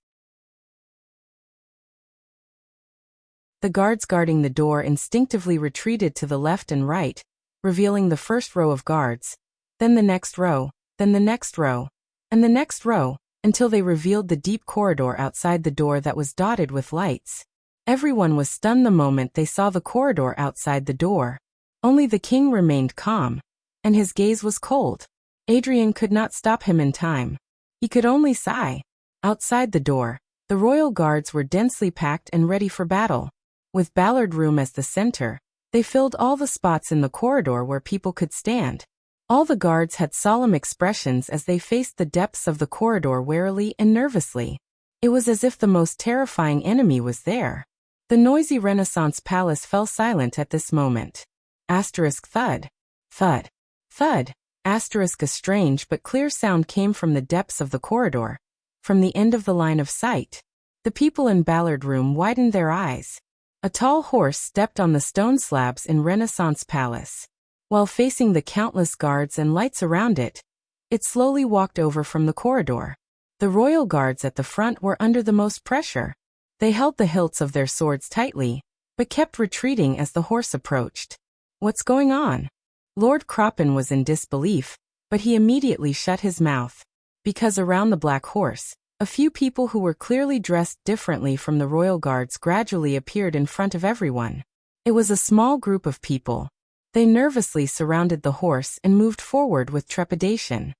The guards guarding the door instinctively retreated to the left and right, revealing the first row of guards, then the next row, then the next row, and the next row, until they revealed the deep corridor outside the door that was dotted with lights. Everyone was stunned the moment they saw the corridor outside the door. Only the king remained calm, and his gaze was cold. Adrian could not stop him in time. He could only sigh. Outside the door, the royal guards were densely packed and ready for battle. With Ballard Room as the center, they filled all the spots in the corridor where people could stand. All the guards had solemn expressions as they faced the depths of the corridor warily and nervously. It was as if the most terrifying enemy was there. The noisy Renaissance palace fell silent at this moment. Thud. Thud. Thud. A strange but clear sound came from the depths of the corridor, from the end of the line of sight. The people in Ballard Room widened their eyes. A tall horse stepped on the stone slabs in Renaissance Palace. While facing the countless guards and lights around it, it slowly walked over from the corridor. The royal guards at the front were under the most pressure. They held the hilts of their swords tightly, but kept retreating as the horse approached. What's going on? Lord Croppen was in disbelief, but he immediately shut his mouth. Because around the black horse, a few people who were clearly dressed differently from the royal guards gradually appeared in front of everyone. It was a small group of people. They nervously surrounded the horse and moved forward with trepidation.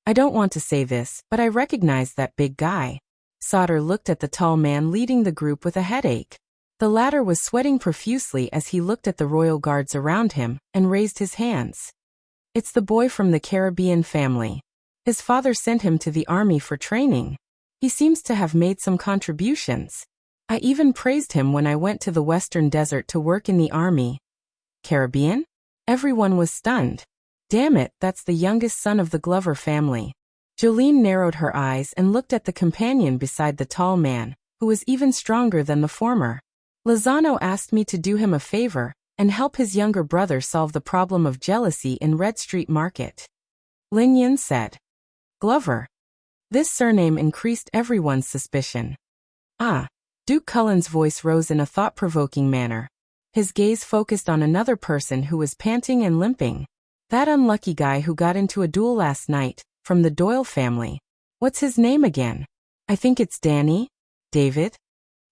I don't want to say this, but I recognize that big guy. Sauter looked at the tall man leading the group with a headache. The latter was sweating profusely as he looked at the royal guards around him and raised his hands. It's the boy from the Caribbean family. His father sent him to the army for training. He seems to have made some contributions. I even praised him when I went to the Western Desert to work in the army. Caribbean? Everyone was stunned. Damn it, that's the youngest son of the Glover family. Jolene narrowed her eyes and looked at the companion beside the tall man, who was even stronger than the former. Lozano asked me to do him a favor and help his younger brother solve the problem of jealousy in Red Street Market. Ling Yin said. Glover. This surname increased everyone's suspicion. Ah, Duke Cullen's voice rose in a thought-provoking manner. His gaze focused on another person who was panting and limping. That unlucky guy who got into a duel last night, from the Doyle family. What's his name again? I think it's Danny? David?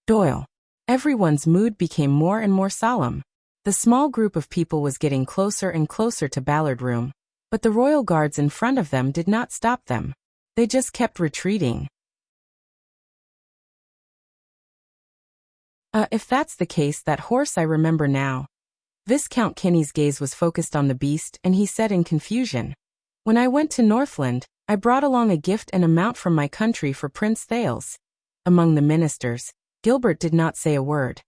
Doyle. Everyone's mood became more and more solemn. The small group of people was getting closer and closer to Ballard Room, but the royal guards in front of them did not stop them. They just kept retreating. If that's the case, that horse I remember now. Viscount Kinney's gaze was focused on the beast, and he said in confusion, "When I went to Northland, I brought along a gift and a mount from my country for Prince Thales." Among the ministers, Gilbert did not say a word.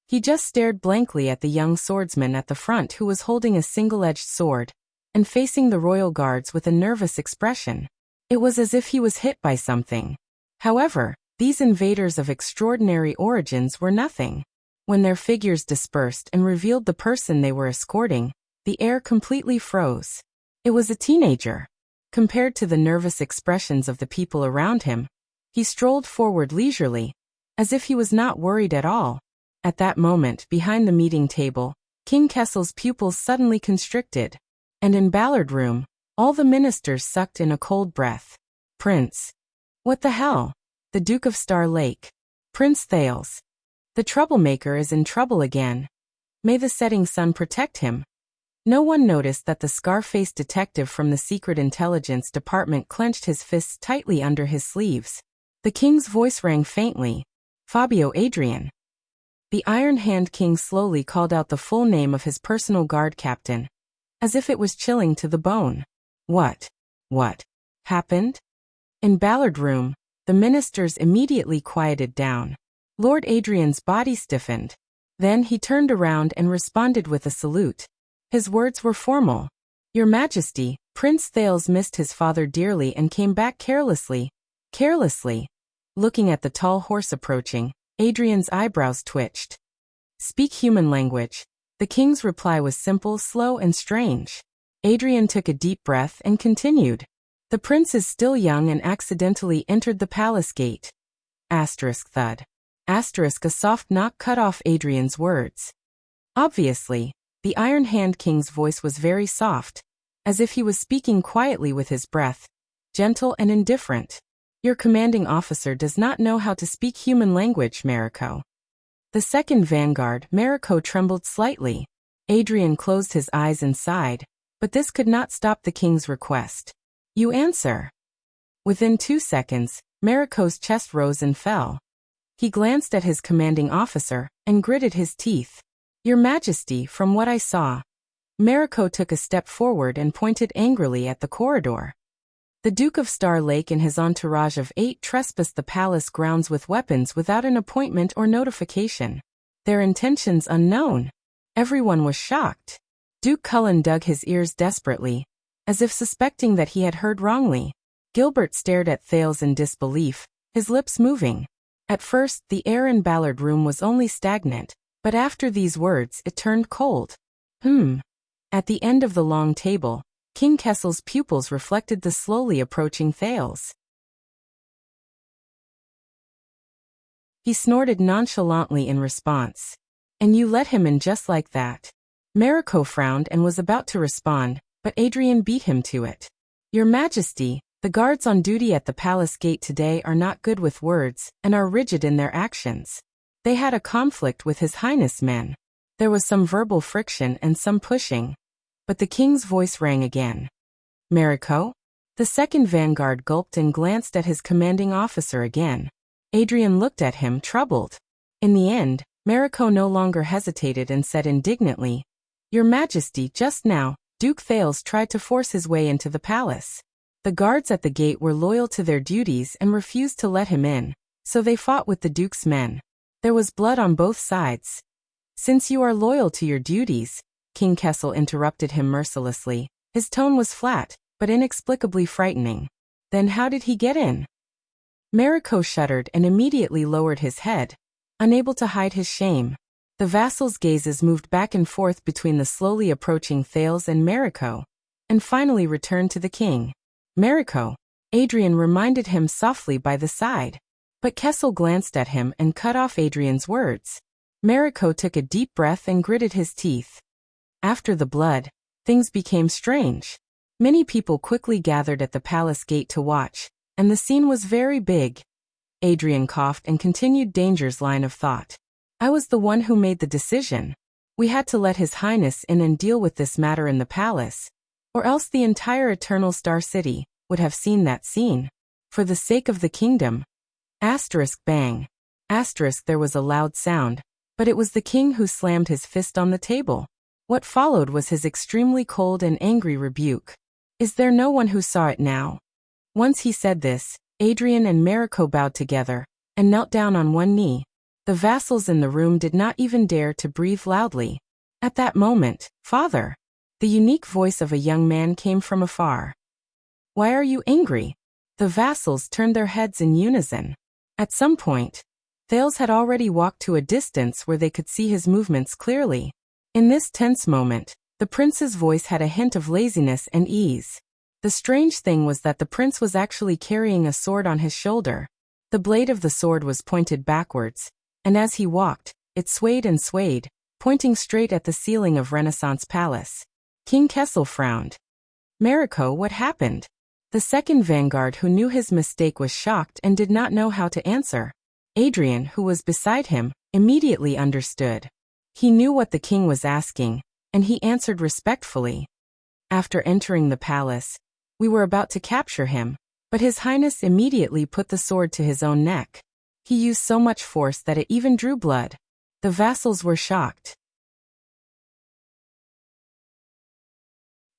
He just stared blankly at the young swordsman at the front who was holding a single-edged sword, and facing the royal guards with a nervous expression. It was as if he was hit by something. However, these invaders of extraordinary origins were nothing. When their figures dispersed and revealed the person they were escorting, the air completely froze. It was a teenager. Compared to the nervous expressions of the people around him, he strolled forward leisurely, as if he was not worried at all. At that moment, behind the meeting table, King Kessel's pupils suddenly constricted, and in Ballard Room, all the ministers sucked in a cold breath. Prince. What the hell? The Duke of Star Lake. Prince Thales. The troublemaker is in trouble again. May the setting sun protect him. No one noticed that the scar-faced detective from the Secret Intelligence Department clenched his fists tightly under his sleeves. The king's voice rang faintly. Fabio Adrian. The Iron Hand King slowly called out the full name of his personal guard captain, as if it was chilling to the bone. What happened? In Ballard Room, the ministers immediately quieted down. Lord Adrian's body stiffened. Then he turned around and responded with a salute. His words were formal. Your Majesty, Prince Thales missed his father dearly and came back carelessly. Looking at the tall horse approaching, Adrian's eyebrows twitched. Speak human language. The king's reply was simple, slow, and strange. Adrian took a deep breath and continued. The prince is still young and accidentally entered the palace gate. Asterisk thud. Asterisk a soft knock cut off Adrian's words. Obviously, the Iron Hand King's voice was very soft, as if he was speaking quietly with his breath, gentle and indifferent. Your commanding officer does not know how to speak human language, Mariko. The second vanguard, Mariko, trembled slightly. Adrian closed his eyes and sighed, but this could not stop the king's request. You answer. Within 2 seconds, Mariko's chest rose and fell. He glanced at his commanding officer and gritted his teeth. Your Majesty, from what I saw. Mariko took a step forward and pointed angrily at the corridor. The Duke of Star Lake and his entourage of 8 trespassed the palace grounds with weapons without an appointment or notification. Their intentions unknown. Everyone was shocked. Duke Cullen dug his ears desperately, as if suspecting that he had heard wrongly. Gilbert stared at Thales in disbelief, his lips moving. At first, the air in Ballard Room was only stagnant, but after these words it turned cold. At the end of the long table, King Kessel's pupils reflected the slowly approaching Thales. He snorted nonchalantly in response. And you let him in just like that. Mariko frowned and was about to respond, but Adrian beat him to it. Your Majesty, the guards on duty at the palace gate today are not good with words and are rigid in their actions. They had a conflict with His Highness men. There was some verbal friction and some pushing. But the king's voice rang again. Mariko? The second vanguard gulped and glanced at his commanding officer again. Adrian looked at him, troubled. In the end, Mariko no longer hesitated and said indignantly, Your Majesty, just now, Duke Thales tried to force his way into the palace. The guards at the gate were loyal to their duties and refused to let him in, so they fought with the Duke's men. There was blood on both sides. Since you are loyal to your duties, King Kessel interrupted him mercilessly. His tone was flat, but inexplicably frightening. Then how did he get in? Mariko shuddered and immediately lowered his head, unable to hide his shame. The vassals' gazes moved back and forth between the slowly approaching Thales and Mariko, and finally returned to the king. Mariko, Adrian reminded him softly by the side. But Kessel glanced at him and cut off Adrian's words. Mariko took a deep breath and gritted his teeth. After the blood, things became strange. Many people quickly gathered at the palace gate to watch, and the scene was very big. Adrian coughed and continued Danger's line of thought. I was the one who made the decision. We had to let His Highness in and deal with this matter in the palace, or else the entire Eternal Star City would have seen that scene. For the sake of the kingdom. Asterisk bang. Asterisk there was a loud sound, but it was the king who slammed his fist on the table. What followed was his extremely cold and angry rebuke. Is there no one who saw it now? Once he said this, Adrian and Mariko bowed together and knelt down on one knee. The vassals in the room did not even dare to breathe loudly. At that moment, Father, the unique voice of a young man came from afar. Why are you angry? The vassals turned their heads in unison. At some point, Thales had already walked to a distance where they could see his movements clearly. In this tense moment, the prince's voice had a hint of laziness and ease. The strange thing was that the prince was actually carrying a sword on his shoulder. The blade of the sword was pointed backwards, and as he walked, it swayed and swayed, pointing straight at the ceiling of Renaissance Palace. King Kessel frowned. Mariko, what happened? The second vanguard who knew his mistake was shocked and did not know how to answer. Adrian, who was beside him, immediately understood. He knew what the king was asking, and he answered respectfully. After entering the palace, we were about to capture him, but His Highness immediately put the sword to his own neck. He used so much force that it even drew blood. The vassals were shocked.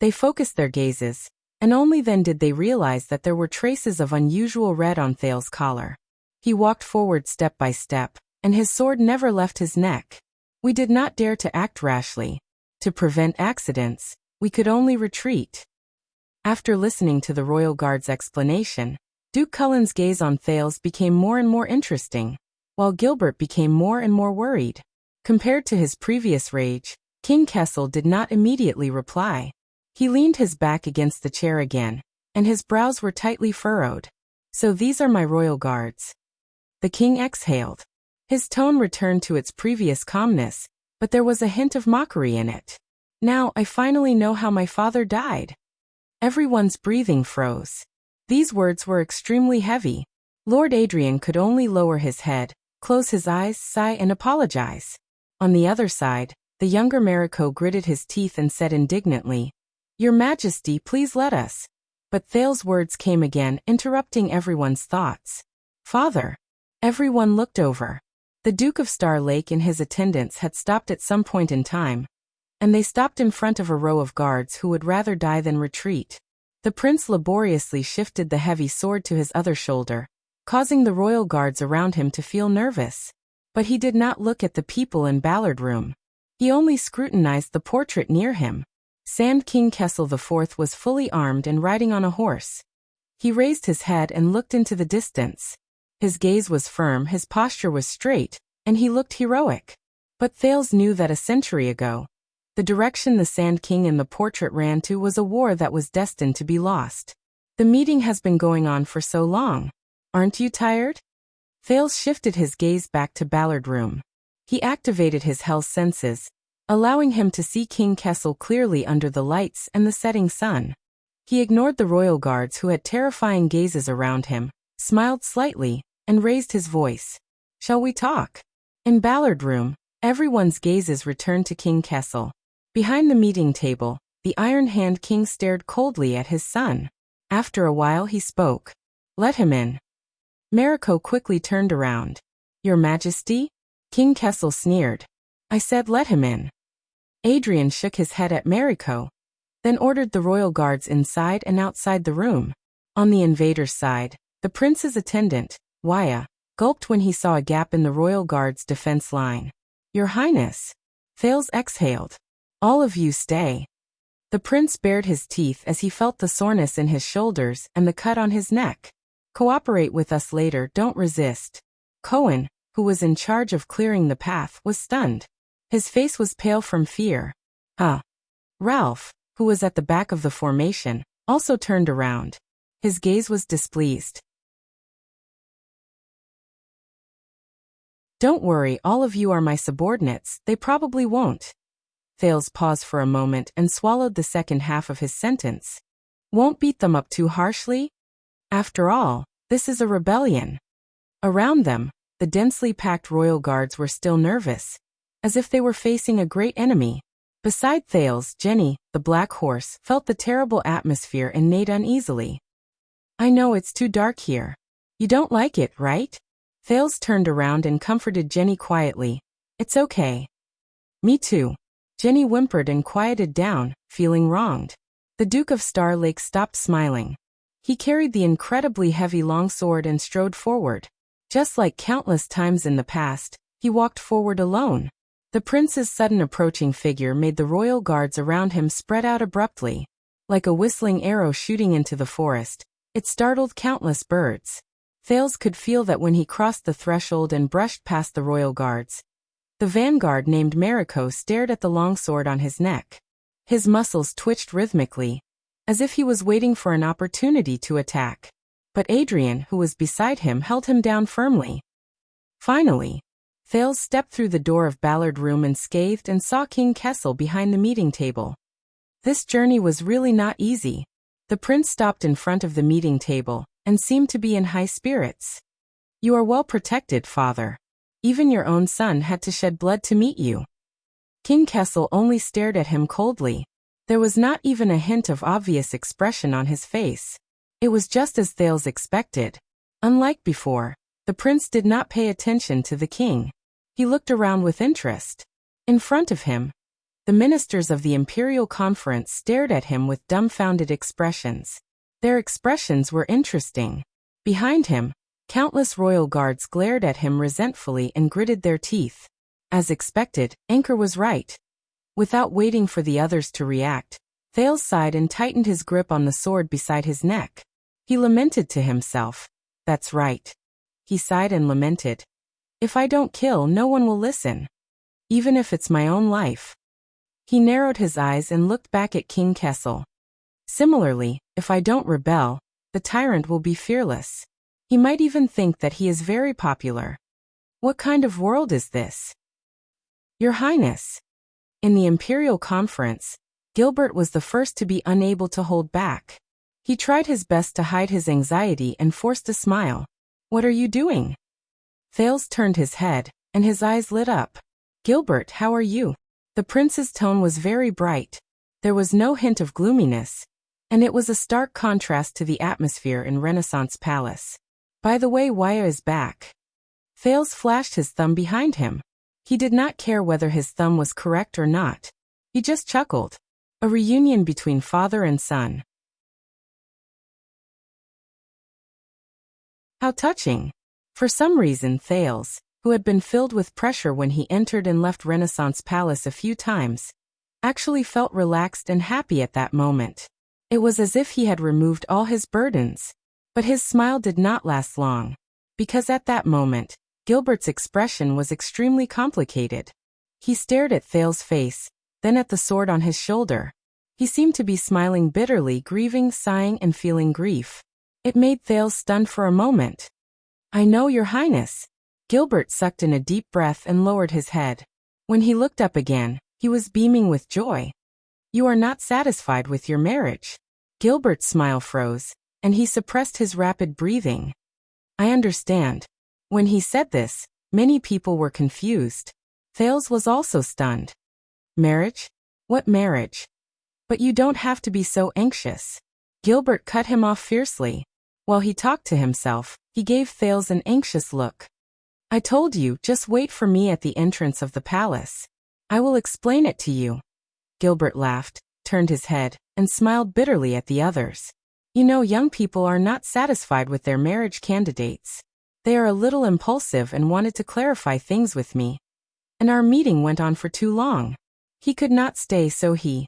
They focused their gazes, and only then did they realize that there were traces of unusual red on Thales' collar. He walked forward step by step, and his sword never left his neck. We did not dare to act rashly. To prevent accidents, we could only retreat. After listening to the royal guard's explanation, Duke Cullen's gaze on Thales became more and more interesting, while Gilbert became more and more worried. Compared to his previous rage, King Kessel did not immediately reply. He leaned his back against the chair again, and his brows were tightly furrowed. So these are my royal guards. The king exhaled. His tone returned to its previous calmness, but there was a hint of mockery in it. Now I finally know how my father died. Everyone's breathing froze. These words were extremely heavy. Lord Adrian could only lower his head, close his eyes, sigh and apologize. On the other side, the younger Mariko gritted his teeth and said indignantly, Your Majesty, please let us. But Thales' words came again, interrupting everyone's thoughts. Father. Everyone looked over. The Duke of Star Lake and his attendants had stopped at some point in time, and they stopped in front of a row of guards who would rather die than retreat. The prince laboriously shifted the heavy sword to his other shoulder, causing the royal guards around him to feel nervous. But he did not look at the people in Ballard Room. He only scrutinized the portrait near him. Sand King Kessel IV was fully armed and riding on a horse. He raised his head and looked into the distance. His gaze was firm, his posture was straight, and he looked heroic. But Thales knew that a century ago, the direction the Sand King in the portrait ran to was a war that was destined to be lost. The meeting has been going on for so long. Aren't you tired? Thales shifted his gaze back to Ballard Room. He activated his hell's senses, allowing him to see King Kessel clearly under the lights and the setting sun. He ignored the royal guards who had terrifying gazes around him, smiled slightly, and raised his voice. Shall we talk? In Ballard Room, everyone's gazes returned to King Kessel. Behind the meeting table, the Iron Hand King stared coldly at his son. After a while he spoke. Let him in. Mariko quickly turned around. Your Majesty? King Kessel sneered. I said let him in. Adrian shook his head at Mariko, then ordered the royal guards inside and outside the room. On the invader's side, the prince's attendant, Waya, gulped when he saw a gap in the royal guard's defense line. Your Highness. Thales exhaled. All of you stay. The prince bared his teeth as he felt the soreness in his shoulders and the cut on his neck. Cooperate with us later, don't resist. Cohen, who was in charge of clearing the path, was stunned. His face was pale from fear. Ralph, who was at the back of the formation, also turned around. His gaze was displeased. Don't worry, all of you are my subordinates, they probably won't. Thales paused for a moment and swallowed the second half of his sentence. Won't beat them up too harshly? After all, this is a rebellion. Around them, the densely packed royal guards were still nervous, as if they were facing a great enemy. Beside Thales, Jenny, the black horse, felt the terrible atmosphere and neighed uneasily. I know it's too dark here. You don't like it, right? Thales turned around and comforted Jenny quietly. It's okay. Me too. Jenny whimpered and quieted down, feeling wronged. The Duke of Star Lake stopped smiling. He carried the incredibly heavy longsword and strode forward. Just like countless times in the past, he walked forward alone. The prince's sudden approaching figure made the royal guards around him spread out abruptly. Like a whistling arrow shooting into the forest, it startled countless birds. Thales could feel that when he crossed the threshold and brushed past the royal guards. The vanguard named Mariko stared at the longsword on his neck. His muscles twitched rhythmically, as if he was waiting for an opportunity to attack. But Adrian, who was beside him, held him down firmly. Finally, Thales stepped through the door of Ballard Room unscathed and saw King Kessel behind the meeting table. This journey was really not easy. The prince stopped in front of the meeting table and seemed to be in high spirits. You are well protected, father. Even your own son had to shed blood to meet you. King Kessel only stared at him coldly. There was not even a hint of obvious expression on his face. It was just as Thales expected. Unlike before, the prince did not pay attention to the king. He looked around with interest. In front of him, the ministers of the Imperial Conference stared at him with dumbfounded expressions. Their expressions were interesting. Behind him, countless royal guards glared at him resentfully and gritted their teeth. As expected, Anchor was right. Without waiting for the others to react, Thales sighed and tightened his grip on the sword beside his neck. He lamented to himself. That's right. He sighed and lamented. If I don't kill, no one will listen. Even if it's my own life. He narrowed his eyes and looked back at King Kessel. Similarly, if I don't rebel, the tyrant will be fearless. He might even think that he is very popular. What kind of world is this? Your Highness. In the Imperial Conference, Gilbert was the first to be unable to hold back. He tried his best to hide his anxiety and forced a smile. What are you doing? Thales turned his head, and his eyes lit up. Gilbert, how are you? The prince's tone was very bright. There was no hint of gloominess, and it was a stark contrast to the atmosphere in Renaissance Palace. By the way, Waya is back. Thales flashed his thumb behind him. He did not care whether his thumb was correct or not. He just chuckled. A reunion between father and son. How touching. For some reason, Thales, who had been filled with pressure when he entered and left Renaissance Palace a few times, actually felt relaxed and happy at that moment. It was as if he had removed all his burdens. But his smile did not last long, because at that moment, Gilbert's expression was extremely complicated. He stared at Thales' face, then at the sword on his shoulder. He seemed to be smiling bitterly, grieving, sighing, and feeling grief. It made Thales stunned for a moment. I know, Your Highness. Gilbert sucked in a deep breath and lowered his head. When he looked up again, he was beaming with joy. You are not satisfied with your marriage. Gilbert's smile froze, and he suppressed his rapid breathing. I understand. When he said this, many people were confused. Thales was also stunned. Marriage? What marriage? But you don't have to be so anxious. Gilbert cut him off fiercely. While he talked to himself, he gave Thales an anxious look. I told you, just wait for me at the entrance of the palace. I will explain it to you. Gilbert laughed, turned his head, and smiled bitterly at the others. You know, young people are not satisfied with their marriage candidates. They are a little impulsive and wanted to clarify things with me. And our meeting went on for too long. He could not stay, so he...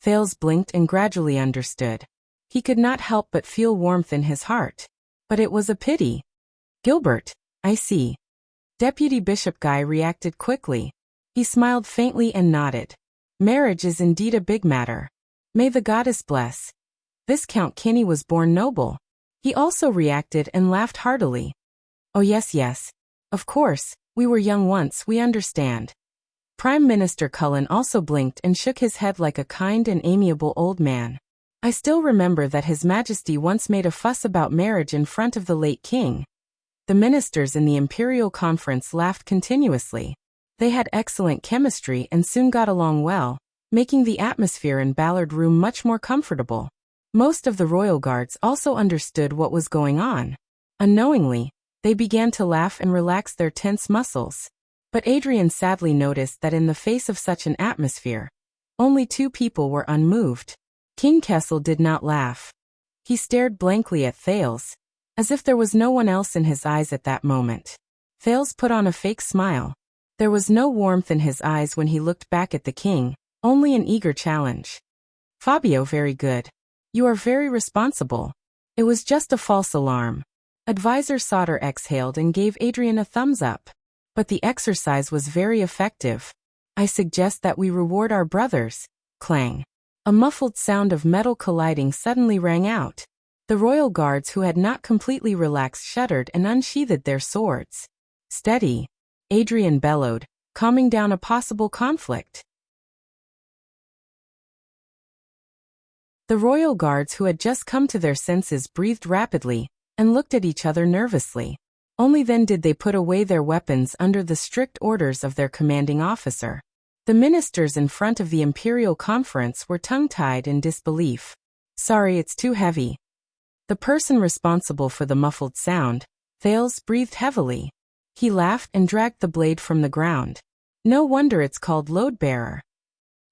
Thales blinked and gradually understood. He could not help but feel warmth in his heart. But it was a pity. Gilbert, I see. Deputy Bishop Guy reacted quickly. He smiled faintly and nodded. Marriage is indeed a big matter. May the goddess bless. Viscount Kinney was born noble. He also reacted and laughed heartily. Oh yes, of course, We were young once, we understand. Prime Minister Cullen also blinked and shook his head like a kind and amiable old man. I still remember that His Majesty once made a fuss about marriage in front of the late king. The ministers in the Imperial Conference laughed continuously. They had excellent chemistry and soon got along well, making the atmosphere in Ballard Room much more comfortable. Most of the royal guards also understood what was going on. Unknowingly, they began to laugh and relax their tense muscles. But Adrian sadly noticed that in the face of such an atmosphere, only two people were unmoved. King Kessel did not laugh. He stared blankly at Thales, as if there was no one else in his eyes at that moment. Thales put on a fake smile. There was no warmth in his eyes when he looked back at the king, only an eager challenge. Fabio, very good. You are very responsible. It was just a false alarm. Advisor Sauter exhaled and gave Adrian a thumbs up. But the exercise was very effective. I suggest that we reward our brothers. Clang. A muffled sound of metal colliding suddenly rang out. The royal guards who had not completely relaxed shuddered and unsheathed their swords. Steady, Adrian bellowed, calming down a possible conflict. The royal guards who had just come to their senses breathed rapidly and looked at each other nervously. Only then did they put away their weapons under the strict orders of their commanding officer. The ministers in front of the Imperial Conference were tongue-tied in disbelief. Sorry, it's too heavy. The person responsible for the muffled sound, Thales, breathed heavily. He laughed and dragged the blade from the ground. No wonder it's called load-bearer.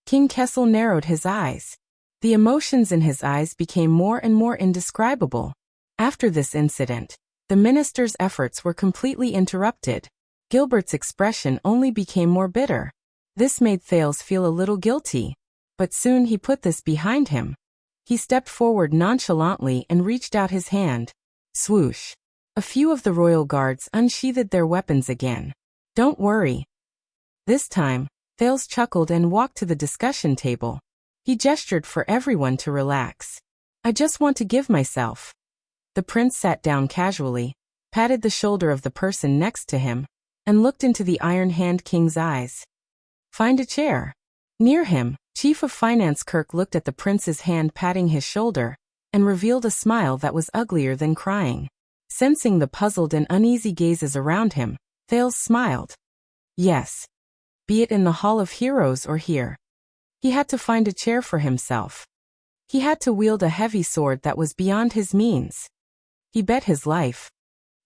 King Kessel narrowed his eyes. The emotions in his eyes became more and more indescribable. After this incident, the minister's efforts were completely interrupted. Gilbert's expression only became more bitter. This made Thales feel a little guilty, but soon he put this behind him. He stepped forward nonchalantly and reached out his hand. Swoosh. A few of the royal guards unsheathed their weapons again. Don't worry. This time, Thales chuckled and walked to the discussion table. He gestured for everyone to relax. I just want to give myself. The prince sat down casually, patted the shoulder of the person next to him, and looked into the Iron Hand King's eyes. Find a chair. Near him, Chief of Finance Kirk looked at the prince's hand patting his shoulder, and revealed a smile that was uglier than crying. Sensing the puzzled and uneasy gazes around him, Thales smiled. Yes. Be it in the Hall of Heroes or here. He had to find a chair for himself. He had to wield a heavy sword that was beyond his means. He bet his life.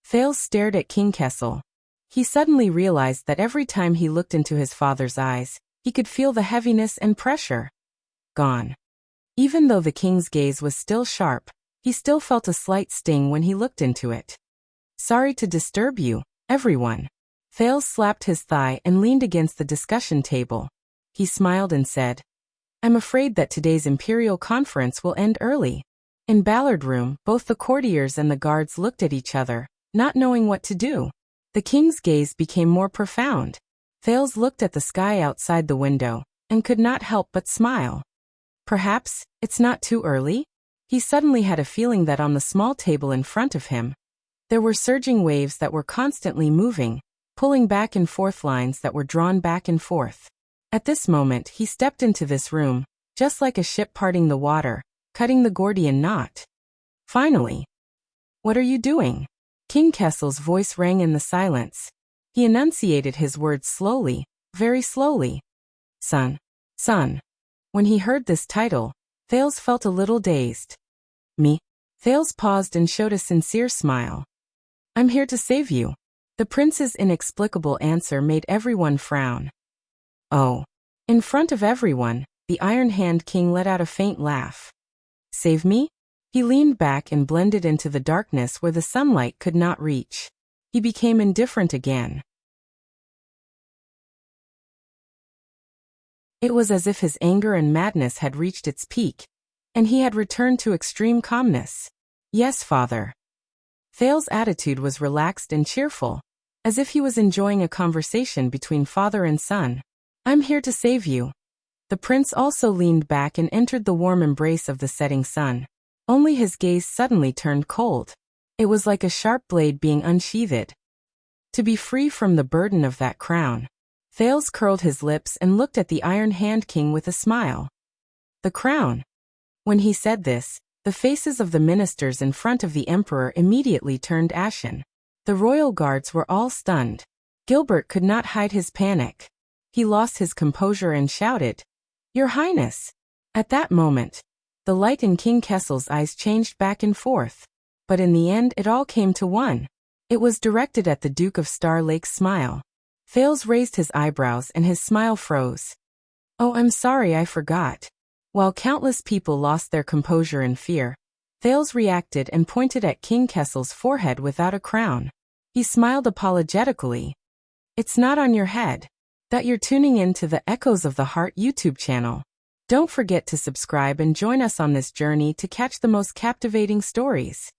Thales stared at King Kessel. He suddenly realized that every time he looked into his father's eyes, he could feel the heaviness and pressure. Gone. Even though the king's gaze was still sharp, he still felt a slight sting when he looked into it. Sorry to disturb you, everyone. Thales slapped his thigh and leaned against the discussion table. He smiled and said, I'm afraid that today's Imperial Conference will end early. In Ballard Room, both the courtiers and the guards looked at each other, not knowing what to do. The king's gaze became more profound. Thales looked at the sky outside the window, and could not help but smile. Perhaps, it's not too early? He suddenly had a feeling that on the small table in front of him, there were surging waves that were constantly moving, pulling back and forth lines that were drawn back and forth. At this moment he stepped into this room, just like a ship parting the water, cutting the Gordian knot. Finally. What are you doing? King Kessel's voice rang in the silence. He enunciated his words slowly, very slowly. Son. Son. When he heard this title, Thales felt a little dazed. Me? Thales paused and showed a sincere smile. I'm here to save you. The prince's inexplicable answer made everyone frown. Oh. In front of everyone, the Iron Hand King let out a faint laugh. Save me? He leaned back and blended into the darkness where the sunlight could not reach. He became indifferent again. It was as if his anger and madness had reached its peak, and he had returned to extreme calmness. Yes, father. Thales' attitude was relaxed and cheerful, as if he was enjoying a conversation between father and son. I'm here to save you. The prince also leaned back and entered the warm embrace of the setting sun. Only his gaze suddenly turned cold. It was like a sharp blade being unsheathed. To be free from the burden of that crown. Thales curled his lips and looked at the Iron Hand King with a smile. The crown. When he said this, the faces of the ministers in front of the emperor immediately turned ashen. The royal guards were all stunned. Gilbert could not hide his panic. He lost his composure and shouted, "Your Highness!" At that moment, the light in King Kessel's eyes changed back and forth. But in the end it all came to one. It was directed at the Duke of Star Lake's smile. Thales raised his eyebrows and his smile froze. "Oh, I'm sorry, I forgot." While countless people lost their composure in fear, Thales reacted and pointed at King Kessel's forehead without a crown. He smiled apologetically. "It's not on your head." That you're tuning in to the Echoes of the Heart YouTube channel. Don't forget to subscribe and join us on this journey to catch the most captivating stories.